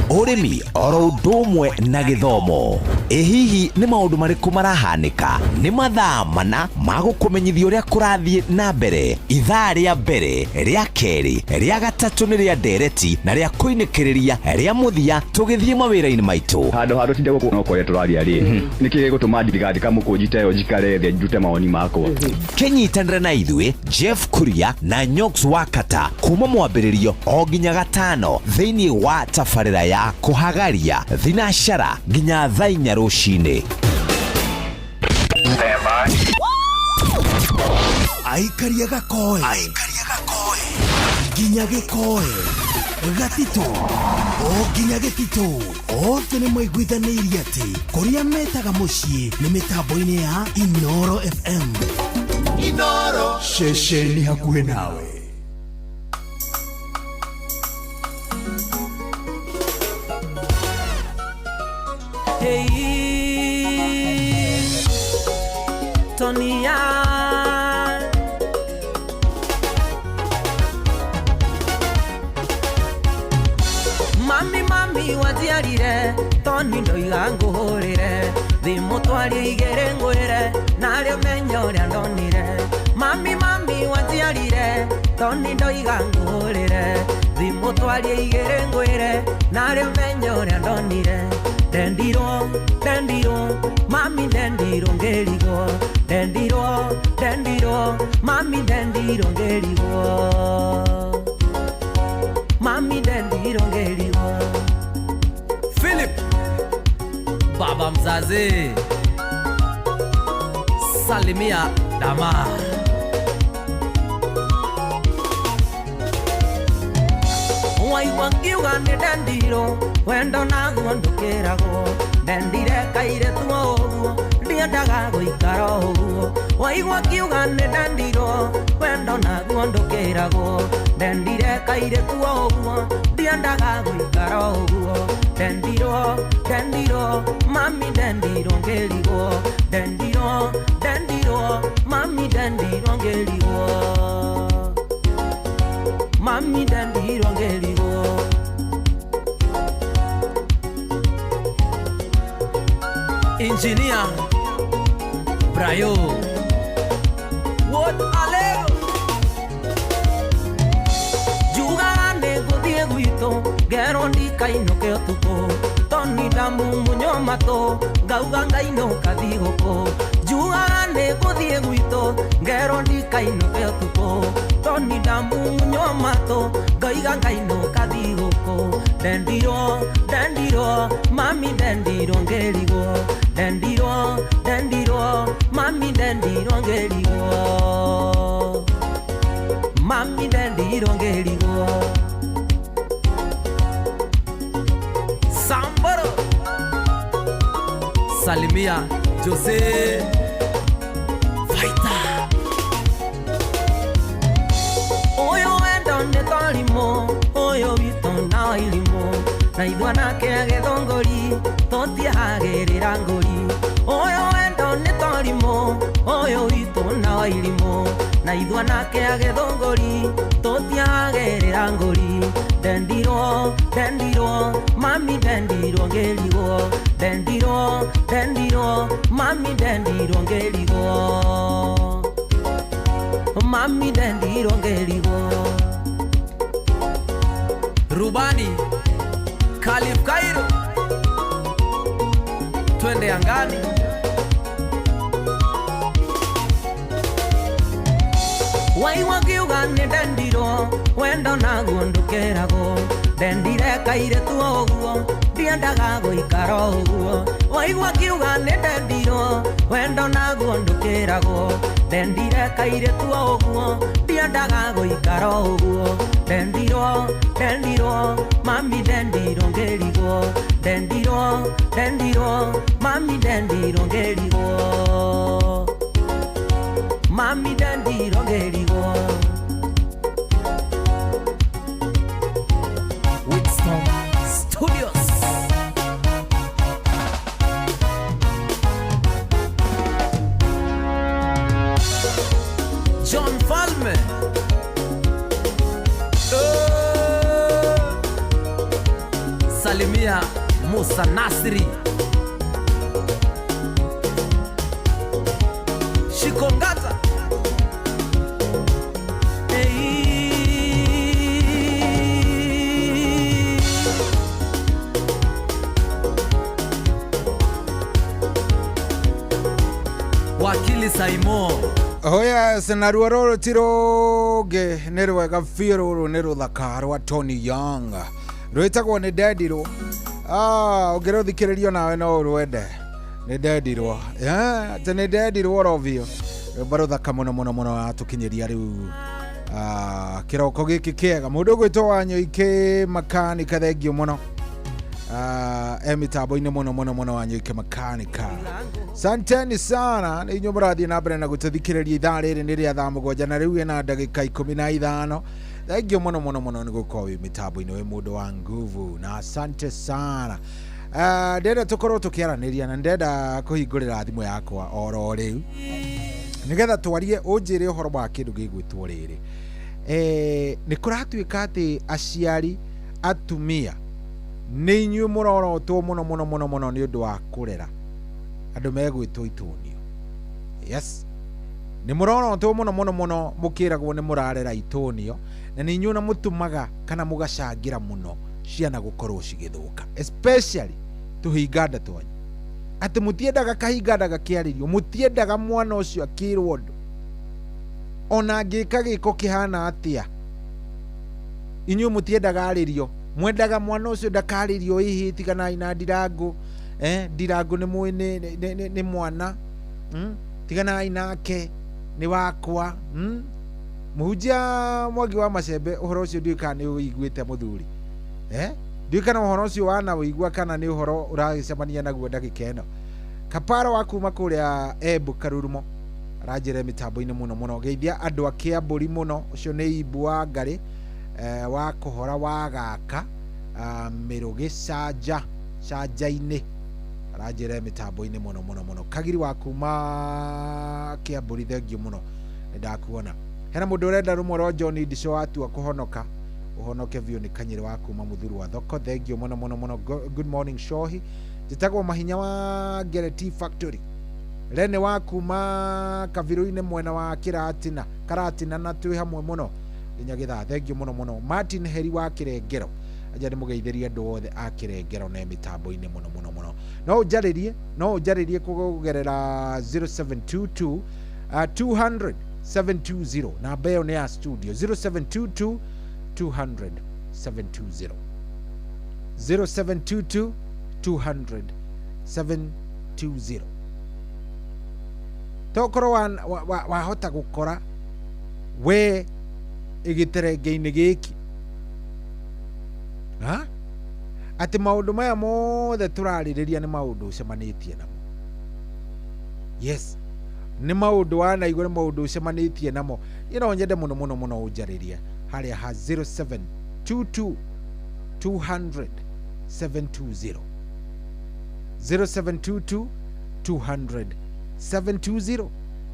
K: ũrĩmi oro ũndũ ũndũmwe na gĩthomo. Hihi nĩ maũndũ marĩkũ marahanĩka? Nĩ mathaa mana ma gũkũmenyithia ũrĩa kũrathiĩ na mbere. Ithaa rĩa mbere, rĩa kerĩ, rĩa gatatũ nĩ rĩa ndereti na rĩa kũinĩkĩrĩria rĩa mũthia tũgĩthiĩ mawĩra-inĩ maitũ.
L: Handũ tinde gũkũ no kũrĩa tũraria rĩ. Nĩkĩ gĩgũtũma thirikari kamũkũnjite yo njikare thĩ njute mawoni makwa.
K: Kĩnyitanĩre na ithuĩ Jeff Kuria na Nyox Wakata kuma mwambĩrĩrio o nginya gatano thĩinĩ wa tabarĩra ya kũhagaria thinacara nginya thaa 4 rũcinĩ.
A: Aikaria gakoe nginya gĩkoe gatito o nginya gĩtito othe nĩ maiguithanĩirie atĩ kũrĩa metaga mũciĩ nĩ mĩtambo-inĩ ya Inoro FM. Inoro ceceni hakuhĩ nawe.
P: Tonia Mami wajiarire Toni ndoiga ngũhũrĩre thimũ twarie igere ngwĩre narĩo menye ũrĩa ndonire. Mami wajiarire Toni ndoiga ngũhũrĩre thimũ twarie igere ngwĩre narĩo menye ũrĩa ndonire. Dendiro mami dendiro ngerigo dendiro mami dendiro ngerigo mami dendiro ngerigo. Philip baba mzazi salimia dama waiwangiuga nĩ dendiro wendo naguo ndũkĩragwo dendire kaire tuo ũguo ndiendaga gũikara ũguo. Waigua kiuga nĩ dendiro wendo naguo ndũkĩragwo dendire kaire tuo ũguo ndiendaga gũikara ũguo. Dendiro mami dendiro ngerigo dendiro mami dendiro ngerigo mami dendiro ngerigo. Engineer Brayo What Alero Juga nego Diego ito Gero ndika inoke otuko Toni damu munyo mato Gauga ngaino kadigoko Juga nego Diego ito Gero ndika inoke otuko Toni damu munyo mato Gauga ngaino kadigoko. Dendiro mami dendiro ngerigo dendiro mami dendiro ngerigo mami dendiro ngerigo. Samboro salimia Jose Fighter oyo wendo nĩ tolimo oyo wito na ilimo na ithwa nake agethongori tũtiahagĩrĩra ngori. Oyo wendo nĩ tolimo oyo wito na ilimo na ithwa nake agethongori tũtiahagĩrĩra ngori. Dendiro mami dendiro ngerigo dendiro mami dendiro ngerigo mami dendiro ngerigo. Rubani Khalif Cairo twende angani. Waiwagiuga nĩ dendiro wendo naguo ndũkĩragwo dendire kaire tuo ũguo ndiendaga gũikara ũguo. Waiwagiuga nĩ dendiro wendo naguo ndũkĩragwo dendire kaire tuo ũguo ndiendaga gũikara ũguo. Dendiro mami dendiro ngerigo dendiro mami dendiro ngerigo mami dendiro ngerigo. Winston Studios John Falme salimia
K: Musa Nasri Shikongata Wakili Saimo
O: Oya senaruo roro tiroge nerwega fiero neruthaka rwa Tony Young rwitagwo ni Dedirwo ongero thikiririo nawe no rwende ni Dedirwo te ni Dedirwo rovio baruthaka muno muno muno atukinyiria riu kiroko giki kiega mundu gwitwo wanyu ike makanika thengio muno emitambo-ini muno muno muno wanyu ike makanika santeni sana ni inyo murathie na mbere na gutithikiriria ithaa riri ni ria thaa mugwanja na riu ena ndagika 15 thengio muno muno muno ni gukorwo wi mitambo-ini wi mundu wa nguvu na asante sana ndenda tukorwo tukiaraniria na ndenda kuhingurira thimu yakwa oro riu nigetha twarie unjire uhoro wa kindu gigwitwo riri ni kuratuika ati aciari atumia ni inyu murorotwo muno muno muno muno ni undu wa kurera andu megwitwo itunio. Yes, ni murorotwo muno muno muno mukiragwo ni murarera itunio na ni inyu na mutumaga kana mugacangira muno ciana gukorwo cigithuka, especially tuhinganda twanyu ati mutiendaga kahinganda gakiaririo, mutiendaga mwana ucio akirwo ndu ona ngika giko kihana atia. Inyu mutiendaga aririo, mwendaga mwana ucio ndakaririo hihi tigana ina Ndirangu Ndirangu ni mwene ni mwana tigana inake ni wakwa muhunjia Mwangi wa Macembe uhoro ucio ndiuka ni uiguite muthuri ndiuka na uhoro ucio wana uigua kana ni uhoro uragicemania naguo ndagika ino. Kaparo wa kuma kuria Embu Karurumo arajire mitambo-ini muno muno geithia andu akiamburi muno ucio ni Ibu wa Ngari wa kuhora wa gaka Mirugi Canja-ini arajire mitambo-ini muno muno muno. Kagiri wa kuma Kiamburi thengio muno ndakuona. Hena mundu urenda rumoro John Ndisho watu akuhonoka uhonoke vio ni Kanyiri wa kuma Muthuru wa Thoko thengio muno muno muno. Good morning Shohi jitagwo Mahinya wa Gereti Factory Rene wa kuma Kaviru-ini mwena wa Karatina na twi hamwe muno nginya githa thengio muno muno. Martin Heri wa Kirengero aja ni mugeithĩria andũ othe a Kirengero na mitambo-ini muno muno muno. No njaririe kugerera 0722 200 720 na beo ni ya studio 0722 200 720 0722 200 720. Tokoro wahota gukora we igiterenge-ini giki ati maundu maya mothe turaririria ni maundu ucemanitie namo. Yes, ni maundu wanaigua ni maundu ucemanitie namo. Nyende muno muno muno unjariria haria ha 0722 200 720 0722 200 720.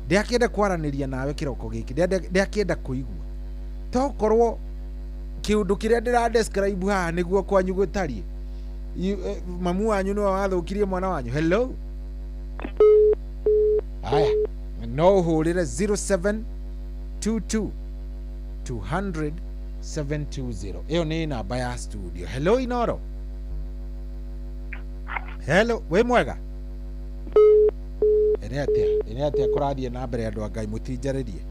O: ndiakenda kwaraniria nawe kiroko giki, ndiakenda kuigua tokorwo kiundu kiria ndira describe haha niguo kwanyu gutarie mamu wanyu no wathukirie mwana wanyu. Hello, aya no hurire 0722 200 720 iyo ni namba ya studio. Hello Inoro. Hello, we mwega ene atia kurathie na mbere andu angai mutinjaririe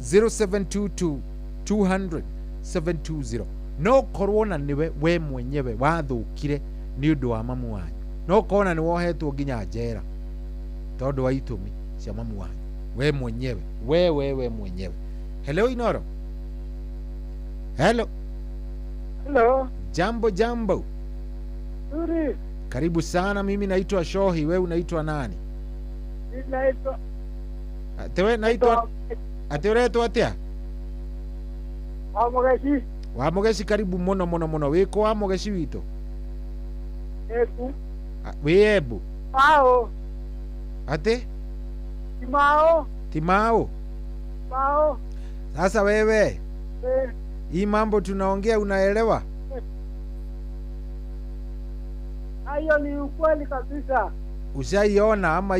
O: 0722 200 720. no korwo na niwe we mwenyewe wathukire ni undu wa mamu wanyu, no kona ni wohetwo nginya njera tondu wa itumi cia mamu wanyu we mwenyewe we mwenyewe. Hello Inoro. Hello. Jambo.
T: Nzuri.
O: Karibu sana. Mimi naitwa Shohi, wewe unaitwa nani?
T: Naitwa
O: Atereto atia? Wamugeshi. Karibu muno. Wiko wamugeshi wito?
T: Ebu.
O: Webu.
T: Mao.
O: Ate?
T: Timao.
O: Sasa wewe hii mambo tunaongea unaelewa?
T: hiyo ni ukweli kabisa.
O: Ushaiona ama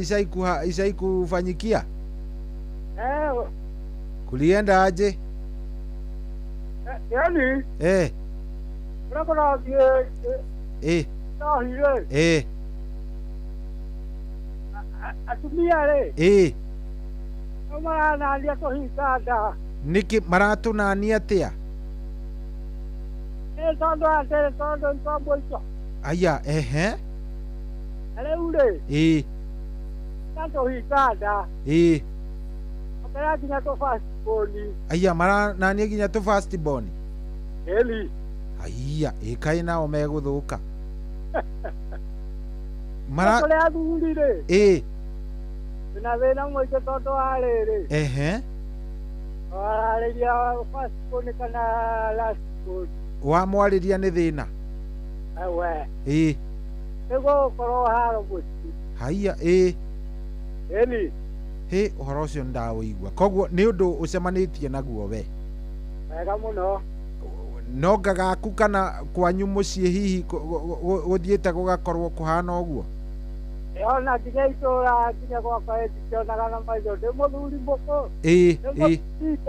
O: ishaikufanyikia? Kulienda aje?
T: Yani unakona hile atumia le kama analia to hisada
O: niki maratu nani atia
T: tondo ntombo hicho
O: aya
T: ale ule tanto hisada akaya kinya to fast boni
O: aya mara nani kinya to fast boni
T: eli
O: aya kai nao meguthuka mara
T: kole athurire na wena mmoja toto alere arariria fast boni kana last boni
O: wa mwariria ni thina
T: ewe ego koro haro buti
O: haya
T: eli
O: uhoro ucio ndawigua koguo ni undu ucemanitie naguo we
T: wega muno
O: no gagaku kana kwanyu mucii hihi guthiite gugakorwo kuhana uguo
T: ona kinya itora kinya kwa kae kionaga na maitho ndi muthuri mboko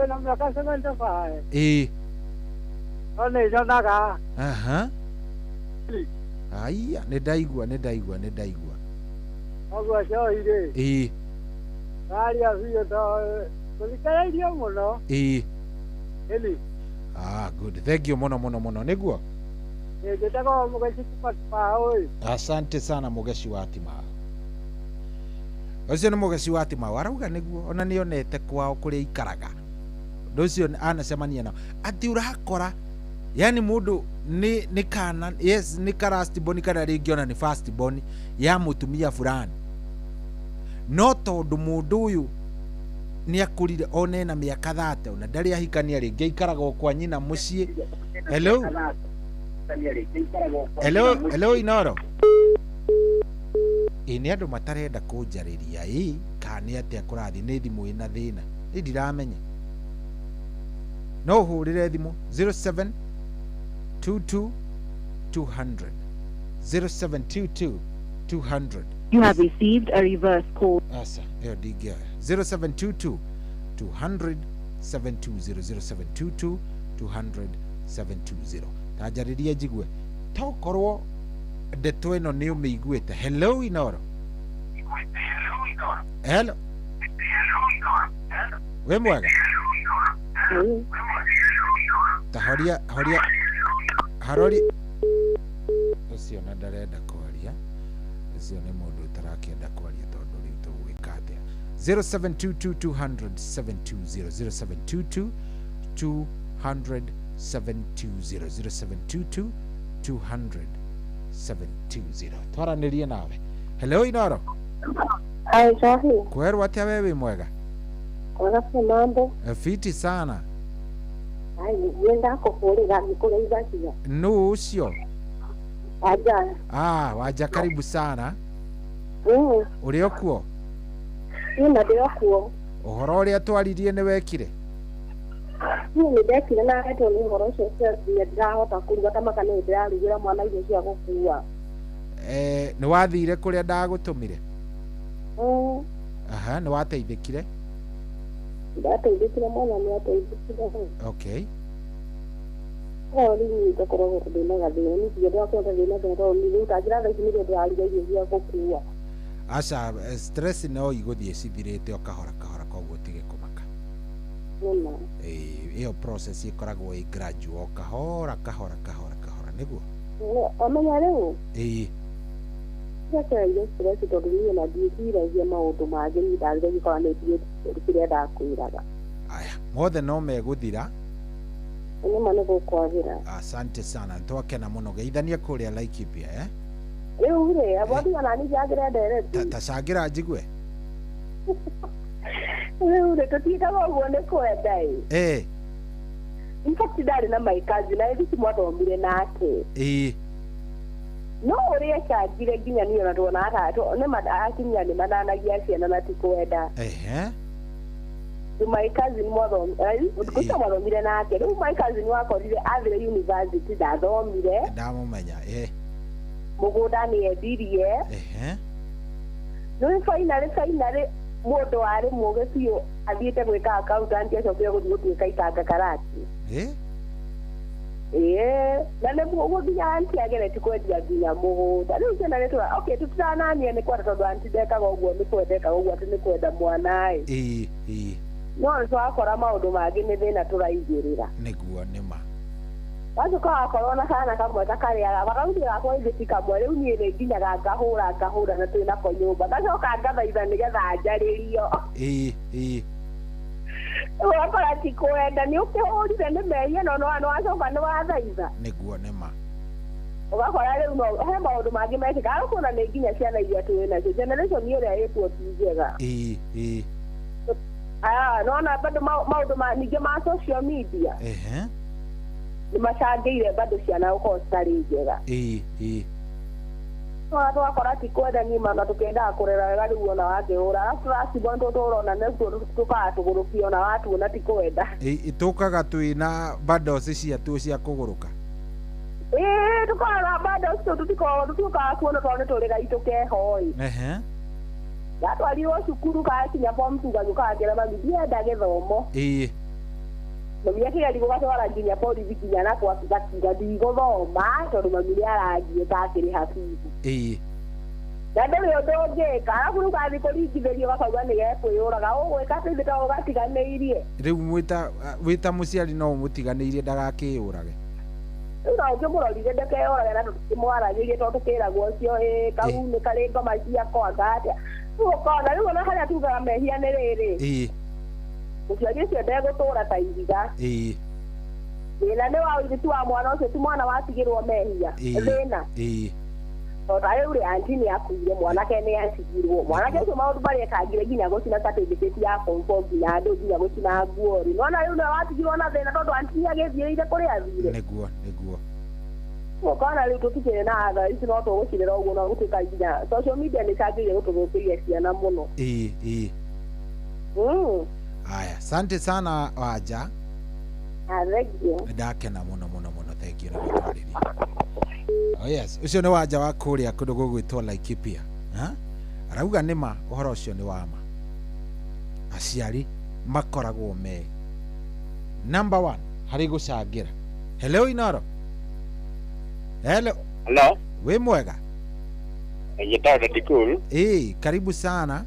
T: na miaka 75 ona iconaga
O: aya nĩ ndaigua
T: oguo coire aria biũ tũthikĩrĩirie mũno eli
O: good thank you mũno nĩguo
T: njĩtagwo mũgeci Timao
O: asante sana mũgeci wa Timao ũcio nĩ mũgeci wa Timao arauga nĩguo ona nĩonete kwao kũrĩa ikaraga ũndũ ũcio anacemania nao atĩ ũrakora yani mundu ni kana yes ni last born kana ringi ona ni first born ya mutumia fulani no tondu mundu uyu ni akurire one na miaka 30 ona ndari ahikania ringi ikaraga kwa nyina mucii hello Inoro ini andu matarenda kunjariria kani atia kurathi ni thimu ina thina ni ndiramenya no hurire thimu 07 22 200 0722 200.
J: You have received a reverse call.
O: Asa, yo digia 0722 200 720 0722 200 720. Tajariria jigwe. Tokorwo ndeto ino ni umeiguite. Hello Inoro. Hello. We mwega. Tahoria harori ucio na ndarenda kwaria ucio ni mundu utarakenda kwaria tondu riu tugwika atia 0722 200 720 0722 200 720 twaranirie nawe. Hello Inoro.
U: Hai sahi.
O: Kwerwa atia wewe mwega?
U: Kwa mambo
O: fiti sana.
U: Yenda kuhurira nikureiza kia
O: no ucio
U: aja
O: waja karibu sana uri okuo
U: ina ndio kuo
O: uhoro uria twaririe ni wekire
U: ni ndekire na ato ni uhoro ucio cia ndahota kuruga kama kana ndirarugira mwana irio cia gukua
O: ni wathire kuria ndagutumire ni wateithikire
U: ndateithikire mwana ni ateithikire
O: okay
U: ni takorwo ndina gathina ni ndio kwa ndina ndo ni utajira thaiki ni ndio aliga irio cia gukua
O: aca stress no iguthie cithirite okahora koguo tige kumaka iyo process ikoragwo i gradual kahora niguo
U: amenya riu
O: Sasa
U: ile stress tondu ni na ndikiragia maundu mangĩ ndarire gikora nĩ ndikire ndakwiraga
O: aya mothe no meguthira
U: ni mane gukwavira
O: asante sana twakena muno geithania kuria Laikipia
U: riu ri abodi ana ni jagira direct
O: tacagira njigwe
U: riu ri tutigaga uguo ni kwenda infatti ndari na maikazi na ithi mwathomire nake no uria changire nginya niyo na tuona atatu ni madakinya ni mananagia ciana na tikwenda my cousin kuta mwathomire nake riu my cousin wakorire athire university ndathomire
O: ndamumenya
U: mugunda ni endirie no finally mundu ari muge biũ athiĩte gwĩka accountant acokire gũthiĩ gũtuĩka itanga karati na nĩ gũthinya anti agereti kwendia nginya mũgũnda rĩu ciana nĩtũra okay tũtiranania nĩ kwenda tondũ anti ndekaga ũguo nĩ kwendeka ũguo atĩ nĩ kwenda mwana no nĩtwakora maũndũ mangĩ nĩ thĩna tũraigĩrĩra
O: nĩguo nĩma
U: wacoka wakorwo na kana kamwe takarĩaga bakaruti gakwa ithĩti kamwe rĩu niĩ nĩ nginyaga ngahũra na twĩnako nyũmba ngacoka ngathaitha nĩgetha njarĩrio wakora ti kwenda nĩ ũkĩhũrire nĩ mehia no wacoka nĩ wathaitha
O: nĩguo nĩma
U: ũgakora rĩu he maũndũ mangĩ mekĩka arakuona nĩ nginya ciana iria twĩ nacio generation ĩrĩa ĩkuo ti njega nona bado maũndũ ningĩ ma social media nĩ macangĩire bado ciana gũkorwo citarĩ njega twakora ti kwenda ng'ima na tũkendaga kũrera wega rĩu ona wangĩhũra arabu tũracibona tũrona nĩguo tũkagatũgũrũkia ona watuona ti kwenda
O: tũkaga twĩna bandoci ciatu cia kũgũrũka
U: tũkaga bandoci tũtikaga kuona tondũ nĩtũrĩgai tũkehoi gatwarirwo cukuru gakinya form 2 gagĩũkagĩra mami ndienda gĩthomo mami akĩgeria gũgatwara nginya borithi nginya nakwa gakiga ndigũthoma tondũ mami nĩarangiĩta akĩrĩha bithi na ndĩrĩ ũndũ ũngĩka arabu rĩu gathiĩ kũringithĩrio gakauga nĩgekwĩyũraga ũgwĩka atĩ thĩ to ũgatiganĩirie
O: rĩu wĩta mũciari no ũmũtiganĩirie ndagakĩyũrage
U: rĩu no ũngĩmũrorire ndekeyũrage na tũtikĩmwaragĩrie tondũ tũkĩragwo ũcio kau nĩ karĩ ngoma ciakwa atĩa ũkona rĩu ona harĩa tugaga mehia nĩ rĩrĩ mũciari ũcio ndegũtũũra ta ihiga thĩna nĩ wa ũirĩtu wa mwana ũcio ti mwana watigĩrwo mehia thĩna tondũ rĩu rĩ anti nĩ akuire mwanake nĩ atigirwo mwanake ũcio maũndũ marĩa ekangire nginya gũcina certificate ya form 4 nginya andũ nginya gũcina nguo rĩ nona rĩu nĩ watigirwo na thĩna tondũ anti nĩagĩthiĩrĩire kũrĩa athire
O: nĩguo
U: ũkona rĩu tũtikĩrĩ na atha ici no tũgũcirĩra ũguo no gũtuĩka nginya social media nĩ cangĩire gũtũthũkĩria ciana mũno
O: Aya, asante sana Wanja.
U: Thank you.
O: Ndakena muno thank you na gũtwarĩria. Oh yes, ucio nĩ Wanja wa kũrĩa kũndũ gũgwĩtwo Laikipia. Arauga nĩma ũhoro ũcio nĩ wama. Aciari makoragwo me number 1 harĩ gũcangĩra. Hello Inoro. Hello. Wĩ mwega?
B: Njĩtagwo Dadikul.
O: Karibu sana.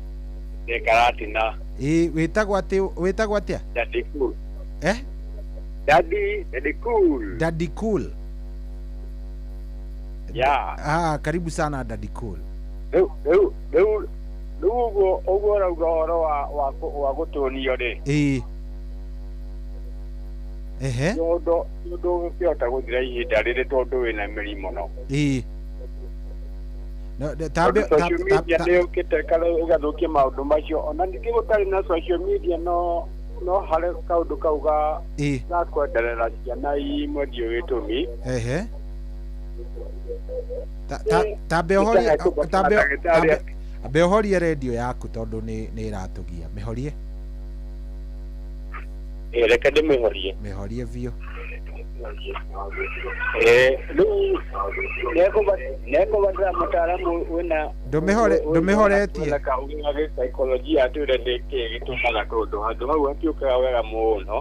B: Karatina.
O: Wĩtagwo atĩa?
B: Dadikul.
O: Dadikul.
B: Yeah.
O: Karibu sana Dadikul.
B: Rĩu ũguo rauga ũhoro wa gũtũnio rĩ. Tondũ ũngĩhota gũthira ihinda rĩrĩ tondũ wĩna mĩrimũ no. Social media nĩ ũkĩte ũgathũkia maũndũ macio ona ningĩ gũtarĩ na social media no harĩ kaũndũ kau ga kwenderera ciana imwendio gĩtũmi
O: tambe ũhorie redio yaku tondũ nĩ ĩratũgia mĩhorie
B: reke ndĩmĩhorie
O: biũ
B: rĩu nĩkũbatara mũtaaramu wĩna
O: ndũmĩhoretie
B: psychology atwĩre nĩkĩĩ gĩtũmaga tondũ handũ hau hatiũkaga wega mũno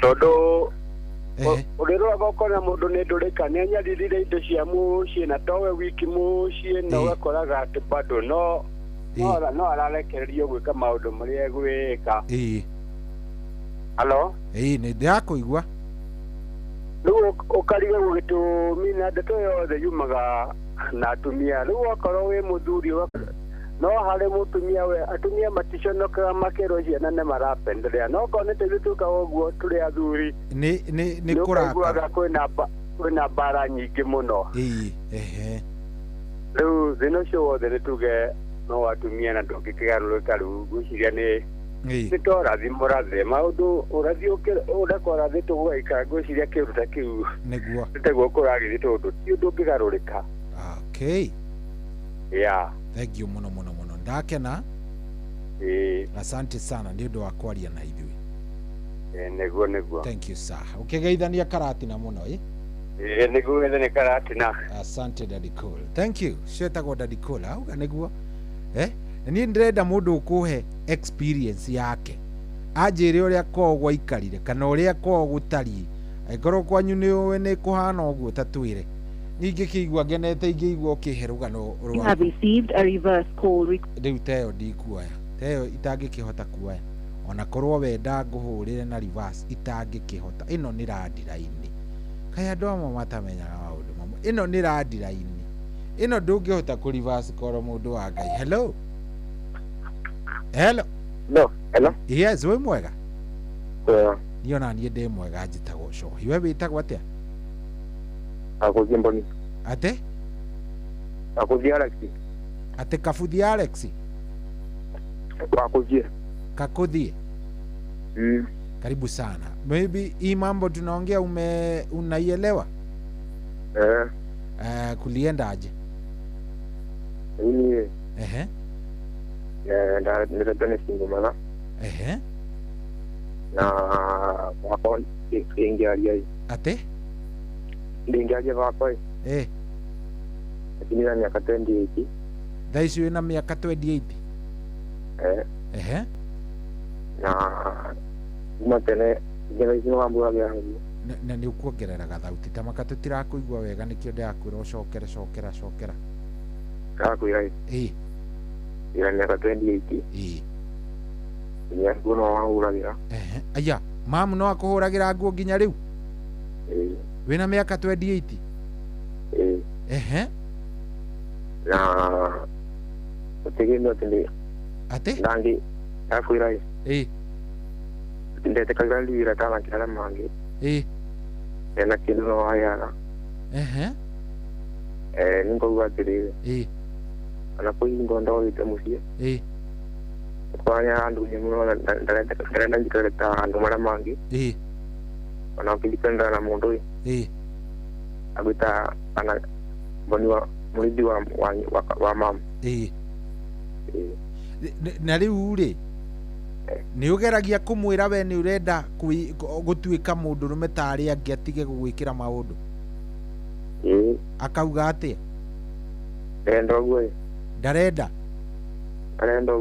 B: tondũ ũrĩrũaga ũkona mũndũ nĩ ndũrĩka nĩ anyaririre indo cia mũciĩ na towe wiki mũciĩ na ũgakoraga atĩ bado no ararekererio gwĩka maũndũ marĩa egwĩka Halo?
O: Nĩ ndĩrakũigua.
B: Rĩu ũkarigwo gĩtũmi na ndeto yothe yumaga na atumia rĩu okorwo wĩ mũthuri no harĩ mũtumia we atumia maticonokaga makerwo ciana nĩ marapenderea no korwo nĩ tũgĩtuĩka ũguo tũrĩ athuri
O: nĩ kũrakara
B: kwĩna mbara nyingĩ mũno rĩu thĩna ũcio wothe nĩ tuge no atumia na ndũngĩkĩgarũrĩka rĩu ngwĩciria nĩ tũrathimũrathe maũndũ ũrathiĩ ũrakorathĩtwo gũgaikara ngwĩciria kĩruta kĩu nĩguo kũragĩthiĩ tondũ ti ũndũ ũngĩgarũrĩka.
O: Thank you muno ndakena asante sana nĩ ũndũ wa kwaria na ithuĩ
B: nĩguo
O: thank you sir ũkĩgeithania Karatina mũno
B: niguo ene karatina.
O: Asante Daddy Cool. Thank you. Shetagwo Daddy Cool. Auga niguo. Ni ndirenda mundu ukuhe experience yake. Anjire uria ko gwaikarire kana uria ko gutari. Aikorwo kwanyu ni we ni kuhana uguo tatwire. Ningi kiigua ngenete ingiigua ukiherugano
J: You have received a reverse call.
O: Riu teo ndikuoya. Teo itangikihota kuoya. Ona korwo wenda nguhurire na reverse itangikihota. Ino ni radiraini. Kaya ndomo matamenyaga maundu mamwe. Ino ni radiraini. Ino ndungihota ku reverse call mundu wa Ngai. Hello. Hello.
B: No, hello.
O: Yes, we mwega.
B: Yeah.
O: Niĩ ndĩ mwega njĩtagwo Cohi. We wĩtagwo atĩa?
B: Akuthi Mboni.
O: Ate?
B: Akuthi Alex.
O: Ate Kabuthi Alex?
B: Akuthi.
O: Kakuthi. Karibu sana. Maybe hii mambo tunaongea unaielewa? Kulienda aje?
B: Ndio single mala. Na wako ingiaria.
O: Ate?
B: Ingiaria wako. Lakini na miaka 28.
O: Thaici wina miaka 28?
B: Na matene ngereithio wambura yangu.
O: Na ni ukuongereraga thauti tamaka tutirakuigua wega nikio ndakwira ucokera.
B: Kakwira. Ira miaka 28. Nya nguo no wahuragira.
O: Aya, mamu no akuhuragira nguo nginya riu? Wina miaka 28?
B: Na utegeno tende.
O: Ate?
B: Ndangi kakwira. Ndete kagali ira tala kala mangi. Ena kindu no ayana. Ningo ugatire. Ana kuingo ndo ite musie. Kwanya andu nyemuno ndaleta njikata andu mara mangi. Ana kidipenda na mundu. Agita ana boni wa mulidi wa mama.
O: Na riu ri ni ugeragia kumwira we ni urenda gutuika mundu rume tari angi atige gugwikira maundu. Akauga atia?
B: Endo gwe.
O: Ndarenda.
B: Arenda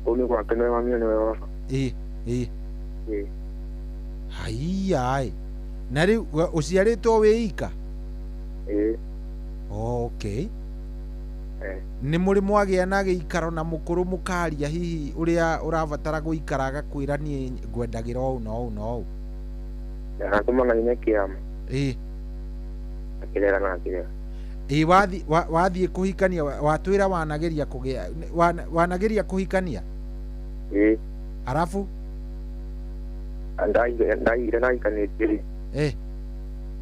B: uni kwa kene wa mimi ni wewe.
O: Hai. Na riu uciaritwo wiika? Okay. Ni muri mwagia na giikaro na mukuru mukaria hihi uria urabatara guikara agakwira ni ngwendagira ou no.
B: Ya kuma na nyekiama. Akilera na akilera.
O: Wathie kuhikania watwira wanageria kugia wanageria kuhikania? Arafu
B: ndai kanetiri.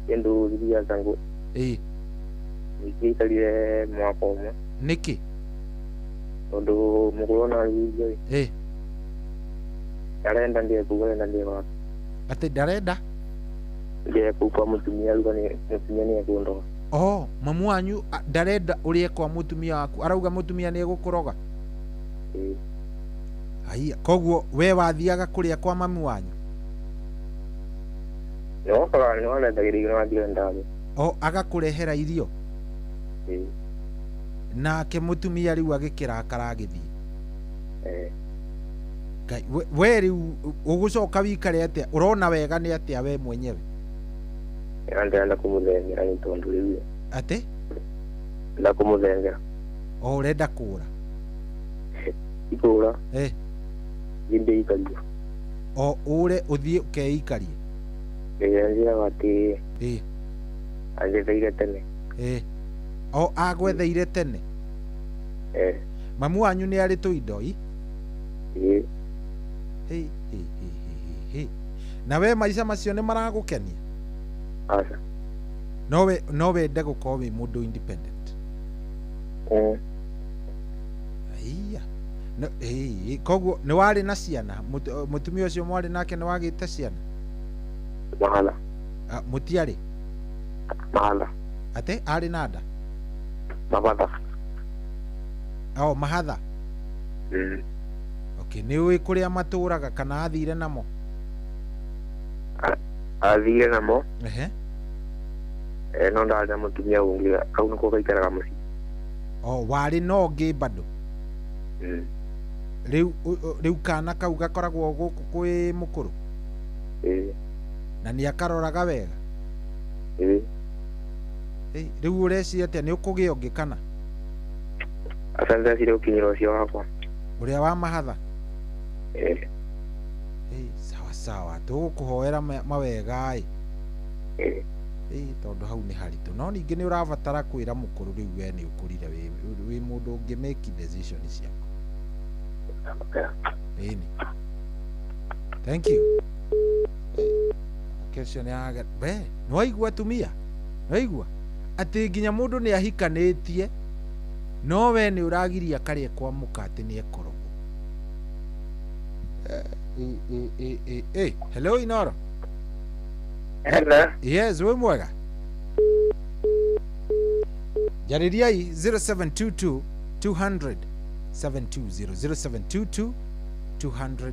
B: Endo zidia zangu. Nikitalie mwaka umwe.
O: Niki?
B: Ondo mugurona wiyo. Darenda ndiye kuwenda ndiye wa.
O: Ate darenda?
B: Ndiye kwa mutumia alikuwa ni mutumia ni akundo.
O: Mamu wanyu darenda urie kwa mutumia waku arauga mutumia ni egukoroga? Haiya, koguo we wathiaga kuria kwa mami wanyu?
B: No, kwa niona ndagirigana wathie ndago.
O: Agakurehera irio? Nake mutumia riu agikirakara agithii? We riu ugucoka wikare atia? Urona wega ni atia we mwenyewe?
B: Ndenda kumudhengera ni tondu riu.
O: Ate?
B: Nda kumudhengera.
O: Urenda kura?
B: Ikura. Inde ikario.
O: Ure uthie ukeikarie?
B: Njira wati. Anjetheire tene.
O: Agwetheire tene? Mamu wanyu ni ari tuindo i? Na we maica macio ni maragukenia?
B: Aca.
O: No wende gukorwo wi mundu independent? Aiya. Koguo ni wari na ciana? Mutumia ucio mwari nake ni wagite ciana?
B: Mahala.
O: Mutiari?
B: Mahala.
O: Ate ari na nda?
B: Mahatha.
O: Mahatha? Okay, ni ui kuria maturaga kana athire namo?
B: Athire namo. no ndarĩ na mũtumia ũngĩ kau nĩkuo gaikaraga mũciĩ.
O: Warĩ na ũngĩ bado? Rĩu kana kau gakoragwo gũkũ kwĩ mũkũrũ? Na nĩ akaroraga wega? Rĩu ũreciria atĩa nĩ ũkũgĩa ũngĩ kana?
B: Ndeciria gũkinyĩra ũcio wakwa.
O: Ũrĩa wa mahatha? Sawa sawa, tũgũkũhoera mawega tondũ hau nĩ haritũ, no ningĩ nĩ ũrabatara kwĩra mũkũrũ rĩu we nĩ ũkũrire wĩ mũndũ ũngĩ make decision ciaku. Thank you. Question ya nĩ waigua atumia? Nĩ waigua atĩ nginya mũndũ nĩ ahikanĩtie no we nĩ ũragiria karĩa kwa mũka atĩ nĩ ekorogwo. Hello Inoro.
B: Hello.
O: Yes, we mwega. Jaririai 0722 200 720 0722 200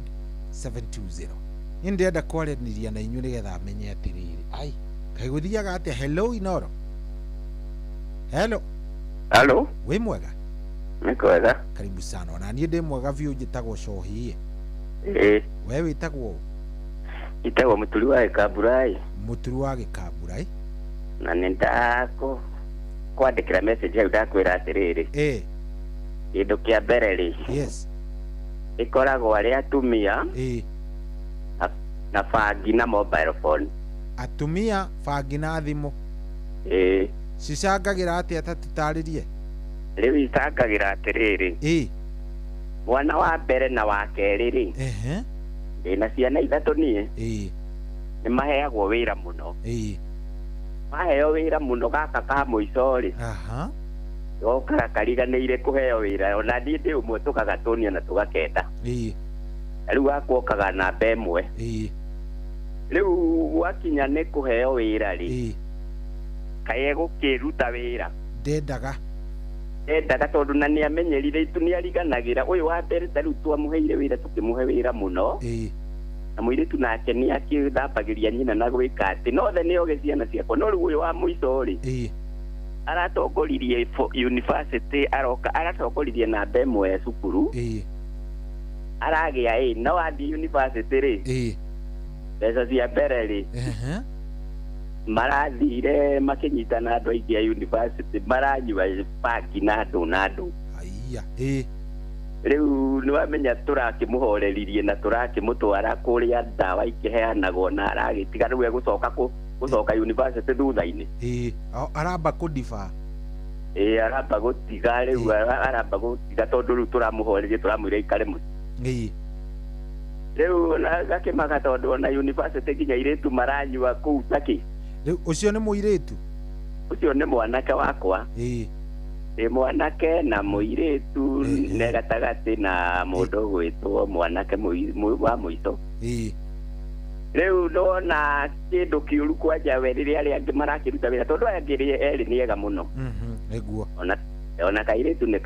O: 720. Indenda kwaranĩria na inyuĩ nĩgetha amenye atĩrĩrĩ. Ai, kaĩ gũthiaga atĩa? Hello Inoro. Hello. We mwega?
B: Nĩ kwega.
O: Karibu sana. Ona niĩ ndĩ mwega biũ, njĩtagwo Cohi. We wĩtagwo?
B: Itagwo Mũturi wa Gĩkamburai.
O: Mũturi wa Gĩkamburai.
B: Na nĩ kwandĩkĩra message hau ndakwĩra atĩrĩrĩ. Kĩndũ kĩa mbere rĩ.
O: Yes.
B: Ĩkoragwo arĩa atumia. Na bangi na mobile phone.
O: Atumia, bangi na thimũ. Cicangagĩra atĩa tatũtarĩrie?
B: Rĩu icangagĩra atĩrĩrĩ. Mwana wa mbere na wa kerĩ rĩ. Ndĩna ciana ithatũ niĩ. Nĩ maheagwo wĩra mũno. Maheo wĩra mũno gaka ka mũico rĩ. Gokaga kariganĩire kũheo wĩra, ona niĩ ndĩ ũmwe tũgagatũnia na tũgakenda. Rĩu gakuokaga namba ĩmwe. Rĩu gwakinya nĩ kũheo wĩra rĩ. Kaĩ gũkĩruta wĩra.
O: Ndendaga
B: tondũ na nĩ amenyerire itu nĩ ariganagĩra ũyũ wa mbere tarĩu twamũheire wĩra tũkĩmũhe wĩra mũno. Na mũirĩtu nake nĩ akĩthambagĩria nyina na gwĩka atĩ nothe nĩ oge ciana ciakwa, no rĩu ũyũ wa mũico rĩ aratongoririe university, aroka aratongoririe namba ĩmwe ya cukuru. Aragĩa no athiĩ university rĩ. Mbeca cia mbere rĩ marathire makĩnyitana andũ aingĩ a university maranyua bangi na andũ. Rĩu nĩ wamenya tũrakĩmũhoreririe na tũrakĩmũtwara kũrĩa ndawa ikĩheanagwo na aragĩtiga rĩu gũcoka university thutha-inĩ.
O: Aramba kũdiba.
B: Aramba gũtiga rĩu aramba gũtiga tondũ rĩu tũramũhorerie tũramwĩra ikare mũciĩ. Rĩu gakĩmaga tondũ ona university nginya airĩtu maranyua kũu takĩ.
O: Rĩu ũcio nĩ mũirĩtu?
B: Ũcio nĩ mwanake wakwa. Mwanake na mũirĩtu nĩ gatagatĩ na mũndũ gwĩtwo mwanake wa mũico. Rĩu ndona kĩndũ kĩũru kwanja we rĩrĩa arĩa angĩ marakĩruta wĩra tondũ aya angĩ erĩ nĩ ega mũno.
O: Nĩguo.
B: Ona kairĩtu nĩ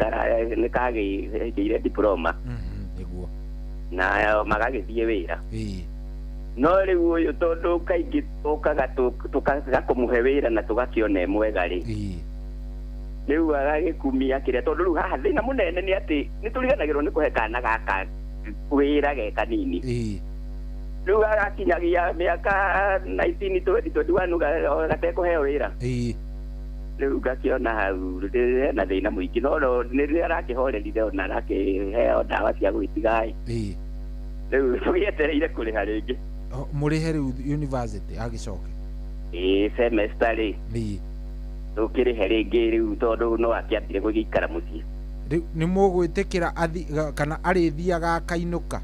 B: kagĩire diploma.
O: Nĩguo.
B: Na magagĩthiĩ wĩra. No rĩu ũyũ tondũ kaingĩ tũkaga tũgakũmũhe wĩra na tũgakĩona mwega rĩ. Rĩu agagĩkumia kĩrĩa tondũ rĩu haha thĩna mũnene nĩ atĩ nĩ tũriganagĩrwo nĩ kũhe kana gaka wĩra ge kanini. Rĩu agakinyagia mĩaka 19-21 gatekũheo wĩra. Rĩu ngakĩona hau na thĩna mũingĩ no nĩ rĩrĩa arakĩhorerire ona arakĩheo ndawa cia gwĩtiga. Rĩu tũgĩetereire kũrĩha rĩngĩ.
O: Mũrĩhe rĩu university agĩcoke?
B: Semester rĩ. Tũkĩrĩhe rĩngĩ rĩu tondũ no akĩambire gũgĩikara mũciĩ.
O: Rĩu nĩ mũgwĩtĩkĩra kana arĩthiaga akainũka?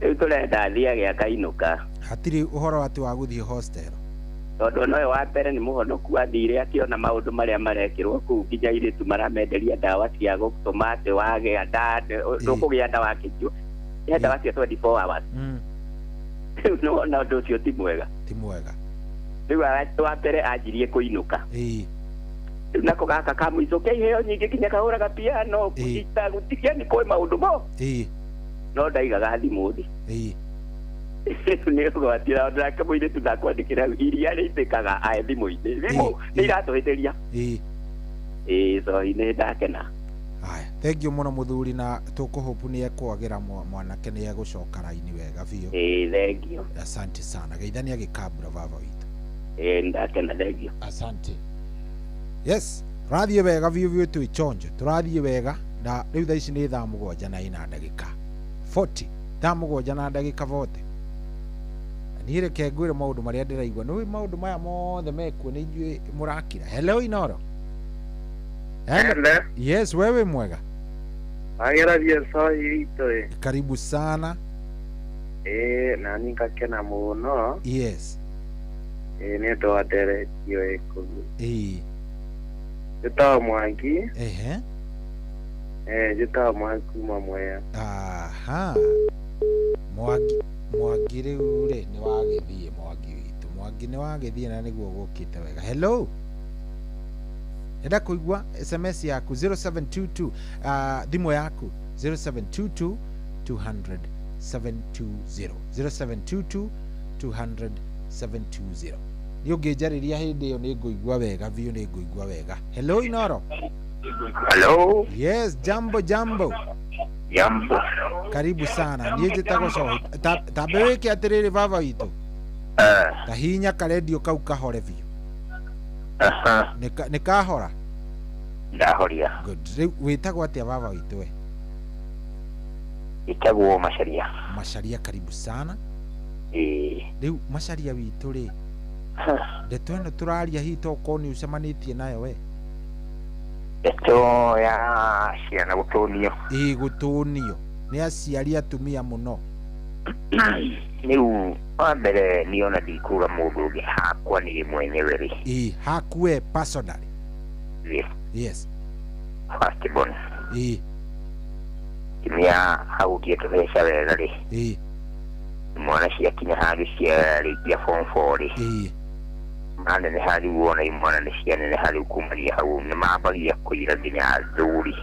B: Rĩu tũrenda athiage akainũka.
O: Hatirĩ ũhoro atĩ wa gũthiĩ hostel?
B: Tondũ nowe wa mbere nĩ mũhonoku athire akĩona maũndũ marĩa marekĩrwo kũu nginya airĩtu maramenderia ndawa cia gũtũma atĩ wagĩa nda ndũkũgĩa nda wakĩnjwo. Nĩ ndawa cia 24 hours. Rĩu nĩ wona ũndũ ũcio ti mwega.
O: Ti mwega.
B: Rĩu wa mbere anjirie kũinũka. Rĩu nako gaka ka mũico ke iheo nyingĩ kinya kahũraga piano gũtikia nĩ kũĩ maũndũ mo. No ndaigaga thimũ thĩ.
D: Nĩ gwatira ndaka mũire tunakwandĩkĩra iria rĩitĩkaga thimũ-inĩ. Thimũ nĩ iratũhĩtĩria. So nĩ ndakena.
O: Haya, thank you muno muthuri na tukuhopu ni ekwagĩra mwanake ni egũcoka raini wega biũ.
D: Thank you.
O: Asante sana. Geithania gĩkambura baba witũ.
D: Ndakena, thank you.
O: Asante. Yes, tũrathiĩ wega biũ biũ twĩ chonjo. Tũrathiĩ wega na rĩu thaa ici nĩ thaa 7 ndagĩka 40. Thaa 7 ndagĩka 40. Niĩ reke ngwĩre maũndũ marĩa ndĩraigua. Nĩ maũndũ maya mothe mekuo nĩ inyuĩ mũrakira. Hello Inoro.
V: Hello.
O: Yes, wewe mwega.
V: Ageragia sahi ito.
O: Karibu sana.
V: Na nikakena muno.
O: Yes.
V: Nĩ ndo adere yo eko. Jita Mwangi. Jita Mwangi kuma Mwea.
O: Aha. Mwangi rĩu rĩ nĩ wagĩthiĩ Mwangi witũ. Mwangi nĩ wagĩthiĩ na nĩguo gũkĩte wega. Hello. Enda kuigua SMS yaku 0722 thimo yaku 0722 200 720 0722 200 720 Nĩ ũngĩnjarĩria hĩndĩ ĩyo nĩ ngũigua wega biũ nĩ ngũigua wega. Hello Inoro.
V: Hello.
O: Yes, jambo.
V: Jambo.
O: Karibu sana. Niĩ njĩtagwo Cohi. Tambe wĩke atĩrĩrĩ baba witũ. Kahinya karedio kau kahore biũ. Nĩ kahora.
V: Ndahoria.
O: Good. Rĩu wĩtagwo atĩa baba witũ we?
V: Itagwo Macharia.
O: Macharia, karibu sana. Rĩu Macharia witũ rĩ. Ndeto ĩno tũraria hihi tokorwo nĩ ũcemanĩtie nayo we?
V: Ndeto ya ciana gũtũnio.
O: Gũtũnio. Nĩ aciari atumia mũno.
V: Rĩu wa mbere niona ndikura mũndũ ũngĩ hakwa niĩ mwenyewe rĩ.
O: Hakwe personally. Yes.
V: First born. Kimia hau tũtheca wega rĩ. Mwana ciakinya handũ ciarĩkia form 4 rĩ. Maneneha hari wona imwana nĩ cianeneha rĩu kumaria hau nĩ mambagia kũira nginya athuri.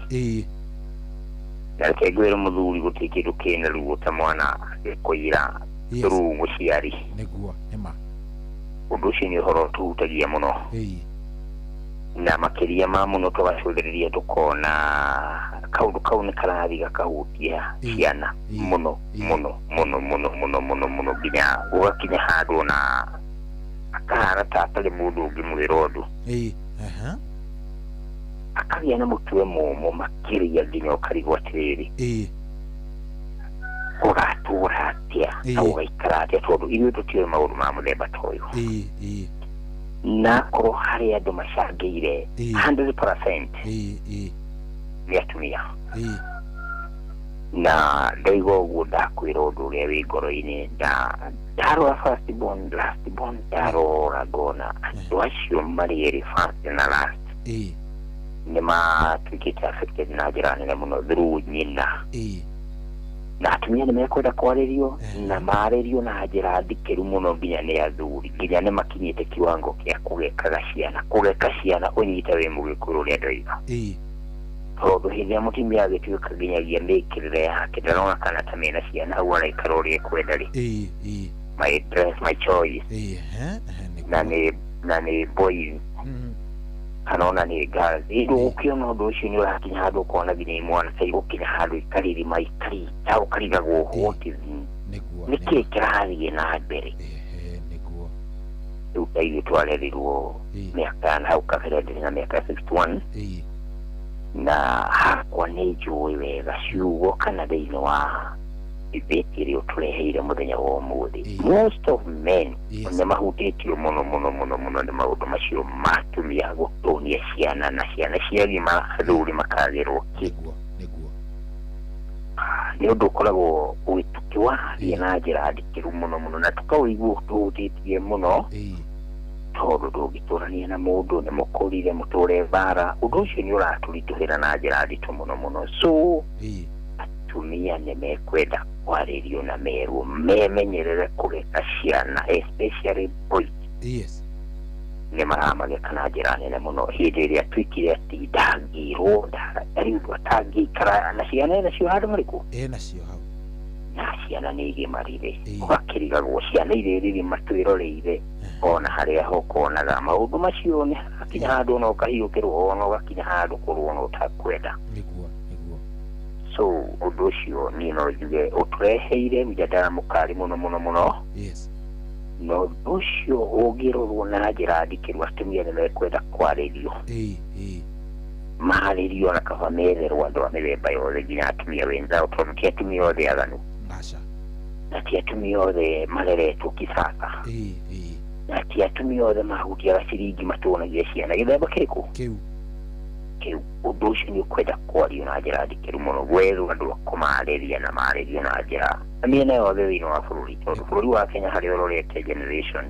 V: Na kegwĩra mũthuri gũtirĩ kĩndũ kĩna ruo ta mwana kũira through mũciari.
O: Nĩguo nĩma.
V: Ũndũ ũcio nĩ ũhoro tũhutagia mũno. Na makĩria ma mũno tũgacũthĩrĩria tũkona kaũndũ kau nĩ karathi gakahutia ciana mũno nginya gũgakinya handũ na akahana ta atarĩ mũndũ ũngĩ mwĩra ũndũ. Akagĩa na mũtwe mũmũ makĩria nginya ũkarigwo atĩrĩrĩ. Ũgatũra atĩa na ũgaikara atĩa tondũ ithuĩ tũtiũĩ maũndũ ma mũthemba ta ũyũ. Na korwo harĩ andũ macangĩire 100% nĩ atumia. Na ndaigua ũguo ndakwĩra ũndũ ũrĩa wĩ ngoro-inĩ ndarora first born last born ndarora ngona andũ acio marĩ erĩ first na last nĩ matuĩkĩte affected na njĩra nene mũno through nyina. Na atumia nĩ mekwenda kwarĩrio na marĩrio na njĩra ndikĩru mũno nginya nĩ athuri nginya nĩ makinyĩte kiwango kĩa kũgeka ciana ũnyite wĩ mũgĩkũyũ ũrĩa ndoiga. Tondũ hĩndĩ ĩrĩa mũtumia agĩtuĩka nginyagia mĩkĩrĩre yake ndarona kana ta mena ciana hau araikara ũrĩa ekwenda rĩ. My dress, my choice. Na nĩ boys kana ona nĩ girls. Ũkĩona ũndũ ũcio nĩ ũrakinya handũ ũkona nginya imwana ta igũkinya handũ ikarĩrĩma ikarita ũkarigagwo nĩkĩĩ kĩrathiĩ na mbere. Rĩu ta ithuĩ twarerirwo mĩaka hau kabere ndĩrĩ na mĩaka 61 na hakwa nĩ njũĩ wega ciugo kana thĩinĩ wa ibeti ĩrĩa ũtũreheire mũthenya wa ũmũthĩ. Most of men nĩ mahutĩtio mũno nĩ maũndũ macio matumia gũtũnia ciana na ciana ciagima athuri makagĩrwo kĩguo. Nĩ ũndũ ũkoragwo ũgĩtukiwaria na njĩra ndikĩru mũno na tũkawĩigua tũhutĩtie mũno tondũ ndũngĩtũrania na mũndũ nĩ mũkũrire mũtũre mbara. Ũndũ ũcio nĩ ũratũritũhĩra na njĩra nditũ mũno. So atumia nĩ mekwenda kwarĩrio na merwo memenyerere kũgeka ciana especially boys. Nĩ maramageka na njĩra nene mũno hĩndĩ ĩrĩa twĩkire atĩ ndangĩirwo ndarĩigua atangĩikara na ciana nacio handũ marĩkũ.
O: Nacio hau.
V: Na ciana nĩ igimarire ũgakĩrigagwo ciana irĩ rĩrĩ matwĩroreire ona harĩa hokonaga maũndũ macio nĩ hakinya handũ no kahiũkĩrwo ona ũgakinya handũ kũrwo no takwenda so ũndũ ũcio niĩ no njuge ũtũreheire mĩjadala mũkari mũno na ũndũ ũcio ũngĩrorwo na njĩra ndikĩru atumia nĩ mekwenda kwarĩrio maharĩrio na kaba metherwo andũ a mĩthemba yothe nginya atumia wenzao tondũ ti atumia othe aganu na ti atumia othe mareretwo kisasa na ti atumia othe mahutiaga ciringi matuonagia ciana gĩthemba kĩrĩkũ kĩu ũndũ ũcio nĩ ũkwenda kwario na njĩra ndikĩru mũno gwerũ andũ akũmarĩria na marĩrio na njĩra na mĩena yothe thĩinĩ wa bũrũri tondũ bũrũri wa Kenya harĩa ũrorete generation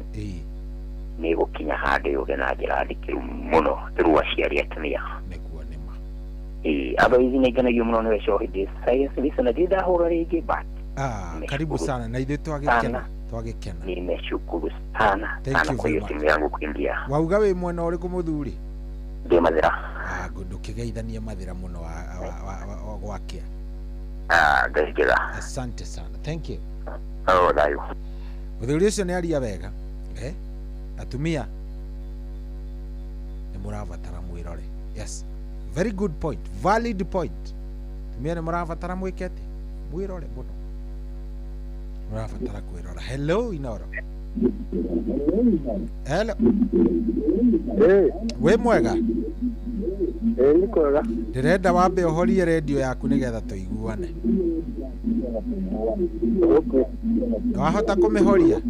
V: nĩ gũkinya handũ yũge na njĩra ndikĩru mũno through aciari atumia otherwise nĩngenagio mũno nĩwe Shohidi Science Listener ndahũra rĩngĩ but
O: karibu sana na ithuĩ twagĩkena
V: nimeshukuru sana kwa hiyo timu yangu kuingia
O: wauga wĩ mwena ũrĩkũ mũthuri
V: ndĩ Mathira
O: ndũkĩgeithanie Mathira mũno wa gwakia
V: ngaigĩra
O: asante sana thank you
V: thayo
O: mũthuri ũcio nĩ aria wega atumia nĩ mũrabatara mwĩrore yes very good point valid point tumia nĩ mũrabatara mwĩkete mwĩrore mũno mũrabatara kwĩrora hello Inoro hello wĩ mwega
B: nĩ kwega
O: ndĩrenda wambe ũhorie redio yaku nĩgetha tũiguane wahota kũmĩhoria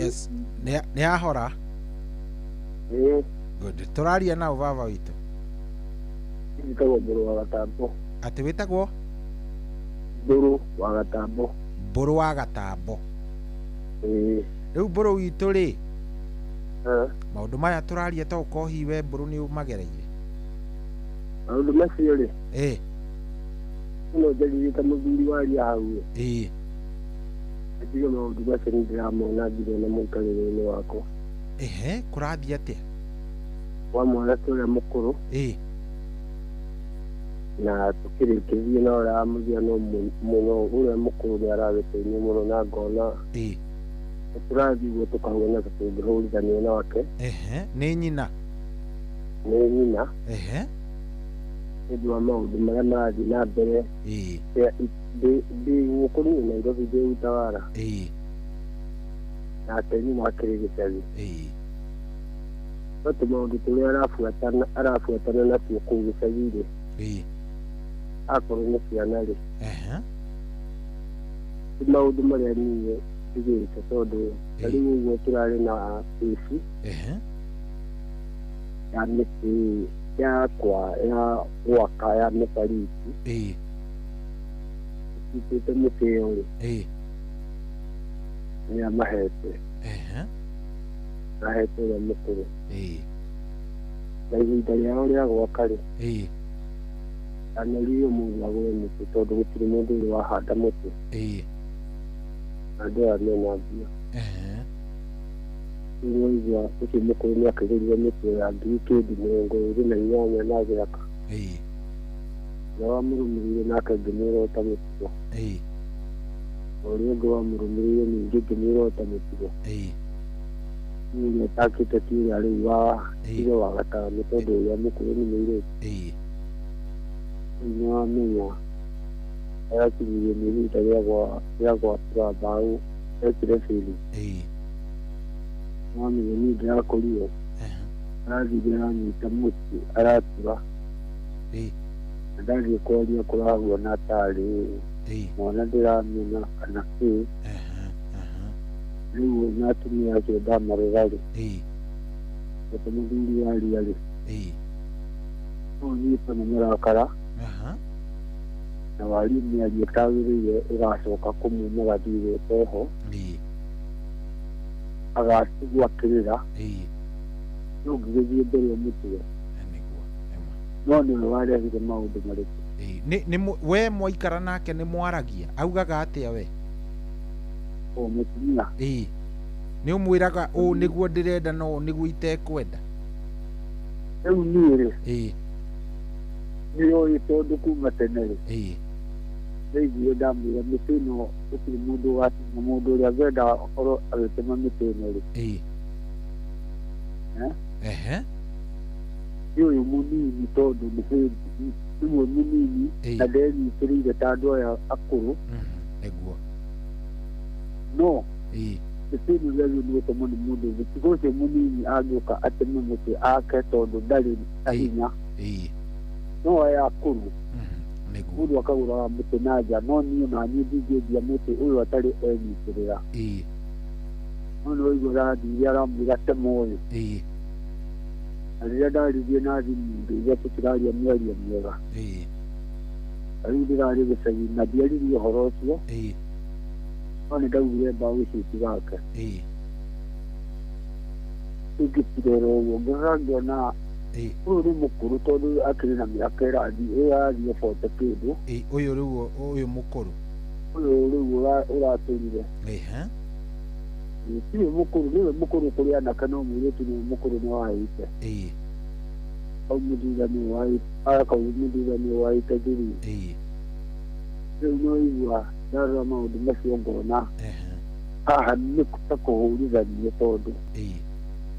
O: yes nĩ yahora good tũraria nao baba witũ
B: wĩtagwo Mbũrũ wa Gatambo
O: atĩ wĩtagwo
B: Mbũrũ wa Gatambo
O: Mbũrũ wa Gatambo rĩu Mbũrũ witũ rĩ maũndũ maya tũraria to ũkohi we Mbũrũ nĩ ũmagereire
B: maũndũ macio rĩ no njagĩrĩte mũthuri waria hau ndiga maũndũ macio nĩndĩramona nginya na mũikarĩre-inĩ wakwa
O: kũrathiĩ atĩa
B: wa mwanake ũrĩa mũkũrũ na tũkĩrĩkĩrie na ũrĩa mũhiano mũno ũrĩa mũkũrũ nĩ aragĩteithia mũno na ngona tũrathiĩ guo tũkahuana tũngĩhũrithanio nake
O: nĩ nyina
B: nĩũndũ wa maũndũ marĩa marathiĩ na mbere ndĩ gũkũ niĩ Nairobi ndĩ Utawala nake nyuma akĩrĩ gĩcagi no tũmaũndũ tũrĩa arabuatana natuo kũu gĩcagi-rĩ akorwo nĩ ciana rĩ ti maũndũ marĩa niĩ njigĩte tondũ tarĩu ũguo tũrarĩ na kĩci ya mĩtĩ yakwa ya gwaka ya mĩbariti itĩte mĩtĩ ĩyo rĩ nĩ amahete ahete ũrĩa mũkũrũ na ihinda rĩao rĩa gwaka rĩ anerirwo mũndũ agũre mĩtĩ tondũ gũtirĩ mũndũ ũrĩ wahanda mũtĩ na andũ aya mena mbia rĩu ũcio mũkũrũ nĩ akĩgũrire mĩtĩ ya 28,000 na gĩaka na wamũrũmĩrĩire nake ngĩmwĩra ota mũtugo ũrĩa ũngĩ wamũrũmĩrĩire ningĩ ngĩmwĩra ota mũtugo niĩ takĩte tiũrĩa rĩu wa Tigĩ wa Gatano tondũ ũrĩa mũkũrũ nĩ mũirĩtu nĩwamenya arakinyirie mĩhinda rĩa gwatura mbaũ ekire bĩri nĩwamenya niĩ ndĩrakorirwo arathire aranyita mũtĩ aratura na ndathiĩ kwaria kũrahuana tarĩ mwana ndĩramenya kana kĩ rĩu na atumia acio ndamarora-rĩ tondũ mũthuri waria-rĩ no nyita nĩ mũrakara na waria mĩario ĩtagĩrĩire ĩgacoka kũmuma gathiĩ gweteho agatigwo akĩrĩra no ngĩgĩthiĩ mbere ya mũtugo no nĩwe warehire maũndũ marĩkũ
O: we mwaikara nake nĩ mwaragia augaga atĩa we
B: mũtumia
O: nĩ ũmwĩraga ũũ nĩguo ndĩrenda no nĩguo itekwenda
B: rĩu niĩ-rĩ Nio itondo kuma tenere. Rĩu ndamwĩra mĩtĩ ĩno gũtirĩ mũndũ watina mũndũ ũrĩa ngwenda akorwo agĩtema mĩtĩ ĩno rĩ. Nĩ ũyũ mũnini tondũ nĩwe mũnini na ndenyitĩrĩire ta andũ aya akũrũ. No mĩtĩ ĩno rĩu nĩgũtemwo nĩ mũndũ ũngĩ tiga ũcio mũnini angĩũka ateme mũtĩ ake tondũ ndarĩ na hinya. No aya akũrũ mũndũ akagũraga mũtĩ na nja no niĩ na niĩ ndingĩendia mũtĩ ũyũ atarĩ enyitĩrĩra. No nĩ waigua arathire aramwĩra tema ũyũ. Na rĩrĩa ndaririe na thimũ iria tũtiraria mĩario mĩega. Rĩu ndĩrarĩ gĩcagi na ndiaririe ũhoro ũcio. No nĩ ndaugire mbaũ icio itigake. Ingĩtirora ũguo ngĩrora ngĩona ũyũ nĩ mũkũrũ tondũ akĩrĩ na mĩaka ĩrathiĩ ĩrathiĩ bote kĩndũ.
O: Ũyũ rĩu ũyũ mũkũrũ.
B: Ũyũ rĩu ũratũrire. Tiwe mũkũrũ nĩwe mũkũrũ kũrĩ anake no mũirĩtu nĩwe mũkũrũ nĩ waĩte. Au mũthura nĩ waĩte akau mũthura nĩ waĩte thiri. Rĩu no igua ndarora maũndũ macio ngona haha nĩ ta kũhũrithania tondũ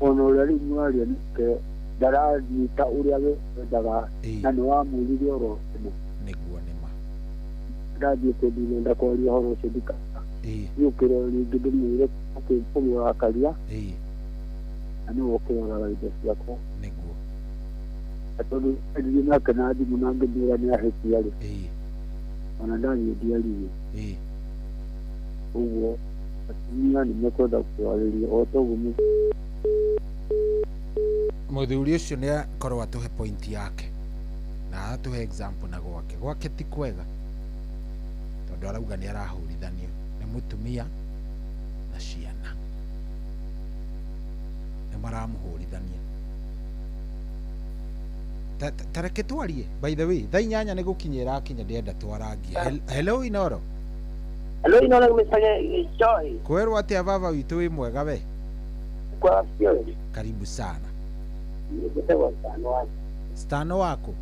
B: ona ũrĩa rĩu mwaria nĩke ndaranyita ũrĩa we wendaga na nĩ wamwĩrire oro tene.
O: Nĩguo nĩma
B: ndathiĩ kũndũ nyenda kwaria ũhoro ũcio ndika yũkĩra rĩngĩ ndĩmwĩre kũmũrakaria na nĩwe ũkĩroraga indo ciakwa.
O: Nĩguo
B: tondũ ndirĩ nake na thimũ na ngĩmwĩra nĩ ahĩtia rĩ ona ndathiĩ ndiaririe. Ũguo atumia nĩ mekwenda kwarĩria o toguo
O: mũthuri ũcio nĩ akorwo atũhe point yake na atũhe example na gwake ti kwega tondũ arauga nĩ arahũrithanio nĩ mũtumia na ciana nĩ maramũhũrithania. Tareke twarie by the way thaa 8 nĩ gũkinyĩra kinya ndĩenda twarangie. Hello Inoro.
U: Hello Inoro gũmĩcage joy.
O: Kwerwo atĩa baba witũ wĩ mwega we?
U: Kwa sio.
O: Karibu sana.
U: Nĩgũtewa Stano wako.
O: Stano wako?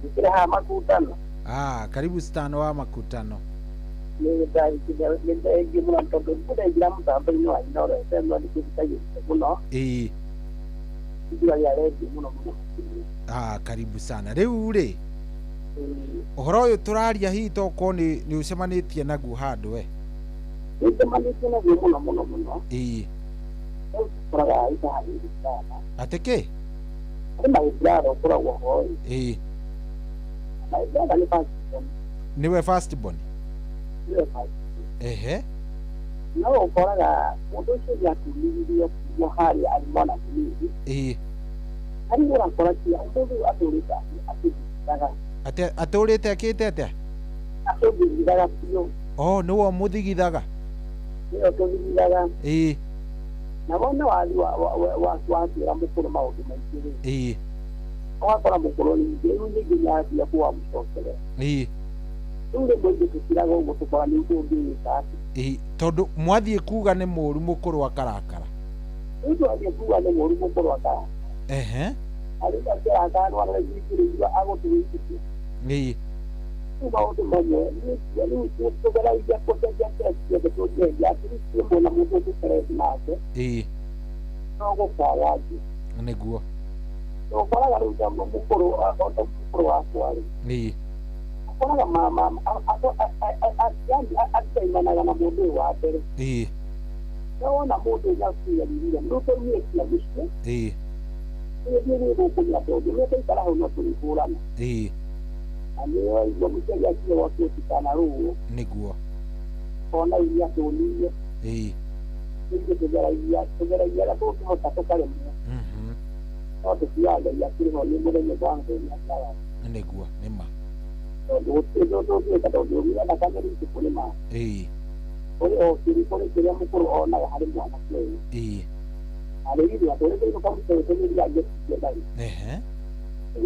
U: Nĩkĩraha makutano.
O: Karibu Stano wa makutano.
U: Nĩgũthaikithia mũno tondũ ndĩraingĩra mũtambo-inĩ wa Inoro FM no nĩkĩbitagia mũno. Nĩkĩragia redio mũno mũno.
O: Karibu sana. Rĩu rĩ ũhoro ũyũ tũraria hihi toko nĩ ũcemanĩtie naguo handũ we?
U: Nĩcemanĩtie naguo mũno mũno mũno. Kũraga itaharĩri sana.
O: Atĩ kĩ?
U: Maithara ũkoragwo ho. Maithara nĩ firstborn.
O: Nĩwe firstborn?
U: Nĩwe firstborn.
O: No
U: ũkoraga mũndũ ũcio nĩatũmĩririe kuuma harĩa arĩ mwana mũnini. Harĩ ũrakora kia mũndũ atũrĩte akĩthithaga.
O: Atũrĩte akĩte atĩa?
U: Akĩthithaga biũ.
O: Nĩwe mũthigithaga?
U: Nĩwe tũthigithaga. Na wona wakwĩra mũkũrũ maũndũ maingĩ rĩ ũgakora mũkũrũ ningĩ rĩu ningĩ nĩathiĩ kũwamũcokerera. Rĩu rĩmwe ingĩ tũkiraga ũguo tũkora nĩ ũngĩĩka atĩ
O: tondũ mwathiĩ kuga nĩ mũũru mũkũrũ akarakara.
U: Rĩu twathiĩ kuga nĩ mũũru mũkũrũ akarakara. Arĩu akĩrakara no aragĩikĩrĩirwo agũtũgĩikĩria. Rĩu maũndũ mamwe rĩu tũgeragia kũcenjia ciothe tũnjendia atĩ rĩu na mũndũ ũngĩkereti nake no gũkaga angĩ.
O: Nĩguo
U: ũkoraga rĩu ta mũkũrũ wakwa rĩ ũkoraga akĩimanaga na mũndũ ũyũ wa mbere. No wona mũndũ ũyũ nĩakuyanĩrire nĩũtũmĩtie mũciĩ nĩthiĩ gũkũria tondũ nĩtũikara hau no tũrĩhũrana. Na nĩwaigua mũciari akinya gwake ũtikanarũo.
O: Nĩguo
U: ona iria tũnĩire ningĩ tũgeragia na tũngĩhota tũkaremwo no tũtiagagia kĩrĩho nĩ mũthenya wa mũthenya akawa.
O: Nĩguo nĩma
U: tondũ tũngĩka tondũ ũmira thakame rĩngĩ kũrĩma kũrĩ o kĩrĩa mũkũrũ onaga harĩ mwana kĩu. Arĩithia tũrĩkĩirwo kamũtũrĩkĩria ngĩcikia ndari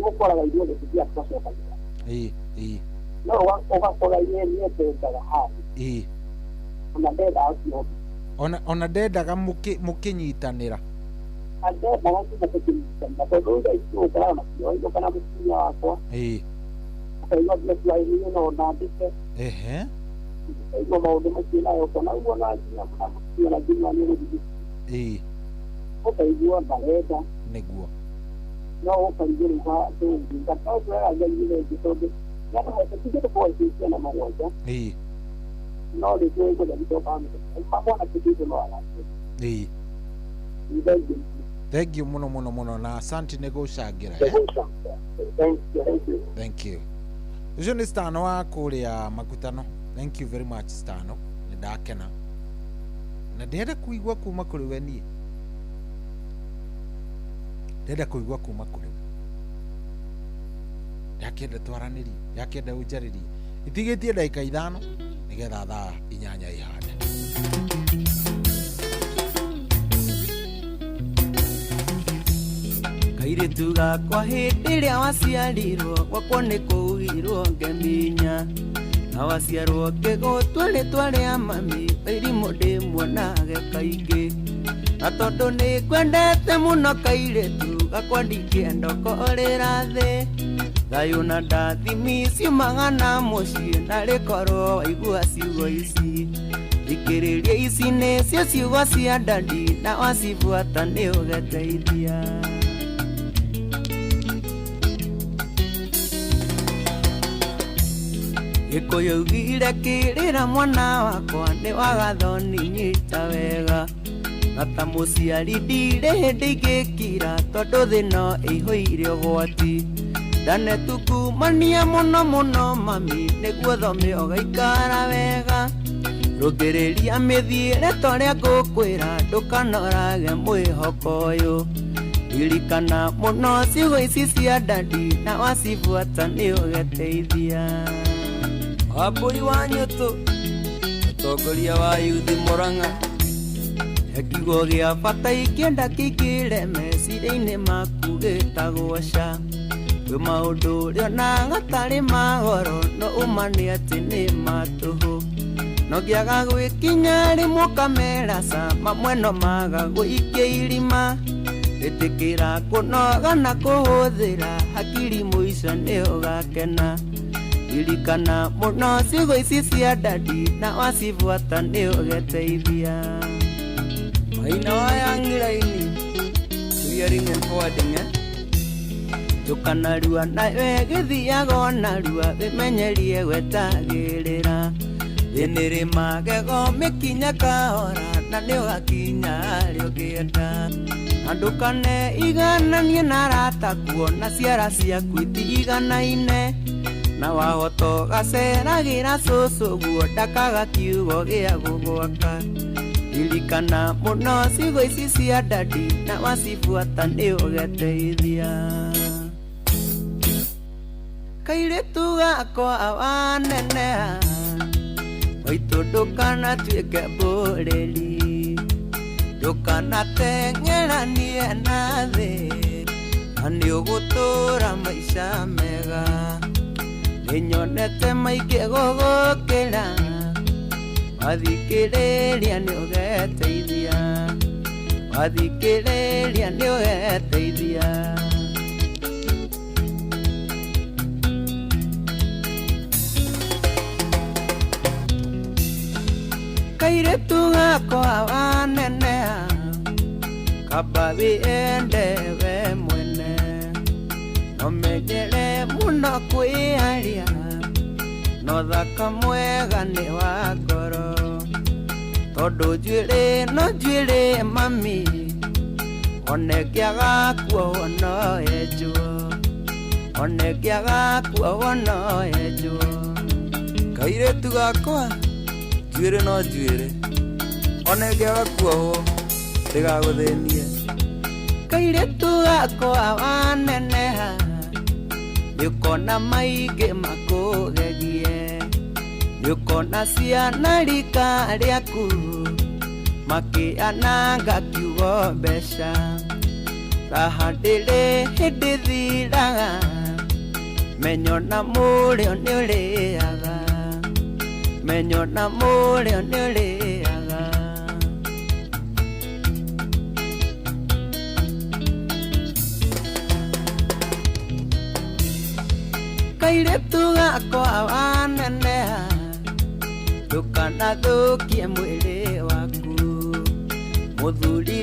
U: ũkoraga ithuothe tũthiaga tũgacokanĩra. No ũgakora nĩendaga handũ ona ndendaga ciothe
O: ona ndendaga mũkĩnyitanĩra.
U: ande bagakina kutimba tondũ icio ũkara na kio indo kana mũtumia wakwa akaigua bila Kiswahili no ndandĩke akaigua maũndũ macio nayo kana ũguo na nginya mũtumia na nginya nĩ gũthiĩ ũkaigua ndarenda
O: nĩguo
U: no ũkaigĩrĩra tũnginga tondũ wega ngai nĩ tondũ nĩahote tũkũhota na mũgwanja no rĩngĩ gũthomithio mamona kĩndũ no arate
O: thank you muno na asante nĩ gũcangira thank you ucio nĩ Stano wa kũrĩa Makutano. Thank you very much Stano, nĩ ndakena na ndĩrenda kũigua kuma kũrĩ we niĩ ndĩrenda kũigua kuma kũrĩ we ndakĩenda twaranĩrie ndakĩenda ũnjarĩrie itigĩtie ndagĩka 5 nĩgetha thaa 8 ihande.
P: kairĩtu gakwa hĩndĩ ĩrĩa waciarirwo gwakwa nĩ kũugirwo ngeminya na waciarwo ngĩgũtua rĩtwa rĩa mami irimũ ndĩmuonage kaingĩ na tondũ nĩ ngwendete mũno kairĩtu gakwa ndingĩenda ũkorĩra thĩ thayũ na ndathimi ciumaga na mũciĩ na rĩkorwo waigua ciugo ici thikĩrĩria ici nĩcio ciugo cia ndandi na wacibuata nĩ ũgeteithia. Gĩkũyũ kĩrĩra mwana wakwa nĩ wagathoni nyita wega na ta mũciari ndirĩ hĩndĩ ingĩkira tondũ thĩ no ĩihũire ũgwati ndanetukumania mũno mami nĩguo thome ũgaikara wega rũngĩrĩria mĩthiĩre torĩa ngũkwĩra ndũkanorage mwĩhoko ũyũ ririkana mũno ciugo ici cia ndandi na wacibuata nĩ ũgeteithia. Wambũi wa Nyũtũ mũtongoria wa yuthi Mũrang'a kiugo gĩa bata ingĩenda kĩingĩre meciria-inĩ maku gĩtagwo SHA kwĩ maũndũ ũrĩa ona gatarĩ magoro no ũmane atĩ nĩ matũhũ no ngĩaga gwĩkinya rĩmwe ũkamera SHA mamwe no maga gũikia irima ĩtĩkĩra kũnoga na kũhũthĩra hakiri mũico nĩ ũgakena ririkana mũno ciugo ici cia ndandi na wacibuata nĩ ũgeteithia. Maina waya ngiraini hearing and forwarding tũkanarua nawe gĩthiaga narua wĩmenyerie gwetagĩrĩra thĩnĩrĩ magego mĩkinya kahora na nĩ ũgakinya harĩa ũngĩenda na ndũkaneigananie na arata kuona ciara ciaku itiganaine na wahoto gaceragĩra cũcũ guo ndakaga kiugo gĩa gũgwaka ririkana mũno ciugo ici cia ndandi na wacibuata nĩ ũgeteithia. Kairĩtu gakwa waneneha waitũ ndũkanatuĩke mbũrĩri ndũkanateng'eranie na thĩ na nĩ ũgũtũra maica mega nĩnyonete maingĩ gũgũkĩra wathikĩrĩria nĩ ũgeteithia wathikĩrĩria nĩ ũgeteithia. Kairĩtu gakwa waneneha kamba wĩende we mwene nomenyere mũno kwĩaria no thaka mwega nĩ wa ngoro tondũ njuĩrĩ no njuĩrĩ mami one ngĩaga kuohwo no enjwo one ngĩaga kuohwo no enjwo. Kairĩtu gakwa njuĩrĩ no njuĩrĩ one ngĩaga kuohwo ndĩgagũthĩnie. Kairĩtu gakwa waneneha nĩũkona maingĩ makũgegie nĩũkona ciana rika rĩaku makĩananga kiugo mbeca raha ndĩrĩ hĩndĩ thiraga menyo na mũrĩo nĩ ũrĩaga menyo na mũrĩo nĩ ũrĩaga. Kairetu gakwa waneneha ndukanathukie mwĩrĩ waku mũthuri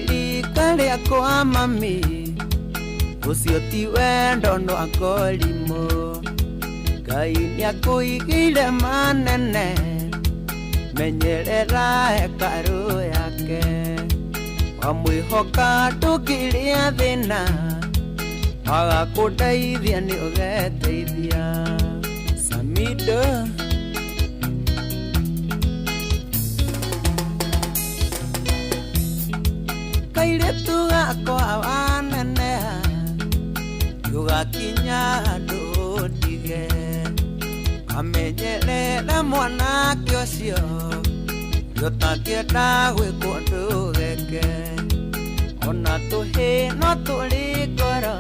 P: karĩa kwa mami ũcio ti wendo no akorimũ Ngai nĩakũigĩire manene menyerera hekarũ yake wamwĩhoka ndũngĩrĩa thĩna agakũndeithia nĩ ũgeteithia Samido Kairetu gakwa waneneha ndũgakinya ndũndige kamenyerera mwanake ũcio ũtangĩenda gwĩkwo ndũgeke ona tũhĩ no tũrĩ ngoro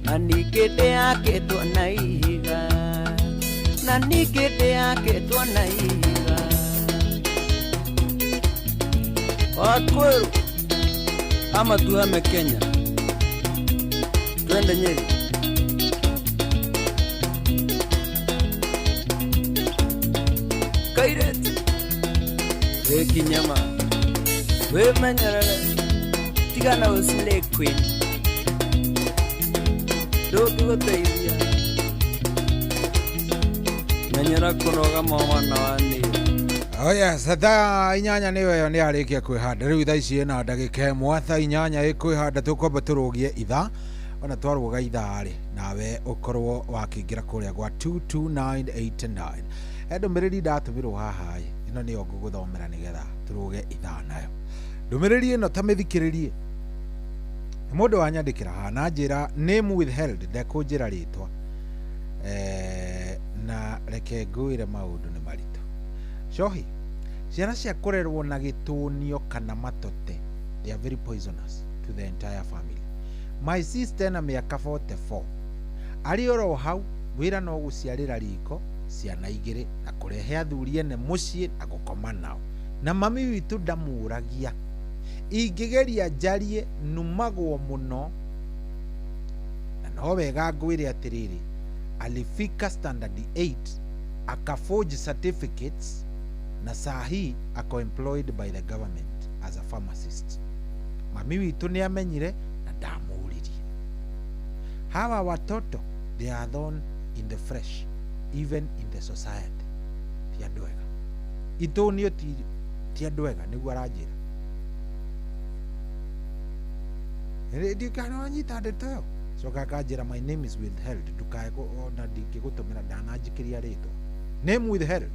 P: na ningĩ ndĩakĩtwo na ihiga na ningĩ ndĩakĩtwo na ihiga Wakweru ama tuhame Kenya twende Nyeri Kairetu Kinyama wemenyerere tigana usile queen ndũngĩgũteithia menyera kũnoga mwana wani
O: yes, thaa inyanya nĩyo ĩyo nĩarĩkia kwĩhanda rĩu thaa ici ĩna ndagĩka ĩmwe thaa inyanya ĩkwĩhanda tũkwamba tũrũgie ithaa ona twarũga ithaa rĩ nawe ũkorwo wakĩingĩra kũrĩa gwa 22989 ndũmĩrĩri ndatũmirwo haha ĩno nĩyo ngũgũthomera nĩgetha tũrũge ithaa nayo ndũmĩrĩri ĩno ta mĩthikĩrĩrie mũndũ wanyandĩkĩra haha na njĩra name withheld ndekũnjĩra rĩtwa na reke ngwĩre maũndũ nĩ maritũ Shohi ciana cia kũrerwo na gĩtũnio kana matote they are very poisonous to the entire family. My sister na mĩaka 44 arĩ oro hau wĩra no gũciarĩra riko ciana igĩrĩ na kũrehe athuri ene mũciĩ na gũkoma nao na mami witũ ndamũragia ingĩgeria njarie numagwo mũno na no wega ngwĩre atĩrĩrĩ alifika standard 8 akaforge certificates na sahi ako employed by the government as a pharmacist. Mami witũ nĩ amenyire na ndamũririe hawa watoto they are thorn in the flesh even in the society ti andũ ega itũnio ti andũ ega nĩguo aranjĩra ndikana wanyita ndeto ĩyo coka akanjĩra my name is withheld ndukae ona ndingĩgũtũmĩra ndananjĩkĩria rĩtwa name withheld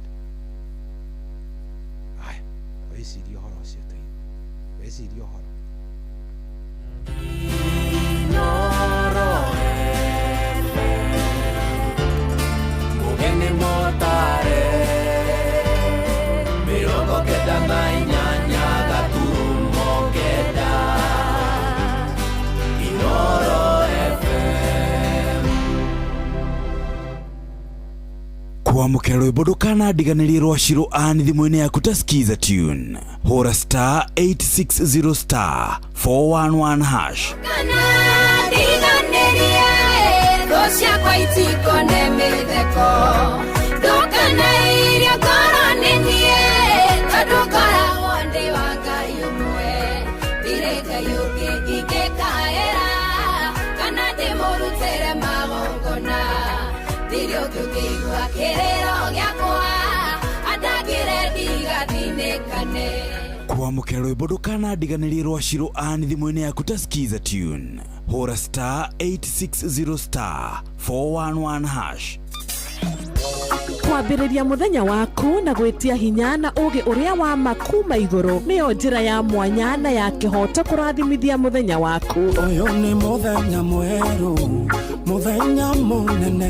O: aya wĩcirie ũhoro ũcio wĩcirie ũhoro
P: Mugeni motare mirongo kenda na inyanya gaturumo kenda Inoro FM
K: kwamũkĩra rwĩmbo ndũkanandiganĩrie rwa Shiro Ann thimũ-inĩ yaku ta skiza tune hũra star 860 star 411 hash
R: Ciakwa itiko nĩ mĩtheko ndũkana irio ngoranĩnie tondũ ngoragwo ndĩ wa Ngai ũmwe ndirĩ Ngai ũngĩ ingĩkaĩra kana ndĩmũrutĩre magongona ndirĩ ũngĩ ũngĩigua kĩrĩro gĩakwa andangĩre ndigathinĩkane
K: kwamũkĩra rwĩmbo ndũkanandiganĩrie rwa Shiro Ann thimũ-inĩ yaku ta skiza tune hũra star 860 star 411 hash
J: kwambĩrĩria mũthenya waku na gwĩtia hinya na ũgĩ ũrĩa wa makuma igũrũ nĩyo njĩra ya mwanya na ya kĩhoto kũrathimithia mũthenya waku
C: ũyũ nĩ mũthenya mwerũ mũthenya mũnene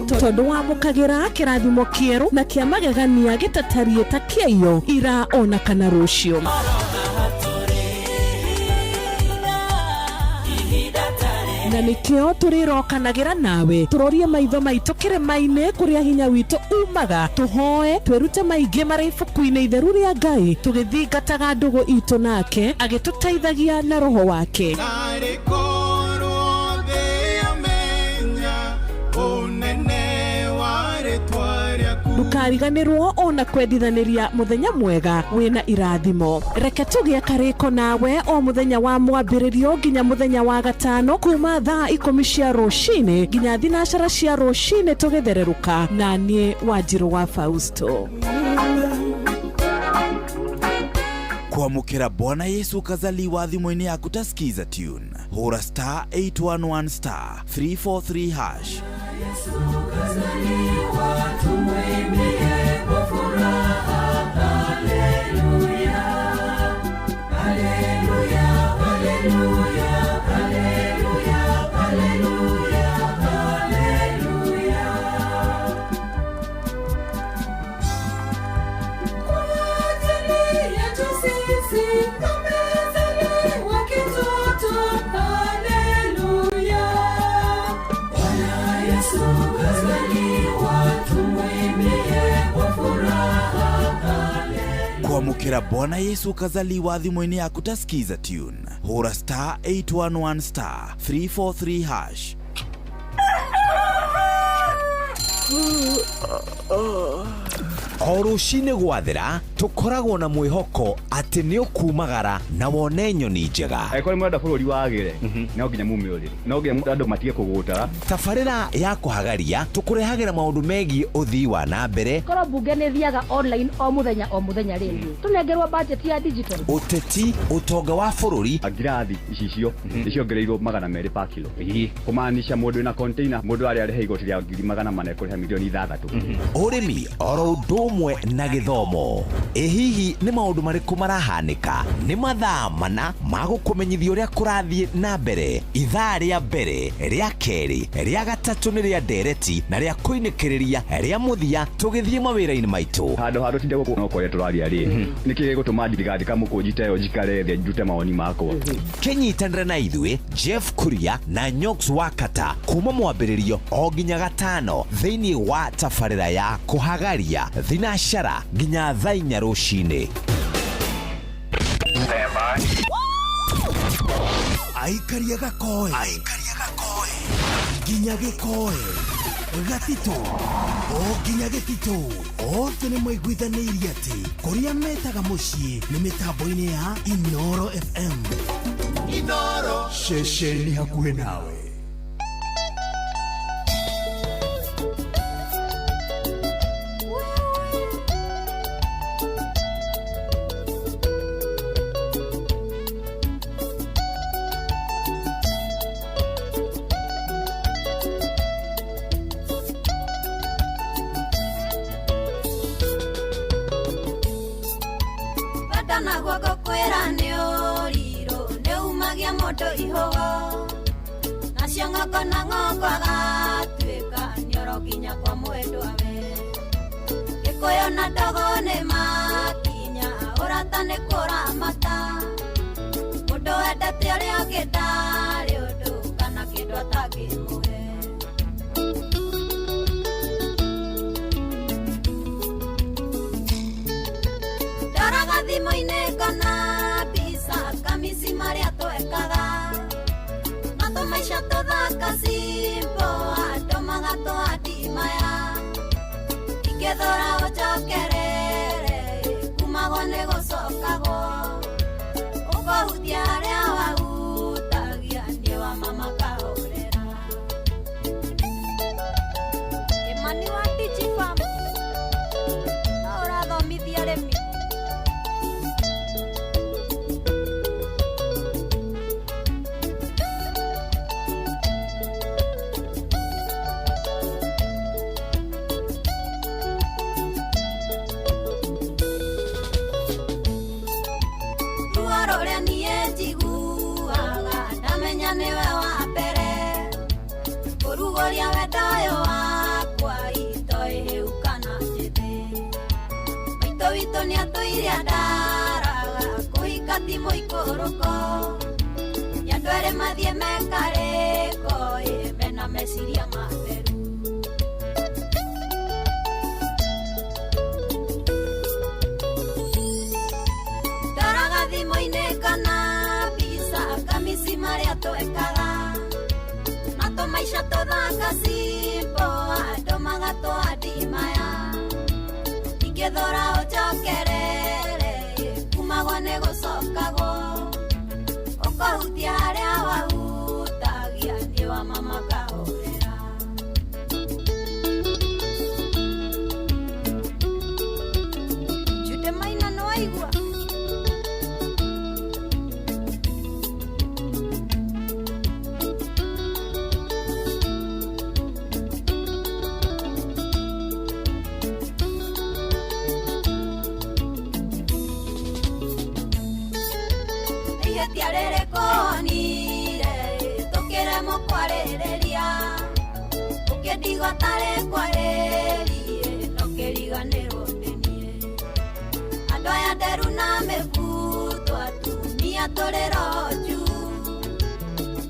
J: tondũ wamũkagĩra kĩrathimo kĩerũ na kĩa magegania gĩtatariĩ ta kĩayo ira ona kana rũciũ na nĩkĩo tũrĩrokanagĩra nawe tũrorie maitho maitũ kĩrĩma-inĩ kũrĩa hinya witũ umaga tũhoe twĩrute maingĩ marĩ ibuku-inĩ itheru rĩa Ngai tũgĩthingataga ndũgũ itũ nake agĩtũteithagia na roho wake
Q: Unene
J: ndukariganirwo ona kwendithaniria muthenya mwega wina irathimo. Reke tugie kariko nawe o muthenya wa mwambiririo nginya muthenya wa gatano kuma thaa 10 cia rucini nginya thinacara cia rucini tugithereruka na nie Wanjiru wa Fausto.
K: Kuamukira Bwana Yesu kazaliwa thimo-ini yaku tasikiza tune. Hura star 811 star 343 hash.
R: Yesu kazaliwa tumwimbie kwa furaha. Haleluya, haleluya, haleluya, haleluya, haleluya, haleluya. Kwa ajili yetu sisi amezaliwa kitoto. Haleluya, Bwana Yesu kazaliwa tumwimbie kwa furaha.
K: Kuamukira Bwana Yesu kazaliwa thimo-ini yaku tasikiza tune. Hura star 811 star 343 hash. O rucini gwathira tukoragwo na mwihoko ati ni ukumagara na wone nyoni njega.
L: Ekore mwenda bururi wagire no nginya mumiurire no nginya andu matige kugutara.
K: Tabarira ya kuhagaria tukurehagira maundu megi uthii wa na mbere.
M: Koro bunge ni thiaga online o muthenya ringi tunengerwa budget ya digital.
K: Uteti utonga wa bururi
L: agirathi icicio niciongereirwo 200 per kilo. Kumaanisha mundu na container mundu ari ari igoti rya 400 ekuriha milioni 6.
K: Urimi oro ndumwe na githomo. Hihi ni maundu mariku marahanika? Ni mathaa mana magukumenyithia uria kurathie na mbere. Ithaa ria mbere, ria keri, ria gatatu ni ria ndereti na ria kuinikiriria ria muthia tugithie mawira-ini maitu.
L: Hado tinde guku no koya turaria ri. Niki gutuma thirikari kamukunjite yo jikare thia njute maoni makwa.
K: Kenyitanire na ithue Jeff Kuria na Nyox Wakata kuma mwambiririo o nginya gatano thiini wa tabarira ya kuhagaria thinacara nginya thaa 4 rucini.
A: Aikaria gakoe nginya gikoe gatito o nginya gitito othe nĩ maiguithanĩirie atĩ kũrĩa metaga mũciĩ nĩ mĩtambo-inĩ ya Inoro FM. Inoro ceceni hakuhĩ nawe.
R: Kana ngoko agatuika nyorokinya kwa mwendo awe Gikuyu na ndogo ni makinya urata ni kuramata mundu wendete uria ungi ndari undu kana kindu atakimuhe ndaraga thimo-ini kana bisa kamisi maria twekaga maisha tothaka simpo atomaga twadimaya ikethora ucokerere kumagwo ni gucokagwo ukahutia aria wahutagia nie wa mama kahorera Imani wa Digifam na urathomithia arimi niwe wa mbere kurugoria wendayo wakwa itoihiu kana njithi maito witũ nĩ atũire ndaraga kũhika thimũ ikũrũko andũ erĩ mathiĩ mekarĩko mena meciria matheru ndaraga thimũ-inĩ kana bisa kamisi marĩa twekaga na tũmaica tũthaka simpo andũ magatwandimaya ingĩthora ũnjokerere kumagwo nĩ gũcokagwo ũkahutia harĩa wahutagia niĩ wa mama kahũrĩra Jude Maina nĩ waigua Tiarere konire tokere mokwarereria ukedigo tare kwarerie nokeriganero ndenie ando ya deru na mefuto atumia torero ju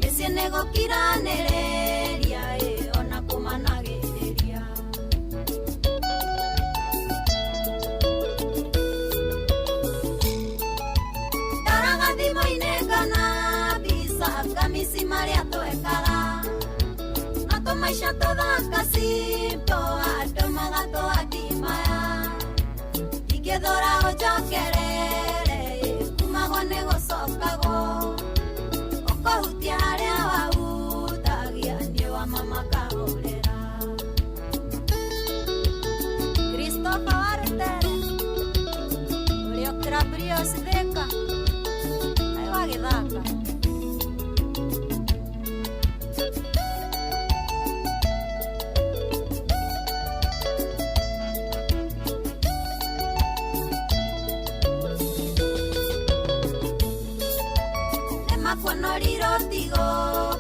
R: esinego kiranereria ona kumanagereria Kamisi Maria toekaga Nato maisha toda kasito Adomaga to adimaya Igedora ojokerere Kumagwo negosokago Okohutia harĩa wahutagia niĩ wa mama kahũrĩra Christopher Warutere Ũrĩa Trabrios Thika Aĩ wagĩthaka Riro tigo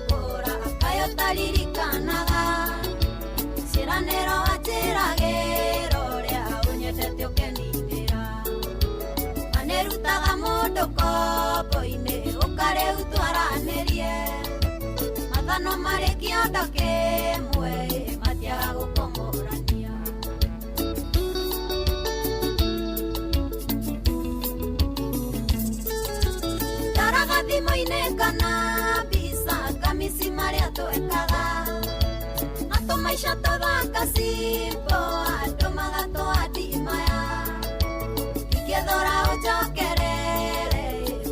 R: kora kayo taririkanaga Siranero acheragero rea unyetete ukenindira Anerutaga mũndũ kopo-inĩ ũkare utwaranerie Mathano marĩ kĩondo kĩmwe matiaga gũkomorania Taraga thimũ-inĩ kana Kamisi Maria toekaga Nato maisha toda kasipo Adomaga to adimaya Igedora ũnjokerere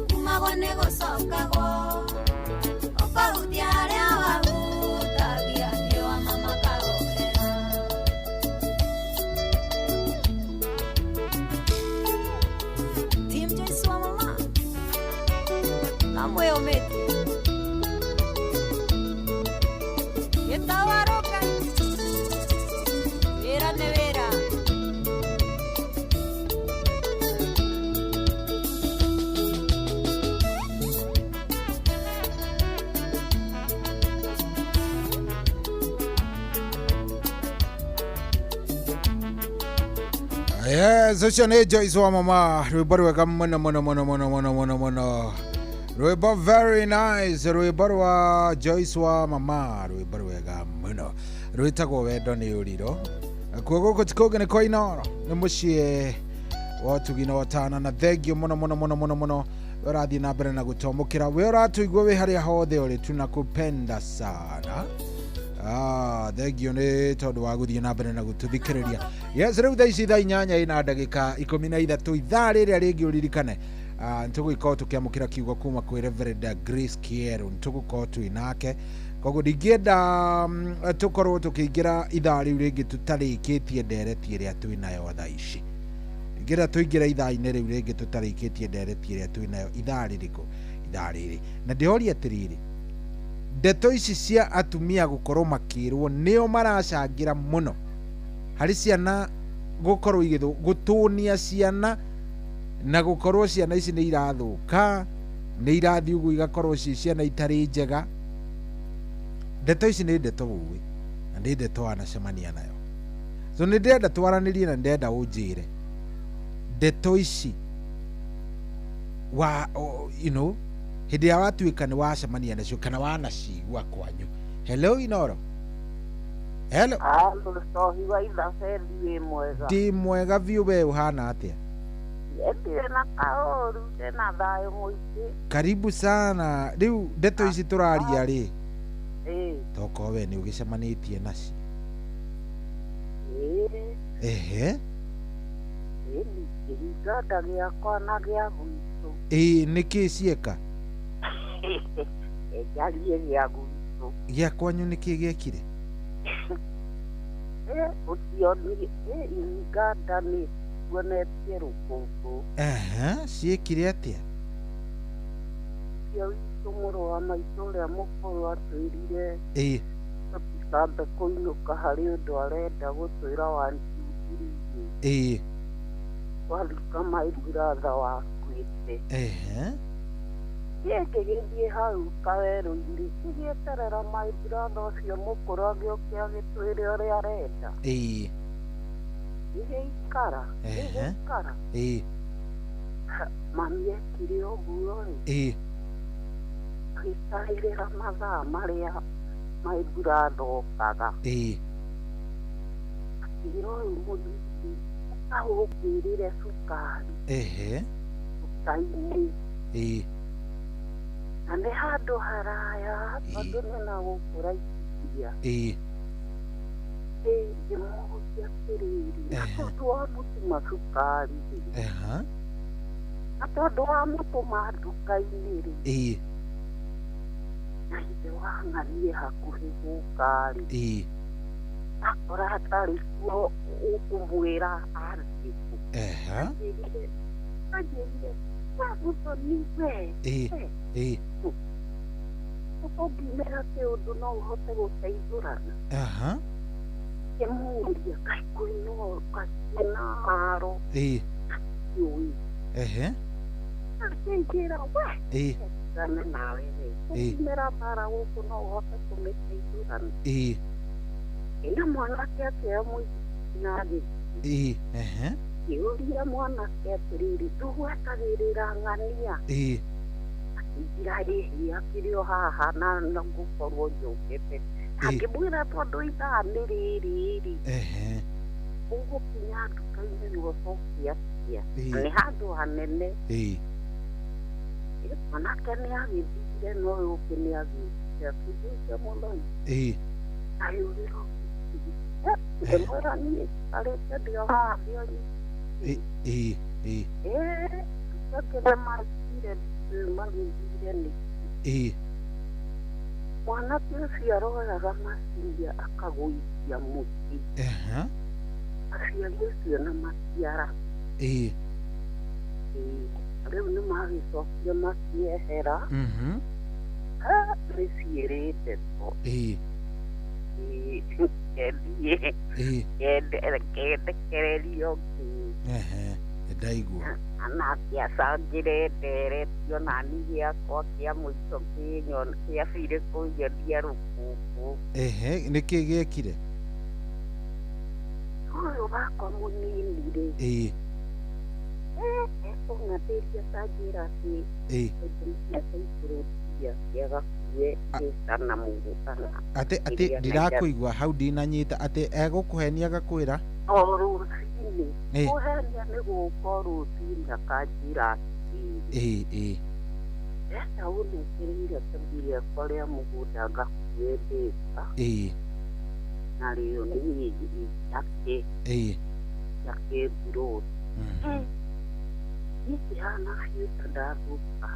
R: Kumagwo nĩ gũcokagwo Ũkahutia harĩa wahutagia niĩ wa mama kahũrĩra Team Joyce wa mama Namwĩũmĩte Tawaroka Vera nevera
O: Yes, ucio nĩ Joyce wa mama rwĩmbo rwega mũno rwĩmbo very nice rwĩmbo rwa Joyce wa mama rwĩmbo rwega mũno rwĩtagwo wendo nĩ ũriro kuo gũkũ ti kũngĩ nĩ kwa Inooro nĩ mũciĩ wa ũtugi na watana na thengio mũno ũrathiĩ na mbere na gũtomũkĩra we ũratũigua wĩ harĩa hothe ũrĩ tunakupenda sana thengio nĩ tondũ wa gũthiĩ na mbere na gũtũthikĩrĩria yes rĩu thaa ici thaa 8:13 ithaa rĩrĩa rĩngĩ ũririkane nĩtũgũgĩkorwo tũkĩamũkĩra kiugo kuma kwĩ Reverend Grace Kiero nĩtũgũkorwo twĩ nake koguo ndingĩenda tũkorwo tũkĩingĩra ithaa rĩu rĩngĩ tũtarĩkĩtie ndereti ĩrĩa twĩ nayo thaa ici ingĩenda tũingĩra ithaa-inĩ rĩu rĩngĩ tũtarĩkĩtie ndereti ĩrĩa twĩ nayo ithaa rĩrĩkũ ithaa rĩrĩ na ndĩhoria atĩrĩrĩ ndeto ici cia atumia gũkorwo makĩrwo nĩo maracangĩra mũno harĩ ciana gũkorwo gũtũnia ciana na gũkorwo ciana ici nĩ irathũka nĩ irathiĩ ũguo igakorwo ciana itarĩ njega ndeto ici nĩ ndeto ũĩ na nĩ ndeto wanacemania nayo so nĩ ndĩrenda twaranĩrie na ndĩrenda ũnjĩre ndeto ici wa hĩndĩ ya watuĩka nĩ wacemania nacio kana wanacigua kwanyu hello Inooro hello ndi mwega biũ we ũhana atĩa karibu sana rĩu ndeto ici tũraria rĩ tokorwo we nĩ ũgĩcemanĩtie nacio ehe
T: Ĩni kĩhinganda gĩakwa na gĩa gwitũ.
O: Nĩkĩ cieka?
T: Njarie gĩa gwitũ.
O: Gĩa kwanyu nĩkĩ gĩekire?
T: Ũtionire ihinganda nĩ kuonetie rũkũngũ.
O: Ciekire atĩa?
T: Cio witũ mũrũ wa maitũ ũrĩa mũkũrũ atwĩrire tũtikambe kũinũka harĩ ũndũ arenda gũtwĩra 1 2 3. Wathika maimburatha wakuĩte. Ngĩgĩthiĩ hau kawerũ-inĩ ngĩgĩeterera maimburatha ũcio mũkũrũ agĩũke agĩtwĩre ũrĩa arenda. Gĩgĩikara. Mami ekire ũguo-rĩ, agĩtarĩrĩra mathaa marĩa maimburatha okaga. Akĩĩra ũyũ mũthuri ahũngĩrĩre cukari nduka-inĩ. Na nĩ handũ haraya tondũ nĩna gũkũraithia. Ngĩmũũria atĩrĩrĩ, na tondũ wamũtũma cukari-rĩ, na tondũ wamũtũma nduka-inĩ-rĩ, na ithe wang'anie hakuhĩ gũka-rĩ, akora atarĩ kuo ũkũmwĩra arĩkũ. Anjĩrire Mũthoni we, ũngĩmera kĩũndũ no ũhote gũteithũrana. Ngĩmũũria kaĩ kwĩna haro. Ndiũĩ. Akĩnjĩra we, ngane nawe we, ũngĩmera mbara gũkũ no ũhote kũmĩteithũrana. Ĩna mwanake akĩoya mũithikiri na agĩthiĩ. Ngĩũria mwanake atĩrĩrĩ, ndũgwetagĩrĩra ng'ania? Akĩnjĩra ĩhĩ akĩrĩ o haha na ngũkorwo njũkĩte. Akĩmwĩra tondũ ithaa nĩ rĩrĩ-rĩ, ũgũkinya nduka-inĩ na ũcoke atĩa, na nĩ handũ hanene. Mwanake nĩ agĩthire na ũyũ ũngĩ nĩ agĩthire akĩnjũria Mũthoni. Ayũrĩrwo ngĩmwĩra niĩ arĩte ndĩ o haha ndĩorie. Akĩrĩa magĩthire nĩkĩ. Mwanake ũcio aroraga macini akagũithia mũtĩ. Aciari ũcio na matiara. Rĩu nĩ magĩcokire makiehera. Nĩ ciĩrĩte to. Kendekererio ngĩ.
O: Ndaigua.
T: Anake acangĩre nderetio nani gĩakwa kĩa mũico kĩabire kũnyonia rũkũngũ.
O: Nĩkĩ gĩekire?
T: Ũyũ wakwa mũnini-rĩ, ekũng'athĩria akanjĩra atĩ ndĩmũikia gĩagakue gĩtana mũgũkana.
O: Atĩ ndirakũigua hau ndinanyita atĩ egũkũhenia agakwĩra?
T: O rũcinĩ. Kũhenia nĩ gũka rũcinĩ akanjĩra atĩrĩrĩ. Enda ũnekĩrĩire kabiri rĩakwa rĩa mũgũnda ngakue mbeca. Na rĩo niĩ njake mburoti. Niĩ kĩhana biũ ta ndathũka.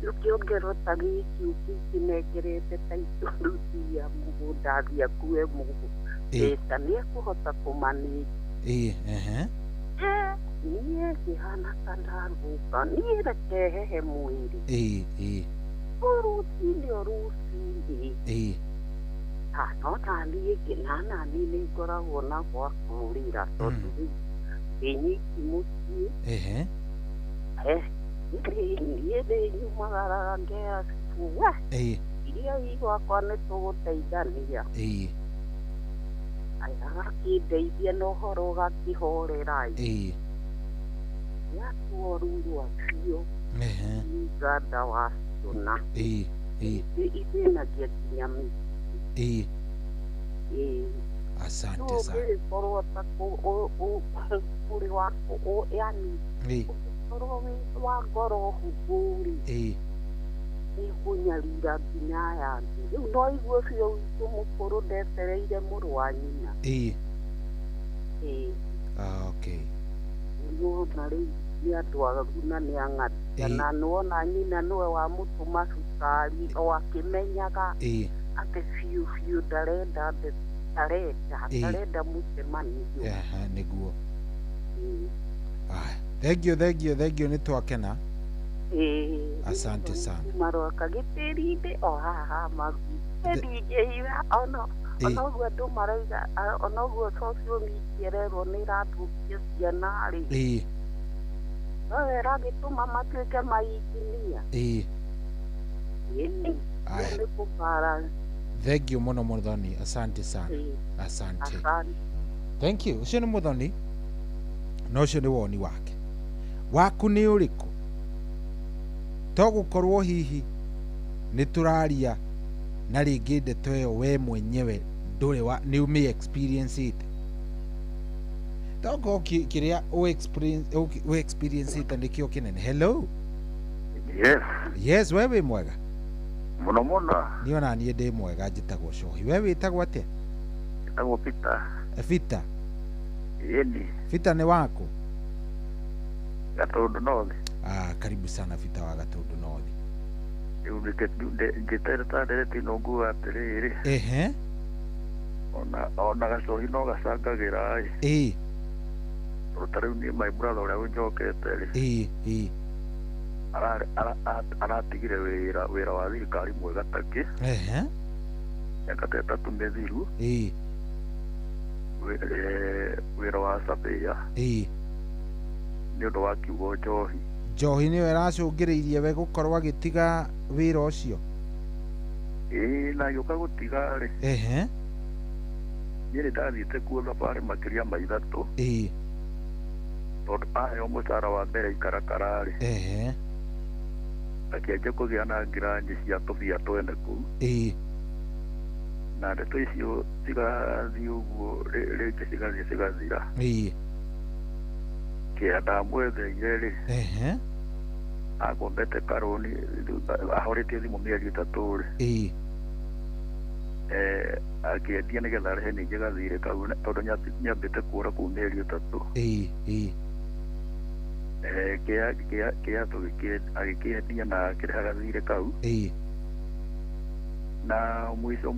T: Rĩu kĩongero ta gĩkĩ ũkĩnengerete ta itũndũ cia mũgũnda athiĩ akue mbeca nĩ ekũhota kũmanĩji. Niĩ kĩhana ta ndathũka. Niĩ reke hehe mwĩrĩ. Rũcinĩ o rũcinĩ. No naniĩ naniĩ nĩ ngoragwo na gwa kũrĩra tondũ rĩu ĩnyiki mũciĩ. Niĩ nĩnyumagaraga ngera ciuga iria igwakwa nĩ tũgũteithania. Agakĩndeithia na ũhoro ũgakĩhorera. Gĩatuorurwo biũ nganda wa cũna ithĩnagia nginya mĩciĩ.
O: Asante sana.
T: Ũngĩkorwo ta kũrĩ wako yani ũngĩkorwo wĩ wa ngoro hũthũ-rĩ, nĩkũnyarira nginya aya angĩ. Rĩu no igue ũcio witũ mũkũrũ ndetereire mũrũ wa nyina.
O: Okay.
T: Nä nä andå agagu na nä ang'ati na nona nyina nä we wa må tå cukari o akä menyaga atä biå biå ndarenda må cemanio
O: nä guo. Thank you nä twakena. Asante sana.
T: Maroka gä tä ri-inä o haha magu ndinjäira ona oguo andå marauga ona oguo social media rerwo nä irathũkia ciana rĩ no ĩragä tå ma matuä ke mainjinia nä kå bara.
O: Thank you muno Muthoni, asante sana. Asante. Thank you. Ucio nä Muthoni na ucio nä woni wake. Waku nä å rä kå to gå korwo hihi nä tå raria na rä ngä ndeto ä yo we mwenyewe ndå wa nä umä experience ite togo kä rä a å experience ite nä kä o kä nene. Hello. Yes, we wä mwega
H: muno muno.
O: Nä ona niä ndä mwega njätagwo Cohi. We wä tagwo atä?
H: Njätagwo Peter.
O: Peter?
H: Ĩni.
O: Peter nä wakå?
H: Gatũndũ North.
O: Karibu sana Peter wa Gatũndũ North.
H: Rĩu ngĩtereta ndereti no nguga atĩrĩrĩ. Ona Gacohi no gacangagĩra ĩ. Ta rĩu niĩ my brother ũrĩa ũnjokete rĩ. Aratigire wĩra wa thirikari mwega takĩ. Mĩaka ta ĩtatũ mĩthiru. Wĩra wa surveyor. Nĩ ũndũ wa kiugo Njohi.
O: Njohi nĩwe ĩracũngĩrĩirie we gũkorwo agĩtiga wĩra ũcio?
H: Na gĩũka gũtiga rĩ. Niĩ nĩ ndathiĩte kuo thabarĩ makĩria ma ithatũ. Tondũ aheo mũcara wa mbere ikarakara rĩ. Akĩanjia kũgĩa na ngiranji cia tũbia twene kũu. Na ndeto icio cigathiĩ ũguo rĩngĩ cigathiĩ cigathira. Kĩrĩa ndamwetheire rĩ. Akombete karũni ahorĩtie thimũ mĩeri ĩtatũ rĩ. Akĩendia nĩgetha rehe ningĩ gathirĩ kau tondũ nyambĩte kuora kũu mĩeri ĩtatũ. Kĩatũ agĩkĩendia na akĩreha gathirĩ kau. Na mwico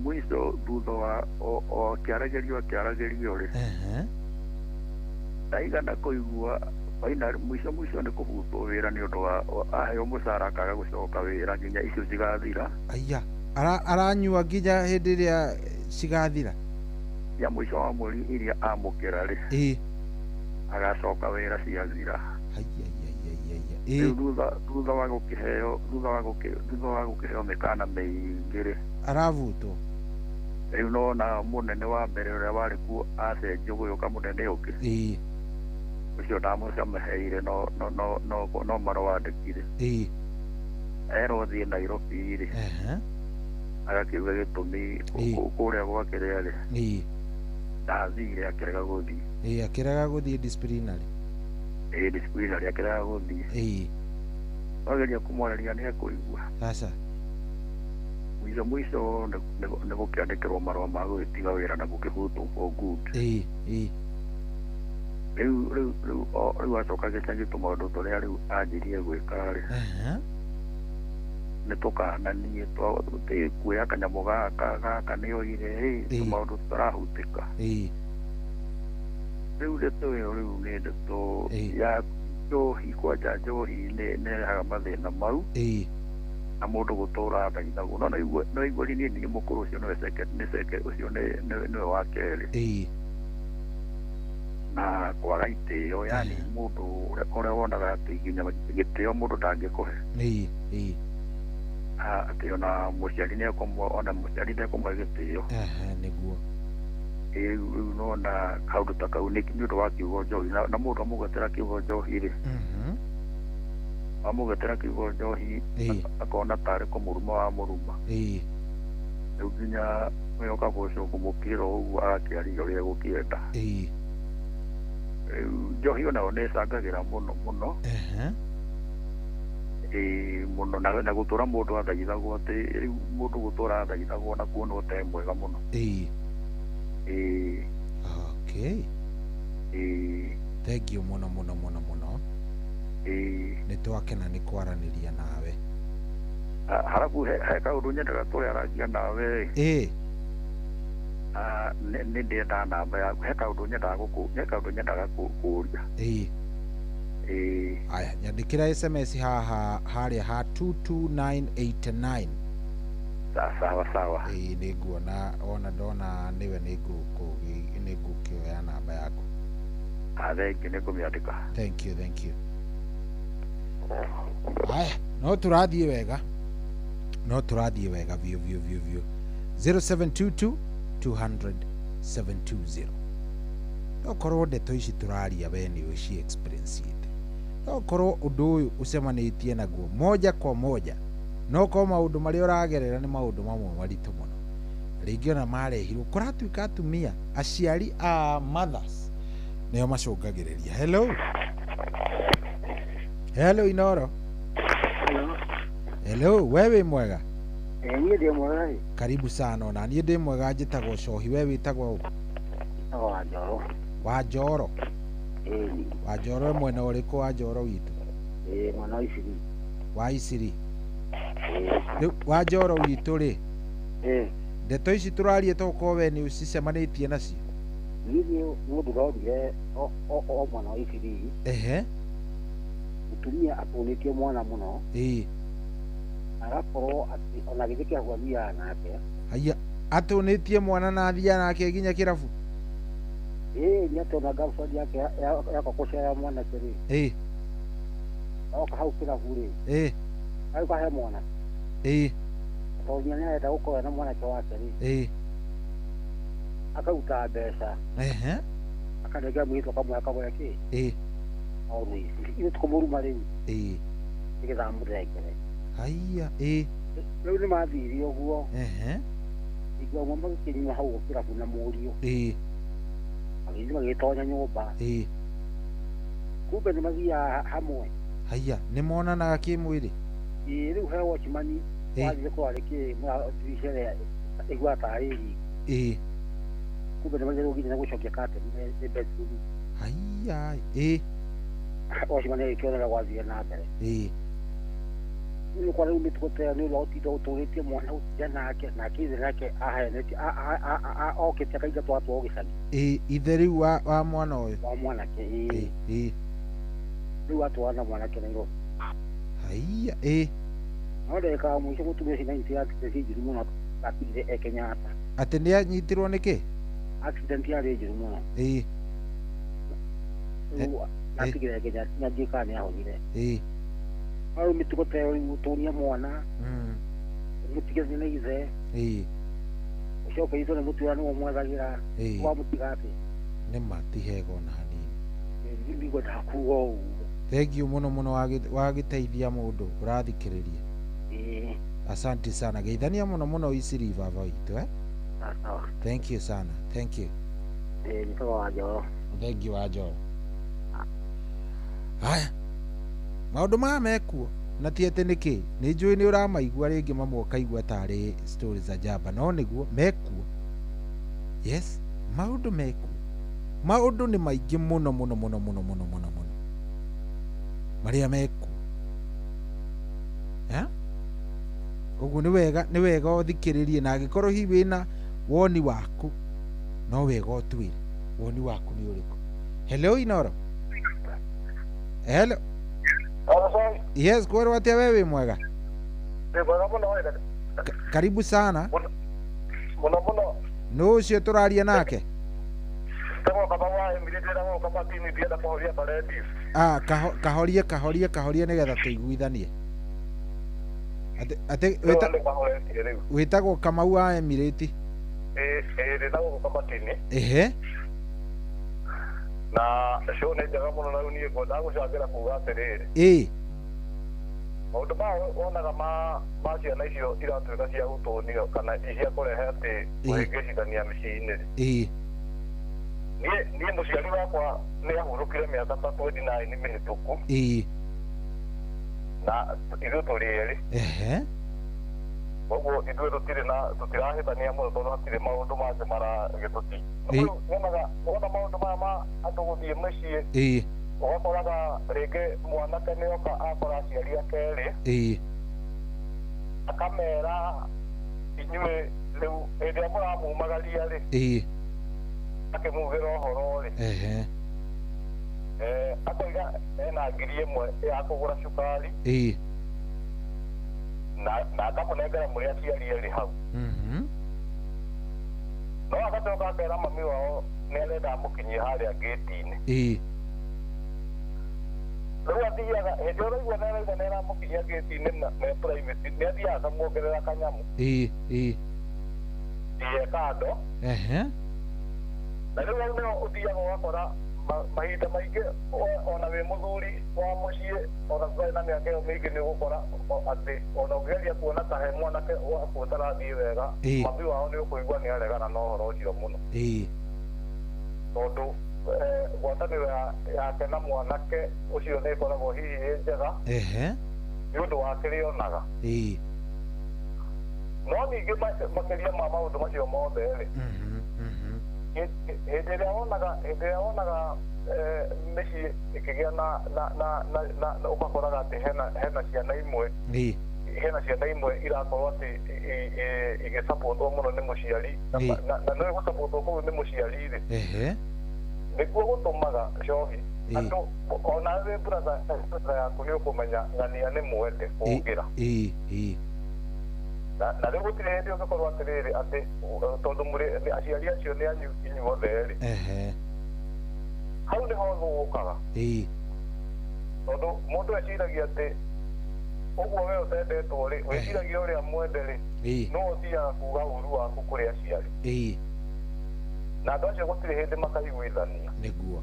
H: thutha wa o akĩaragĩrio rĩ. Ndaigana kũigua mwico nĩ kũbutwo wĩra nĩ ũndũ wa aheo mũcara akaga gũcoka wĩra nginya icio cigathira.
O: Aya aranyua nginya hĩndĩ ĩrĩa cigathira
H: ya mũico wa mweri iria amũkĩra rĩ. Agacoka wĩra ciathira. Rĩu thutha wa gũkĩheo mĩkana mĩingĩ rĩ.
O: Aravutwo.
H: Rĩu nona mũnene wa mbere ũrĩa warĩ kuo acenjio gũgĩũka mũnene ũngĩ. Ũcio ndamũcemeheire no marũa andĩkire. Erwo thiĩ Nairobi rĩ. Agakiuga gĩtũmi kũrĩa gwake rĩarĩ. Ndathire akĩrega gũthiĩ.
O: Akĩrega gũthiĩ disciplinary.
H: Disciplinary akĩrega gũthiĩ. Wageria kũmwarĩria nĩ ekũigua.
O: Aca.
H: Mũico nĩ gũkĩandĩkĩrwo marũa ma gũgĩtiga wĩra na gũkĩbutwo for good. Rĩu acoka agĩcenjia tũmaũndũ tũrĩa rĩu anjirie gwĩka rĩ. Nĩ tũkananie kuoya kanyamũ gaka nĩ oire tũmaũndũ tũtarahutĩka. Rĩu ndeto ĩyo rĩu nĩ ndeto ya Njohi kwanja Njohi nĩ ĩrehaga mathĩna mau na mũndũ gũtũra thaithagwo no naigua niĩ mũkũrũ ũcio ũcio nĩwe wa kerĩ na kwaga itĩo yani mũndũ ũrĩa wonaga atĩ nginya gĩtĩo mũndũ ndangĩkũhe atĩ ona mũciari nĩekũmũhe gĩtĩo.
O: Nĩguo
H: rĩu nona kaũndũ ta kau nĩ ũndũ wa kiugo Njohi na mũndũ amũgwetera kiugo Njohi rĩ. Amũgwetera kiugo Njohi akona tarĩ kũmũruma wa mũruma. Rĩu nginya nĩwe ũkabũca kũmũkĩra ũguo agakĩaria ũrĩa gũkĩenda. Rĩu Njohi onayo nĩ ĩcangagĩra mũno mũno na gũtũra mũndũ athaithagwo atĩ rĩu mũndũ gũtũra athaithagwo nakuo nĩ ũte mwega mũno.
O: Thank you muno muno muno muno. Nĩ twakena nĩ kwaranĩria nawe.
H: Harabu he kaundu nyendaga tũrĩaragia nawe. Nĩ ndĩenda namba yaku. He kaundu nyendaga kũũria.
O: Aya, nyandĩkĩra SMS haha harĩa ha 22989.
H: Sawa.
O: Nĩ nguona ona ndona nĩwe nĩ ngũkĩoya namba yaku.
H: Thengi nĩ ngũmĩandĩka.
O: Thank you. Aya, no tũrathiĩ wega biũ. 0722 200 720. No korwo ndeto ici tũraria we nĩ ũci experience ite. No korwo ũndũ ũyũ ũcemanĩtie naguo moja kwa moja. No korwo maũndũ marĩa ũragerera nĩ maũndũ mamwe maritũ mũno. Rĩngĩ ona marehirwo kũratuĩka atumia aciari a mothers nĩo macũngagĩrĩria. Hello Inoro. Hello, wewe mwega?
B: Niĩ ndĩ mwega.
O: Karibu sana. Ona niĩ ndĩ mwega, njĩtagwo Cohi. Wewe wĩtagwo ũ?
B: Wanjoro.
O: Wanjoro? Wanjoro mwena ũrĩkũ wa Njoro witũ?
B: Mwena wa Isiri.
O: Wa Isiri? Rĩu wa Njoro witũ rĩ? Ndeto ici tũraria tokorwo we nĩ ũcicemanĩtie nacio?
B: Niĩ mũndũ ũrorire o mwana wa Isiri. Mũtumia atũnĩtie mwana mũno. Agakorwo atĩ ona gĩthĩ kĩahu athiaga nake.
O: Haiya, atũnĩtie mwana na athiaga nake nginya kĩrabu?
B: Nĩ atona girlfriend yake ya kokosha ya mwana kĩrĩ. Oka hau kĩrabu rĩ. Agĩũka he mwana. Tondũ nĩ arenda gũkorwo na mwanake wake rĩ. Akaruta mbeca. Akanengera mũirĩtu kamwe akamoya kĩ? Maũndũ ici. Ithuĩ tũkũmũruma rĩu. Nĩgetha amũrengere.
O: Haiya,
B: rĩu nĩ mathiire ũguo. Igua ũmwe magĩkĩnyua hau kĩrabu na mũriũ. Magĩthiĩ magĩtonya nyũmba. Kumbe nĩ mathiaga hamwe.
O: Haiya, nĩ monanaga kĩmwĩrĩ?
B: Rĩu he watchman wathire kwarĩ kĩ dirisha ĩgua tarĩ ri. Kumbe nĩ magĩrĩirwo nginya gũcokia curtain nĩ bedroom.
O: Haiya,
B: watchman agĩkĩonera gwathire na mbere. Nĩ kwa rĩu mĩtugote nĩ ũtinda ũtũrĩtie mwana ũtija nake ithe nake ahenetie okĩte akainga twatwo gĩcagi.
O: Ithe rĩu wa mwana ũyũ?
B: Wa mwanake. Rĩu atwara mwanake Nairobi.
O: Haiya,
B: no ndeka mũico mũtumia ũcio nĩ accident njũru mũno akire Kenyatta.
O: Atĩ nĩ anyitirwo nĩ kĩ?
B: Accident yarĩ njũru mũno. Rĩu atigire Kenyatta na njĩka nĩ ahonire. Rĩu mĩtugo ta ĩyo rĩu ũtũria mwana mũtigithania na ithe. Ũcoka ithe nĩ mũtua nĩwe mwethagĩra. Wamũtiga atĩ?
O: Nĩ matihega ona hanini.
B: Ndigwendaga kuga ũguo.
O: Thank you muno muno wagĩteithia mũndũ ũrathikĩrĩria. Asante sana. Geithania muno muno Isiri baba witũ. Thank you sana. Thank you.
B: Nĩtagwo Wanjoro.
O: Thank you Wanjoro. Haya, maũndũ maya mekuo na ti atĩ nĩkĩ, nĩ njũĩ nĩ ũramaigua rĩngĩ mamwe ũkaigua tarĩ stories za jamba, no nĩguo mekuo. Yes, maũndũ mekuo. Maũndũ nĩ maingĩ mũno mũno mũno mũno mũno mũno mũno marĩa mekuo. Ũguo nĩ wega ũthikĩrĩrie, na angĩkorwo hihi wĩna woni waku no wega ũtwĩre woni waku nĩ ũrĩkũ. Hello Inoro. Hello. Yes, kwero atia wewe mwega? Karibu sana.
G: Muno.
O: No ũcio tũraria nake? Kahorie nĩgetha tũiguithanie. Ate wĩtagwo Kamau wa Emirati?
G: Ndĩtagwo Kamatini. Na show nĩ njega mũno, na niĩ ngwendaga gũcangĩra kuga atĩrĩrĩ. Maũndũ maya wonaga ma ciana icio iratuĩka cia gũtũnio kana cia kũrehe atĩ kũhĩngĩcithania mĩciĩ-inĩ. Niĩ mũciari wakwa nĩ ahurũkire mĩaka ta 29 mĩhĩtũku. Na ithuĩ tũrĩ erĩ. koguo ithuĩ tutirahĩtania mũno tondũ hatirĩ maũndũ mangĩ maragĩtũti nyonaga wona maũndũ maya ma andũ gũthiĩ mũciĩ ũgakoraga rĩngĩ mwanake nĩoka akora aciari ake erĩ akamera inyuĩ rĩu hĩndĩ ĩrĩa mũramumagaria rĩ akĩmugĩra ũhoro rĩ akoiga ena 1,000 ya kũgũra cukari na akamũnengera mũrĩa aciari erĩ hau no agacoka akera mami wao nĩarenda amũkinyie harĩa ngĩti-inĩ rĩu athiaga hĩndĩ ĩrĩa ũraigua nĩaramũkinyia ngĩti-inĩ me private nĩathiaga akamuongerera kanyamũ kando na rĩu hau nĩho ũthiaga ũgakora mahinda maingĩ ona wĩ mũthuri wa mũciĩ ona tũtarĩ na mĩaka ĩyo mĩingĩ nĩũgũkora atĩ ona ũngĩgeria kuona ta he mwanake waku ũtarathiĩ wega mami wao nĩũkũigua nĩaregana na ũhoro ũcio mũno tondũ ngwatanĩro yake na mwanake ũcio nĩĩkoragwo hihi ĩ njega nĩũndũ wa kĩrĩa onaga no ningĩ makĩria ma maũndũ macio mothe rĩ hĩndĩ ĩrĩa wonaga mĩciĩ ĩkĩgĩa na ũgakoraga atĩ hena ciana imwe irakorwo atĩ igĩsapotwo mũno nĩ mũciari na no ĩgũsapotwo kũu nĩ mũciari rĩ nĩguo gũtũmaga cohi andũ ona wĩ brother yaku nĩ ũkũmenya ng'ania nĩ mwende kũngĩra na rĩu gũtirĩ hĩndĩ ũngĩkorwo atĩrĩrĩ atĩ tondũ aciari acio nĩ anyu inyuothe rĩ hau nĩho gũgũkaga tondũ mũndũ eciragia atĩ ũguo we ũtendetwo rĩ wĩciragia ũrĩa mwende rĩ no ũthiaga kuga ũru waku kũrĩ aciari na andũ acio gũtirĩ hĩndĩ makaiguithania nĩguo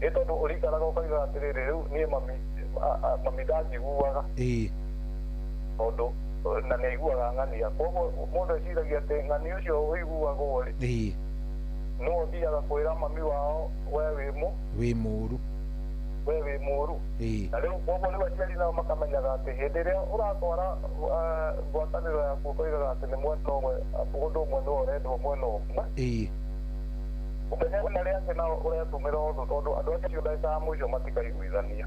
G: ĩ tondũ ũrikaraga ũkaiga atĩrĩrĩ rĩu niĩ mami ndanjiguaga tondũ na nĩ aiguaga ng'ania koguo mũndũ eciragia atĩ ng'ania ũcio ũiguagwo rĩ no ũthiaga kwĩra mami wao wĩ mũũru na rĩu koguo rĩu aciari nao makamenyaga atĩ hĩndĩ ĩrĩa ũratwara ngwatanĩro yaku ũkoigaga atĩ nĩ mwena ũmwe mũndũ ũmwe nĩwe ũrendwo mwena ũmwe ũmenya rĩake nao ũretũmĩra ũndũ tondũ andũ acio ndagĩka mũico matikaiguithania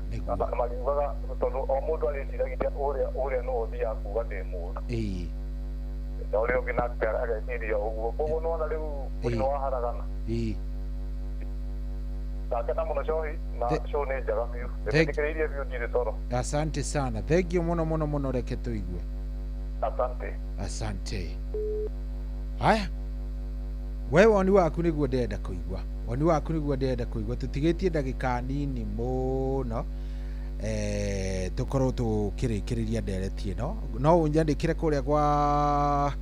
G: makiugaga tondũ o mũndũ arĩciragia ũrĩa no ũthiaga kuga ndĩ mũũru na ũrĩa ũngĩ nake ageciria ũguo koguo nĩwona rĩu mũino waharagana ndakena mũno cohi na show nĩ njega biũ ndĩmĩthikĩrĩirie biũ ndirĩ toro
O: asante sana thank you mũno reke tũigue asante haya we woni waku nĩguo ndĩrenda kũigua tũtigĩtie ndagĩka nini mũno tũkorwo tũkĩrĩkĩrĩria ndereti ĩno no ũnyandĩkĩre kũrĩa gwa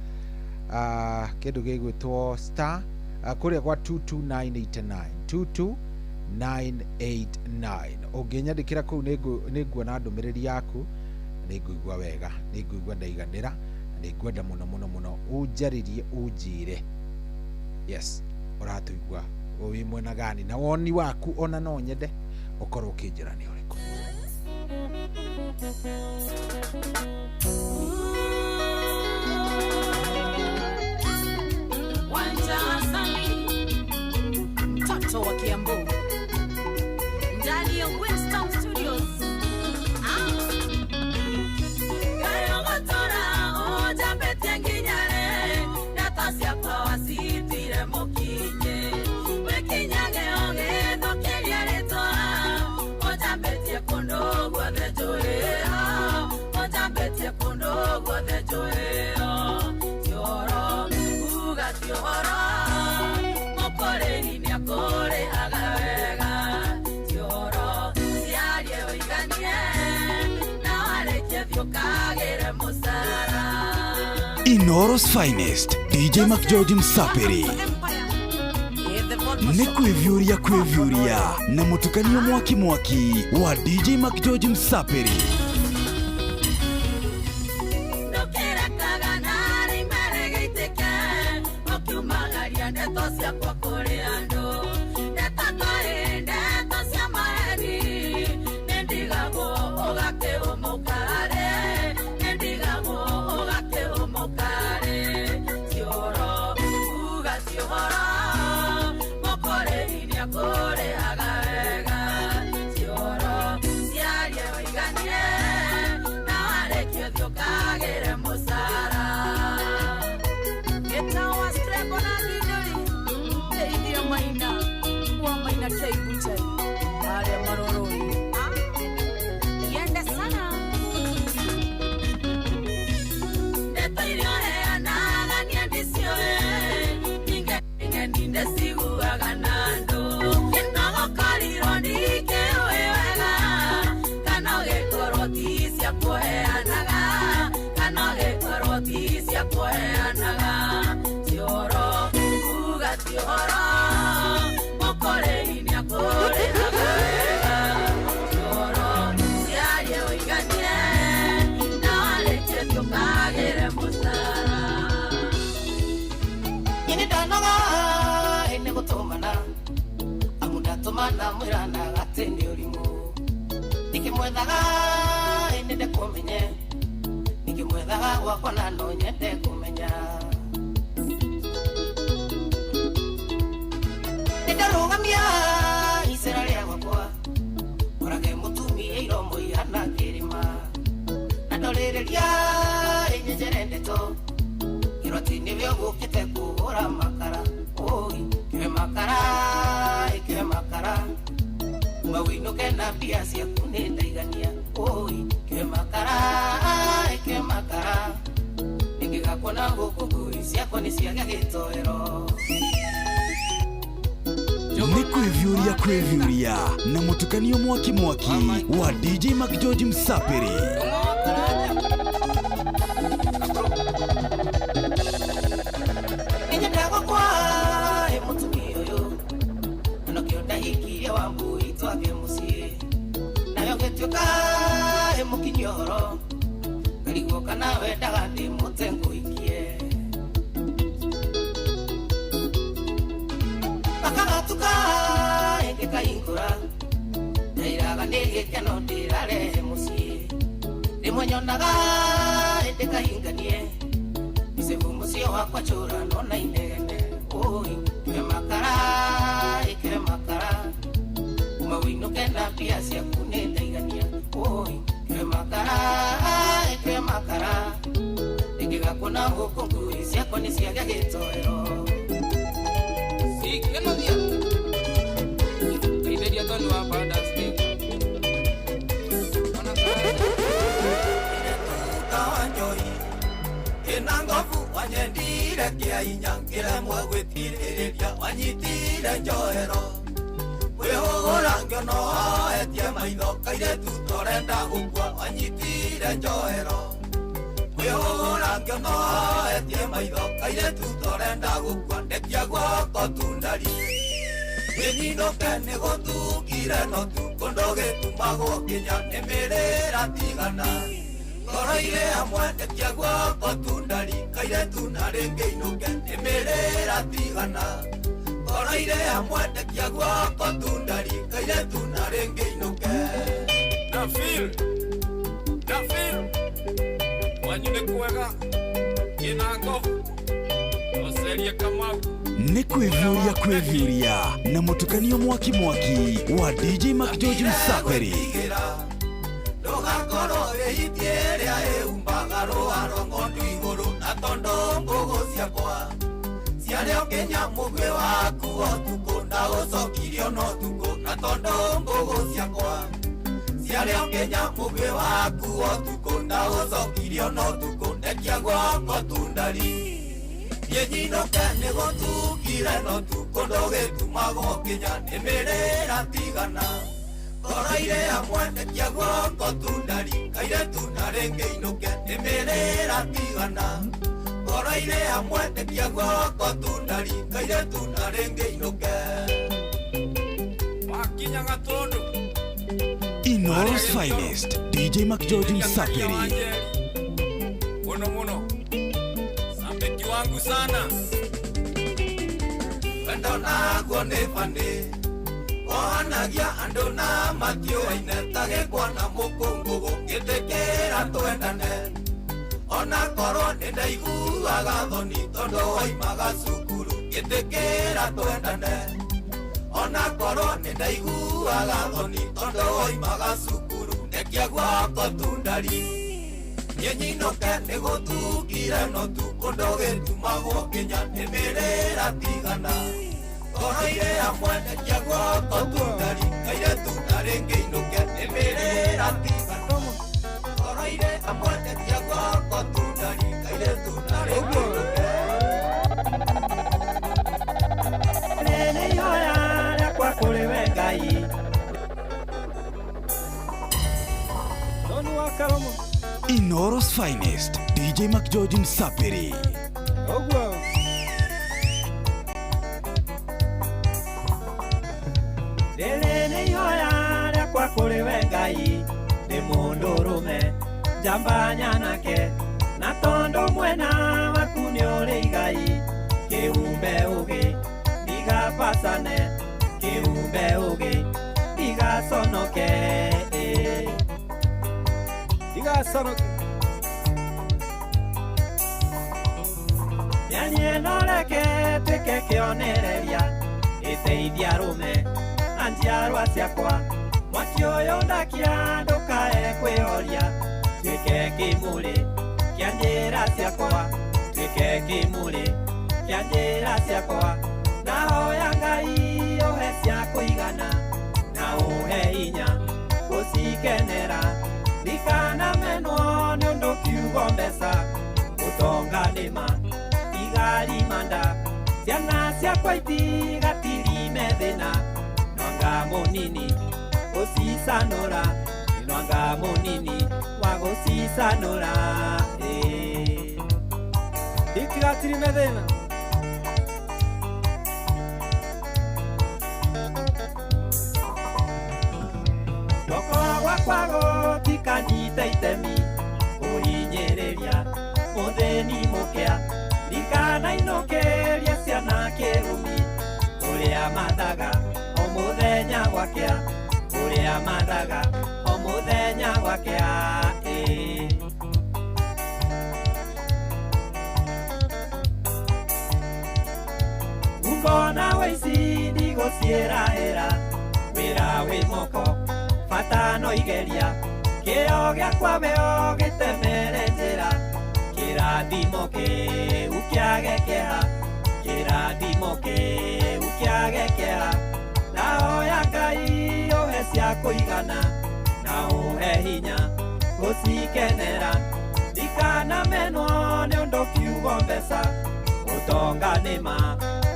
O: kĩndũ gĩgwĩtwo star kũrĩa gwa 22989 ũngĩnyandĩkĩra kũu nĩnguona ndũmĩrĩri yaku nĩngũigua wega nĩngũigua ndaiganĩra nĩngwenda mũno ũnjarĩrie ũnjĩre yes ũratũigua wĩ mwena gani na woni waku ona no nyende ũkorwo ũkĩnjĩra nĩ ũrĩkũ
R: mtoto wa Kiambu ndani ya Winston Studios
A: Inoro's finest DJ McGeorge Msapiri ni kwĩvyũria na mũtukanio mwaki wa DJ McGeorge Msapiri
F: na Keibuche haya Maroroi. Iende sana netoireheanaga niendisioe ninge siguaga nando inogokorirwo ndikĩũĩ wega kana gĩkorwo ti cia kũheanaga kana gĩkorwo ti cia kũheanaga cioro kuga ti ũhoro mũkũrĩi nĩakũrĩhaga wega cioro ciarie ũiganie na warĩkie tũkagĩre mũcara nyini ndanoga ĩnĩ gũtũmana amu ndatũmana mwĩranaga atĩ nĩ ũrimũ nikimwethaga ĩnĩ ndĩkũmenye nikimwethaga gwakwa na no nyende kũmenya nĩndarũgamia icera rĩa gwakwa orage mũtumia iromo ihana kĩrĩma na ndorĩrĩria ĩnyenjere ndeto kĩroti-inĩ bĩo gũkĩte kũgũra makara oi kĩwe makara mawĩinũke na mbia ciaku nĩ ndaigania oi kĩwe makara ĩngĩgakuona gũkũ ngui ciakwa nĩ ciagĩa gĩtoero
A: nĩ kwĩvyũria na mũtukanio mwaki wa DJ Mac George Msapiri.
F: Nĩnyendagwo kwa mũtumia ũyũ no kĩonda hikirie wa mbui twake mũciĩ nayo gĩtuĩka mũkinyia ũhoro ngarigwo kana wendaga ndĩmũte ngũikie akagatuka ĩngĩkaingũra ndairaga nĩ gĩkeno ndĩrarehe mũciĩ rĩmwe nyonaga ĩndĩkahinganie icebu mũciĩ wakwa cũrano na inegene oi kĩwe makara uma wĩinũke na mbia ciaku nĩ ndaigania oi kĩwe makara ĩngĩgakuona gũkũ ngui ciakwa nĩ ciagĩa gĩtoero sikenothia kaitheria tondũ wa Father's Day ĩna ngobu wanyendire kĩainya ngĩremwe gwĩtirĩrĩria wanyitire njohero kwĩhũgũra ngĩona hoetie maitho kairĩtu tũrenda gũkua wanyitire njohero kwĩhũgũra ngĩona hoetie maitho kairĩtu tũrenda gũkua ndekia guoko tundari ĩnyinũke nĩ gũtukire no tu kũndũ gĩtumagwo nginya nĩmĩrĩra tigana ngoro-inĩ hamwe ndekia guoko tundari kairĩtu na rĩngĩ inũke nĩmĩrĩra tigana ngoro-inĩ hamwe ndekia guoko tundari kairĩtu na rĩngĩ inũke Nafil wanyu nĩ kwega ĩna ngobu ocerie Kamau
A: nĩ kwĩvyũria na mũtukanio mwaki wa DJ Mac George Msapiri.
F: ndũgakorwo wĩhitie ĩrĩa ĩhumbaga rũharo ng'ondu igũrũ na tondũ mbũgũ ciakwa ciarĩ ũkĩnya mũguĩ waku ũtukũ na ũcokirio no tukũ na tondũ mbũgũ ciakwa ciarĩ ũkĩnya mũguĩ waku ũtukũ na ũcokirio no tukũ ndekia guoko tundari nyinũke nĩ gũtukire no tu kũndũ gĩtumagwo nginya nĩmĩrĩra tigana ngoro-inĩ hamwe ndekia guoko tundari kairĩtu na rĩngĩ inũke nĩmĩrĩra tigana ngoro-inĩ hamwe ndekia guoko tundari kairĩtu na rĩngĩ inũke wakinya gatũndũ
A: Inoros finest DJ Mac George Msapiri.
F: Muno sambeki wangu sana wendo naguo nĩ bande wohanagia andũ na matiũaine ta gĩkwa na mũkũngũgũ gĩtĩkĩra twendane ona korwo nĩ ndaiguaga thoni tondũ waimaga cukuru gĩtĩkĩra twendane ona korwo nĩ ndaiguaga thoni tondũ waimaga cukuru ndekia guoko tundari nyinũke nĩ gũtukire no tu kũndũ gĩtumagwo nginya nĩmĩrĩra tigana Oroire amwende kiagwa kotundari kaire tundari ngeinuke emerera tigano Oroire amwende kiagwa kotundari kaire tundari ngeinuke Nene yoya kwa kulewe ngai Donu wakalomo
A: Inoro's finest, DJ McGeorge Msapiri.
F: Ogwa Nene yoya kwa kulewe ngai Ni mundu rume Jambanya nake Na tondo mwena wakuni ule igai Kiumbe ugi Diga pasane Kiumbe ugi Diga sonoke Diga sonoke Yani noreke Teke kionereria Iteithia rume Anjiarwa siakwa Mwaki oyo ndakia Ndukae kwehoria Twike kimuli Kia njira siakwa Twike kimuli Kia njira siakwa Nahoya ngai Uhe cia kuigana Na uhe inya Gucikenera Ndikana menwo Ni undu kiugo mbeca Gutonga nima Tigari manda Ciana ciakwa itigatirime thina Nwanga munini Gucicanura Nwanga munini Wa gucicanura Itigatirime thina Gokogwa kwago tikanyita itemi Kuhinyereria Mutheni mukea Ndikana inokeria ciana kirumi Uria mathaga O muthenya gwakea Uria mathaga O muthenya gwakea Ngona weici ndigũciĩraĩra wĩra wĩ moko bata no igeria kĩo gĩakwa weo gĩtemere njĩra kĩrathimo kĩu kĩage kĩeha kĩrathimo kĩu kĩage kĩeha ndahoya Ngai ũhe cia kũigana na ũhe hinya gũcikenera ndikanamenwo nĩ ũndũ kiugo mbeca ũtonga nĩma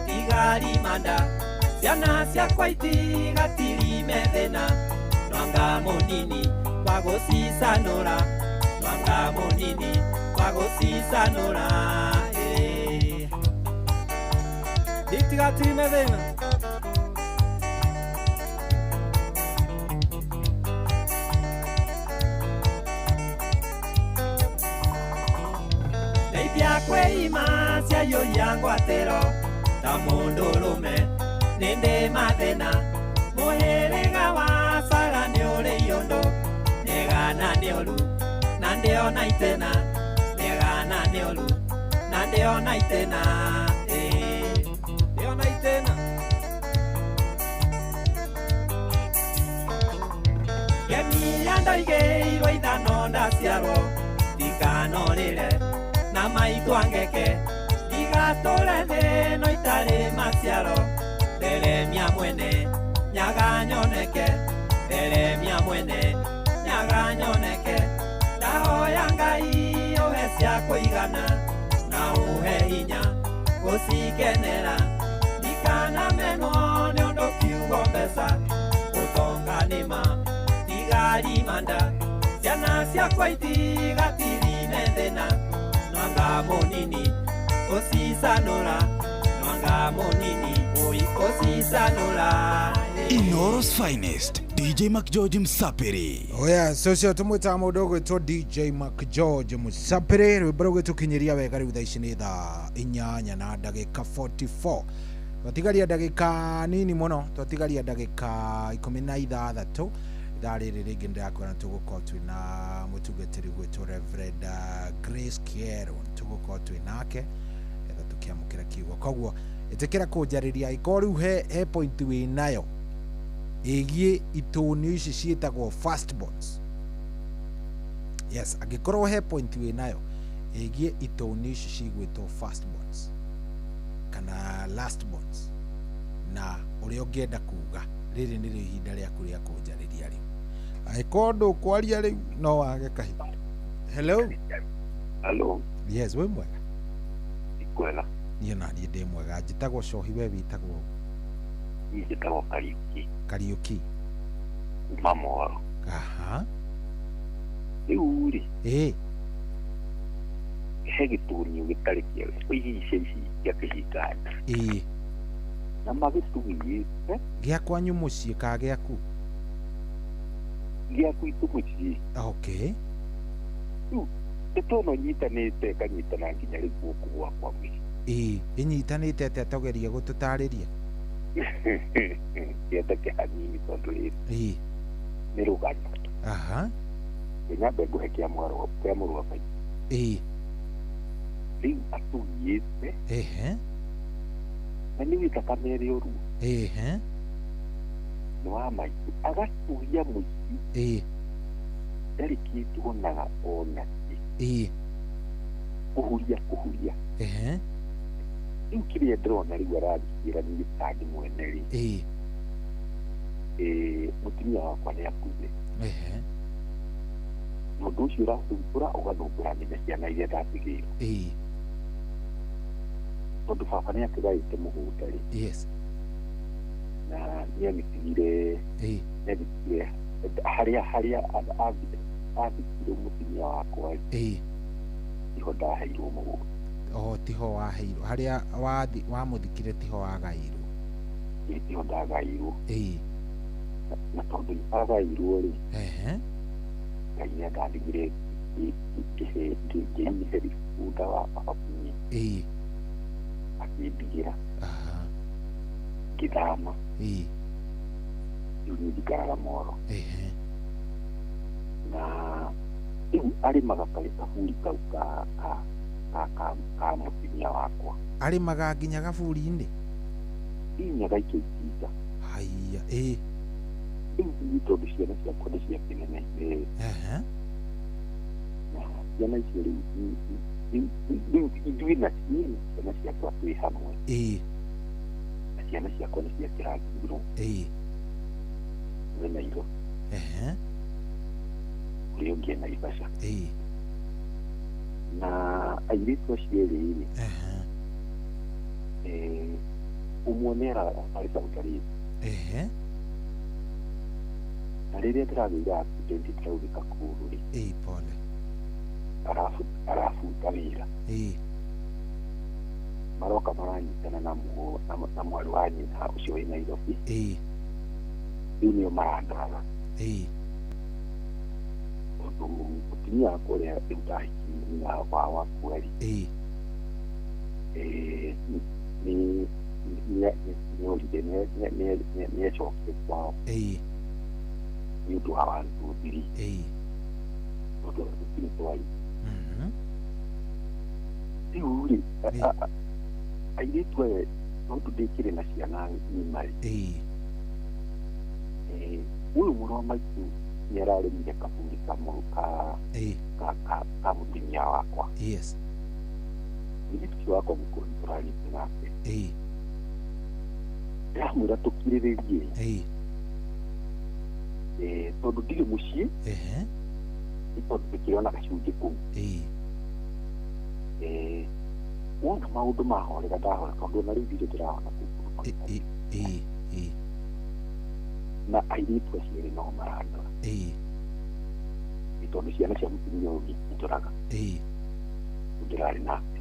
F: tigari manda ciana ciakwa itigatirime thĩna Nwanga munini wa gũcicanũra Nwanga munini wa gũcicanũra itigatirime thĩna Ndeithia kwĩima ciaiyũria ngwatĩro Ta mundu rume ninde mathina Muhĩrĩga wa Sara nĩ ũrĩ iondo Nĩgana nĩ ũru na ndĩona itena Nĩgana nĩ ũru na ndĩona itena Ndĩona itena Gemia ndoigĩirwo ithano ndaciarwo Ndikanorĩre na maitwa ngeke Igatũre thĩno itarĩ maciaro Theremia mwene nyaga nyoneke Theremia mwene nyaga nyoneke Ndahoya Ngai ũhe cia kũigana Na ũhe hinya gũcikenera Ndikanamenwo nĩ ũndũ kiugo mbeca Ũtonga nĩma tigari manda Ciana ciakwa itigatirime thĩna Nwanga munini Gũcicanũra Nwanga munini Gũcicanũra
A: Inoro's finest, DJ McGeorge Msapiri.
O: Oya, socio tumwita mũndũ gwĩtwo DJ McGeorge Msapiri. Rwĩmbo rũu gĩtũkinyiria wega rĩu thaa ici nĩ thaa 8 na ndagĩka 44. Twatigaria ndagĩka nini mũno, twatigaria ndagĩka 16. Ithaa rĩrĩ rĩngĩ ndĩrakwĩra tũgũkorwo twĩna mũtungatĩri gwĩtwo Reverend Grace Kiero. Tũgũkorwo twĩnake etha tũkĩamũkĩra kiugo. Koguo ĩtĩkĩra kũnjarĩria ĩkorwo rĩu he point wĩnayo ĩgiĩ itũnĩ ici ciĩtagwo firstborns. Yes, angĩkorwo he point wĩnayo ĩgiĩ itũnĩ ici cigwĩtwo firstborns kana lastborns, na uria ungienda kuga riri ni ihinda riaku ria kunjariria riu aikondo kwaria riu no wage kahinda. Hello.
E: Hello.
O: Yes, we mwega.
E: Ikwela.
O: Niĩ naniĩ ndĩ mwega. Njĩtagwo Cohi, we wĩtagwo?
E: Niĩ njĩtagwo Kariuki.
O: Kariuki.
E: Kuma Moro.
O: Aha.
E: Rĩu rĩ. He gĩtũnio gĩtarĩ kĩega. Ici cia kĩhingana. Na magĩtũgĩte. Gĩa kwanyu mũciĩ ka gĩaku? Gĩaku itu mũciĩ. Okay. Rĩu ĩtono nyitanĩte kanyitana nginya rĩu gũkũ gwakwa mĩ. Inyitanĩte atĩa togeria gũtũtarĩria? Kĩendeke hanini tondũ rĩrĩ. Nĩ rũgano. Aha. Nyambe ngũhe kĩa mũrũ wa maitũ. Rĩu atũgĩte. Na nĩ wĩkaka merĩ ũru. Nĩ wa maitũ agatũgia mũciĩ. Ndarĩ kĩndũ onaga ona kĩ. Kũhuria. Rĩu kĩrĩa ndĩrona rĩu arandikĩra nĩ gĩtandi mwene rĩ. Mũtumia wakwa nĩ akuire. Na ũndũ ũcio ũrathumbũra ũgathumbũra nginya ciana iria ndatigĩirwo. Tondũ baba nĩ atigaĩte mũgũnda rĩ. Na nĩ agĩtigire harĩa athikire mũtumia wakwa rĩ. Tiho ndaheirwo mũgũnda. Tiho waheirwo. Harĩa wamũthikire tiho wagaĩirwo. Tiho ndagaĩirwo. Na tondũ ndagaĩirwo rĩ. Ngai nĩ andandigire ngĩinĩhe bunda wa baba. Akĩndigĩra. Ngĩthama. Rĩu niĩ njikaraga Moro. Na rĩu arĩmaga kaburi kau ka mũtumia wakwa. Arĩmaga nginya gaburi-inĩ? Nginya gaikio itinga. Haiya. Rĩu tondũ ciana ciakwa nĩ cia kĩnene. Na ciana icio rĩu ithuĩ na ciana ciakwa twĩ hamwe. Na ciana ciakwa nĩ cia kĩrangirwo. Wĩ Nairũ. Ũrĩa ũngĩ Naivasha. Na airĩtu acio erĩ rĩ. Ũmwe nĩ arĩ Saudi. Na rĩrĩa ndĩragĩire accident ndĩraugĩka kũũrũ rĩ. Pole. Arabuta wĩra. Maroka maranyitana na mwarĩ wa nyina ũcio wĩ Nairobi. Rĩu nĩo marandaga. Tondũ mũtumia wakwa ũrĩa rĩu ndahikirie nyina wakwa rĩ. Nĩorire nĩecokie kwao. Nĩ ũndũ wa wantu thiri. Tondũ gũtirĩ twarĩ. Rĩu rĩ airĩtu aya tondũ ndĩkĩrĩ na ciana ng'ima rĩ. Ũyũ mũrũ wa maitũ nĩ ararĩmire kaburi ka mũtumia wakwa. Mũirĩtu ũcio wakwa mũkũrũ tũrarĩte nake. Ndĩramwĩra tũkirĩrĩrie. Tondũ ndirĩ mũciĩ. Nĩ tondũ ndĩkĩona gacunjĩ kũu. Wona maũndũ mahorera ndahora tondũ ona rĩu ndirĩ ndĩrahona kũu. Na airĩtu acio erĩ no marandora. Nĩ tondũ ciana cia mũtumia ũngĩ itũraga. Ndĩrarĩ nake.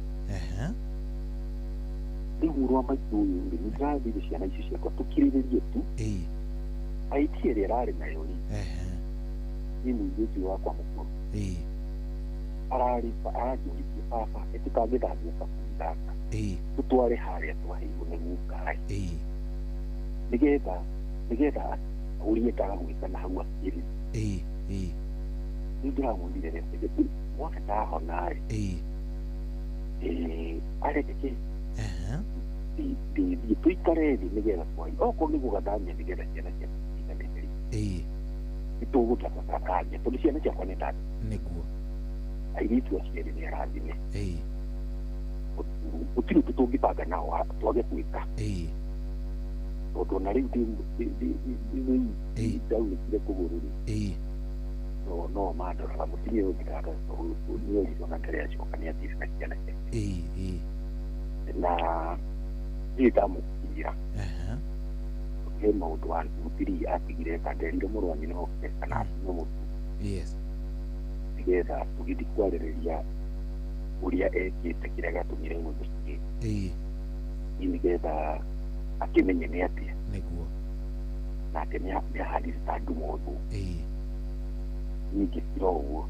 E: Rĩu mũrũ wa maitũ ũyũ rĩ nĩ ndĩrathire ciana icio ciakwa tũkirĩrĩrie tu. Aiti ĩrĩa ararĩ nayo rĩ. Nĩ mũirĩtu wakwa mũkũrũ. Aranjũririe baba ĩtũkangĩthambia kaburi gaka. Tũtware harĩa twaheirwo nĩ Ngai. Nĩgetha ũrĩa ndagwĩka na hau akĩrĩ. Rĩu ndĩramwĩrire rĩu wona ndahona rĩ. Areke thiĩ tũikare thĩ nĩgetha twai. Okorwo nĩ gũgathamia nĩgetha ciana ciakwa ciganĩte rĩ. Nĩ tũgũtatakania tondũ ciana ciakwa nĩ ndati. Nĩguo. Airĩtu acio erĩ nĩ arathime. Gũtirĩ ũndũ tũngĩbanga nao twage gwĩka. tondu na riu ndaunĩkire kũgũrũ rĩ no mandoraga mũtumia ũyũ ndikaga nĩorirwo na ndarĩacoka nĩathiire na ciana ciake na niĩ ndamũkinyĩra he maũndũ wa mũtiri atigire kanderire mũrũ wa nyina oke kana atinye mũtu nĩgetha tũgĩthiĩ kwarĩrĩria ũrĩa ekĩte kĩrĩa gatũmire mũndũ ciĩ nĩgetha akĩmenye nĩ atĩa nake nĩahandire tandũ mũndũ ningĩ kira ũguo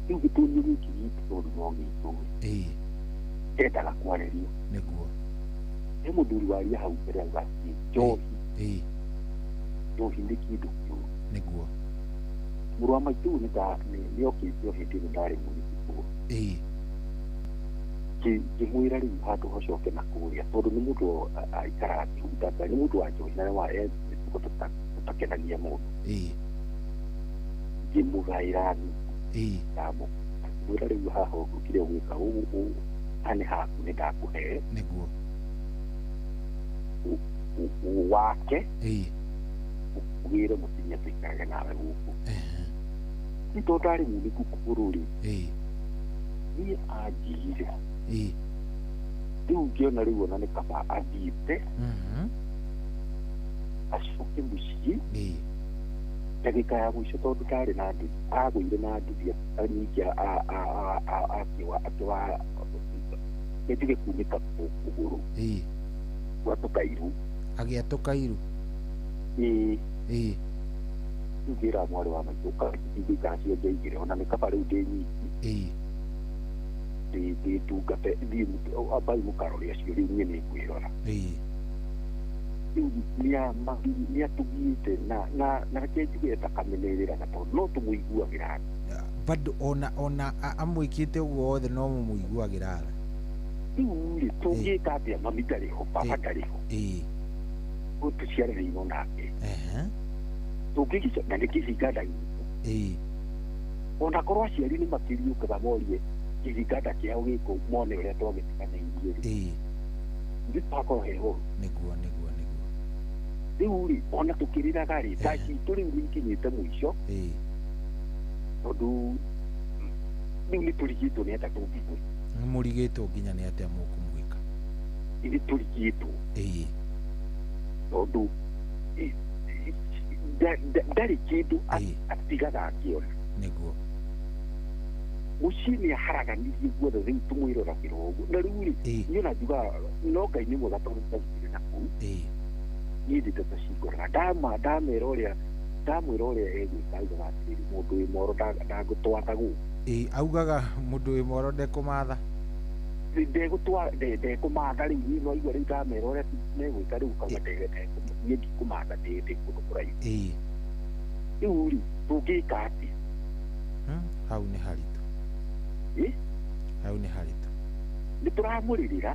E: rĩu gĩtũrio gĩkĩ gitũ tondũ no gitũ endaga kwarĩrio he mũthuri waria hau mbere auga njohi nĩ kĩndũ kĩũru mũrũ wa maitũ nĩokĩte o hĩndĩ ĩno ndarĩ mũnĩkitwo ngĩmwĩra rĩu handũ hacoke na kũrĩa tondũ nĩ mũndũ aikaraga akĩhutaga nĩ mũndũ wa njohi na nĩtuko tũtakenagia mũndũ ngĩmũgaĩra ndamo mwĩra rĩu haha ũkire gwĩka ũũ hanĩ haku nĩ ndakũhe wake ugĩre mũtumia tũikarage nawe gũkũ nĩ tondũ ndarĩ mũnĩku kũgũrũ-rĩ niĩ anjiyire rĩu ngĩona rĩu ona nĩ kaba athiĩte acoke mũciĩ ndagĩka ya mũico tondũ ndarĩ na nduthi agũire na nduthi nyingĩ akĩwa nĩndige kunĩka kũgũrũ gwatũka iru
O: agĩatũka iru
E: rĩu ngĩra mwarĩ wa maitũ ũkaigĩikara cionje ona nĩ kaba rĩu ndĩ nyiki ndĩtungate ambai mũkarore acio rĩu niĩ nĩ ngwĩrora rĩu nĩatũgiĩte na reke njuge takamenerera na tondũ no tũmũiguagĩra
O: bado ona amwĩkĩte ũguo wothe no mũmũiguagĩra
E: rĩu-rĩ tũngĩka atĩa mami ndarĩ ho baba ndarĩ ho tũciarĩrĩirwo nake tũngĩgica na nĩkĩcinganda gitũ ona korwo aciari nĩ makĩriũkaga morie kĩcinganda kĩao gĩkũ mone ũrĩa twagĩtiganĩirie ndĩtakorwo heho rĩu-rĩ ona tũkĩrĩraga-rĩ ta citũ rĩu nĩikinyĩte mũico tondũ rĩu nĩ tũrigĩtwo nĩ ata tũngĩkũ
O: mũrigĩtwo nginya nĩ atĩa mũkũmwĩka
E: nĩ tũrigĩtwo tondũ ndarĩ kĩndũ atigaga akĩona mũciĩ nĩ aharaganirie guothe rĩu tũmwĩroragĩra ũguo na rĩu-rĩ niĩ ona njugaga no Ngai nĩ mwega tondũ tũtagire na kũu niĩ ndĩ tũtacingũraga ndamwĩra ũrĩa egwĩka augaga atĩrĩrĩ mũndũ wĩ moro ndangũtwatha gũkũ
O: augaga mũndũ wĩ moro ndekũmatha
E: ndekũmatha rĩu niĩ no aigua rĩu ndamera ũrĩa megwĩka rĩu kama niĩ ndikũmatha ndĩ kũndũ kũraihu rĩu-rĩ tũngĩka atĩa
O: hau nĩ haritũ hau nĩ haritũ
E: nĩ tũramũrĩrĩra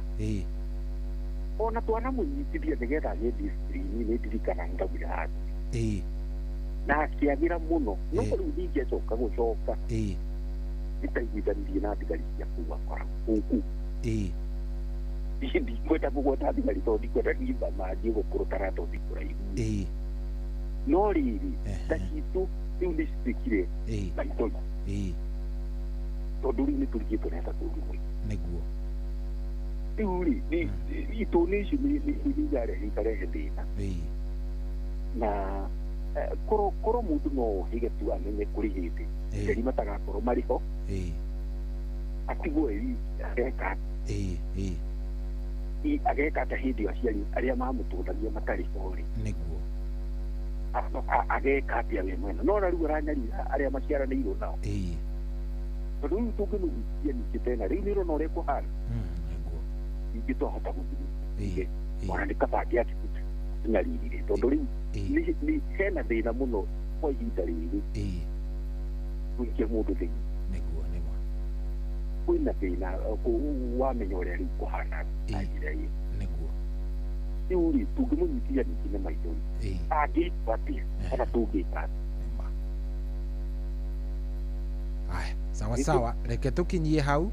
E: ona twanamũnyitithia nĩgetha agĩe discipline nĩ ndirikana ngagĩra handũ na akĩagĩra mũno no rĩu ndingĩacoka gũcoka nĩtaiguithanirie na thigari cia kũu akora gũkũ ndikwenda kũgweta thigari tondũ ndikwenda nimba manjie gũkũrũtara tondũ kũraihu no rĩrĩ ta citũ rĩu nĩ cituĩkire maithori tondũ rĩu nĩ tũrigĩtwo nĩ ata tũngĩmwe
O: nĩguo
E: rĩu-rĩ itũnĩ icio nĩigarehe ikarehe thĩna na korwo mũndũ no hĩge tu amenye kũrĩ hĩndĩ ngari matagakorwo marĩ ho atigwo ageka ta hĩndĩ aciari arĩa mamũtũragia matarĩ ho-rĩ
O: nĩguo
E: ageka atĩa we mwena no na rĩu aranyarira arĩa maciaranĩirwo nao tondũ rĩu tũngĩmũnyitithia ningĩ tena rĩu nĩrona ũrĩa kũhana ningĩ twahota gũthiĩ ona nĩ kaba ngĩakĩnyarire tondũ rĩu hena thĩna mũno kwa ihinda rĩrĩ gũikia mũndũ thĩinĩ kwĩna thĩna wamenya ũrĩa rĩu kũhana na njĩra ĩyo rĩu-rĩ tũngĩmũnyitithia ningĩ nĩ maithori angĩka atĩa kana tũngĩka atĩa
O: sawa sawa reke tũkinyie hau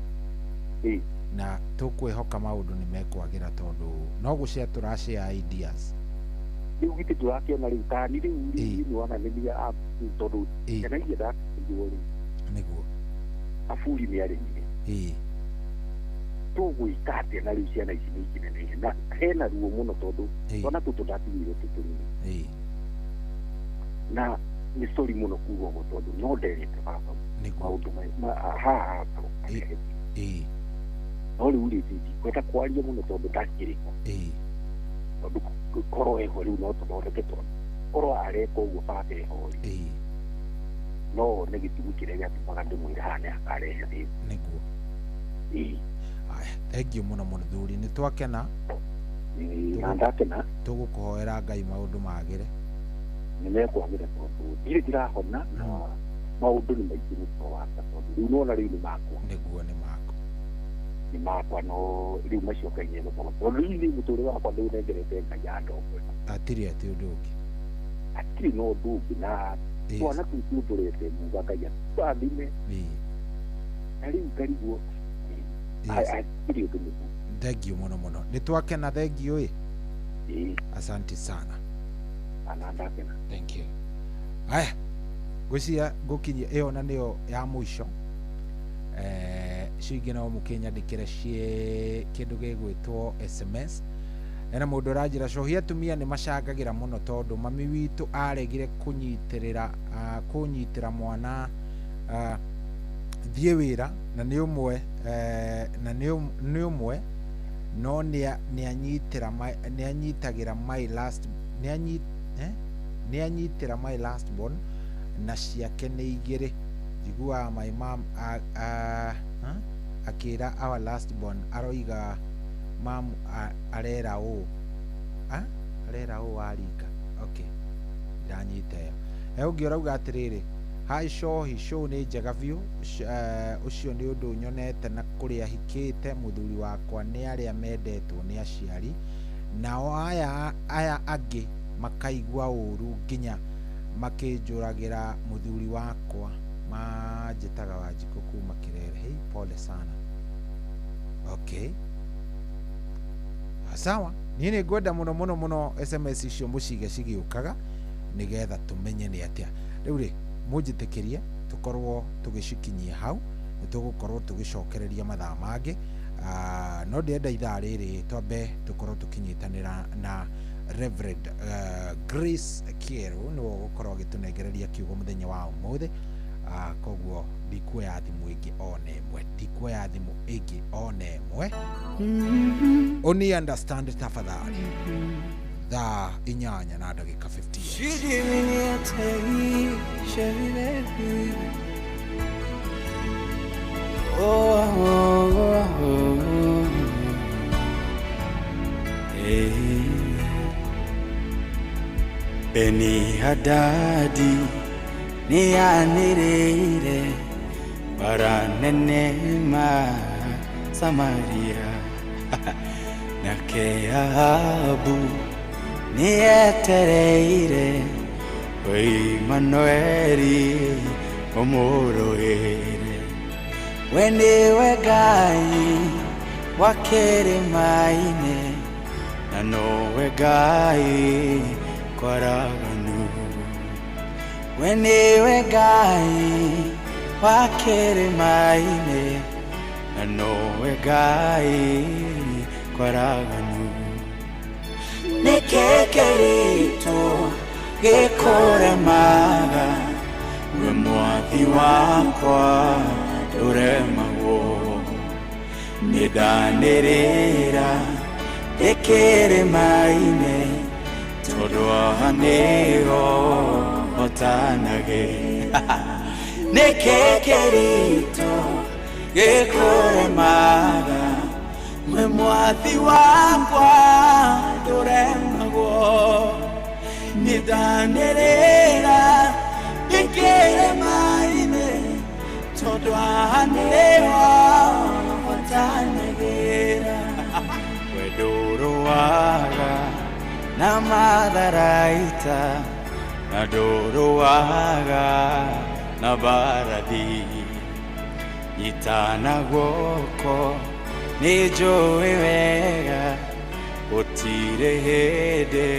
O: na tukwihoka maundu ni mekwagira tondu no gucia turashare ideas
E: riu giti turakiona riu kani riu ni wana ndia tondu kana iria ndakirio ri
O: niguo
E: afuri ni arĩmire tũgwĩkate na rĩu ciana ici nĩ ikinene na hena ruo mũno tondũ twana tũtũ ndatigĩirwo tũtũnini na nĩ sori mũno kuga ũguo tondũ no nderete baba maũndũ haha no rĩu rĩ ndikwenda kwaria mũno tondũ ndakĩrĩka tondũ korwo eho rĩu no tũthondeke tondũ korwo areka ũguo baba eho no nĩ gĩtumi kĩrĩa gĩatũmaga ndĩmwĩre haha nĩ akarehe thĩna
O: nĩguo thengio mũno mũthuri nĩ twakena
E: na ndakena
O: tũgũkũhoera Ngai maũndũ magĩre
E: nĩ mekwagĩra tondũ ndirĩ ndirahona na maũndũ nĩ maingĩ mũno waka tondũ rĩu nona rĩu nĩ makwa
O: nĩguo nĩ makwa
E: no rĩu maciokaine mũno tondũ rĩu nĩ mũtũrĩre wakwa ndĩũnengerete Ngai andongwe
O: atirĩ atĩ ũndũ ũngĩ
E: atirĩ no ũndũ ũngĩ na twana tũu tũrete muga Ngai atũrathime na rĩu ngarigwo
O: thengio mũno mũno nĩ twakena thengio asante sana
E: ndakena
O: thank you haya gwĩciria ngũkinyia ĩyo na nĩyo ya mũico ciingĩ no mũkĩnyandĩkĩre ciĩ kĩndũ gĩgwĩtwo SMS ena mũndũ ũranjĩra cohi atumia nĩ macangagĩra mũno tondũ mami witũ aregire kũnyitĩra mwana thiĩ wĩra na nĩ ũmwe no nĩ anyitagĩra my last born na ciake nĩ igĩrĩ njiguaga my mom akĩra our last born aroiga mam arera ũũ arika okay ndanyita ĩyo ũngĩ ũrauga atĩrĩrĩ hai cohi show nĩ njega biũ ũcio nĩ ũndũ nyonete na kũrĩa hikĩte mũthuri wakwa nĩ arĩa mendetwo nĩ aciari nao aya angĩ makaigua ũru nginya makĩnjũragĩra mũthuri wakwa manjĩtaga Wanjikũ kuma Kĩrere hey pole sana okay sawa niĩ nĩ ngwenda mũno SMS icio mũcige cigĩũkaga nĩgetha tũmenye nĩ atĩa rĩu rĩ mũnjĩtĩkĩrie tũkorwo tũgĩcikinyia hau nĩ tũgũkorwo tũgĩcokereria mathaa mangĩ no ndĩenda ithaa rĩrĩ twambe tũkorwo tũkĩnyitanĩra na Reverend Grace Kieru nĩwe ũgũkorwo agĩtũnengereria kiugo mũthenya wa ũmũthĩ koguo ndikuoya thimũ ĩngĩ ona ĩmwe uni understand tafadhali thaa 8 na ndagĩka
I: 50 Beni Hadadi ni anĩrĩire bara nene ma Samaria nake Ahabu ni etereire Emmanueli ũmũrũĩre we nĩwe Ngai wa kĩrĩma-inĩ na nowe Ngai kwaraganu we nĩwe Ngai wa kĩrĩma-inĩ na nowe Ngai kwaraganu nĩkĩ kĩritũ gĩkũremaga we mwathi wakwa ndũremagwo nĩndanĩrĩra kĩrĩma-inĩ tondũ haha nĩho hotanagĩra nĩkĩ kĩritũ gĩkũremaga we mwathi wakwa ndũremagwo nĩndanĩrĩra kĩrĩma-inĩ tondũ haha nĩho hotanagĩra we ndũrũaga na matharaita na ndũrũaga na mbarathi nyitana guoko nĩnjũĩ wega gũtirĩ hĩndĩ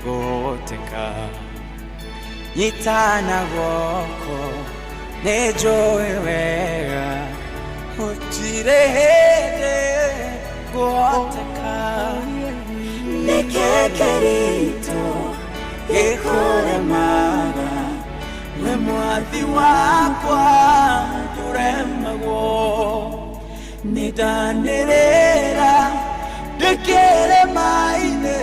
I: gũgũtĩka nyitana guoko nĩnjũĩ wega gũtirĩ hĩndĩ gũgũtĩka nĩkĩ kĩritũ gĩkũremaga we mwathi wakwa ndũremagwo nĩndanĩrĩra ndĩkĩre maĩ-inĩ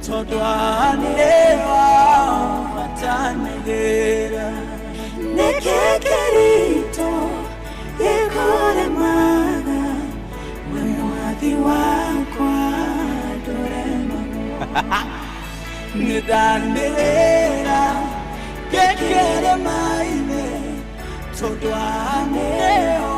I: tondũ anĩwa matanagĩra nĩkĩ kĩritũ gĩkũremaga we mwathi wakwa ndũremagwo nĩndanĩrĩra ndĩkĩre maĩ-inĩ tondũ anĩwa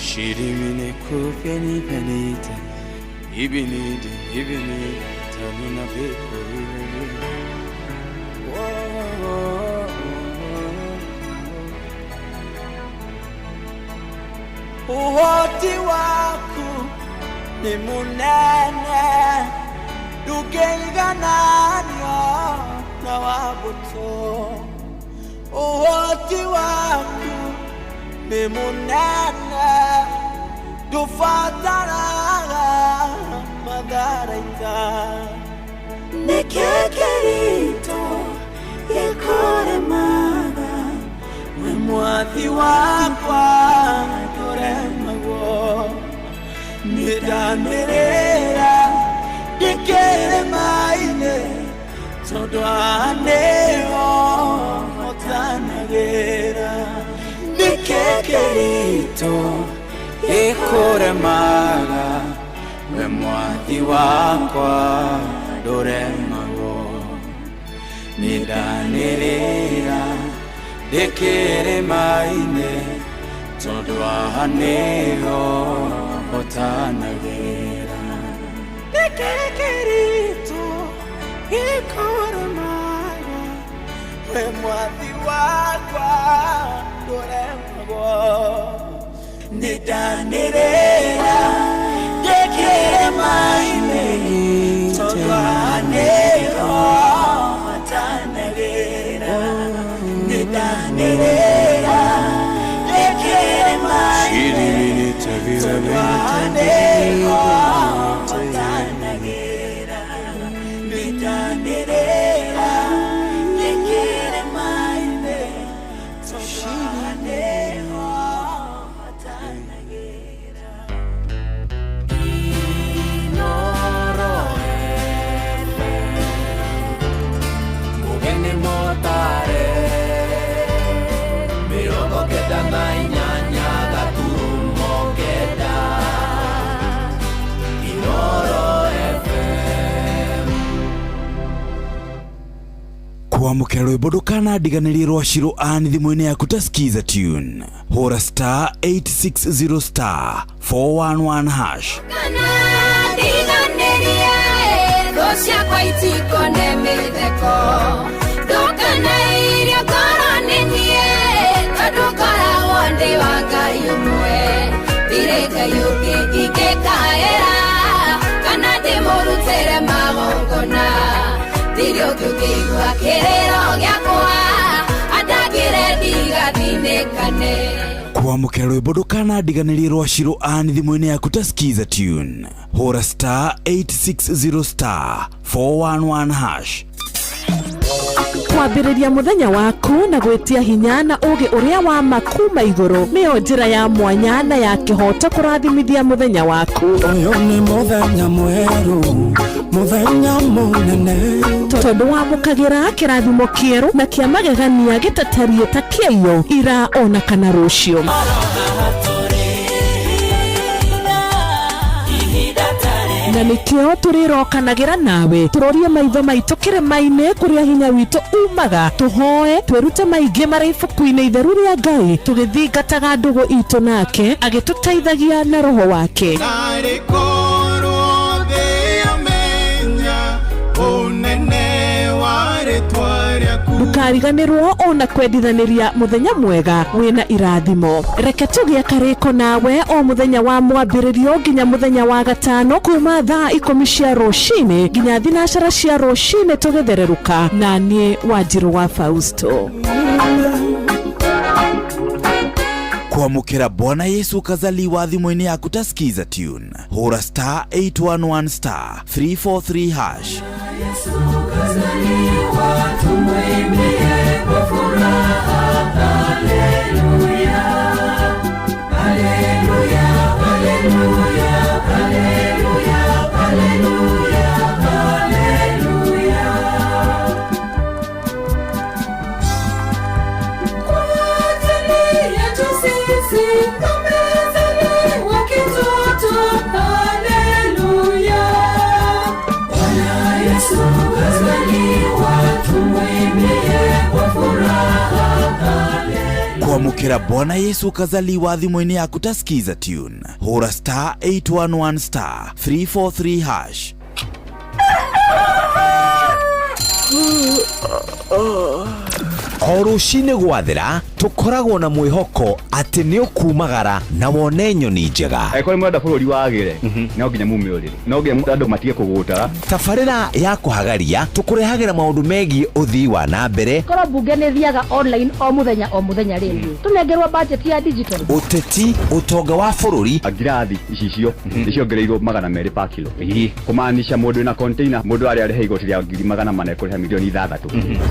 I: Shidimine kupeni penite ibinide tanuna beko uhoti waku ni munene ndũngĩigananio na wabũtũ ũhoti waku nĩ mũnene ndũbataraga matharaita nĩkĩ kĩritũ gĩkũremaga we mwathi wakwa ndũremagwo nĩndanĩrĩra ndĩkĩre maĩ-inĩ tondũ anĩho ũtanagĩra nĩkĩ kĩritũ gĩkũremaga we mwathi wakwa ndũremagwo nĩndanĩrĩra ndĩkĩre maĩ-inĩ tondũ anĩho ũtanagĩra nĩkĩ kĩritũ gĩkũremaga we mwathi wakwa ndũremagwo nĩndanĩrĩra ndĩkĩre maĩ-inĩ tondũ anĩho ũtanagĩra nĩndanĩrĩra ndĩkĩre maĩ-inĩ tondũ anĩho ũtanagĩra nĩndanĩrĩra ndĩkĩre maĩ-inĩ tondũ anĩho ũtanagĩra Inooro Mugeni Motare Mĩrongo kenda na inyanya gaturumo kenda Inooro FM
K: kwamũkĩra rwĩmbo ndũkanandiganĩrie rwa Shiro Ann thimũ-inĩ yaku ta skiza tune hũra star 860 star 411 hash
R: Kanandiganĩrie thũ ciakwa itikone mĩtheko ndũkanairie ngoro nĩ niĩ tondũ ngoragwo ndĩ wa Ngai ũmwe ndirĩ Ngai ũngĩ ingĩkaĩra kana ndĩmũrutĩre magongona ndirĩ ũngĩ ũngĩigua kĩrĩro gĩakwa andagĩre ndigathinĩkane
K: kwamũkĩra rwĩmbo ndũkanandiganĩrie rwa Shiro Ann thimũ-inĩ yaku ta skiza tune hũra star 860 star 411 hash
J: kwambĩrĩria mũthenya waku na gwĩtia hinya na ũgĩ ũrĩa wa makuma igũrũ nĩyo njĩra ya mwanya na ya kĩhoto kũrathimithia mũthenya waku
C: ũyũ nĩ mũthenya mwerũ mũthenya mũnene
J: tondũ wamũkagĩra kĩrathimo kĩerũ na kĩa magegania gĩtatarie ta kĩayo ira ona kana rũciũ na nĩkĩo tũrĩrokanagĩra nawe tũrorie maitho maitũ kĩrĩma-inĩ kũrĩa hinya witũ umaga tũhoe twĩrute maingĩ marĩ ibuku-inĩ itheru rĩa Ngai tũgĩthingataga ndũgũ itũ nake agĩtũteithagia na roho wake
Q: unene
J: ndũkariganĩrwo ona kwendithaniria mũthenya mwega wĩna irathimo. Reke tũgĩe karĩko nawe o mũthenya wa mwambĩrĩrio nginya mũthenya wa gatano kuma thaa 10 cia rũcinĩ nginya thinacara cia rũcinĩ tũgĩthererũka na niĩ Wanjirũ wa Fausto.
K: Kuamukira Bwana Yesu kazaliwa thimũ-inĩ yaku ta skiza tune. Hura star 811 star 343 hash.
I: Yesu kazaliwa tumwimbie kwa furaha. Haleluya, haleluya, haleluya, haleluya, haleluya, haleluya. Kwa ajili yetu sisi amezaliwa kitoto. Haleluya, Bwana Yesu kazaliwa tumwimbie kwa furaha.
K: Kuamukira Bwana Yesu kazaliwa thimũ-inĩ yaku ta skiza tune. Hura star 811 star 343 hash. O rũcinĩ gwathĩra tũkoragwo na mwĩhoko atĩ nĩ ũkumagara na wone nyoni njega.
L: Ekore mwenda bũrũri wagĩre no nginya mume ũrĩrĩ, no nginya andũ matige kũgũta.
K: Tabarĩra ya kũhagaria tũkũrehagĩra maũndũ megiĩ ũthii wa na mbere.
M: Korwo mbunge nĩ thiaga online o mũthenya rĩngĩ tũnengerwo budget ya digital.
K: Ũteti, ũtonga wa bũrũri,
L: ngirathi icio nĩciongereirwo 200 per kilo. Kũmaanisha mũndũ wĩna container, mũndũ arĩa arĩhe igoti rĩa 400 kũrĩha milioni 6.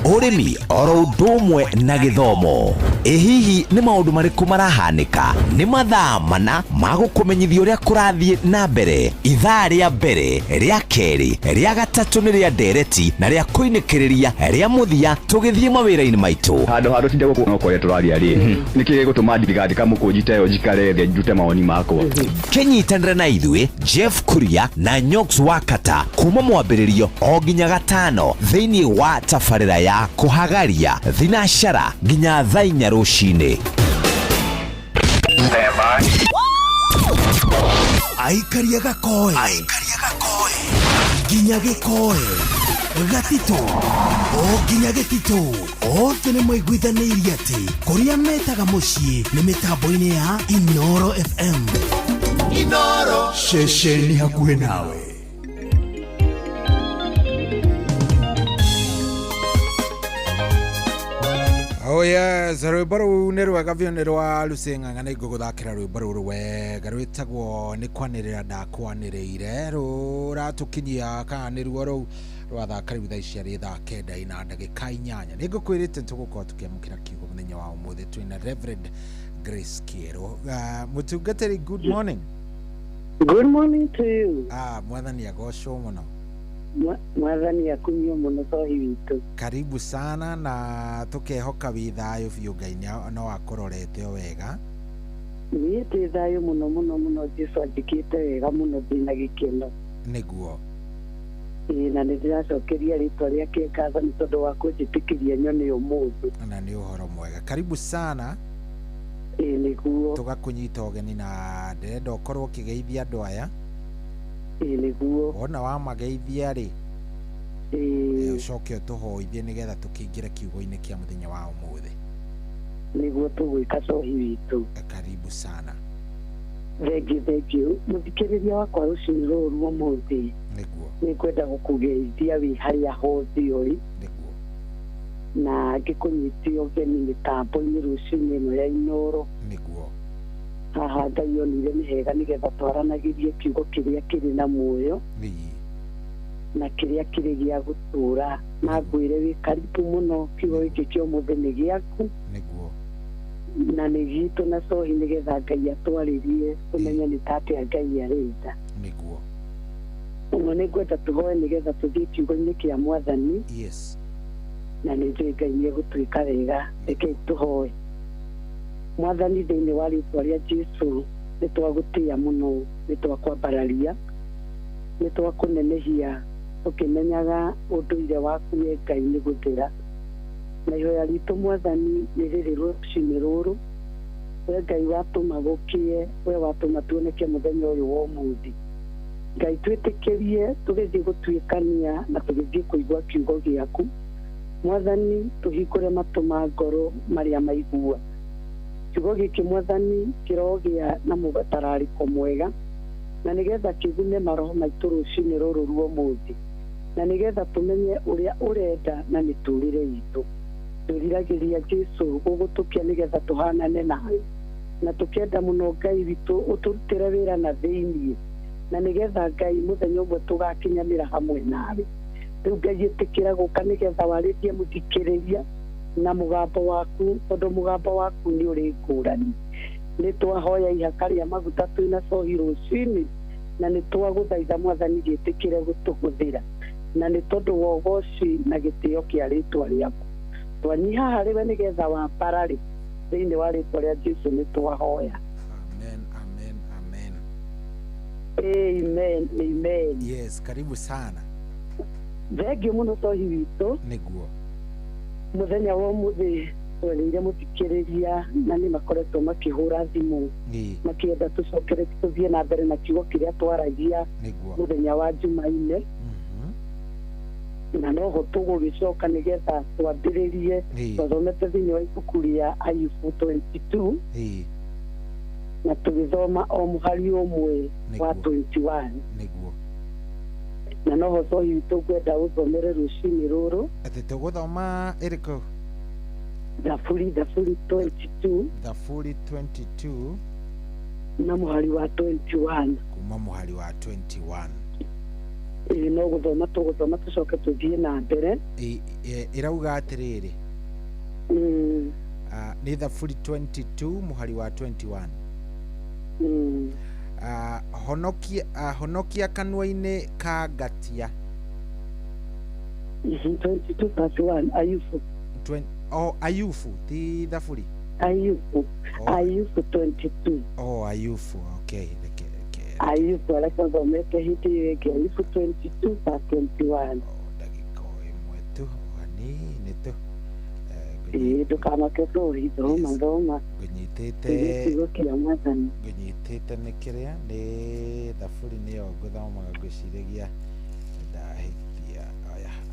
K: Ũrĩmi oro ũndũ ũmwe na gĩthomo. Hihi nĩ maũndũ marĩkũ marahanĩka? Nĩ mathaa mana ma gũkũmenyithia ũrĩa kũrathiĩ na mbere. Ithaa rĩa mbere, rĩa kerĩ, rĩa gatatũ nĩ rĩa ndereti na rĩa kũinĩkĩrĩria rĩa mũthia tũgĩthiĩ mawĩra-inĩ maitũ.
L: Handũ tinde gũkũ ũkorĩa tũraria rĩ. Nĩkĩ gũtũma ndigandi kamũkũnjita ĩyo njikare thĩ njute mawoni makwa.
K: Kenyitanĩra na ithuĩ Jeff Kuria na Nyox Wakata kuma mwambĩrĩrio o nginya gatano thĩinĩ wa tabarĩra ya kũhagaria thinacara nginya thaa 4 rũcinĩ. Aikaria gakoe nginya gĩkoe gatito o nginya gĩtito othe nĩ maiguithanĩirie atĩ kũrĩa metaga mũciĩ nĩ mĩtambo-inĩ ya Inoro FM. Inoro ceceni hakuhĩ nawe.
O: Oh yes, rwĩmbo rũu nĩ rwega biũ nĩ rwa Lucy Ng'ang'a nĩ ngũgũthakĩra rwĩmbo rũu wega rwĩtagwo nĩ kwanĩrĩra ndakwanĩrĩire rũratũkinyia kana nĩ ruo rũu rwathaka rĩu thaa ici arĩ thaa 9 na ndagĩka 8. Nĩ ngũkwĩrĩte tũgũkorwo tũkĩamũkĩra kiugo mũthenya wa ũmũthĩ twĩna Reverend Grace Kĩero. Mũtungatĩri, good morning.
N: Good morning to you.
O: Mwathani agocwo mũno.
N: Mwathani akumio mũno tohi witũ.
O: Karibu sana na tukehoka wĩ thayũ biũ Ngai no akororete wega.
N: Niĩ ndĩ thayũ mũno Jesũ anjĩkĩte wega mũno ndĩna gĩkeno.
O: Nĩguo.
N: Na nĩ ndĩracokeria rĩtwa rĩake ngatho nĩ tondũ wa kũnjĩtĩkĩria nyone ũmũthĩ.
O: Na nĩ ũhoro mwega. Karibu sana.
N: Nĩguo.
O: Tũgakũnyita ũgeni na ndĩrenda ũkorwo ũkĩgeithia andũ aya.
N: Nĩguo.
O: Wona wamageithia rĩ ũcoke ũtũhoithie nĩgetha tũkĩingĩre kiugo-inĩ kĩa mũthenya wa ũmũthĩ.
N: Nĩguo tũgwĩka cohi witũ.
O: Karibu sana.
N: Thengiũ mũthikĩrĩria wakwa rũcinĩ rũrũ rwa ũmũthĩ.
O: Nĩguo.
N: Nĩngwenda gũkũgeithia wĩ harĩa hothe ũrĩ.
O: Nĩguo.
N: Na ngĩkũnyitia ũgeni mĩtambo-inĩ rũcinĩ ĩno ya Inoro.
O: Nĩguo.
N: Haha Ngai onire nĩ hega nĩgetha twaranagĩrie kiugo kĩrĩa kĩrĩ na muoyo na kĩrĩa kĩrĩ gĩa gũtũra na ngwĩre wĩ karibu mũno kiugo gĩkĩ kĩa ũmũthĩ nĩ gĩaku na nĩ gitũ na cohi nĩgetha Ngai atwarĩrie tũmenye nĩ tatĩa Ngai arenda.
O: Nĩguo.
N: Ũguo nĩ ngwenda tũhoe nĩgetha tũthiĩ kiugo-inĩ kĩa Mwathani.
O: Yes.
N: Na nĩ njũĩ Ngai nĩ egũtwĩka wega. Rekei tũhoe. Mwathani thĩinĩ wa rĩtwa rĩa Jesũ nĩ twagũtĩa mũno, nĩ twakwambararia, nĩ twakũnenehia tũkĩmenyaga ũndũire waku we Ngai nĩ gũthera. Na ihoya ritũ Mwathani nĩ rĩrĩ rũcinĩ rũrũ, we Ngai watũma gũkie, we watũma tuoneke mũthenya ũyũ wa ũmũthĩ. Ngai twĩtĩkĩrie tũgĩthiĩ gũtuĩkania na tũgĩthiĩ kũigua kiugo gĩaku, mwathani tuhingũre matũ ma ngoro marĩa maigua. Kiugo gĩkĩ mwathani kĩrogĩa na mũtararĩko mwega, na nĩgetha kĩgune maroho maitũ rũcinĩ rũrũ rwa ũmũthĩ, na nĩgetha tũmenye ũrĩa ũrenda na mĩtũrĩre itũ. Twĩriragĩria Jesũ gũgũtũkia nĩgetha tũhanane nawe, na tũkenda mũno Ngai witũ ũtũrutĩre wĩra na thĩinĩ, na nĩgetha Ngai mũthenya ũmwe tũgakinyanĩra hamwe nawe. Rĩu Ngai ĩtĩkĩra gũka nĩgetha warĩrie mũthikĩrĩria na mũgambo waku, tondũ mũgambo waku nĩ ũrĩ ngũrani. Nĩ twahoya ihaka rĩa maguta twĩna cohi rũcinĩ, na nĩ twagũthaitha mwathani gĩtĩkĩre gũtũhũthĩra, na nĩ tondũ wa ũgooci na gĩtĩo kĩa rĩtwa rĩaku. Twanyiha harĩwe nĩgetha wambararĩ thĩinĩ wa rĩtwa rĩa Jesũ nĩ twahoya.
O: Amen, amen, amen.
N: Amen, amen.
O: Yes, karibu sana.
N: Thengiũ mũno cohi witũ.
O: Nĩguo.
N: Mũthenya wa ũmũthĩ twereire mũthikĩrĩria na nĩ makoretwo makĩhũra thimũ makĩenda tũcokere tũthiĩ na mbere na kiugo kĩrĩa twaragia mũthenya wa Jumaine, na noho tũgũgĩcoka nĩgetha twambĩrĩrie twathomete thĩinĩ wa ibuku rĩa Ayubu 22 na tũgĩthoma o mũhari ũmwe wa 21. Na noho cohi witũ ngwenda ũthomere rũcinĩ rũrũ.
O: Atĩ tũgũthoma ĩrĩkũ?
N: Thaburi 22.
O: Thaburi 22
N: na mũhari wa 21.
O: Kuma mũhari wa 21.
N: No gũthoma tũgũthoma tũcoke tũthiĩ na mbere.
O: Ĩrauga atĩrĩrĩ. Nĩ Thaburi 22 mũhari wa 21. Honokia kanua-inĩ ka ngatia.
N: 22:1 Ayubu.
O: Ayubu ti Thaburi.
N: Ayubu 22.
O: Ayubu, okay.
N: Ayubu alaka thomete hiti ĩngĩ Ayubu 22:21.
O: Ndagĩka ĩmwe tu hanini tu.
N: Ndũkamake cohi thoma.
O: Ngũnyitĩte nĩ kĩrĩa nĩ Thaburi nĩyo ngũthomaga ngwĩciragia ndahĩtia.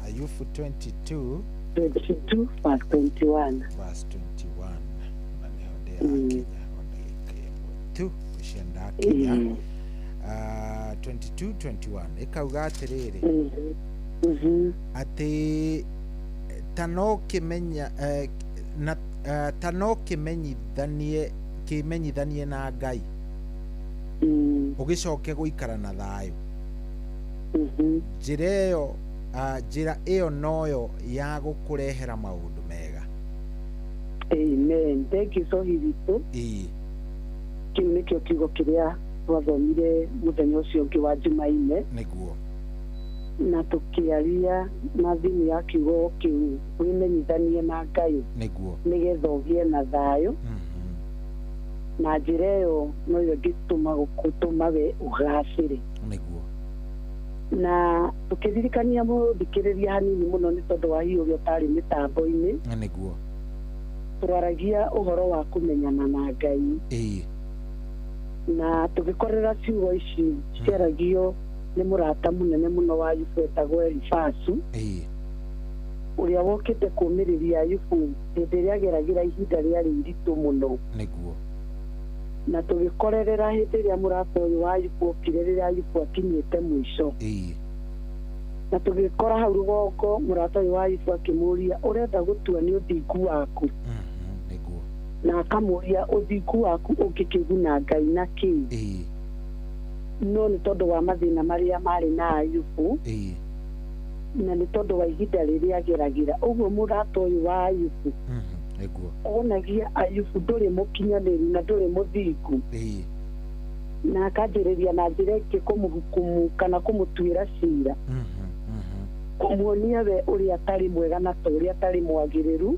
O: Ayubu
N: 22:21.
O: Na nĩho ndĩrakinya ndagĩka ĩmwe tu ũcio ndakinya. 22:21 ĩkauga atĩrĩrĩ atĩ ta no kĩmenyithanie na Ngai ũgĩcoke gũikara na thayũ. Njĩra ĩyo noyo ya gũkũrehera maũndũ mega.
N: Amen. Thank you cohi witũ. Kĩu nĩkĩo kiugo kĩrĩa twathomire mũthenya ũcio ũngĩ wa Jumaine.
O: Nĩguo.
N: Na tũkĩaria na thĩinĩ ya kiugo kĩu wĩmenyithanie na Ngai
O: nĩguo
N: nĩgetha ũgĩe na thayũ. Na njĩra ĩyo noyo ĩngĩtũma we ũgacĩre.
O: Nĩguo.
N: Na tũkĩririkania mũthikĩrĩria hanini mũno nĩ tondũ wa hihi ũrĩa ũtarĩ mĩtambo-inĩ.
O: Nĩguo.
N: Twaragia ũhoro wa kũmenyana na Ngai. Na tũgĩkorera ciugo ici ciaragio nĩ mũrata mũnene mũno wa Ayubu etagwo Elifazu, ũrĩa wokĩte kũũmĩrĩria Ayubu hĩndĩ ĩrĩa ageragĩra ihinda rĩarĩ iritũ mũno.
O: Nĩguo.
N: Na tũgĩkorerera hĩndĩ ĩrĩa mũrata ũyũ wa Ayubu okire rĩrĩa Ayubu akinyĩte mũico. Na tũgĩkora hau rũgongo mũrata ũyũ wa Ayubu akĩmũria ũrenda gũtua nĩ ũthingu waku. Na akamũria ũthingu waku ũngĩkĩguna Ngai na kĩĩ? No nĩ tondũ wa mathĩna marĩa marĩ na Ayubu, na nĩ tondũ wa ihinda rĩrĩa ageragĩra. Ũguo mũrata ũyũ wa Ayubu onagia Ayubu ndũrĩ mũkinyanĩru na ndũrĩ mũthingu, na akanjĩrĩria na njĩra ĩngĩ kũmũhukumu kana kũmũtuĩra cira, kũmuonia we ũrĩa atarĩ mwega na ta ũrĩa atarĩ mwagĩrĩru.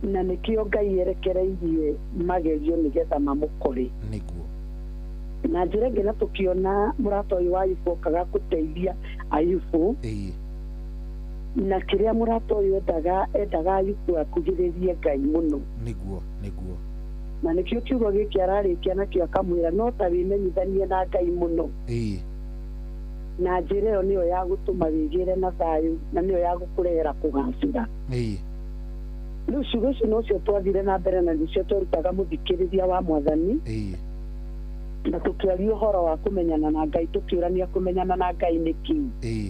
N: Na nĩkĩo Ngai erekereirie magerio nĩgetha mamũkore. Na njĩra ĩngĩ na tũkĩona mũrata ũyũ wa Ayubu okaga gũteithia Ayubu, na kĩrĩa mũrata ũyũ endaga Ayubu akuhĩrĩrie Ngai mũno. Na nĩkĩo kiugo gĩkĩ ararĩkia nakĩo akamwĩra no ta wĩmenyithanie na Ngai mũno, na njĩra ĩyo nĩyo ya gũtũma wĩgĩre na thayũ na nĩyo ya gũkũrehera kũgacĩra. Rĩu ciugo icio nocio twathire na mbere na nĩcio twarutaga mũthikĩrĩria wa Mwathani na tũkĩaria ũhoro wa kũmenyana na Ngai, tũkĩũrania kũmenyana na Ngai nĩ kĩĩ.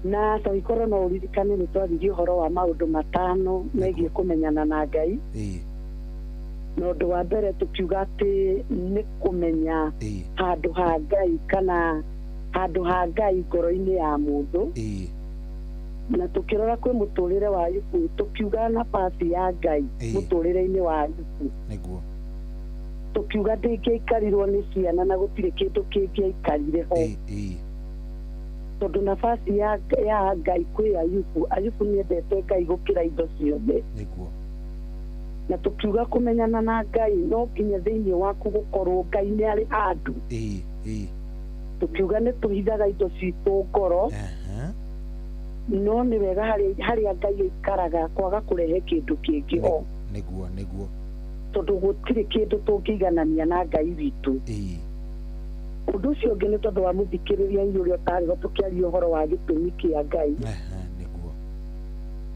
N: Na tũgĩkorwo no ũririkane nĩ twaririe ũhoro wa maũndũ 5 megiĩ kũmenyana na Ngai. Na ũndũ wa mbere tũkiuga atĩ nĩ kũmenya handũ ha Ngai kana handũ ha Ngai ngoro-inĩ ya mũndũ. Na tũkĩrora kwĩ mũtũrĩre wa Ayubu tũkiuga nafasi ya Ngai mũtũrĩre-inĩ wa Ayubu. Tũkiuga ndĩngĩaikarirwo nĩ ciana na gũtirĩ kĩndũ kĩngĩaikarire ho. Tondũ nafasi ya Ngai kwĩ Ayubu, Ayubu nĩendete Ngai gũkĩra indo ciothe. Na tũkiuga kũmenyana na Ngai no nginya thĩinĩ waku gũkorwo Ngai nĩ arĩ handũ. Tũkiuga nĩ tũhithaga indo citũ ngoro, no nĩ wega harĩa Ngai aikaraga kwaga kũrehe kĩndũ kĩngĩ ho. Tondũ gũtirĩ kĩndũ tũngĩiganania na Ngai witũ. Ũndũ ũcio ũngĩ nĩ tondũ wa mũthikĩrĩria ũrĩa ũtarĩho tũkĩaria ũhoro wa gĩtũmi kĩa Ngai.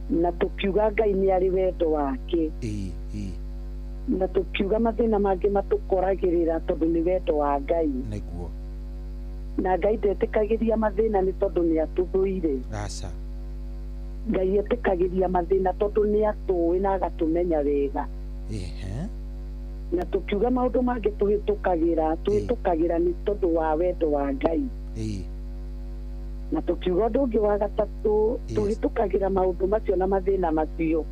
N: Na tũkiuga Ngai nĩ arĩ wendo wake. Na tũkiuga mathĩna mangĩ matũkoragĩrĩra tondũ nĩ wendo wa Ngai. Na Ngai ndetĩkagĩria mathĩna nĩ tondũ nĩ atũthũire. Ngai etĩkagĩria mathĩna tondũ nĩ atũĩ na agatũmenya wega. Na tũkiuga maũndũ mangĩ tũhĩtũkagĩra nĩ tondũ wa wendo wa Ngai. Na tũkiuga ũndũ ũngĩ wa gatatũ tũhĩtũkagĩra maũndũ macio na mathĩna macio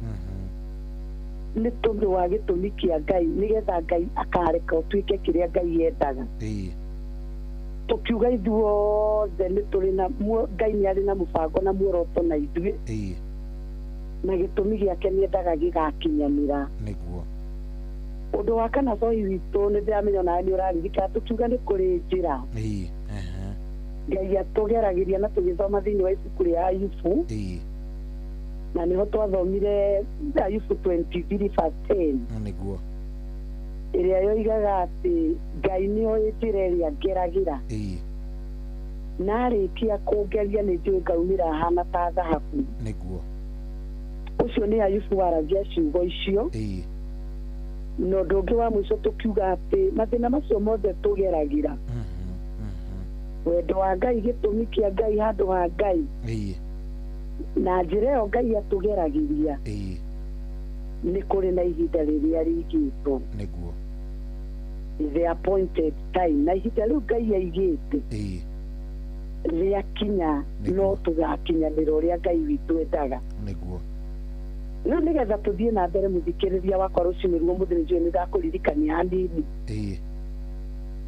N: nĩ tondũ wa gĩtũmi kĩa Ngai, nĩgetha Ngai akareka ũtuĩke kĩrĩa Ngai yendaga. Tũkiuga ithuothe nĩ tũrĩ na Ngai nĩ arĩ na mũbango na muoroto na ithuĩ, na gĩtũmi gĩake nĩendaga gĩgakinyanĩra. Ũndũ wa kana coi witũ nĩ ndĩramenya nawe nĩ ũraririkana tũkiuga nĩ kũrĩ njĩra Ngai atũgeragĩria na tũgĩthoma thĩinĩ wa ibuku rĩa Ayubu, na nĩho twathomire Ayubu 23:10 ĩrĩa yoigaga atĩ Ngai nĩoĩ njĩra ĩrĩa ngeragĩra, na arĩkia kũngeria nĩ njũĩ ngaumĩra hana ta thahabu. Ũcio nĩ Ayubu waragia ciugo icio. Na ũndũ ũngĩ wa mũico tũkiuga atĩ mathĩna macio mothe tũgeragĩra wendo wa Ngai, gĩtũmi kĩa Ngai, handũ ha Ngai, na njĩra ĩyo Ngai atũgeragĩria nĩ kũrĩ na ihinda rĩrĩa rĩigĩtwo, the appointed time, na ihinda rĩu Ngai aigĩte rĩakinya no tũgakinyanĩra ũrĩa Ngai witũ endaga. No nĩgetha tũthiĩ na mbere mũthikĩrĩria wakwa rũcinĩ ruo mũthenya ũyũ nĩndakũririkania hanini.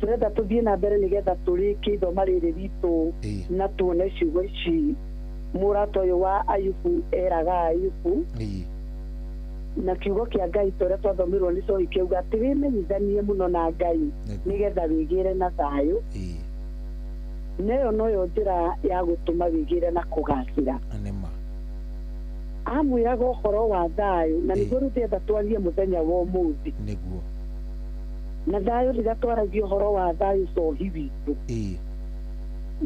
N: Tũrenda tũthiĩ na mbere nĩgetha tũrĩkie ithoma rĩrĩ ritũ na tuone ciugo ici mũrata ũyũ wa Ayubu eraga Ayubu. Na kiugo kĩa Ngai tũrĩa twathomirwo nĩ coi kĩuga atĩ wĩmenyithanie mũno na Ngai nĩgetha wĩgĩre na thayũ. Nayo noyo njĩra ya gũtũma wĩgĩre na kũgacĩra. Amwĩraga ũhoro wa thayũ, na nĩguo rĩu ndĩrenda twarie mũthenya wa ũmũthĩ. Na thayũ rĩrĩa twaragia ũhoro wa thayũ cohi witũ,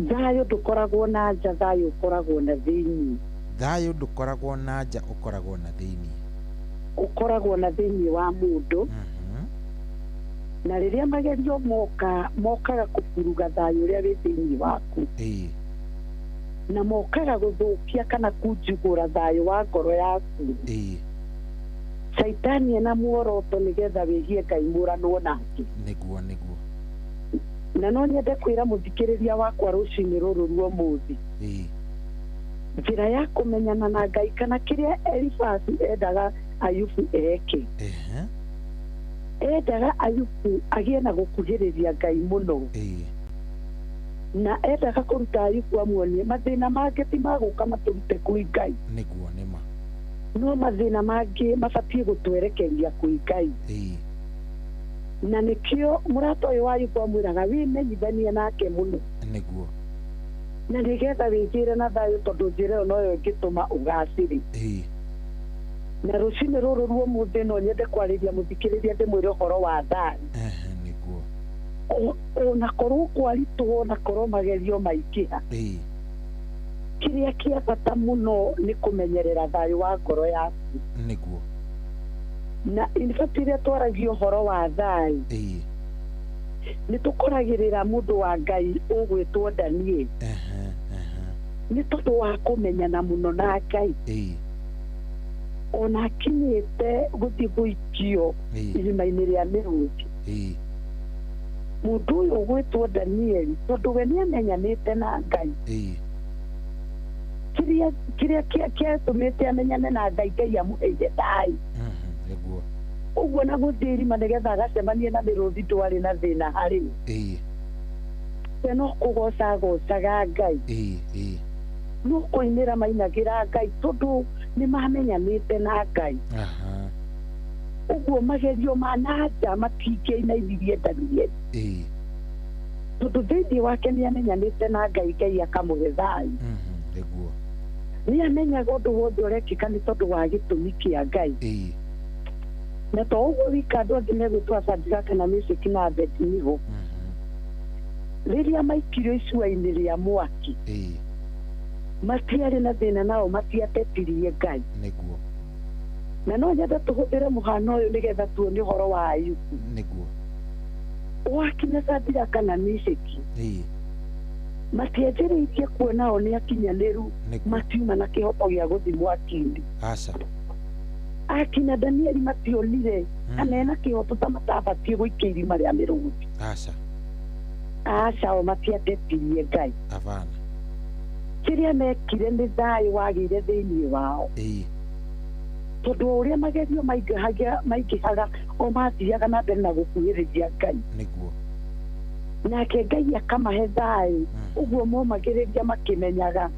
N: thayũ ndũkoragwo na nja, thayũ ũkoragwo na thĩinĩ.
O: Thayũ ndũkoragwo na nja, ũkoragwo na thĩinĩ.
N: Ũkoragwo na thĩinĩ wa mũndũ. Na rĩrĩa magerio mokaga kũburuga thayũ ũrĩa wĩ thĩinĩ waku, na mokaga gũthũkia kana kunjugũra thayũ wa ngoro yaku. Shaitani ena muoroto nĩgetha wĩgie Ngai mũranwo nake. Na no nyende kwĩra mũthikĩrĩria wakwa rũcinĩ rũrũ rwa ũmũthĩ, njĩra ya kũmenyana na Ngai kana kĩrĩa Elifasi endaga Ayubu eke, endaga Ayubu agĩe na gũkuhĩrĩria Ngai mũno. Na endaga kũruta Ayubu amuonie mathĩna mangĩ ti magũka matũrute kwĩ Ngai, no mathĩna mangĩ mabatiĩ gũtwerekeria kwĩ Ngai. Na nĩkĩo mũrata ũyũ wa Ayubu amwĩraga wĩmenyithanie nake mũno, na nĩgetha wĩgĩre na thayũ, tondũ njĩra ĩyo noyo ĩngĩtũma ũgacĩre. Na rũcinĩ rũrũ rwa ũmũthĩ no nyende kwarĩria mũthikĩrĩria ndĩmwĩre ũhoro wa thayũ. ona korwo kwaritwo na korwo magerio maingĩha kĩrĩa kĩa bata mũno nĩ kũmenyerera thayũ wa ngoro yaku
O: nĩguo
N: na in fact rĩrĩa twaragia ũhoro wa thayũ nĩ tũkoragĩrĩra mũndũ wa Ngai ũgwĩtwo Daniel nĩ tondũ wa kũmenyana mũno na Ngai ona akinyĩte gũthiĩ gũikio irima-inĩ rĩa mĩrũthi mũndũ ũyũ ũgwĩtwo Daniel tondũ we nĩamenyanĩte na Ngai kĩrĩa kĩatũmĩte amenyane na Ngai Ngai amũheire thayũ ũguo na gũthiĩ irima nĩgetha agacemanie na mĩrũthi ndwarĩ na thĩna harĩ we no kũgocagocaga Ngai no kũinĩra mainagĩra Ngai tondũ nĩ mamenyanĩte na Ngai ũguo magerio ma nanja matingĩinaithirie Daniel tondũ thĩinĩ wake nĩ amenyanĩte na Ngai Ngai akamũhe thayũ nĩ amenyaga ũndũ wothe ũrekĩka nĩ tondũ wa gĩtũmi kĩa Ngai na to ũguo wika andũ angĩ megwĩtwo Shadraka na Meshaki na Abednego rĩrĩa maikirio icua-inĩ rĩa mwaki matiarĩ na thĩna nao matiatetirie Ngai na no nyenda tũhũthĩre mũhano ũyũ nĩgetha tuone ũhoro wa Ayubu wakinya Shadraka na Meshaki matianjĩrĩirie kuona o nĩ akinyanĩru matiuma na kĩhoto gĩa gũthiĩ mwaki-inĩ akinya Danieli mationire kana ena kĩhoto ta matabatie gũikia irima rĩa mĩrũthi aca o matiatetirie Ngai kĩrĩa mekire nĩ thayũ wagĩire thĩinĩ wao tondũ ũrĩa magerio maingĩhaga o mathiaga na mbere na gũkuhĩrĩria Ngai nake Ngai akamahe thayũ ũguo momagĩrĩria makĩmenyaga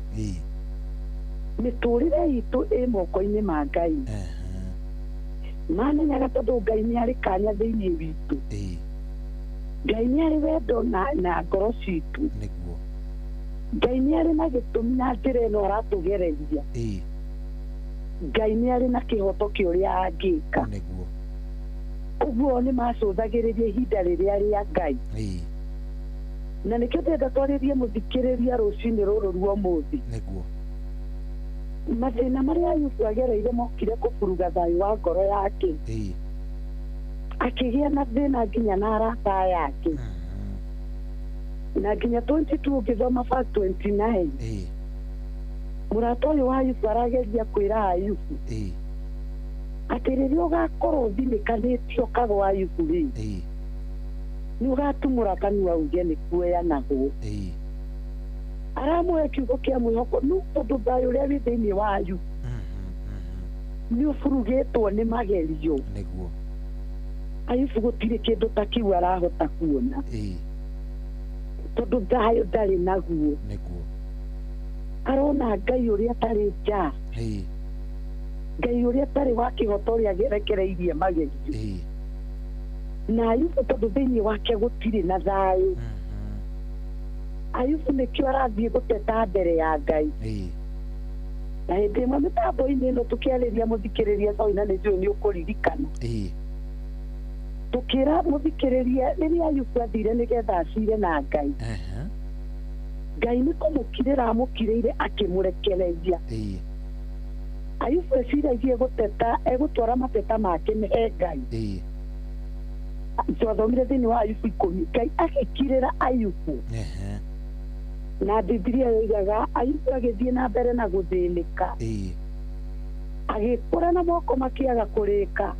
N: mĩtũrĩre itũ ĩ moko-inĩ ma Ngai mamenyaga tondũ Ngai nĩ arĩ kanya thĩinĩ witũ Ngai nĩ arĩ wendo na ngoro citũ Ngai nĩ arĩ na gĩtũmi na njĩra ĩno aratũgereria Ngai nĩ arĩ na kĩhoto kĩa ũrĩa angĩka ũguo nĩ macũthagĩrĩria ihinda rĩrĩa rĩa Ngai na nĩkĩo ndenda twarĩrie mũthikĩrĩria rũcinĩ rũrũ rwa ũmũthĩ mathĩna marĩa Ayubu agereire mokire kũburuga thayũ wa ngoro yake akĩgĩa na thĩna nginya na arata yake na nginya 22 ũngĩthoma verse 29 mũrata ũyũ wa Ayubu arageria kwĩra Ayubu atĩ rĩrĩa ũgakorwo ũthinĩkanĩtio kagwa Ayubu nĩ ũgatumũra kanua uge nĩ kuoyanagwo aramũhe kiugo kĩa mwĩhoko no tondũ thayũ ũrĩa wĩ thĩinĩ wa Ayubu nĩ ũburugĩtwo nĩ magerio Ayubu gũtirĩ kĩndũ ta kĩu arahota kuona tondũ thayũ ndarĩ naguo arona Ngai ũrĩa atarĩ nja Ngai ũrĩa atarĩ wa kĩhoto ũrĩa agerekereirie magerio na Ayubu tondũ thĩinĩ wake gũtirĩ na thayũ Ayubu nĩkĩo arathiĩ gũteta mbere ya Ngai na hĩndĩ ĩmwe mĩtambo-inĩ ĩno tũkĩarĩria mũthikĩrĩria Saũina nĩ njũĩ nĩ ũkũririkana tũkĩra mũthikĩrĩria rĩrĩa Ayubu athire nĩgetha acire na Ngai Ngai nĩ kũmũkirĩra amũkirĩire akĩmũrekereria Ayubu eciragie gũteta egũtwara mateta make he Ngai twathomire thĩinĩ wa Ayubu 10 Ngai agĩkirĩra Ayubu na Biblia yoigaga Ayubu agĩthiĩ na mbere na gũthĩnĩka agĩkora na moko makĩaga kũrĩka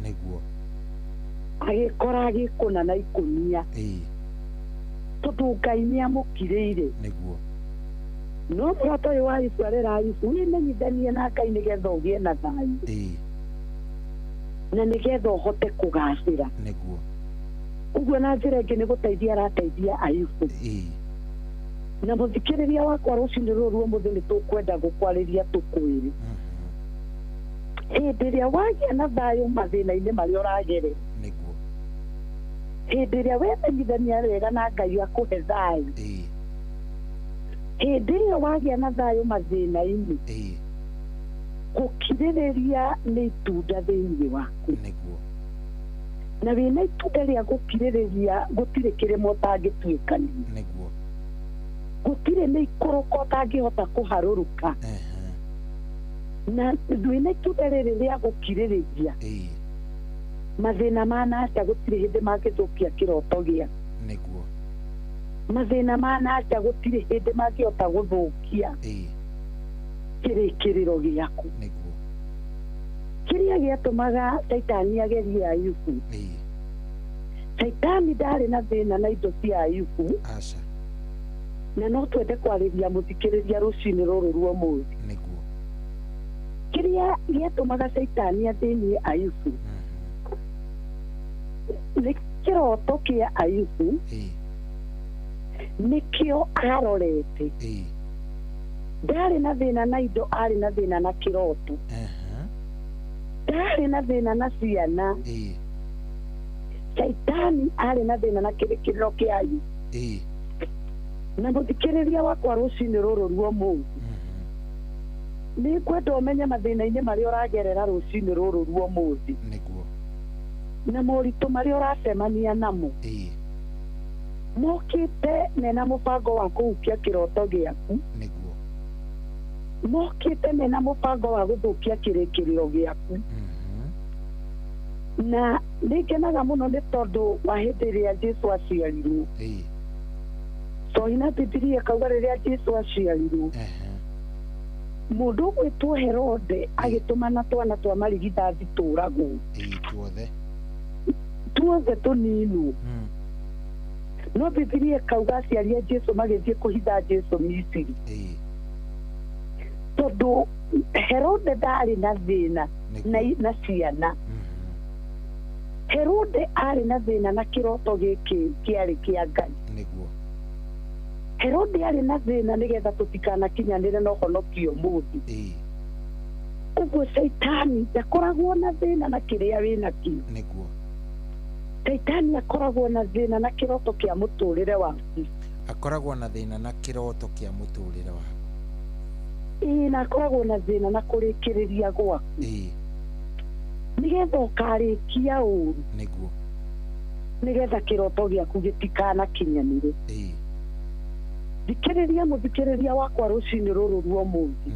N: agĩkora agĩkũna na ikũnia tondũ Ngai nĩ amũkirĩire no mũrata ũyũ wa Ayubu arera Ayubu wĩmenyithanie na Ngai nĩgetha ũgĩe na thayũ na nĩgetha ũhote kũgacĩra ũguo na njĩra ĩngĩ nĩ gũteithia arateithia Ayubu na mũthikĩrĩria wakwa rũcinĩ rũrũ ũmũthĩ nĩ tũkwenda gũkwarĩria tũkwĩre hĩndĩ ĩrĩa wagĩa na thayũ mathĩna-inĩ marĩa ũragerera hĩndĩ ĩrĩa wemenyithania wega na Ngai akũhe thayũ hĩndĩ ĩyo wagĩa na thayũ mathĩna-inĩ gũkirĩrĩria nĩ itunda thĩinĩ waku na wĩna itunda rĩa gũkirĩrĩria gũtirĩ kĩrĩmo ũtangĩtuĩkania
O: nĩguo
N: gũtirĩ nĩ ikũrũka ũtangĩhota kũharũrũka na wĩna itunda rĩrĩ rĩa gũkirĩrĩria mathĩna ma nanja gũtirĩ hĩndĩ mangĩthũkia kĩroto gĩaku
O: nĩguo
N: mathĩna ma nanja gũtirĩ hĩndĩ mangĩhota gũthũkia kĩrĩkĩrĩro gĩaku
O: nĩguo
N: kĩrĩa gĩatũmaga Saitani agerie Ayubu Saitani ndarĩ na thĩna na indo cia Ayubu
O: aca
N: na no twende kwarĩria mũthikĩrĩria rũcinĩ rũrũ rwa ũmũthĩ
O: nĩguo
N: kĩrĩa gĩatũmaga Saitani athĩnie Ayubu nĩ kĩroto kĩa Ayubu nĩkĩo arorete ndarĩ na thĩna na indo arĩ na thĩna na kĩroto ndarĩ na thĩna na ciana Saitani arĩ na thĩna na kĩrĩkĩrĩro kĩa Ayubu na mũthikĩrĩria wakwa rũcinĩ rũrũ rwa ũmũthĩ nĩ kwenda ũmenye mathĩna-inĩ marĩa ũragerera rũcinĩ rũrũ rwa ũmũthĩ na moritũ marĩa ũracemania namo mokĩte mena mũbango wa kũhukia kĩroto gĩaku mokĩte mena mũbango wa gũthũkia kĩrĩkĩrĩro gĩaku na nĩngenaga mũno nĩ tondũ wa hĩndĩ ĩrĩa Jesũ aciarirwo toina Bibilia kauga rĩrĩa Jesũ aciarirwo mũndũ ũgwĩtwo Herode agĩtũmana twana twa marigithathi tũragwo tuothe tũninwo no Bibilia kauga aciari a Jesũ magĩthiĩ kũhitha Jesũ Misiri tondũ Herode ndarĩ na thĩna na ciana Herode arĩ na thĩna na kĩroto gĩkĩ kĩarĩ kĩa Ngai Herode arĩ na thĩna nĩgetha tũtikanakinyanĩre na ũhonokio ũmũthĩ ũguo Saitani ndakoragwo na thĩna na kĩrĩa wĩnakĩo Saitani akoragwo na thĩna na kĩroto kĩa mũtũrĩre waku
O: akoragwo na thĩna na kĩroto kĩa mũtũrĩre waku
N: na akoragwo na thĩna na kũrĩkĩrĩria gwaku nĩgetha ũkarĩkia ũru nĩgetha kĩroto gĩaku gĩtikanakinyanĩre thikĩrĩria mũthikĩrĩria wakwa rũcinĩ rũrũ rwa ũmũthĩ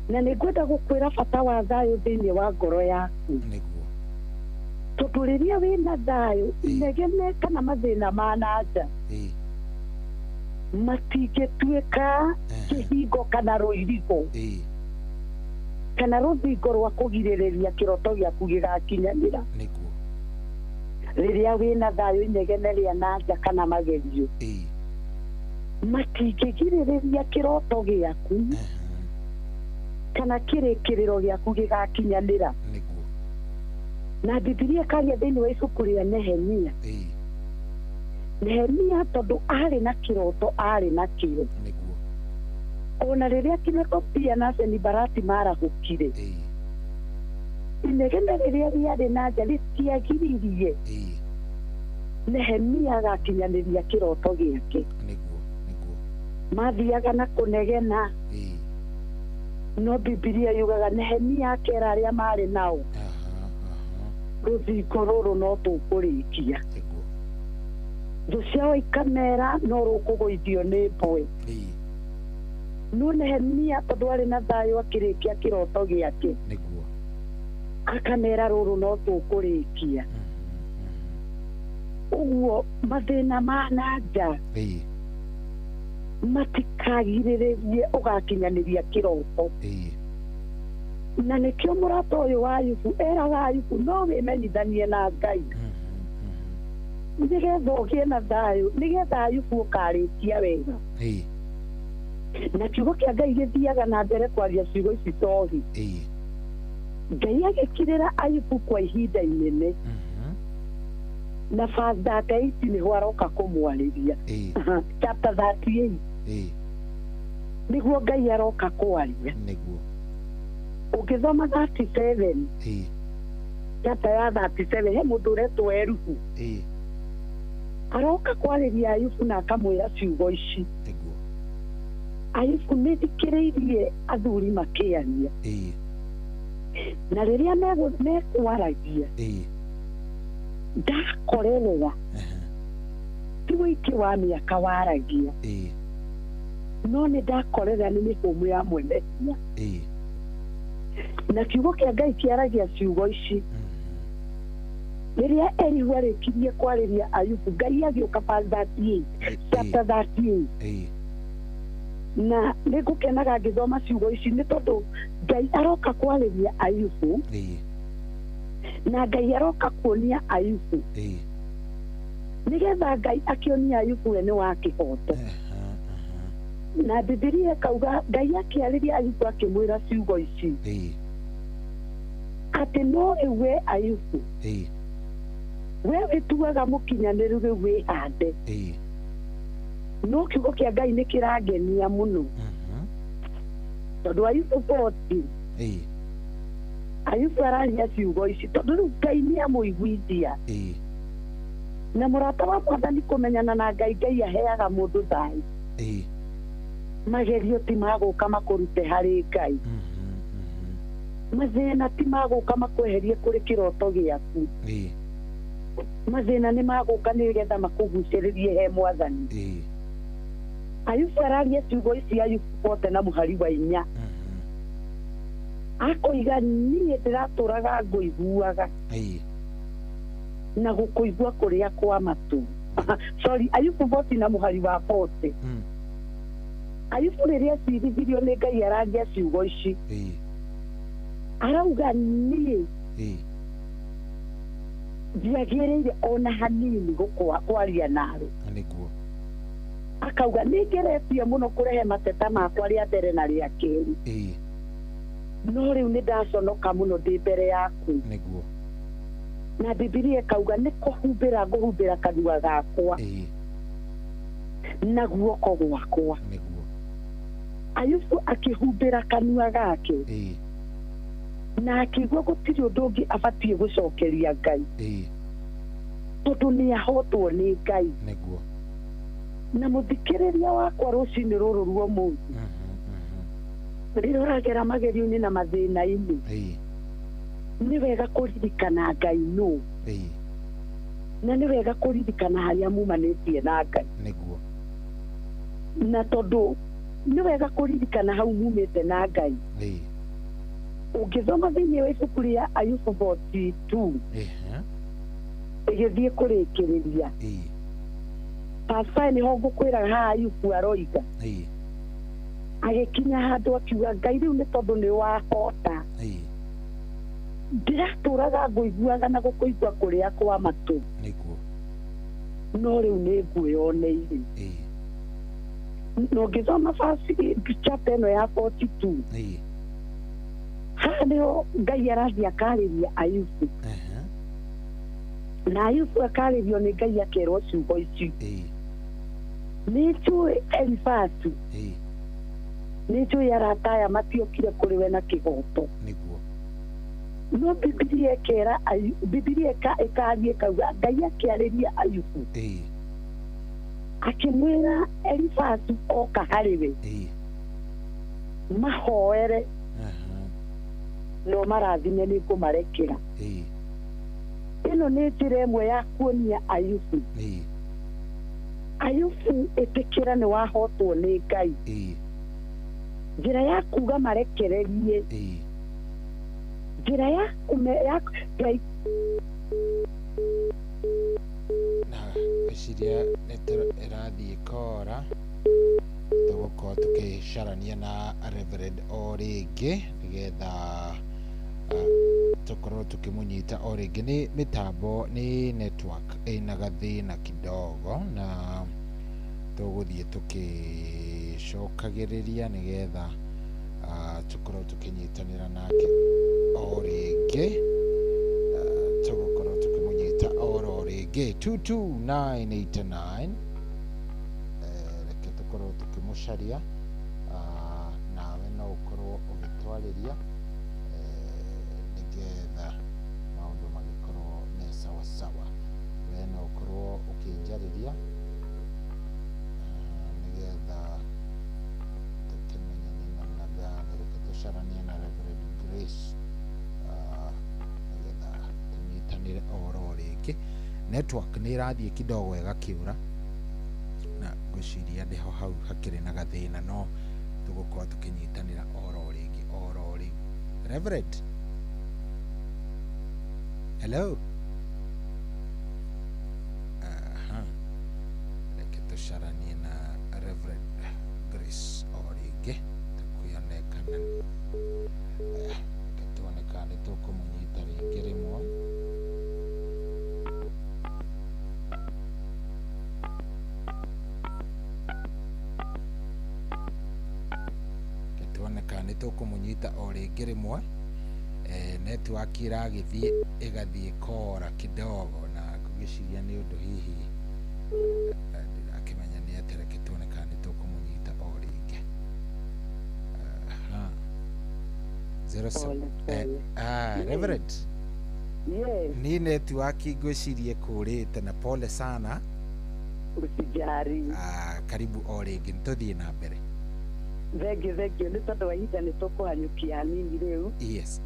N: na nĩngwenda gũkwĩra bata wa thayũ thĩinĩ wa ngoro yaku tondũ rĩrĩa wĩna thayũ inegene kana mathĩna ma nanja matingĩtuĩka kĩhingo kana rũirigo kana rũthingo rwa kũgirĩrĩria kĩroto gĩaku gĩgakinyanĩra rĩrĩa wĩna thayũ inegene rĩa nanja kana magerio matingĩgirĩrĩria kĩroto gĩaku kana kĩrĩkĩrĩro gĩaku gĩgakinyanĩra na Bibilia karia thĩinĩ wa ibuku rĩa Nehemia Nehemia tondũ arĩ na kĩroto arĩ na kĩo ona rĩrĩa Kinekopia na Senibarati marahũkire inegene rĩrĩa rĩarĩ na nja rĩtiagiririe Nehemia agakinyanĩria kĩroto gĩake mathiaga na kũnegena no Bibilia yugaga Nehemia akera arĩa marĩ nao rũthingo rũrũ no tũkũrĩkia thũ ciao ikamera no rũkũgũithio nĩ mbwe no Nehemia tondũ arĩ na thayũ akĩrĩkia kĩroto gĩake akamera rũrũ no tũkũrĩkia ũguo mathĩna ma nanja matikagirĩrĩrie ũgakinyanĩria kĩroto na nĩkĩo mũrata ũyũ wa Ayubu eraga Ayubu no wĩmenyithanie na Ngai nĩgetha ũgĩe na thayũ nĩgetha Ayubu ũkarĩkia wega na kiugo kĩa Ngai gĩthiaga na mbere kwaria ciugo ici tohi Ngai agĩkirĩra Ayubu kwa ihinda inene na verse 38 nĩho aroka kũmwarĩria chapter 38 nĩguo Ngai aroka kwaria ũngĩthoma 37 chapter ya 37 he mũndũ ũretwo Eruhu aroka kwarĩria Ayubu na akamwĩra ciugo ici Ayubu nĩthikĩrĩirie athuri makĩaria na rĩrĩa mekwaragia ndakorerera ti wiki wa miaka waragia no nĩ ndakorera nĩ mĩhũmũ ya mwendania na kiugo kĩa Ngai kĩaragia ciugo ici rĩrĩa Elihu arĩkirie kwarĩria Ayubu, Ngai agĩũka chapter 38 na nĩ ngũkenaga ngĩthoma ciugo ici nĩ tondũ Ngai aroka kwarĩria Ayubu na Ngai aroka kuonia Ayubu nĩgetha Ngai akĩonia Ayubu we nĩ wa kĩhoto na Biblia kauga Ngai akĩarĩria Ayubu akĩmwĩra ciugo ici atĩ no we Ayubu we wĩtuaga mũkinyanĩru rĩu wĩhande no kiugo kĩa Ngai nĩ kĩrangenia mũno tondũ Ayubu 40 Ayubu araria ciugo ici tondũ rĩu Ngai nĩ amũiguithia na mũrata wa Mwathani kũmenyana na Ngai, Ngai aheaga mũndũ thayũ magerio ti magũka makũrute harĩ Ngai mathĩna ti magũka makweherie kũrĩ kĩroto gĩaku mathĩna nĩ magũka nĩgetha makũgucĩrĩrie he Mwathani Ayubu araria ciugo ici Ayubu 40 na mũhari wa 4 akoiga niĩ ndĩratũraga ngũiguaga na gũkũigua kũrĩa kwa matũ sorry Ayubu 40 na mũhari wa 40 Ayubu rĩrĩa cirithirio nĩ Ngai araria ciugo ici arauga niĩ ndiagĩrĩire ona hanini kwaria nawe akauga nĩngeretie mũno kũrehe mateta makwa rĩa mbere na rĩa kerĩ no rĩu nĩ ndaconoka mũno ndĩ mbere yaku na Biblia kauga nĩ kũhumbĩra ngũhumbĩra kanua gakwa na guoko gwakwa Ayubu akĩhumbĩra kanua gake na akĩigua gũtirĩ ũndũ ũngĩ abatiĩ gũcokeria Ngai tondũ nĩ ahotwo nĩ Ngai na mũthikĩrĩria wakwa rũcinĩ rũrũ rwa ũmũthĩ rĩrĩa ũragera magerio-inĩ na mathĩna-inĩ nĩ wega kũririkana Ngai nũ na nĩ wega kũririkana harĩa mumanĩtie na Ngai na tondũ nĩ wega kũririkana hau mumĩte na Ngai ũngĩthoma thĩinĩ wa ibuku rĩa Ayubu 42 ĩgĩthiĩ kũrĩkĩrĩria pastor nĩho ngũkwĩra ha Ayubu aroiga agĩkinya handũ akiuga Ngai rĩu nĩ tondũ nĩ wahota ndiratũraga ngũiguaga na gũkũigua kũrĩa kwa matũ no rĩu nĩ ngwĩyoneire no ngĩthoma chapter ĩno ya 42 haha nĩho Ngai arathiĩ akarĩria Ayubu na Ayubu akarĩrio nĩ Ngai akerwo ciugo ici nĩ njũĩ Elifatu nĩ njũĩ arata aya matiokire kũrĩ we na kĩhoto no Biblia ĩkera Biblia ĩkaria kauga Ngai akĩarĩria Ayubu akĩmwĩra Elifatu oka harĩ we mahoere no marathime nĩ ngũmarekera ĩno nĩ njĩra ĩmwe ya kuonia Ayubu Ayubu ĩtĩkĩra nĩ wahotwo nĩ Ngai njĩra ya kuga marekererie njĩra ya Ngai
O: ciria ĩrathiĩ kora tũgũkorwo tũkĩcarania na Reverend o rĩngĩ nĩgetha tũkorwo tũkĩmũnyita o rĩngĩ nĩ mĩtambo nĩ network ĩna gathĩna kidogo na tũgũthiĩ tũkĩcokagĩrĩria nĩgetha tũkorwo tũkĩnyitanĩra nake o rĩngĩ tũgũkorwo tũkĩmũnyita oro rĩngĩ 22989 reke tũkorwo tũkĩmũcaria nawe no ũkorwo ũgĩtwarĩria nĩgetha maũndũ magĩkorwo me sawasawa we no ũkorwo ũkĩnjarĩria nĩgetha tũkĩmenye nĩ namna gani reke tũcaranie na Reverend Grace nĩgetha tũnyitanĩre oro rĩngĩ network nä ĩrathiĩ kidogo ĩgakiura na ngwĩciria ndĩho hau hakĩrĩ na gathĩna no tũgũkorwo tũkĩnyitanĩra oro rĩu. Reverend, hello. Reke tũcaranie na Reverend Grace o rĩngĩ tũkĩonekana tuoneka nĩ tũkũmũnyita rĩngĩ rĩmwe. Tuoneka nĩ tũkũmũnyita o rĩngĩ rĩmwe. Network ĩragĩthiĩ ĩgathiĩ kora kidogo na ngwĩciria nĩ ũndũ hihi ndirakĩmenya nĩ atĩa, reke tuoneka nĩ tũkũmũnyita o rĩngĩ. Reverend, ni network ngwĩcirie kũrĩte na pole sana.
N: Usijari.
O: Karibu o rĩngĩ nĩtũthiĩ na mbere.
N: Thengio nĩ tondũ wa ihinda nĩ tũkũhanyũkia nini rĩu.
O: Yes.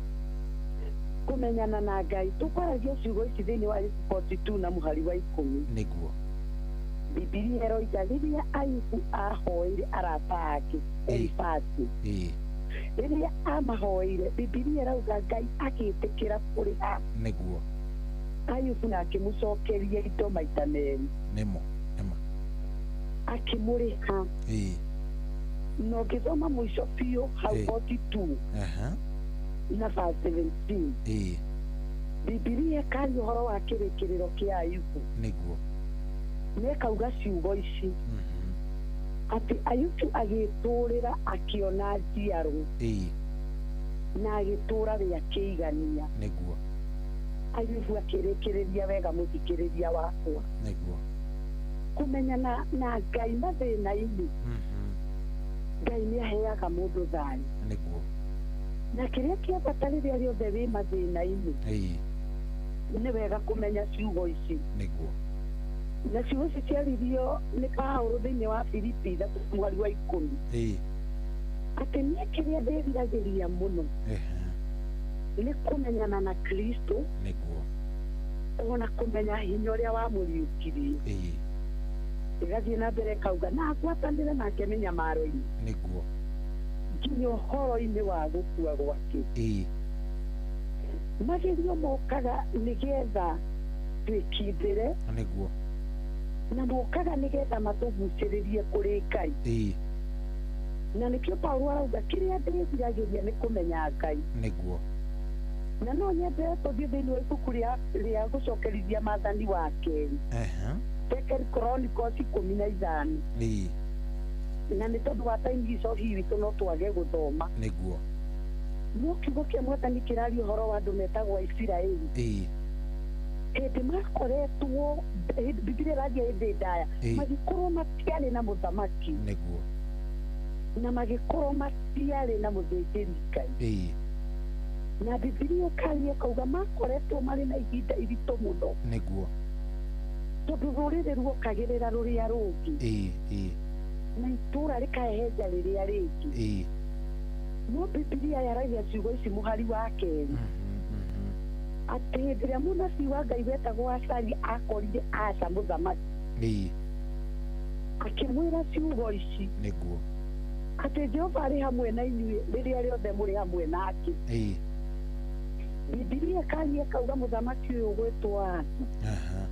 N: Kũmenyana na Ngai tũkwaragia ciugo ici thĩinĩ wa 42 na mũhari wa 10
O: nĩguo
N: Bibilia ĩroiga rĩrĩa Ayubu ahoire arata ake Elifasi rĩrĩa amahoire Bibilia ĩrauga Ngai agĩtĩkĩra kũrĩha
O: nĩguo
N: Ayubu na akĩmũcokeria indo maita merĩ
O: nĩmo
N: akĩmũrĩha no ngĩthoma mũico biũ hau 42 na verse 17 Bibilia ĩkaria ũhoro wa kĩrĩkĩrĩro kĩa Ayubu
O: nĩguo
N: nekauga ciugo ici atĩ Ayubu agĩtũrĩra akĩona njiaro na agĩtũra we akĩigania
O: nĩguo
N: Ayubu akĩrĩkĩrĩria wega mũthikĩrĩria wakwa
O: nĩguo
N: kũmenyana na Ngai mathĩna-inĩ Ngai nĩ aheaga mũndũ thayũ
O: nĩguo
N: na kĩrĩa kĩa bata rĩrĩa rĩothe wĩ mathĩna-inĩ nĩ wega kũmenya ciugo ici
O: nĩguo
N: na ciugo ici ciaririo nĩ Paulo thĩinĩ wa Filipi 3 mũhari wa 10 atĩ niĩ kĩrĩa ndĩriragĩria mũno nĩ kũmenyana na Kristo
O: nĩguo
N: ona kũmenya hinya ũrĩa wamũriũkirie ĩgathiĩ na mbere kauga na ngwatanĩre nake mĩnyamaro-inĩ
O: nĩguo
N: nginya ũhoro-inĩ wa gũkua gwake magerio mokaga nĩgetha twĩkindĩre
O: nĩguo
N: na mokaga nĩgetha matũgucĩrĩrie kũrĩ Ngai na nĩkĩo Paulo arauga kĩrĩa ndĩriragĩria nĩ kũmenya Ngai
O: nĩguo
N: na no nyende tũthiĩ thĩinĩ wa ibuku rĩa gũcokerithia maathani wa kerĩ Second Chronicles 15 na nĩ tondũ wa time ici witũ no twage gũthoma
O: nĩguo
N: no kiugo kĩa Mwathani kĩraria ũhoro wa andũ metagwo Isiraeli hĩndĩ makoretwo Bibilia ĩraria hĩndĩ ndaya magĩkorwo matiarĩ na mũthamaki
O: nĩguo
N: na magĩkorwo matiarĩ na mũthĩnjĩri Ngai na Bibilia ĩkaria kauga makoretwo marĩ na ihinda iritũ mũno
O: nĩguo
N: tondũ rũrĩrĩ ruokagĩrĩra rũrĩa rũngĩ na itũra rĩkahehenja rĩrĩa rĩngĩ no Bibilia yaragia ciugo ici mũhari wa kerĩ atĩ hĩndĩ ĩrĩa mũnabii wa Ngai wetagwo Azaria akorire Asa mũthamaki akĩmwĩra ciugo ici
O: nĩguo
N: atĩ Jehova arĩ hamwe na inyuĩ rĩrĩa rĩothe mũrĩ hamwe nake Bibilia ĩkaria kauga mũthamaki ũyũ gwĩtwo Asa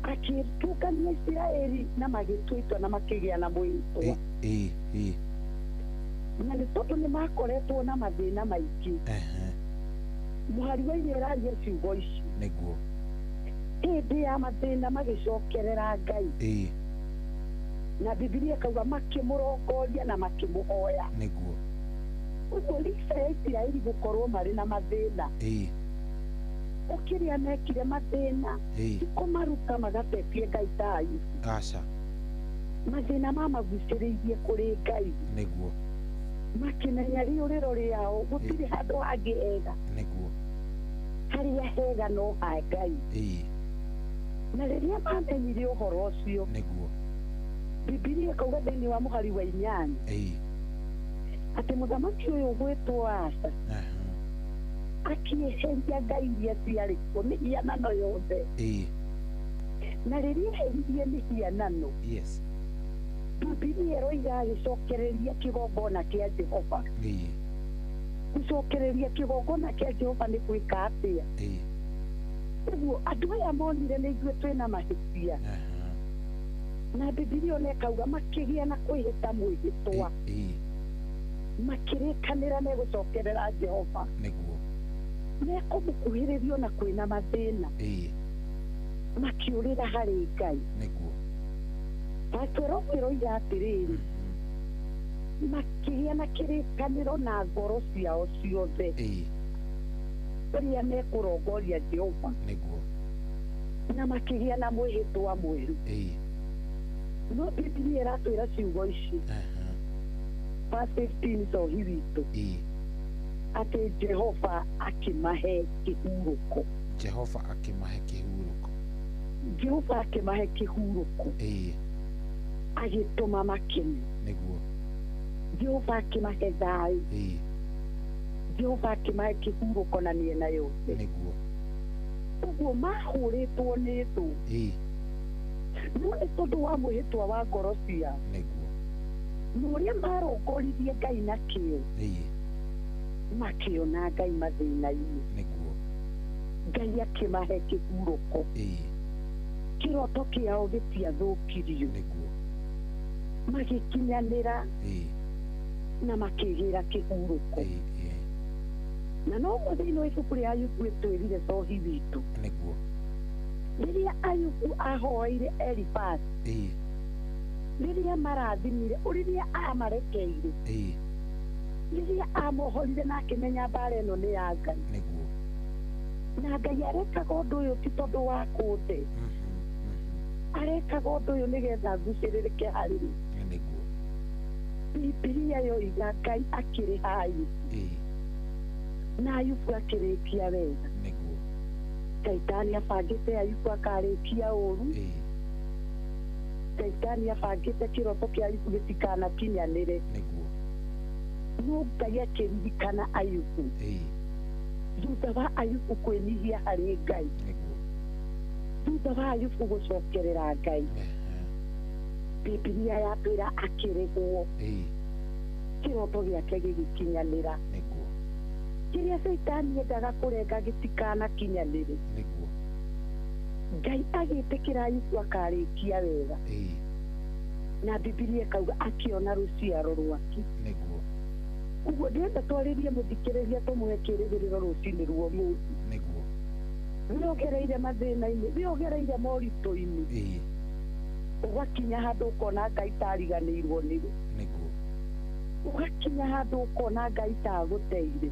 N: akĩtũkania Isiraeli na magĩtwĩtwo na makĩgĩa na mwĩtwa na nĩ tondũ nĩ makoretwo na mathĩna maingĩ mũhari wa iria ĩraria ciugo ici
O: nĩguo
N: hĩndĩ ya mathĩna magĩcokerera Ngai na Bibilia kauga makĩmũrongoria na makĩmũhoya
O: nĩguo
N: ũguo licha ya Isiraeli gũkorwo marĩ na mathĩna ũkĩrĩa mekire mathĩna kũmaruta magatetie Ngai ta Ayubu
O: aca
N: mathĩna mamagucĩrĩirie kũrĩ Ngai
O: nĩguo
N: makĩmenya rĩũrĩro rĩao gũtirĩ handũ hangĩ hega
O: nĩguo
N: harĩa hega no ha Ngai na rĩrĩa mamenyire ũhoro ũcio
O: nĩguo
N: Bibilia kauga thĩinĩ wa mũhari wa 8 atĩ mũthamaki ũyũ gwĩtwo Asa akĩeheria Ngai iria ciarĩ kuo mĩhianano yothe na riria heririe mihianano
O: yes
N: Biblia roiga gicokereria kigongona kia Jehova gucokereria kigongona kia Jehova ni gwika atia uguo andu aya monire ni ithuĩ twĩna mahĩtia na Biblia onekauga makigia na kwĩhĩta mwĩhĩtwa makĩrĩkanĩra megũcokerera Jehova
O: nĩguo
N: nekũmũkuhĩrĩrio na kwĩna mathĩna makiũrĩra harĩ Ngai
O: nĩguo
N: Pastor oiga atĩrĩrĩ makĩgia na kĩrĩkanĩro na ngoro ciao ciothe rĩrĩa mekũrongoria Jehova
O: nĩguo
N: na makĩgia na mwĩhĩtwa mwerũ no Biblia ĩratwĩra ciugo ici verse 15 cohi witũ atĩ Jehova akĩmahe kĩhurũko
O: Jehova akĩmahe kĩhurũko
N: agĩtũma makene
O: nĩguo
N: Jehova akĩmahe thayũ Jehova akĩmahe kĩhurũko na mĩena yothe
O: nĩguo
N: ũguo mahũrĩtwo nĩ thũ no nĩ tondũ wa mwĩhĩtwa wa ngoro ciao
O: nĩguo
N: na ũrĩa marongoririe Ngai na kĩo makĩona Ngai mathĩna-inĩ
O: nĩguo
N: Ngai akĩmahe kĩhurũko kĩroto kĩao gĩtiathũkirio
O: nĩguo
N: magĩkinyanĩra na makĩgĩra kĩhurũko na no mũthĩ-inĩ wa ibuku rĩa Ayubu twĩrire cohi witũ
O: nĩguo
N: rĩrĩa Ayubu ahoeire Elifazi rĩrĩa marathimire rĩrĩa amarekeire rĩrĩa amohorire na akĩmenya mbara ĩno nĩ ya Ngai
O: nĩguo
N: na Ngai arekaga ũndũ ũyũ ti tondũ wa kũnde arekaga ũndũ ũyũ nĩgetha ngucĩrĩrĩke harĩ
O: nĩguo
N: Biblia yoiga Ngai akĩrĩha Ayubu na Ayubu akĩrĩkia wega
O: nĩguo
N: Shaitani abangĩte Ayubu akarĩkia ũru Shaitani abangĩte kĩroto kĩa Ayubu gĩtikanakinyanĩre
O: nĩguo
N: no Ngai akĩririkana Ayubu thutha wa Ayubu kwĩnihia harĩ Ngai thutha wa Ayubu gũcokerera Ngai Biblia yatwĩra akĩrĩhwo kĩroto gĩake gĩgĩkinyanĩra kĩrĩa Shaitani endaga kũrenga gĩtikanakinyanĩre Ngai agĩtĩkĩra Ayubu akarĩkia wega na Biblia ĩkauga akĩona rũciaro rwake ũguo ndĩrenda twarĩrie mũthikĩrĩria tũmũhe kĩĩrĩgĩrĩro rũcinĩ rwa ũmũthĩ wĩogereire mathĩna-inĩ wĩogereire moritũ-inĩ ũgakinya handũ ũkona Ngai tariganĩirwo nĩwe ũgakinya handũ ũkona Ngai tagũteire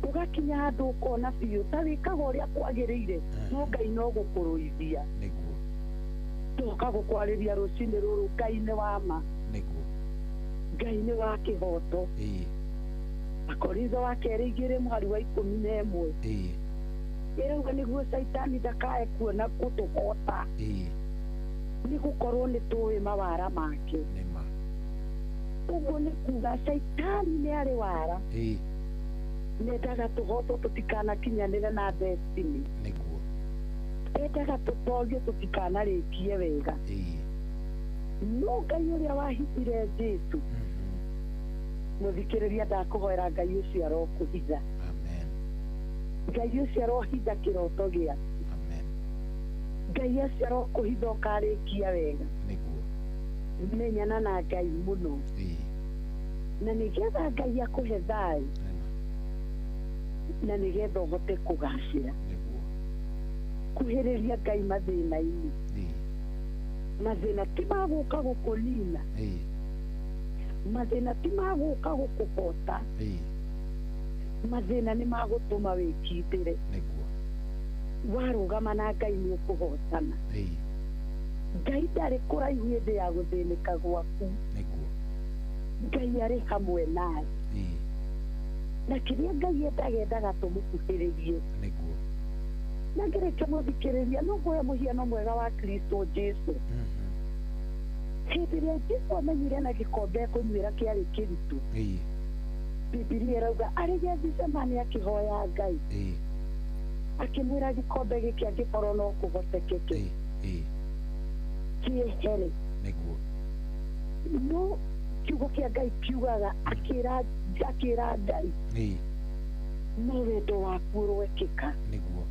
N: ũgakinya handũ ũkona biũ ta wĩkaga ũrĩa kwagĩrĩire no Ngai no gũkũrũithia tũka gũkwarĩria rũcinĩ rũrũ Ngai nĩ wa ma Ngai nĩ wa kĩhoto Akorintho wa kerĩ 2:11 ĩrauga nĩguo Shaitani ndakae kuona gũtũhota nĩ gũkorwo nĩ tũĩ mawara make ũguo nĩ kuga Shaitani nĩ arĩ wara nendaga tũhotwo tũtikanakinyanĩre na destiny endaga tũtogio tũtikanarĩkie wega no Ngai ũrĩa wahithire Jesu mũthikĩrĩria ndakũhoera Ngai ũcio arokũhitha Ngai ũcio arohitha kĩroto gĩaku Ngai ũcio arokũhitha ũkarĩkia wega menyana na Ngai mũno na nĩgetha Ngai akũhe thayũ na nĩgetha ũhote kũgacĩra kuhĩrĩria Ngai mathĩna-inĩ mathĩna ti magũka gũkũnina mathĩna ti magũka gũkũhota mathĩna nĩ magũtũma wĩkindĩre warũgama na Ngai nĩ ũkũhotana Ngai ndarĩ kũraihu hĩndĩ ya gũthĩnĩka gwaku Ngai arĩ hamwe nawe na kĩrĩa Ngai endaga tũmũkuhĩrĩrie na ngĩrĩkia mũthikĩrĩria no nguoya mũhiano mwega wa Kristo Jesu hĩndĩ ĩrĩa Jesu amenyire na gĩkombe kũnyuĩra kĩarĩ kĩritũ Biblia ĩrauga arĩ Gethsemane akĩhoya Ngai akimwira gikombe giki angikorwo no kuhotekeke kiehere
O: niguo
N: no kiugo kia Ngai kiugaga akira Ngai no wendo waku ũroĩkĩka
O: niguo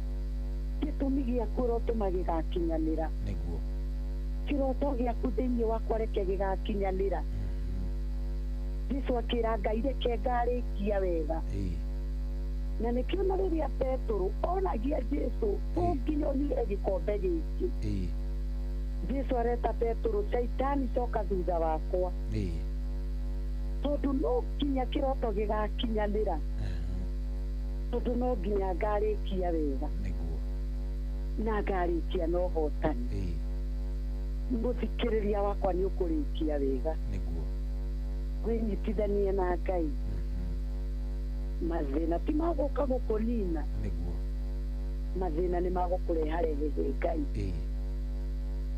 N: gĩtũmi gĩaku ũrotũma gĩgakinyanĩra
O: niguo
N: kĩroto gĩaku thĩinĩ wakwa reke gĩgakinyanĩra Jesũ akĩra Ngai reke ngarĩkia wega na nĩkĩo na rĩrĩa Petũrũ onagia Jesũ nginya onire gĩkombe gĩkĩ Jesũ areta Petũrũ Shaitani coka thutha wakwa tondũ no nginya kĩroto gĩgakinyanĩra tondũ no nginya ngarĩkia wega na ngarĩkia na ũhotani mũthikĩrĩria wakwa nĩ ũkũrĩkia wega wĩnyitithanie na Ngai mathĩna ti magũka gũkũnina mathĩna nĩ magũkũreharehere Ngai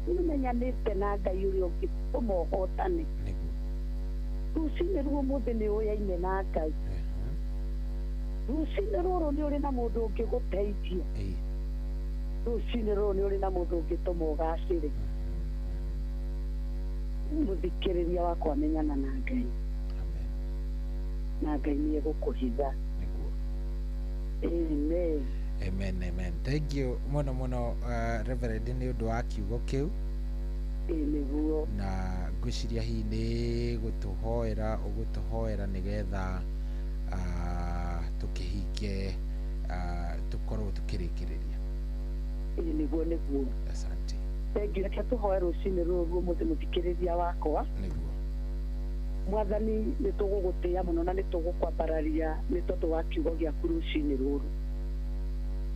N: nĩmenyanĩte na Ngai ũrĩa ũngĩtũma ũhotane rũcinĩ rũo mũthĩ nĩ ũyaine na Ngai rũcinĩ rũrũ nĩ ũrĩ na mũndũ ũngĩgũteithia rũcinĩ rũrũ nĩ ũrĩ na mũndũ ũngĩtũma ũgacĩre mũthikĩrĩria wakwa menyana na Ngai na Ngai nĩ egũkũhitha amen
O: amen thank you mũno Reverend nĩ ũndũ wa kiugo kĩu
N: nĩguo
O: na ngwĩciria hihi nĩ gũtũhoera ũgũtũhoera nĩgetha tũkĩhinge tũkorwo tũkĩrĩkĩrĩria
N: nĩguo
O: asante
N: thank you reke tũhoe rũcinĩ rũrũ mũthĩ mũthikĩrĩria wakwa
O: nĩguo
N: Mwathani nĩ tũgũgũtĩĩa mũno na nĩ tũgũkwambararia nĩ tondũ wa kiugo gĩaku rũcinĩ rũrũ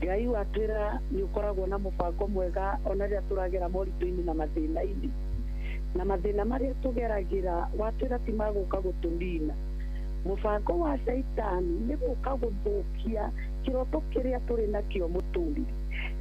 N: Ngai watwĩra nĩ ũkoragwo na mũbango mwega ona rĩrĩa tũragera moritũ-inĩ na mathĩna-inĩ na mathĩna marĩa tũgeragĩra watwĩra ti magũka gũtũnina mũbango wa Shaitani nĩ gũka gũthũkia kĩroto kĩrĩa tũrĩ nakĩo mũtũrĩre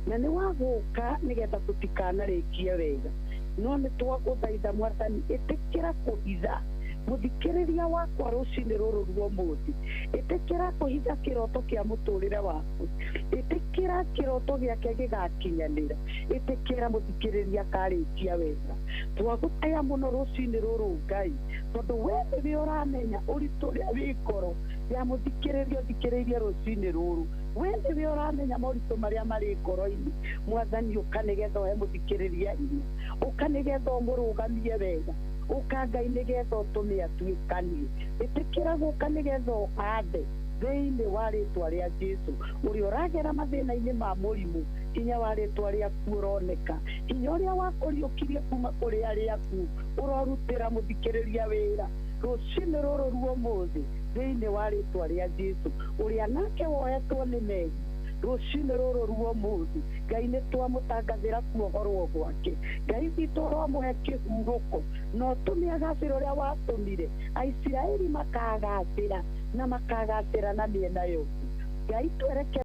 N: na nĩ wagũka nĩgetha tũtikanarĩkie wega no nĩ twagũthaitha Mwathani ĩtĩkĩra kũhitha mũthikĩrĩria wakwa rũcinĩ rũrũ rwa ũmũthĩ ĩtĩkĩra kũhitha kĩroto kĩa mũtũrĩre waku ĩtĩkĩra kĩroto gĩake gĩgakinyanĩra ĩtĩkĩra mũthikĩrĩria karĩkia wega twagũtaya mũno rũcinĩ rũrũ Ngai tondũ we nĩwe ũramenya ũritũ ũrĩa wĩ ngoro ya mũthikĩrĩria ũthikĩrĩirie rũcinĩ rũrũ we nĩwe ũramenya moritũ marĩa marĩ ngoro-inĩ Mwathani ũka nĩgetha ũhe mũthikĩrĩria hinya ũka nĩgetha ũmũrũgamie wega ũka Ngai nĩgetha ũtũme atuĩkanie ĩtĩkĩra gũka nĩgetha ũhande thĩinĩ wa rĩtwa rĩa Jesũ ũrĩa ũragera mathĩna-inĩ ma mũrimũ hinya wa rĩtwa rĩaku ũroneka hinya ũrĩa wakũriũkirie kuma kũrĩ arĩa aku ũrorutĩra mũthikĩrĩria wĩra rũcinĩ rũrũ rwa ũmũthĩ thĩinĩ wa rĩtwa rĩa Jesũ ũrĩa nake woetwo nĩ mehia rũcinĩ rũrũ rwa ũmũthĩ Ngai nĩ twamũtangathĩra kuohorwo gwake Ngai witũ ũromũhe kĩhurũko na ũtũme agacĩra ũrĩa watũmire Aisiraeli makagacĩra na makagacĩra na mĩena yothe Ngai twerekere